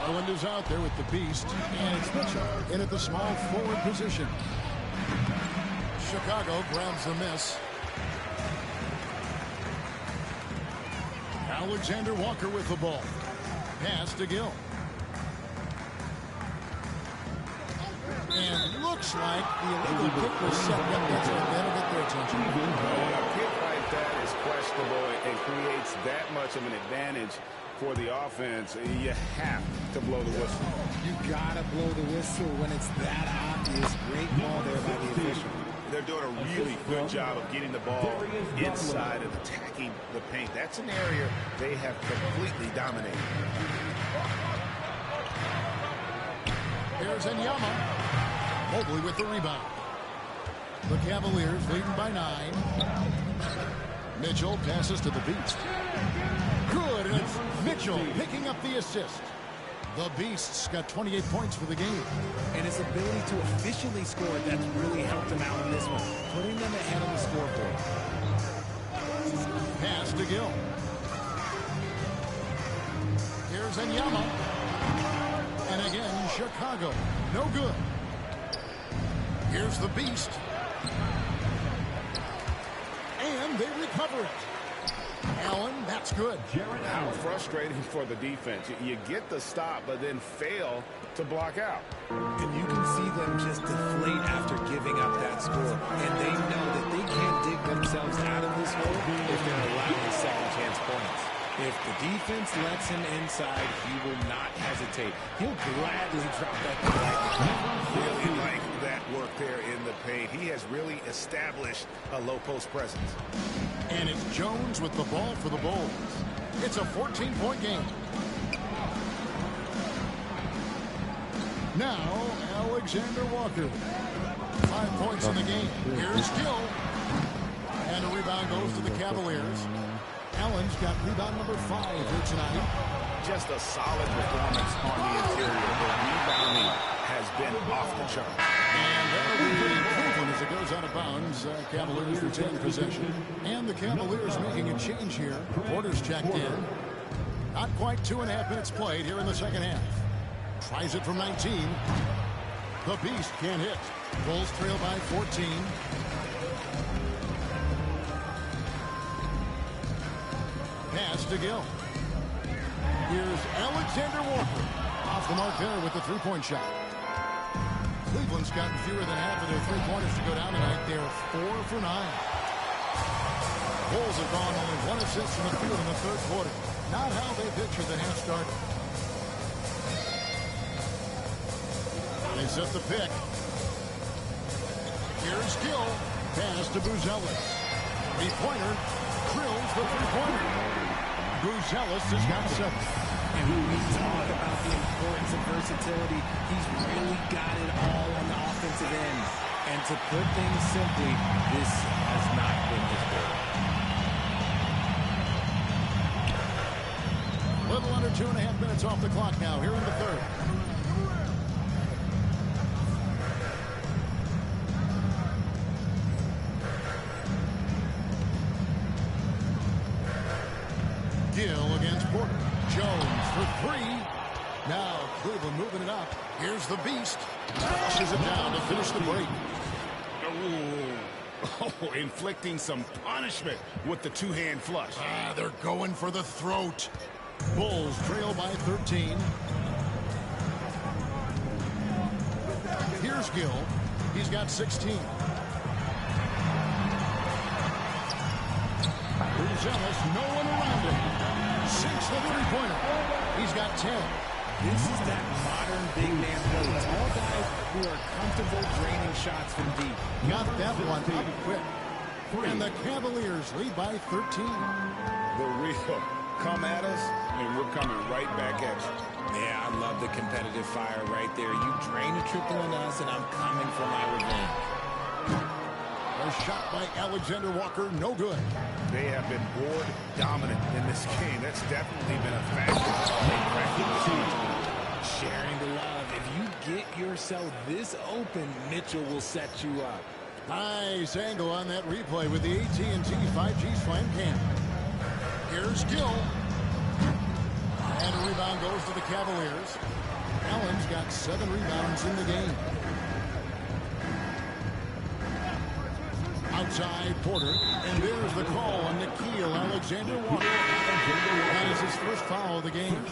Garland is out there with the Beast. And it's Mitchell in at the small forward position. Chicago grabs the miss. Alexander Walker with the ball. Pass to Gill. And looks like the illegal kick was set up. That'll get their attention. A kick like that is questionable and creates that much of an advantage for the offense. You have to blow the whistle. You gotta blow the whistle when it's that obvious. Great call there by the official. They're doing a really good job of getting the ball inside and attacking the paint. That's an area they have completely dominated. Here's Enyama. Mobley with the rebound. The Cavaliers leading by 9. Mitchell passes to the Beast. Good, and it's Mitchell picking up the assist. The Beast's got 28 points for the game. And his ability to efficiently score, that's really helped him out in this one, putting them ahead on the scoreboard. Pass to Gill. Here's Enyama. And again, Chicago. No good. Here's the Beast. And they recover it. Allen, that's good. How frustrating for the defense. You get the stop, but then fail to block out. And you can see them just deflate after giving up that score. And they know that they can't dig themselves out of this hole if they're allowing second chance points. If the defense lets him inside, he will not hesitate. He'll gladly drop that back. Really like that work there in the paint. He has really established a low post presence. And it's Jones with the ball for the Bulls. It's a 14-point game. Now, Alexander Walker. 5 points in the game. Here's Gill. And a rebound goes to the Cavaliers. Allen's got rebound number 5 here tonight. Just a solid performance on the interior. The rebounding has been off the chart. And that'll be Cleveland as it goes out of bounds. Cavaliers retain possession. And the Cavaliers making a change here. Porter's checked in. Not quite 2.5 minutes played here in the second half. Tries it from 19. The Beast can't hit. Bulls trail by 14. Pass to Gill. Here's Alexander Walker. Off the mark there with the three-point shot. Cleveland's gotten fewer than half of their three-pointers to go down tonight. They're 4 for 9. Bulls have gone only 1 assist from the field in the third quarter. Not how they pictured the half started. They set the pick. Here's Gill. Pass to Buzelis. Three-pointer. Krills the three-pointer. Buzelis has got 7. And when we talk about the importance of versatility, he's really got it all on the offensive end. And to put things simply, this has not been his goal. Little under 2.5 minutes off the clock now here in the third. Gill against Porter. Jones for 3. Now Cleveland moving it up. Here's the Beast. Flushes it down to finish the break. Oh, inflicting some punishment with the two-hand flush. They're going for the throat. Bulls trail by 13. Here's Gill. He's got 16. Buzelis, no one around him. Sinks the three-pointer. He's got 10. This is that modern big man play. All guys who are comfortable draining shots from deep. Got that one up quick. And the Cavaliers lead by 13. The real come at us, and we're coming right back at you. Yeah, I love the competitive fire right there. You drain a triple on us, and I'm coming for my revenge. A shot by Alexander Walker, no good. They have been board dominant in this game. That's definitely been a factor. Sharing the love. If you get yourself this open, Mitchell will set you up. Nice angle on that replay with the AT&T 5G Slam Cam. Here's Gill. And a rebound goes to the Cavaliers. Allen's got 7 rebounds in the game. Outside Porter, and there's the call on Nickeil Alexander-Walker. That is his first foul of the game.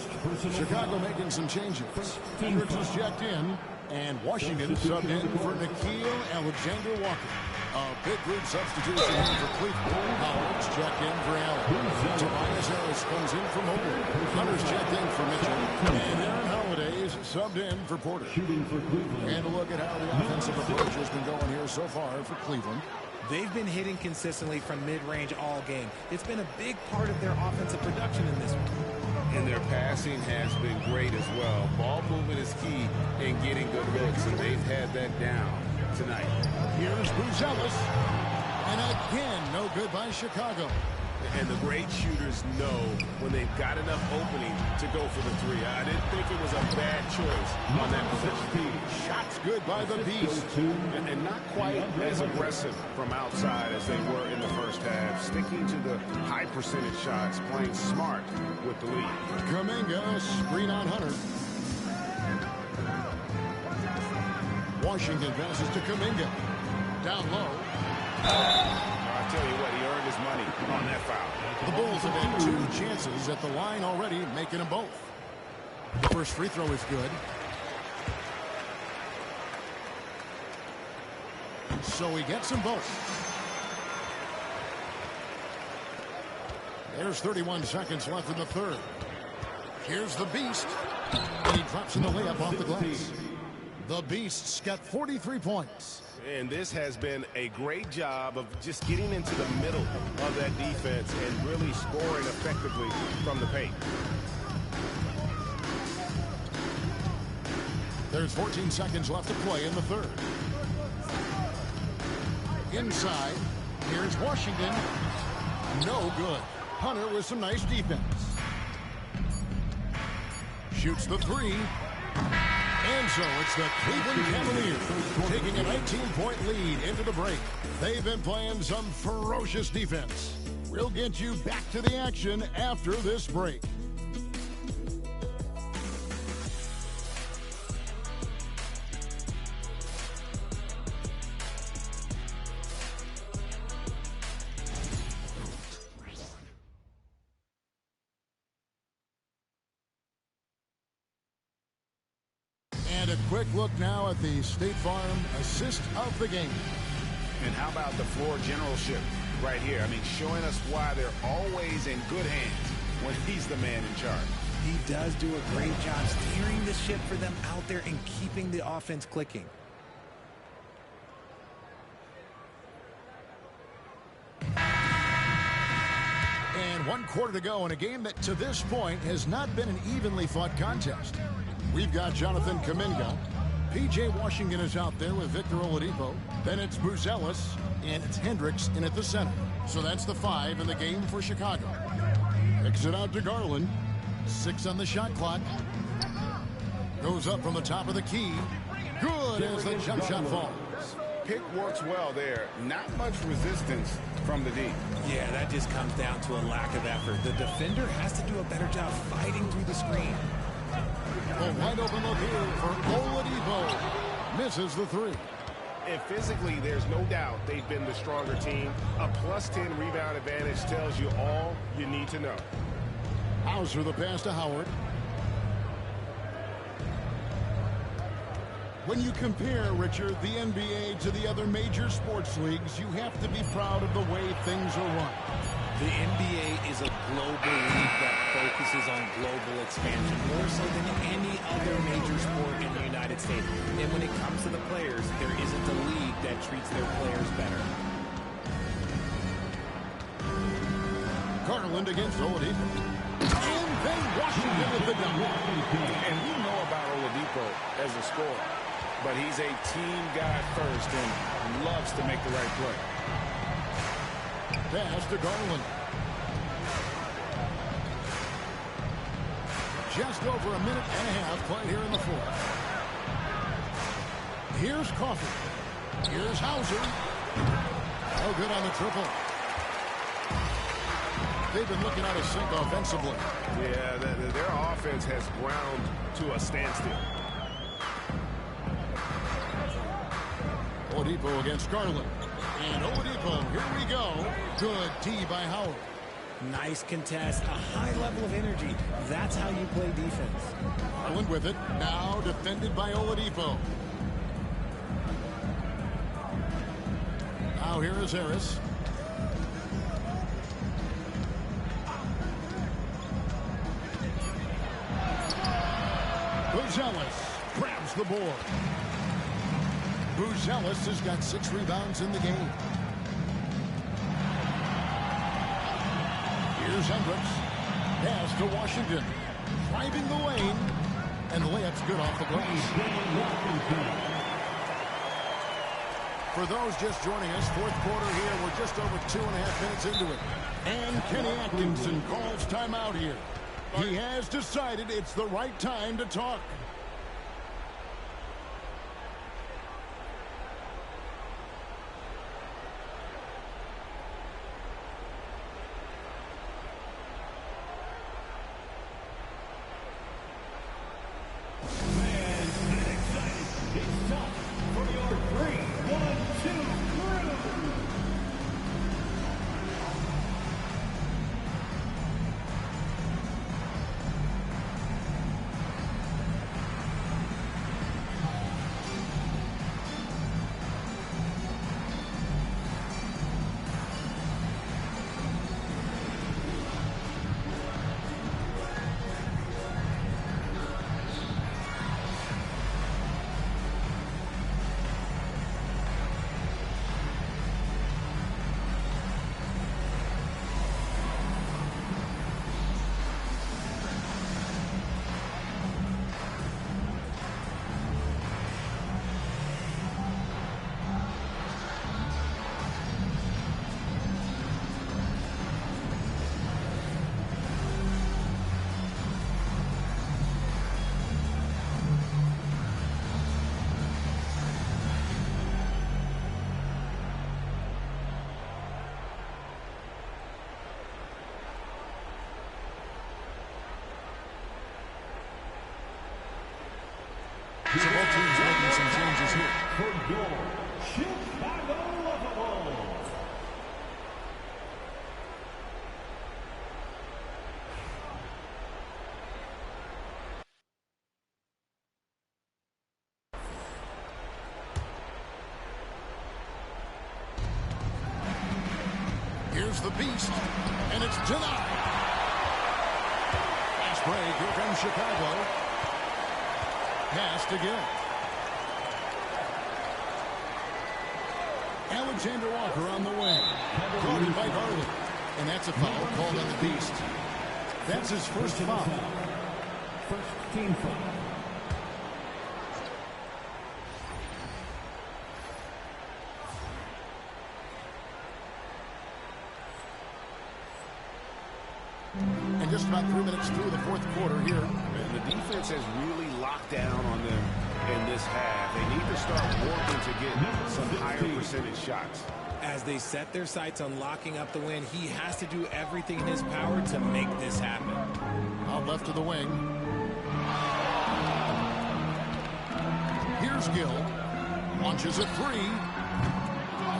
Chicago making some changes. Hendricks is checked in, and Washington subbed in for Nickeil Alexander-Walker. A big group substitution here for Cleveland. Howard's checked in for Allen. Tobias Harris comes in for Mobley. Hunter's checked in for Mitchell. And Aaron Holiday's subbed in for Porter. And a look at how the offensive approach has been going here so far for Cleveland. They've been hitting consistently from mid-range all game. It's been a big part of their offensive production in this one. And their passing has been great as well. Ball movement is key in getting good looks, and they've had that down. tonight. Here's Buzelis. And again, no good by Chicago. And the great shooters know when they've got enough opening to go for the three. I didn't think it was a bad choice on that possession. Shots good by the Beast. And not quite as aggressive from outside as they were in the first half. Sticking to the high percentage shots, playing smart with the lead. Kuminga, screen on Hunter. Washington passes to Kuminga. Down low. I'll tell you what, he earned his money on that foul. The Bulls have had 2 chances at the line already, making them both. The first free throw is good. So he gets them both. There's 31 seconds left in the third. Here's the Beast. And he drops in the layup off the glass. The Beast's got 43 points. And this has been a great job of just getting into the middle of that defense and really scoring effectively from the paint. There's 14 seconds left to play in the third. Inside, here's Washington. No good. Hunter with some nice defense. Shoots the three. And so it's the Cleveland Cavaliers taking a 19-point lead into the break. They've been playing some ferocious defense. We'll get you back to the action after this break. And a quick look now at the State Farm assist of the game. And how about the floor generalship right here? I mean, showing us why they're always in good hands when he's the man in charge. He does do a great job steering the ship for them out there and keeping the offense clicking. And 1 quarter to go in a game that to this point has not been an evenly fought contest. We've got Jonathan Kuminga. P.J. Washington is out there with Victor Oladipo. Then it's Buzelis, and it's Hendricks in at the center. So that's the 5 in the game for Chicago. Kicks it out to Garland. 6 on the shot clock. Goes up from the top of the key. Good as the jump shot falls. Pick works well there. Not much resistance from the D. Yeah, that just comes down to a lack of effort. The defender has to do a better job fighting through the screen. A wide open look here for Oladipo. Misses the 3. And physically, there's no doubt they've been the stronger team. A +10 rebound advantage tells you all you need to know. Hauser the pass to Howard. When you compare, Richard, the NBA to the other major sports leagues, you have to be proud of the way things are run. The NBA is a global league that focuses on global expansion more so than any other major sport in the United States. And when it comes to the players, there isn't a league that treats their players better. Garland against Oladipo. And then Washington with the double. And we know about Oladipo as a scorer, but he's a team guy first and loves to make the right play. Pass to Garland. Just over a minute and a half played here in the fourth. Here's Coffey. Here's Hauser. Oh, good on the triple. They've been looking out of sync offensively. Yeah, their offense has ground to a standstill. Oladipo against Garland. And Oladipo, here we go. Good D by Howard. Nice contest, a high level of energy. That's how you play defense. Garland with it. Now defended by Oladipo. Now here is Harris. Buzelis grabs the board. Buzelis has got 6 rebounds in the game. Here's Hendricks. Pass to Washington. Driving the lane. And the layup's good off the glass. For those just joining us, fourth quarter here. We're just over 2.5 minutes into it. And Kenny Atkinson calls timeout here. He has decided it's the right time to talk. So both teams making some changes here. For your Chicago Bulls. Here's the beast, and it's denied. Fast break, here comes Chicago. Pass to Gill. Alexander Walker on the wing. Guarded by Garland. And that's a foul called on the beast. That's his first foul. First team foul. And just about 3 minutes through the fourth quarter here. And the defense has really locked down on them in this half. They need to start working to get some higher percentage shots. As they set their sights on locking up the win, he has to do everything in his power to make this happen. Out left of the wing. Here's Gill. Launches a three.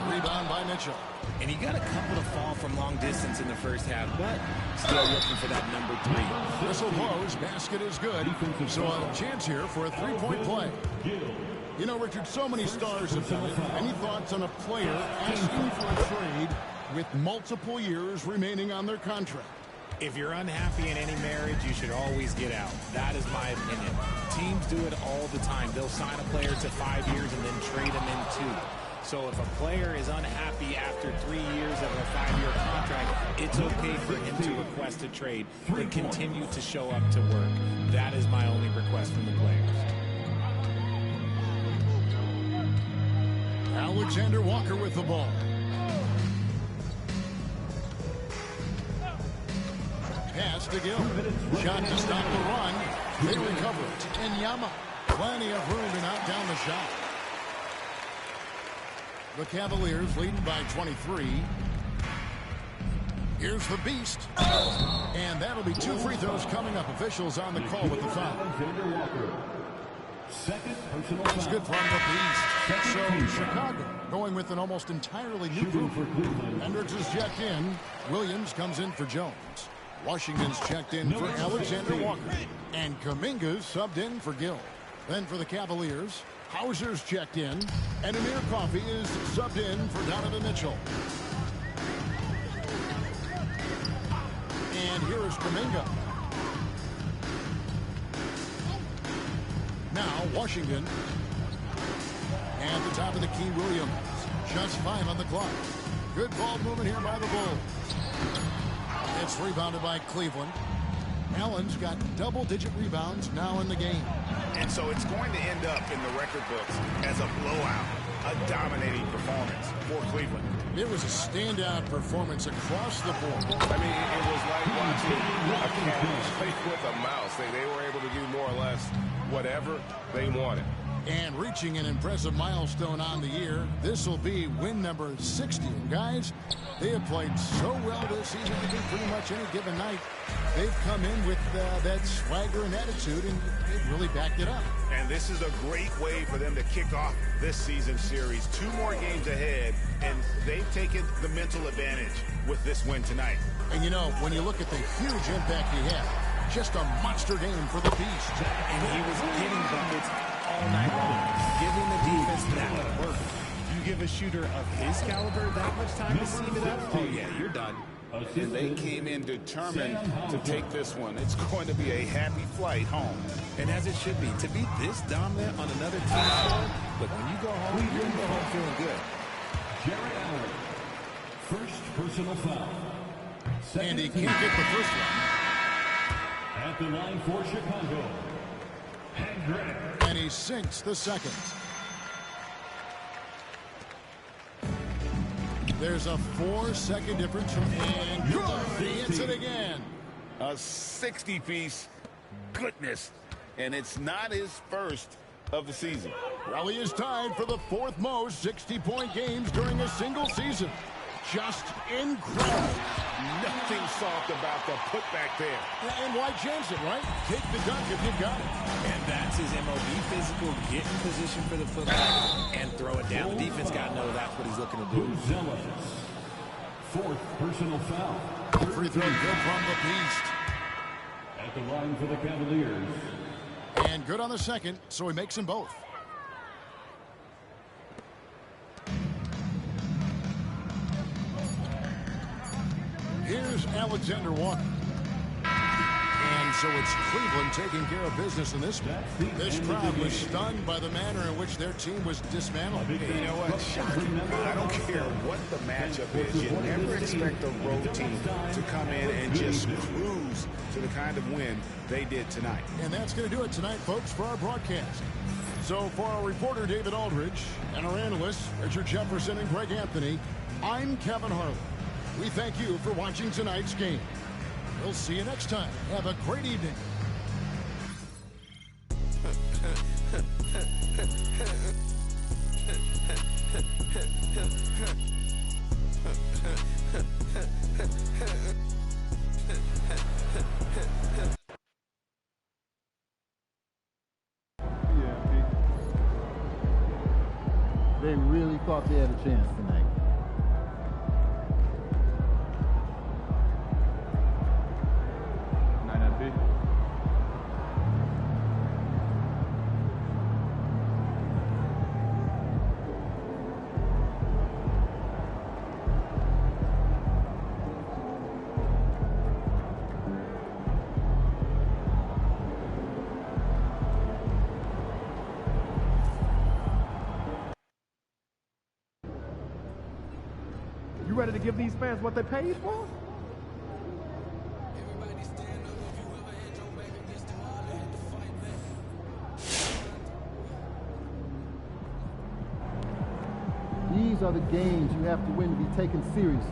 Rebound by Mitchell. And he got a couple to fall from long distance in the first half, but still looking for that number 3. Whistle blows. Basket is good. So a chance here for a three-point play. You know, Richard, so many stars have done it. Any thoughts on a player asking for a trade with multiple years remaining on their contract? If you're unhappy in any marriage, you should always get out. That is my opinion. Teams do it all the time. They'll sign a player to 5 years and then trade him in 2. So if a player is unhappy after 3 years of a 5-year contract, it's okay for him to request a trade, but continue to show up to work. That is my only request from the players. Alexander Walker with the ball. Pass to Gill. Shot to stop the run. They recover it. And Yama. Plenty of room to knock down the shot. The Cavaliers leading by 23. Here's the beast. And that'll be 2 free throws coming up. Officials on the call with the foul. Alexander Walker. Second personal That's foul. good from the beast. So Chicago going with an almost entirely new group. Hendricks is checked in. Williams comes in for Jones. Washington's checked in for Alexander Walker. And Kuminga's subbed in for Gill. Then for the Cavaliers, Hauser's checked in, and Amir Coffey is subbed in for Donovan Mitchell. And here is Kuminga. Now Washington. At the top of the key, Williams. Just 5 on the clock. Good ball movement here by the Bulls. It's rebounded by Cleveland. Allen's got double-digit rebounds now in the game. And so it's going to end up in the record books as a blowout. a dominating performance for Cleveland. It was a standout performance across the board. I mean, it was like watching a cat play with a mouse. They were able to do more or less whatever they wanted. And reaching an impressive milestone on the year, this will be win number 60. And guys, they have played so well this season. I think pretty much any given night, they've come in with that swagger and attitude, and they've really backed it up. And this is a great way for them to kick off this season series. 2 more games ahead, and they've taken the mental advantage with this win tonight. And you know, when you look at the huge impact he had, just a monster game for the Beast. And he was getting buckets all night long, giving the defense that work. You give a shooter of his caliber that much time to seam it up, oh yeah, you're done. And they came in determined to take this one. It's going to be a happy flight home. And as it should be, to be this dominant on another team's floor, look, when you go home, you're going to go home feeling good. Jared Allen, first personal foul. And he can't get the first one. At the line for Chicago, and he sinks the second. There's a 4-second difference from and good. He hits it again. A 60-piece. Goodness. And it's not his first of the season. Raleigh is tied for the 4th most 60-point games during a single season. Just incredible. Nothing soft about the putback there. And why chance it, right? Take the dunk if you got it. And that's his MO. Be physical, get in position for the putback, and throw it down. The defense got to know that's what he's looking to do. Fourth personal foul. Free throw good from the Beast. At the line for the Cavaliers. And good on the second, so he makes them both. Here's Alexander Walker. And so it's Cleveland taking care of business in this one. This crowd was stunned by the manner in which their team was dismantled. Hey, you know what? Shocking. I don't care what the matchup is. You never expect a road team to come in and just cruise to the kind of win they did tonight. And that's going to do it tonight, folks, for our broadcast. So for our reporter, David Aldridge, and our analysts, Richard Jefferson and Greg Anthony, I'm Kevin Harlan. We thank you for watching tonight's game. We'll see you next time. Have a great evening. They really thought they had a chance tonight. You ready to give these fans what they paid for? These are the games you have to win to be taken seriously.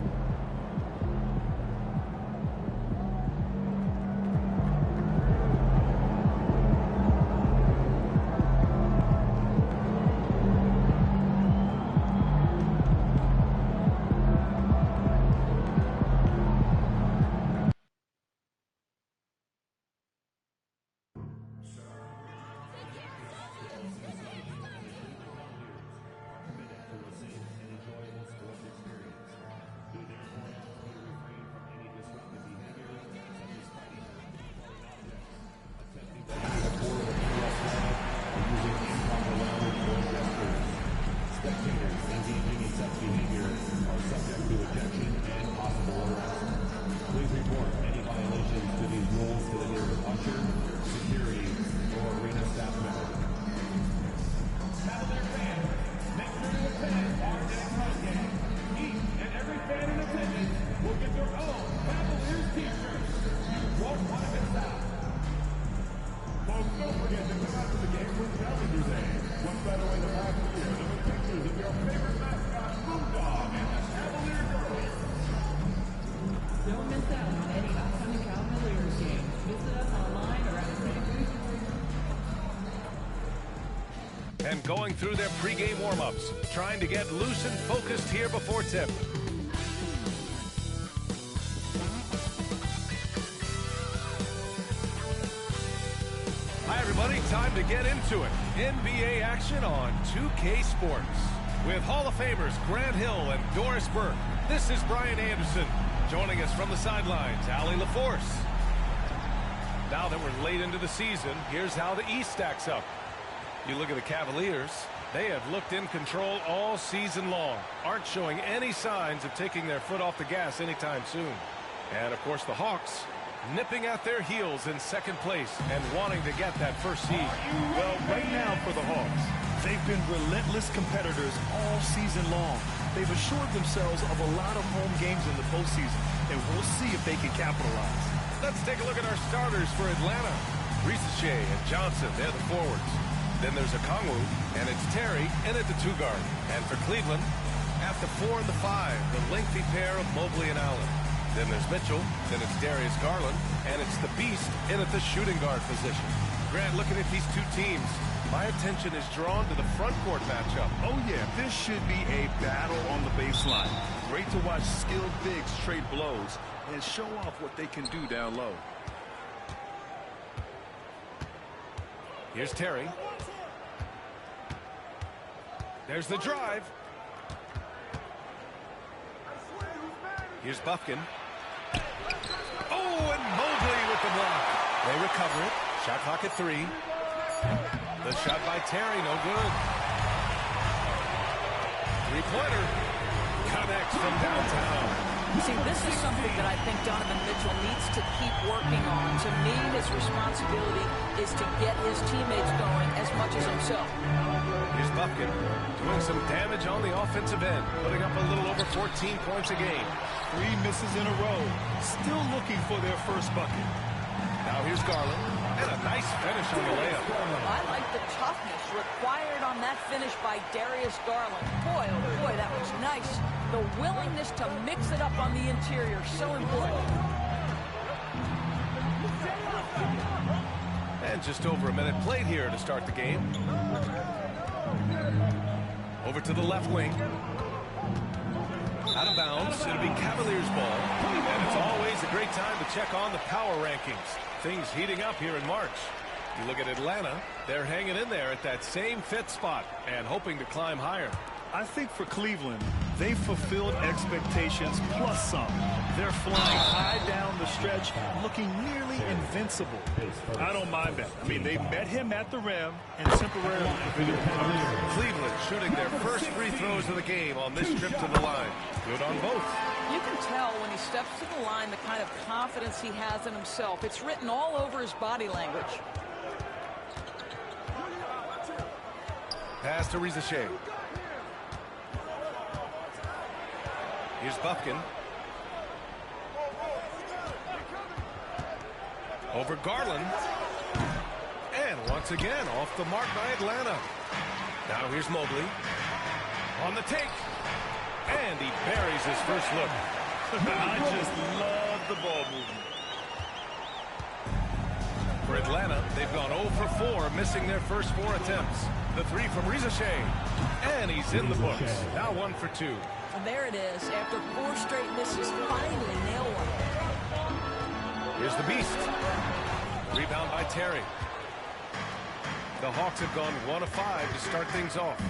and going through their pregame warm-ups, trying to get loose and focused here before tip. Hi, everybody. Time to get into it. NBA action on 2K Sports. With Hall of Famers Grant Hill and Doris Burke, this is Brian Anderson. Joining us from the sidelines, Allie LaForce. Now that we're late into the season, here's how the East stacks up. You look at the Cavaliers. They have looked in control all season long. Aren't showing any signs of taking their foot off the gas anytime soon. And, of course, the Hawks nipping at their heels in second place and wanting to get that first seed. Well, right now for the Hawks, they've been relentless competitors all season long. They've assured themselves of a lot of home games in the postseason, and we'll see if they can capitalize. Let's take a look at our starters for Atlanta. Risache and Johnson, they're the forwards. Then there's Okongwu, and it's Terry in at the 2 guard. And for Cleveland, at the 4 and the 5, the lengthy pair of Mobley and Allen. Then there's Mitchell, then it's Darius Garland, and it's the Beast in at the shooting guard position. Grant, looking at these two teams, my attention is drawn to the front court matchup. Oh, yeah, this should be a battle on the baseline. Great to watch skilled bigs trade blows and show off what they can do down low. Here's Terry. There's the drive. Here's Buffkin. Oh, and Mobley with the block. They recover it. Shot clock at 3. The shot by Terry, no good. Three-pointer. Connects from downtown. See, this is something that I think Donovan Mitchell needs to keep working on. To me, his responsibility is to get his teammates going as much as himself. Here's Buffkin doing some damage on the offensive end, putting up a little over 14 points a game. 3 misses in a row. Still looking for their first bucket. Now here's Garland, and a nice finish on the layup. I like the toughness required on that finish by Darius Garland. Boy, oh boy, that was nice. The willingness to mix it up on the interior, so important. And just over a minute played here to start the game. Over to the left wing. Out of bounds, it'll be Cavaliers ball. And it's always a great time to check on the power rankings. Things heating up here in March. You look at Atlanta, they're hanging in there at that same 5th spot and hoping to climb higher. I think for Cleveland, they fulfilled expectations plus some. They're flying high down the stretch, looking nearly invincible. I don't mind that. I mean, they met him at the rim and temporarily prevented the coverage. Cleveland shooting their first free throws of the game on this trip to the line. Good on both. You can tell when he steps to the line the kind of confidence he has in himself. It's written all over his body language. Pass to Risache. Here's Buffkin. Over Garland. And once again, off the mark by Atlanta. Now here's Mobley. On the take. And he buries his first look. I just love the ball movement. For Atlanta, they've gone 0 for 4, missing their first 4 attempts. The 3 from Risache. And he's in the books. Now 1 for 2. And there it is. After 4 straight misses, finally nail one. Here's the Beast. Rebound by Terry. The Hawks have gone 1 of 5 to start things off.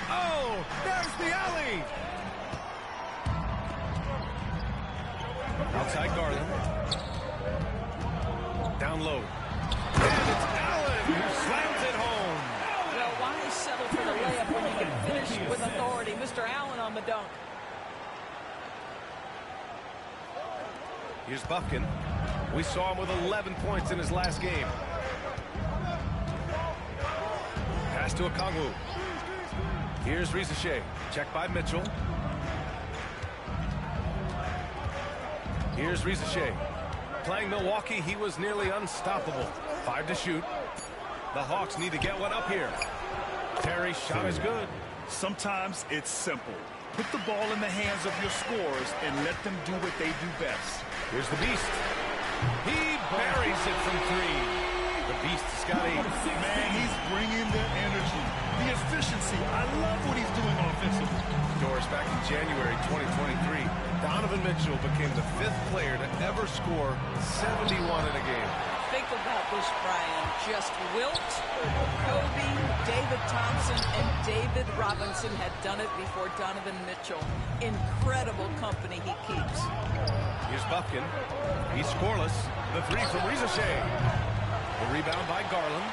Oh, there's the alley. Outside Garland. Down low. And it's Allen who slams it home. Well, why settle for the layup when you can finish with authority? Mr. Allen on the dunk. Here's Buffkin. We saw him with 11 points in his last game. Pass to Okongwu. Here's Risache. Checked by Mitchell. Here's Risache. Playing Milwaukee, he was nearly unstoppable. 5 to shoot. The Hawks need to get one up here. Terry's shot is good. Sometimes it's simple. Put the ball in the hands of your scorers and let them do what they do best. Here's the Beast. He buries it from 3. The Beast has got 8. Man, he's bringing the energy, the efficiency. I love what he's doing offensively. Doris, back in January 2023, Donovan Mitchell became the 5th player to ever score 71 in a game. Think about this, Brian. Just Wilt, Kobe, David Thompson, and David Robinson had done it before Donovan Mitchell. Incredible company he keeps. Here's Buffkin. He's scoreless. The 3 from Rizashay. The rebound by Garland.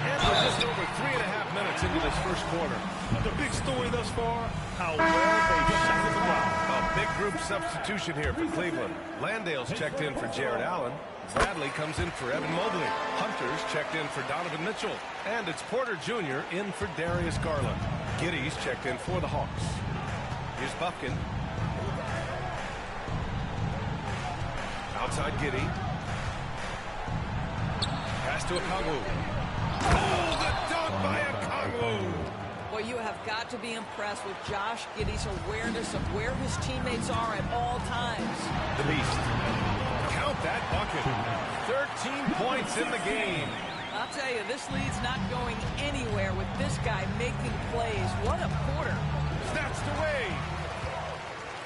And we're just over 3.5 minutes into this first quarter. The big story thus far, how well they shot it around. A big group substitution here for Cleveland. Landale's checked in for Jared Allen. Bradley comes in for Evan Mobley. Hunter's checked in for Donovan Mitchell. And it's Porter Jr. in for Darius Garland. Giddey's checked in for the Hawks. Here's Buffkin. Outside Giddey. Pass to Okongwu. Oh, the dunk by Okongwu. Well, you have got to be impressed with Josh Giddey's awareness of where his teammates are at all times. The Beast. Count that bucket. 13 points in the game. I'll tell you, this lead's not going anywhere with this guy making plays. What a quarter. Snatched away.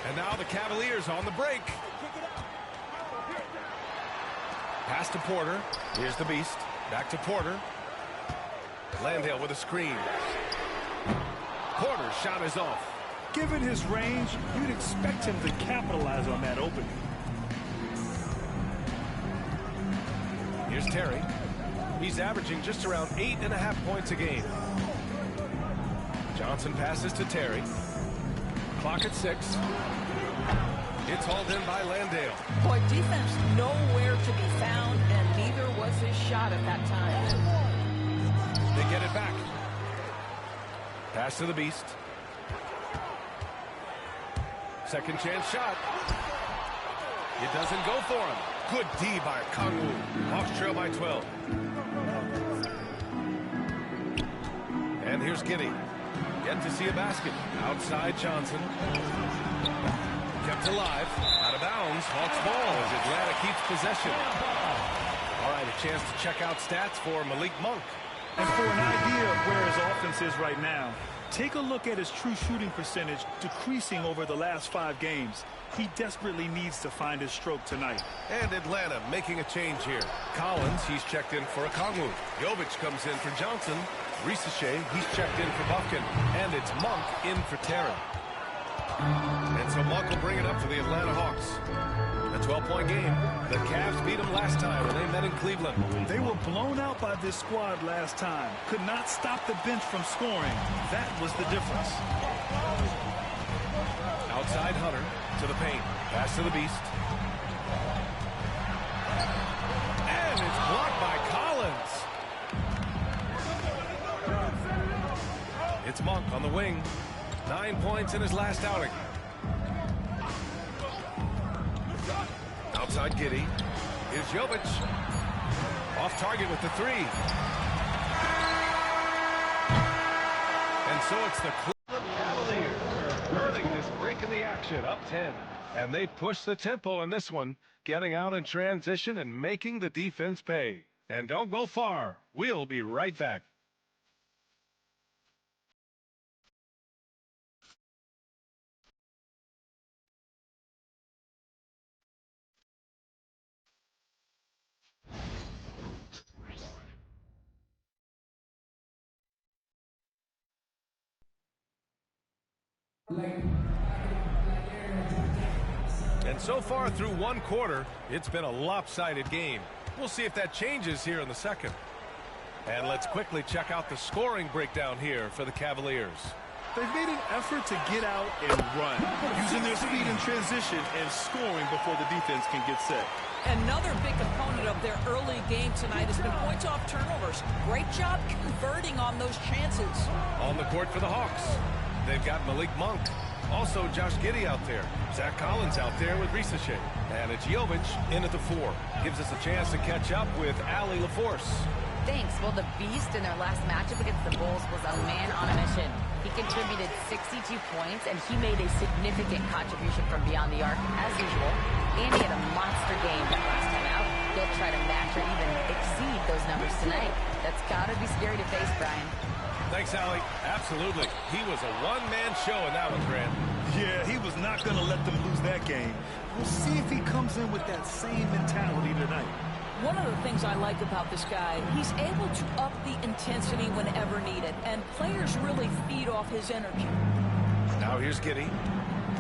And now the Cavaliers on the break. Pass to Porter. Here's the Beast. Back to Porter. Landale with a screen. Porter's shot is off. Given his range, you'd expect him to capitalize on that opening. Here's Terry. He's averaging just around 8.5 points a game. Johnson passes to Terry. Clock at 6. It's hauled in by Landale. Boy, defense nowhere to be found, and neither was his shot at that time. They get it back. Pass to the Beast. Second chance shot. It doesn't go for him. Good D by Okongwu. Hawks trail by 12. And here's Giddey. Yet to see a basket. Outside Johnson. Kept alive. Out of bounds. Hawks ball as Atlanta keeps possession. All right, a chance to check out stats for Malik Monk. And for an idea of where his offense is right now, take a look at his true shooting percentage decreasing over the last 5 games. He desperately needs to find his stroke tonight. And Atlanta making a change here. Collins, he's checked in for Okongwu. Jovic comes in for Johnson. Rizashay, he's checked in for Buffkin. And it's Monk in for Terry. And so Monk will bring it up for the Atlanta Hawks. A 12-point game. The Cavs beat them last time when they met in Cleveland. They were blown out by this squad last time. Could not stop the bench from scoring. That was the difference. Outside Hunter to the paint. Pass to the Beast. And it's blocked by Collins. It's Monk on the wing. 9 points in his last outing. Outside Giddey. Here's Jovic. Off target with the 3. And so it's the Cleveland Cavaliers earning this break in the action, up 10. And they push the tempo in this one, getting out in transition and making the defense pay. And don't go far. We'll be right back. And so far through one quarter, it's been a lopsided game. We'll see if that changes here in the second. And let's quickly check out the scoring breakdown here for the Cavaliers. They've made an effort to get out and run, using their speed in transition and scoring before the defense can get set. Another big component of their early game tonight has been points off turnovers. Great job converting on those chances. On the court for the Hawks, they've got Malik Monk. Also Josh Giddey out there. Zach Collins out there with Rizashay. And it's Jovic in at the 4. Gives us a chance to catch up with Allie LaForce. Thanks. Well, the Beast in their last matchup against the Bulls was a man on a mission. He contributed 62 points, and he made a significant contribution from beyond the arc, as usual. And he had a monster game that last time out. He'll try to match or even exceed those numbers tonight. That's got to be scary to face, Brian. Thanks, Allie. Absolutely. He was a one-man show in that one, Grant. Yeah, he was not going to let them lose that game. We'll see if he comes in with that same mentality tonight. One of the things I like about this guy, he's able to up the intensity whenever needed, and players really feed off his energy. Now here's Giddey.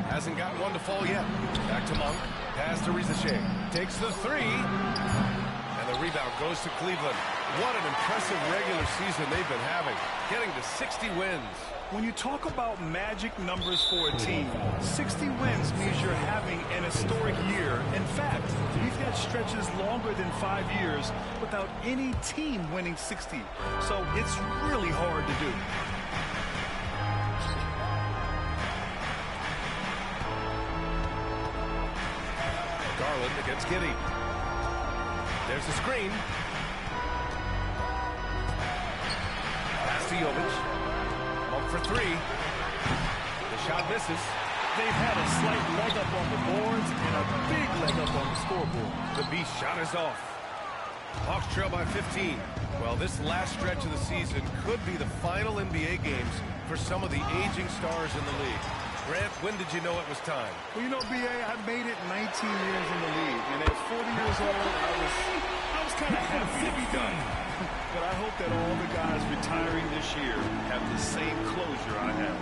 Hasn't got one to fall yet. Back to Monk. Pass to Rizachet. Takes the three. And the rebound goes to Cleveland. What an impressive regular season they've been having. Getting to 60 wins. When you talk about magic numbers for a team, 60 wins means you're having an historic year. In fact, we've got stretches longer than 5 years without any team winning 60. So it's really hard to do. Garland against Giddey. There's the screen. Pass to Jovic. Monk for three. The shot misses. They've had a slight leg up on the boards and a big leg up on the scoreboard. The Beast shot is off. Hawks trail by 15. Well, this last stretch of the season could be the final NBA games for some of the aging stars in the league. Grant, when did you know it was time? Well, you know, B.A., I made it 19 years in the league, and at 40 years old, I was kind of happy to be done. But I hope that all the guys retiring this year have the same closure I have.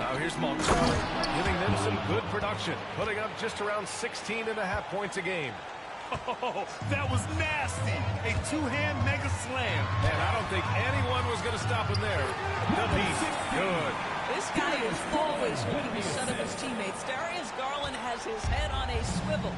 Now here's Monk, giving them some good production, putting up just around 16.5 points a game. Oh, that was nasty. A two-hand mega slam. And I don't think anyone was going to stop him there. The Beast, good. This guy is always looking to set up his teammates. Darius Garland has his head on a swivel.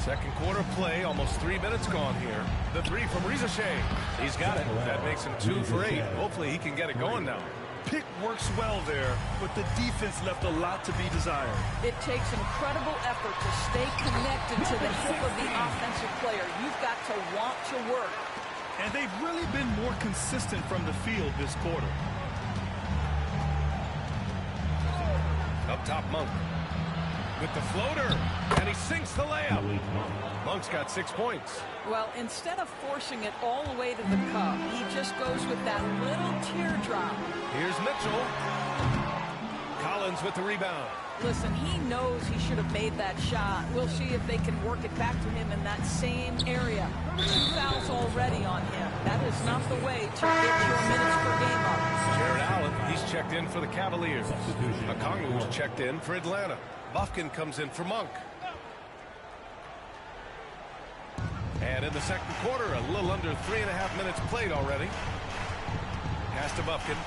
Second quarter play, almost 3 minutes gone here. The three from Rizachet. He's got it. That makes him 2 for 8. Hopefully he can get it going now. Pick works well there, but the defense left a lot to be desired. It takes incredible effort to stay connected to the hip of the offensive player. You've got to want to work. And they've really been more consistent from the field this quarter. Up top, Monk. With the floater, and he sinks the layup. Monk's got 6 points. Well, instead of forcing it all the way to the cup, he just goes with that little teardrop. Here's Mitchell. Collins with the rebound. Listen, he knows he should have made that shot. We'll see if they can work it back to him in that same area. 2 fouls already on him. That is not the way to get your minutes per game up. Jared Allen, he's checked in for the Cavaliers. Okongwu's checked in for Atlanta. Bufkin comes in for Monk. And in the second quarter, a little under 3.5 minutes played already. Pass to Bufkin.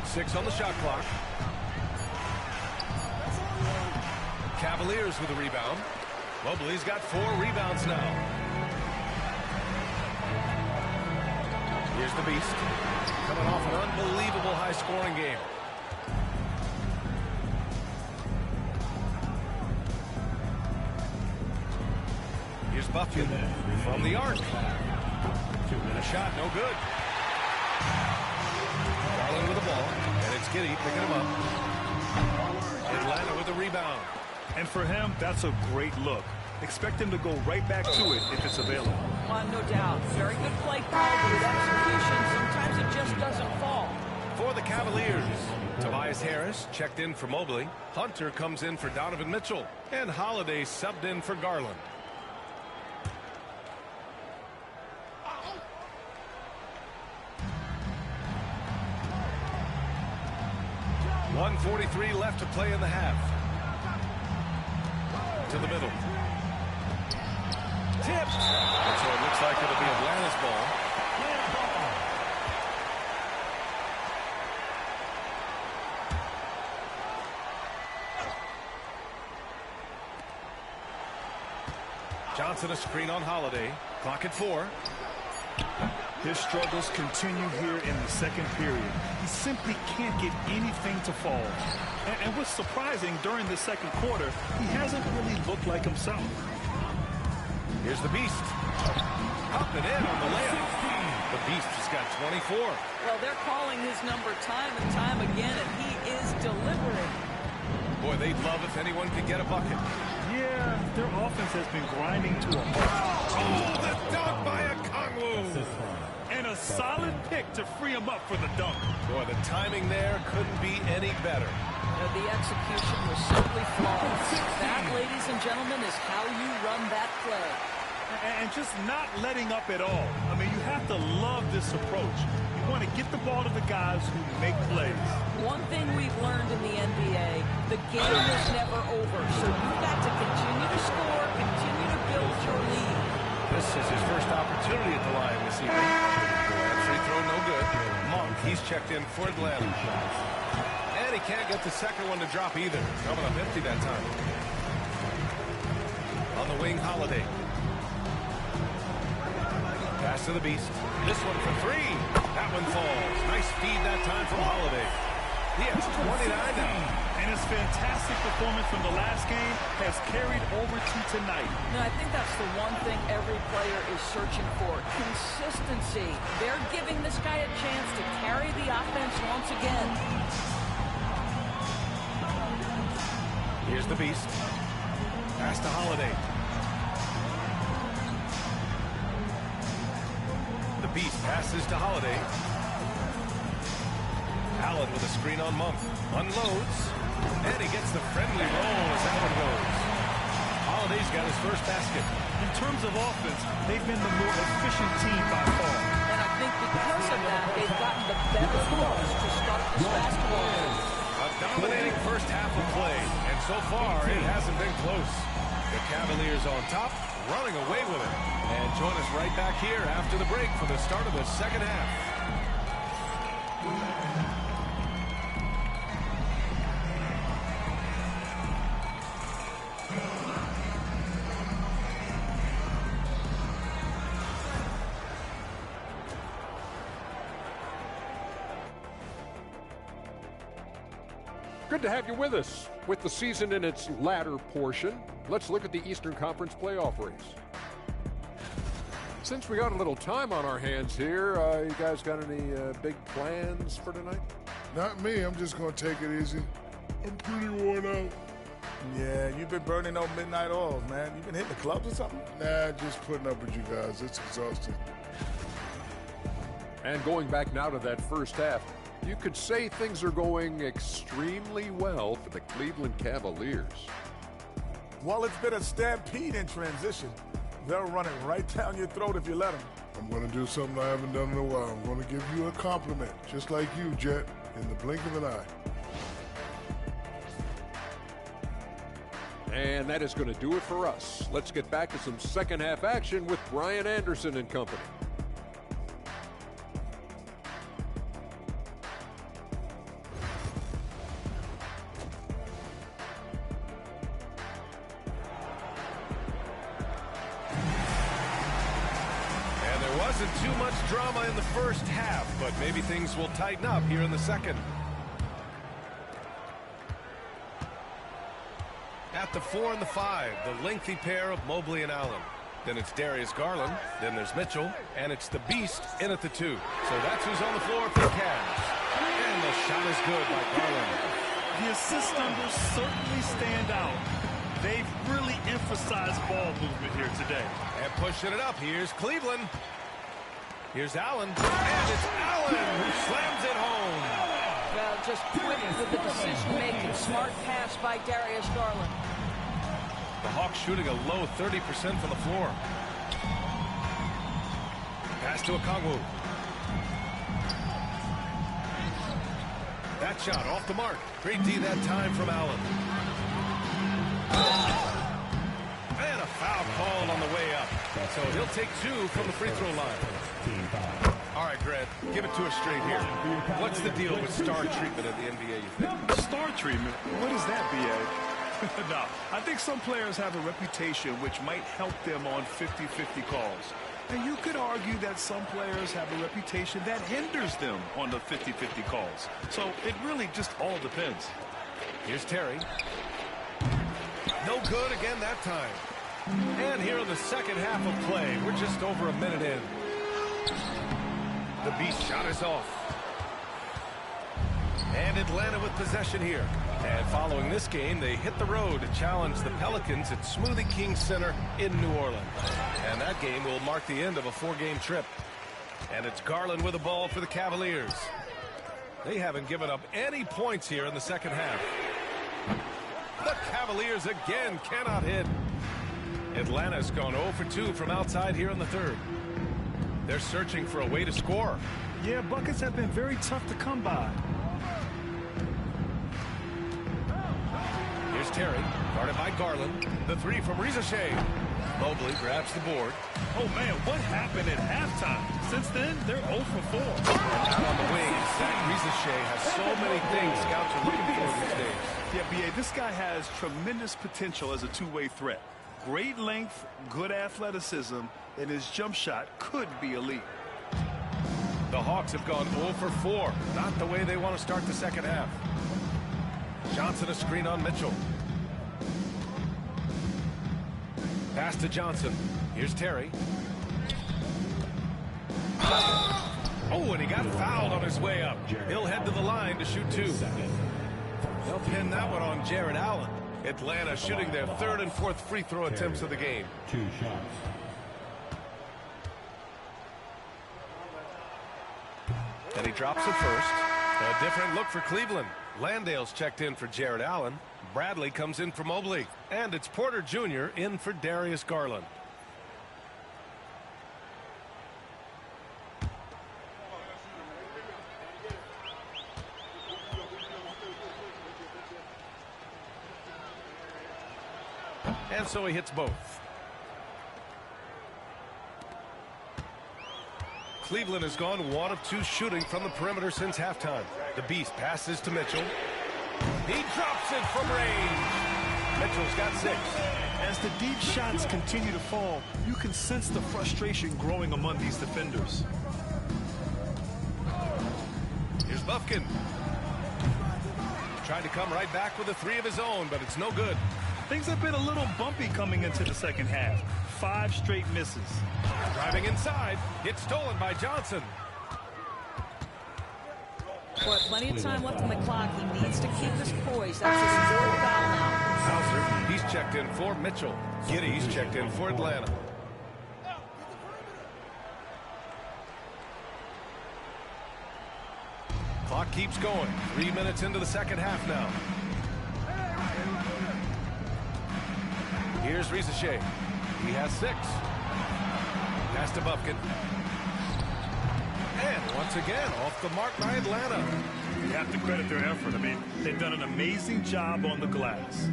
6 on the shot clock. Cavaliers with a rebound. Mobley's got 4 rebounds now. Here's the Beast. Coming off an unbelievable high-scoring game. Here's Bufkin from the arc. And a shot, no good. Garland with the ball, and it's Giddey picking him up. Atlanta with the rebound. And for him, that's a great look. Expect him to go right back to it if it's available. No doubt. Very good play call, but with execution, sometimes it just doesn't fall. For the Cavaliers, Tobias Harris checked in for Mobley. Hunter comes in for Donovan Mitchell. And Holiday subbed in for Garland. .143 left to play in the half. To the middle. Tipped. And so it looks like it'll be Atlanta's ball. Johnson a screen on Holiday. Clock at 4. His struggles continue here in the second period. He simply can't get anything to fall. And what's surprising, during the second quarter, he hasn't really looked like himself. Here's the Beast. Up and in on the layup. The Beast has got 24. Well, they're calling his number time and time again, and he is delivering. Boy, they'd love if anyone could get a bucket. Yeah, their offense has been grinding to a halt. Oh, the dunk by a Kongwu. And a solid pick to free him up for the dunk. Boy, the timing there couldn't be any better. The execution was simply flawless. That, ladies and gentlemen, is how you run that play. And just not letting up at all. I mean, you have to love this approach. You want to get the ball to the guys who make plays. One thing we've learned in the NBA, the game is never over. So you've got to continue to score, continue to build your lead. This is his first opportunity at the line this evening. That free throw no good. Monk, he's checked in for Atlanta. And he can't get the second one to drop either. Coming up empty that time. On the wing, Holiday. Pass to the Beast. This one for three. That one falls. Nice feed that time from Holiday. He has 29 now. And his fantastic performance from the last game has carried over to tonight. No, I think that's the one thing every player is searching for. Consistency. They're giving this guy a chance to carry the offense once again. Here's the Beast. Pass to Holiday. The Beast passes to Holiday. Allen with a screen on Monk. Unloads. And he gets the friendly roll as Allen goes. Holiday's got his first basket. In terms of offense, they've been the more efficient team by far. And I think because of that, they've gotten the better balls to start this basketball game. A dominating first half of play. And so far, it hasn't been close. The Cavaliers on top, running away with it. And join us right back here after the break for the start of the second half. Good to have you with us. With the season in its latter portion, let's look at the Eastern Conference playoff race. Since we got a little time on our hands here, you guys got any big plans for tonight? Not me. I'm just going to take it easy. I'm pretty worn out. Yeah, you've been burning those midnight oils, man. You been hitting the clubs or something? Nah, just putting up with you guys. It's exhausting. And going back now to that first half, you could say things are going extremely well for the Cleveland Cavaliers. Well, it's been a stampede in transition. They'll run it right down your throat if you let them. I'm going to do something I haven't done in a while. I'm going to give you a compliment, just like you, Jet, in the blink of an eye. And that is going to do it for us. Let's get back to some second half action with Brian Anderson and company. Wasn't too much drama in the first half, but maybe things will tighten up here in the second. At the 4 and the 5, the lengthy pair of Mobley and Allen. Then it's Darius Garland, then there's Mitchell, and it's the Beast in at the 2. So that's who's on the floor for the Cavs. And the shot is good by Garland. The assist numbers certainly stand out. They've really emphasized ball movement here today. And pushing it up, here's Cleveland. Here's Allen, and it's Allen who slams it home. Well, just quick with the decision-making. Smart pass by Darius Garland. The Hawks shooting a low 30% from the floor. Pass to Okongwu. That shot off the mark. Great D that time from Allen. And a foul called on the way up. So he'll take 2 from the free throw line. All right, Grant, give it to us straight here. What's the deal with star treatment in the NBA, you think? Star treatment? What is that, B.A.? No, I think some players have a reputation which might help them on 50-50 calls. And you could argue that some players have a reputation that hinders them on the 50-50 calls. So it really just all depends. Here's Terry. No good again that time. And here in the second half of play, we're just over a minute in. The Beast shot is off. And Atlanta with possession here. And following this game, they hit the road to challenge the Pelicans at Smoothie King Center in New Orleans. And that game will mark the end of a 4-game trip. And it's Garland with the ball for the Cavaliers. They haven't given up any points here in the second half. The Cavaliers again cannot hit. Atlanta's gone 0 for 2 from outside here in the third. They're searching for a way to score. Yeah, buckets have been very tough to come by. Here's Terry, guarded by Garland. The three from Rizachet. Mobley grabs the board. Oh, man, what happened at halftime? Since then, they're 0 for 4. And out on the wing, Zach Rizachet has so many things scouts are looking for these days. Yeah, B.A., this guy has tremendous potential as a two-way threat. Great length, good athleticism, and his jump shot could be elite. The Hawks have gone 0 for 4. Not the way they want to start the second half. Johnson a screen on Mitchell. Pass to Johnson. Here's Terry. Oh, and he got fouled on his way up. He'll head to the line to shoot 2. They'll pin that one on Jared Allen. Atlanta shooting their third and fourth free throw attempts of the game. 2 shots. And he drops it first. A different look for Cleveland. Landale's checked in for Jared Allen. Bradley comes in for Mobley. And it's Porter Jr. in for Darius Garland. And so he hits both. Cleveland has gone 1 of 2 shooting from the perimeter since halftime. The Beast passes to Mitchell. He drops it from range. Mitchell's got 6. As the deep shots continue to fall, you can sense the frustration growing among these defenders. Here's Bufkin. Tried to come right back with a 3 of his own, but it's no good. Things have been a little bumpy coming into the second half. 5 straight misses. Driving inside. It's stolen by Johnson. Boy, plenty of time left on the clock. He needs to keep his poise. That's his 4th foul now. Hauser, he's checked in for Mitchell. Giddy's checked in for Atlanta. Clock keeps going. 3 minutes into the second half now. Here's Rizachet. He has 6. Pass to Bufkin. And once again, off the mark by Atlanta. You have to credit their effort. I mean, they've done an amazing job on the glass.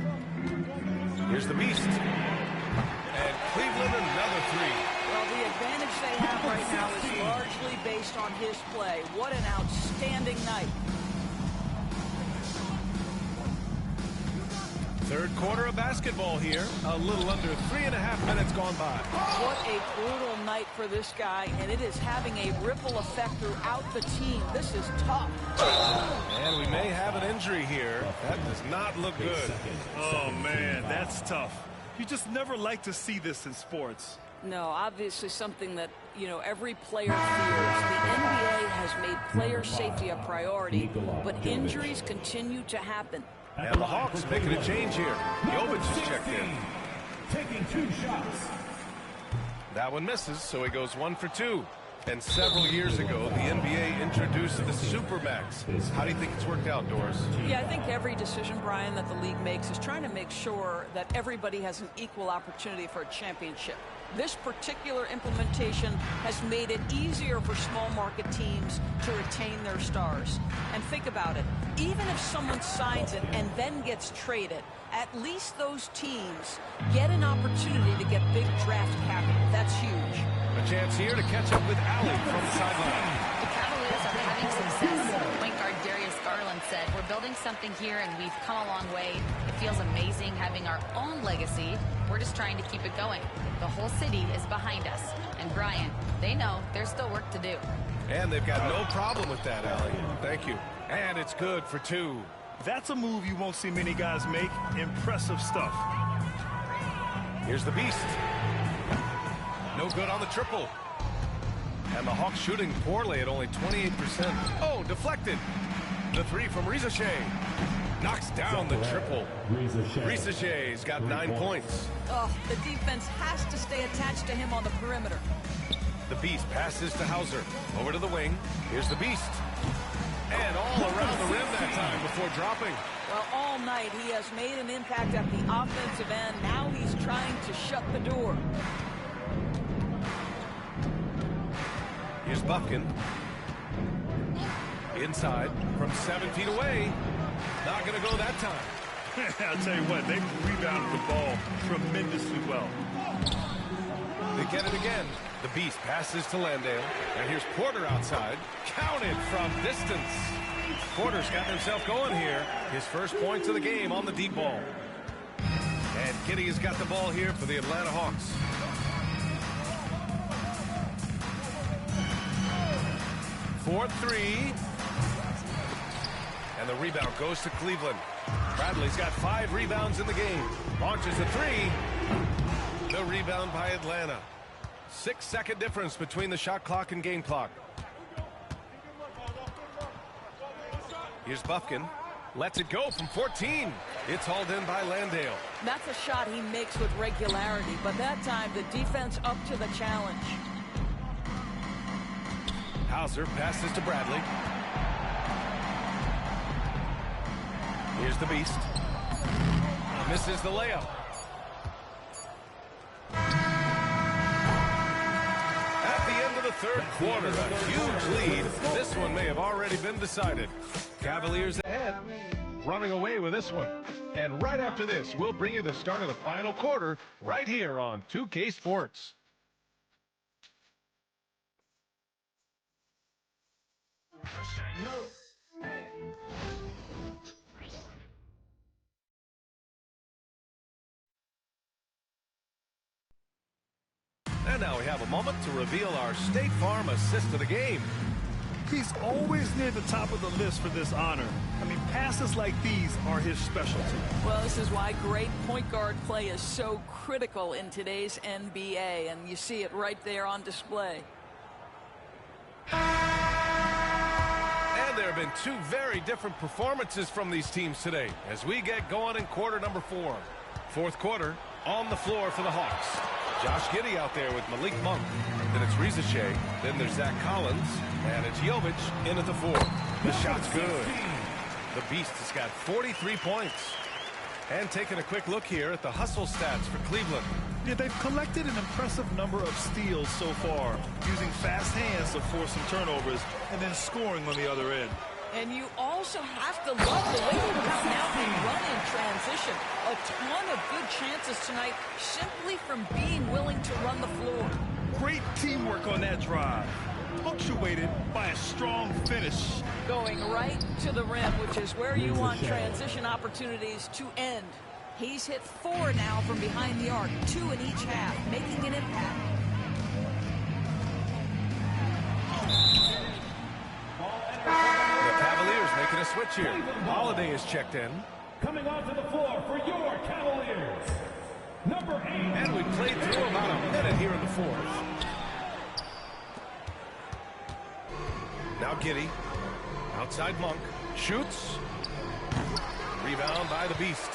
Here's the Beast. And Cleveland another 3. Well, the advantage they have right now is largely based on his play. What an outstanding night. Third quarter of basketball here. A little under 3.5 minutes gone by. What a brutal night for this guy, and it is having a ripple effect throughout the team. This is tough. And we may have an injury here. That does not look good. Oh, man, that's tough. You just never like to see this in sports. No, obviously something that, you know, every player fears. The NBA has made player safety a priority, but injuries continue to happen. And the Hawks making a change here. Jovic is checked in. Taking 2 shots. That one misses, so he goes 1 for 2. And several years ago, the NBA introduced the Supermax. How do you think it's worked out, Doris? Yeah, I think every decision, Brian, that the league makes is trying to make sure that everybody has an equal opportunity for a championship. This particular implementation has made it easier for small market teams to retain their stars. And think about it. Even if someone signs it and then gets traded, at least those teams get an opportunity to get big draft capital. That's huge. A chance here to catch up with Allen from the sideline. The Cavaliers are having success. Point guard Darius Garland said, "We're building something here and we've come a long way. It feels amazing having our own legacy. We're just trying to keep it going. The whole city is behind us." And Brian, they know there's still work to do. And they've got no problem with that, Allie. Thank you. And it's good for 2. That's a move you won't see many guys make. Impressive stuff. Here's the Beast. No good on the triple. And the Hawks shooting poorly at only 28%. Oh, deflected. The three from Rizachet. Knocks down the triple. Rizachet's got 9 points. Oh, the defense has to stay attached to him on the perimeter. The Beast passes to Hauser. Over to the wing. Here's the Beast. And all around the rim that time before dropping. Well, all night he has made an impact at the offensive end. Now he's trying to shut the door. Here's Buffkin. Inside from 7 feet away. Not going to go that time. I'll tell you what, they rebounded the ball tremendously well. They get it again. The Beast passes to Landale. And here's Porter outside. Counted from distance. Porter's got himself going here. His first points of the game on the deep ball. And Giddey has got the ball here for the Atlanta Hawks. For three. And the rebound goes to Cleveland. Bradley's got 5 rebounds in the game. Launches a three. The rebound by Atlanta. 6-second difference between the shot clock and game clock. Here's Buffkin. Lets it go from 14. It's hauled in by Landale. That's a shot he makes with regularity, but that time the defense up to the challenge. Hauser passes to Bradley. Here's the Beast. Misses the layup. At the end of the third quarter, a huge lead. This one may have already been decided. Cavaliers ahead, Running away with this one. And right after this, we'll bring you the start of the final quarter right here on 2K Sports. And now we have a moment to reveal our State Farm assist of the game. He's always near the top of the list for this honor. I mean, passes like these are his specialty. Well, this is why great point guard play is so critical in today's NBA, and you see it right there on display. And there have been 2 very different performances from these teams today as we get going in quarter number 4. Fourth quarter, on the floor for the Hawks. Josh Giddey out there with Malik Monk. Then it's Rizachet. Then there's Zach Collins. And it's Jovic in at the 4. The shot's good. The Beast has got 43 points. And taking a quick look here at the hustle stats for Cleveland. Yeah, they've collected an impressive number of steals so far, using fast hands to force some turnovers and then scoring on the other end. And you also have to love the way they come out and run in transition. A ton of good chances tonight simply from being willing to run the floor. Great teamwork on that drive, punctuated by a strong finish. Going right to the rim, which is where you want transition opportunities to end. He's hit 4 now from behind the arc, 2 in each half, making an impact. The Cavaliers making a switch here. Holiday is checked in. Coming onto the floor for your Cavaliers, number 8. And we played through about a minute here in the 4th. Now Giddey. Outside Monk. Shoots. Rebound by the Beast.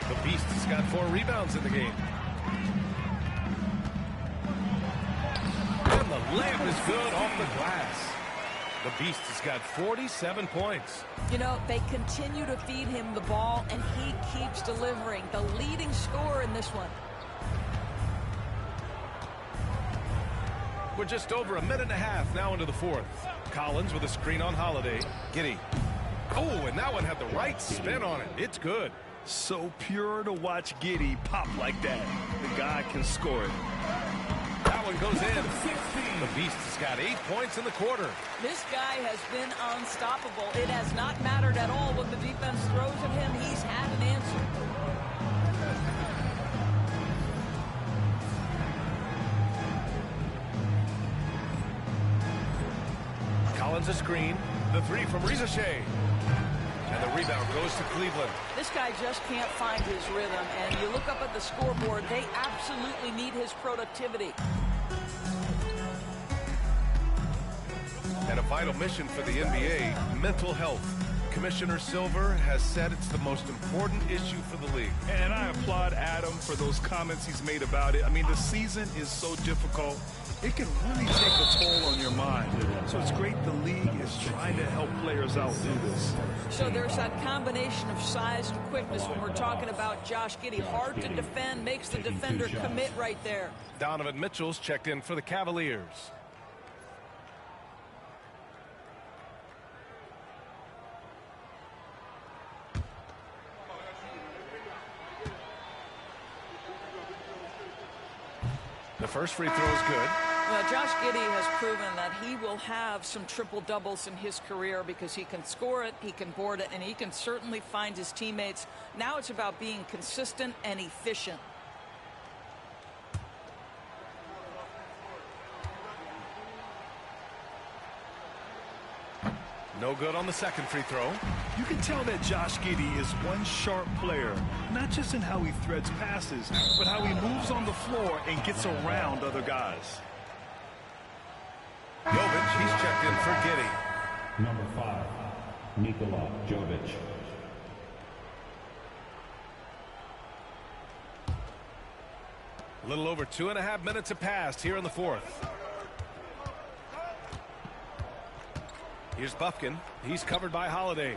The Beast has got 4 rebounds in the game. And the layup is good off the glass. The Beast has got 47 points. You know, they continue to feed him the ball, and he keeps delivering. The leading scorer in this one. We're just over a minute and a half now into the 4th. Collins with a screen on Holiday. Giddey. Oh, and that one had the right spin on it. It's good. So pure to watch Giddey pop like that. The guy can score it. That one goes in. The Beast has got 8 points in the quarter. This guy has been unstoppable. It has not mattered at all what the defense throws at him. He's had an answer. Collins a screen. The 3 from Rizachet. And the The rebound goes to Cleveland. This guy just can't find his rhythm, and you look up at the scoreboard, they absolutely need his productivity. And a vital mission for the NBA, mental health. Commissioner Silver has said it's the most important issue for the league. And I applaud Adam for those comments he's made about it. I mean, the season is so difficult. It can really take a toll on your mind. So it's great the league is trying to help players out through this. So there's that combination of size and quickness when we're talking about Josh Giddey. Hard to defend, makes the defender commit right there. Donovan Mitchell's checked in for the Cavaliers. The first free throw is good. Well, Josh Giddey has proven that he will have some triple-doubles in his career because he can score it, he can board it, and he can certainly find his teammates. Now it's about being consistent and efficient. No good on the second free throw. You can tell that Josh Giddey is one sharp player, not just in how he threads passes, but how he moves on the floor and gets around other guys. Jovic, he's checked in for Giddey. Number 5, Nikola Jovic. A little over 2.5 minutes have passed here in the fourth. Here's Bufkin. He's covered by Holiday.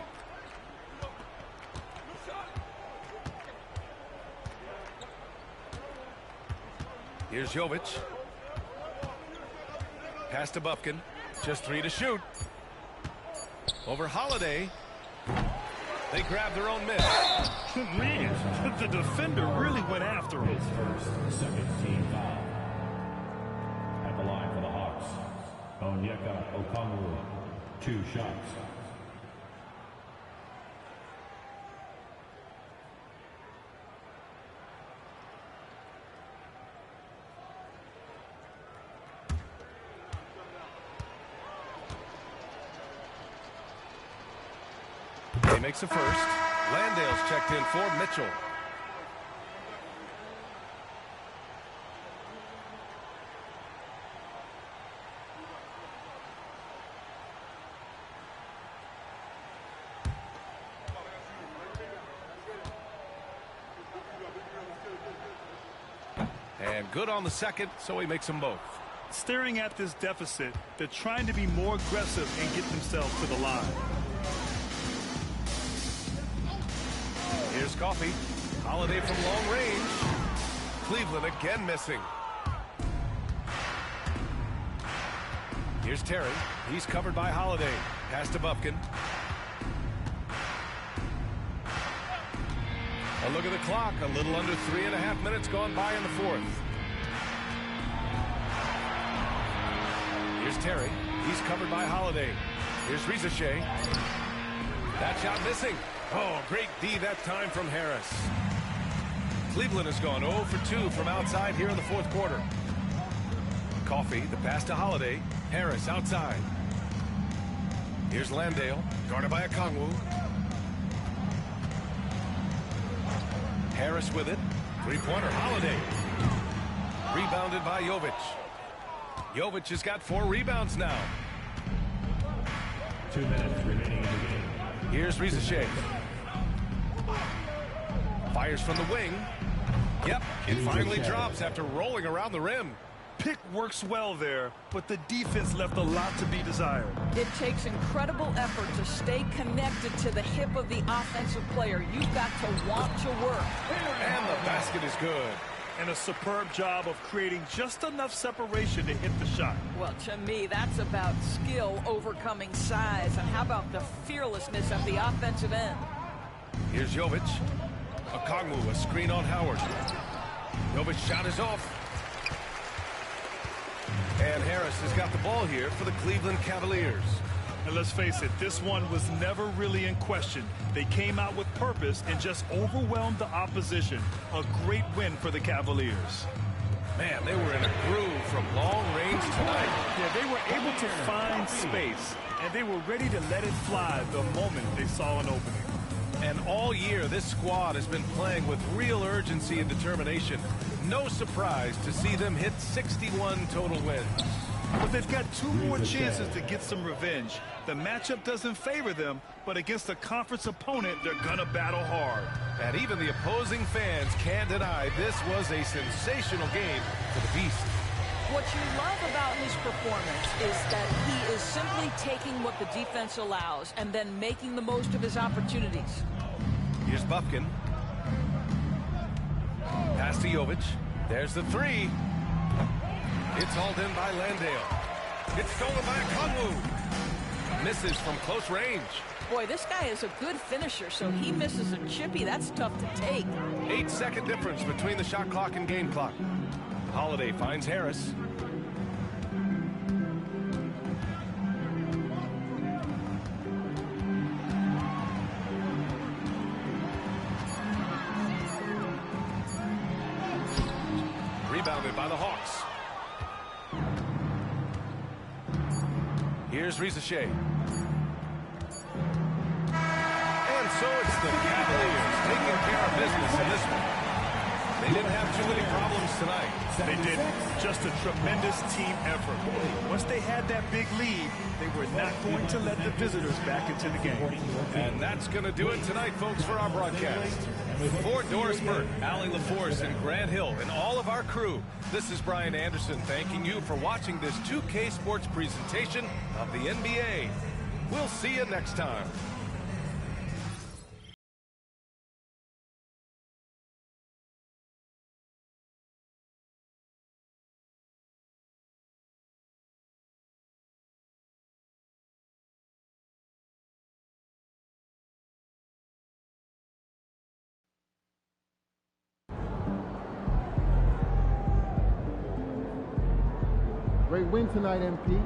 Here's Jovic. Pass to Bufkin. Just 3 to shoot. Over Holiday. They grab their own miss. Man, the defender really went after him. His first, second team foul. At the line for the Hawks, Onyeka Okongwu. 2 shots. He makes a first. Landale's checked in for Mitchell. And good on the second, so he makes them both. Staring at this deficit, they're trying to be more aggressive and get themselves to the line. Here's Coffey. Holiday from long range. Cleveland again missing. Here's Terry. He's covered by Holiday. Pass to Bufkin. A look at the clock. A little under 3.5 minutes gone by in the fourth. Here's Terry. He's covered by Holiday. Here's Rizachet. That shot missing. Oh, great D that time from Harris. Cleveland has gone 0 for 2 from outside here in the fourth quarter. Coffey, the pass to Holiday. Harris outside. Here's Landale, guarded by Okongwu. Harris with it. Three-pointer, Holiday. Rebounded by Jovic. Jovic has got 4 rebounds now. 2 minutes remaining in the game. Here's Rizachet. Fires from the wing. Yep, it finally drops after rolling around the rim. Pick works well there, but the defense left a lot to be desired. It takes incredible effort to stay connected to the hip of the offensive player. You've got to want to work. And the basket is good. And a superb job of creating just enough separation to hit the shot. Well, to me, that's about skill overcoming size. And how about the fearlessness at the offensive end? Here's Jovic. Okongwu, a screen on Howard. Jovic shot is off. And Harris has got the ball here for the Cleveland Cavaliers. And let's face it, this one was never really in question. They came out with purpose and just overwhelmed the opposition. A great win for the Cavaliers. Man, they were in a groove from long range tonight. Yeah, they were able to find space, and they were ready to let it fly the moment they saw an opening. And all year, this squad has been playing with real urgency and determination. No surprise to see them hit 61 total wins. But they've got 2 more chances to get some revenge. The matchup doesn't favor them, but against a conference opponent, they're going to battle hard. And even the opposing fans can't deny this was a sensational game for the Beast. What you love about his performance is that he is simply taking what the defense allows and then making the most of his opportunities. Here's Bufkin. Pass to Jovic. There's the 3. It's hauled in by Landale. It's stolen by Kongwu. Misses from close range. Boy, this guy is a good finisher, so he misses a chippy. That's tough to take. 8-second difference between the shot clock and game clock. Holiday finds Harris. Rebounded by the Hawks. Here's Rizachet. And so it's the Cavaliers taking care of business in this one. They didn't have too many problems tonight. They didn't. Just a tremendous team effort. Once they had that big lead, they were not going to let the visitors back into the game. And that's going to do it tonight, folks, for our broadcast. For Doris Burt, Allie LaForce, and Grant Hill, and all of our crew, this is Brian Anderson thanking you for watching this 2K Sports presentation of the NBA. We'll see you next time. Great win tonight, MP.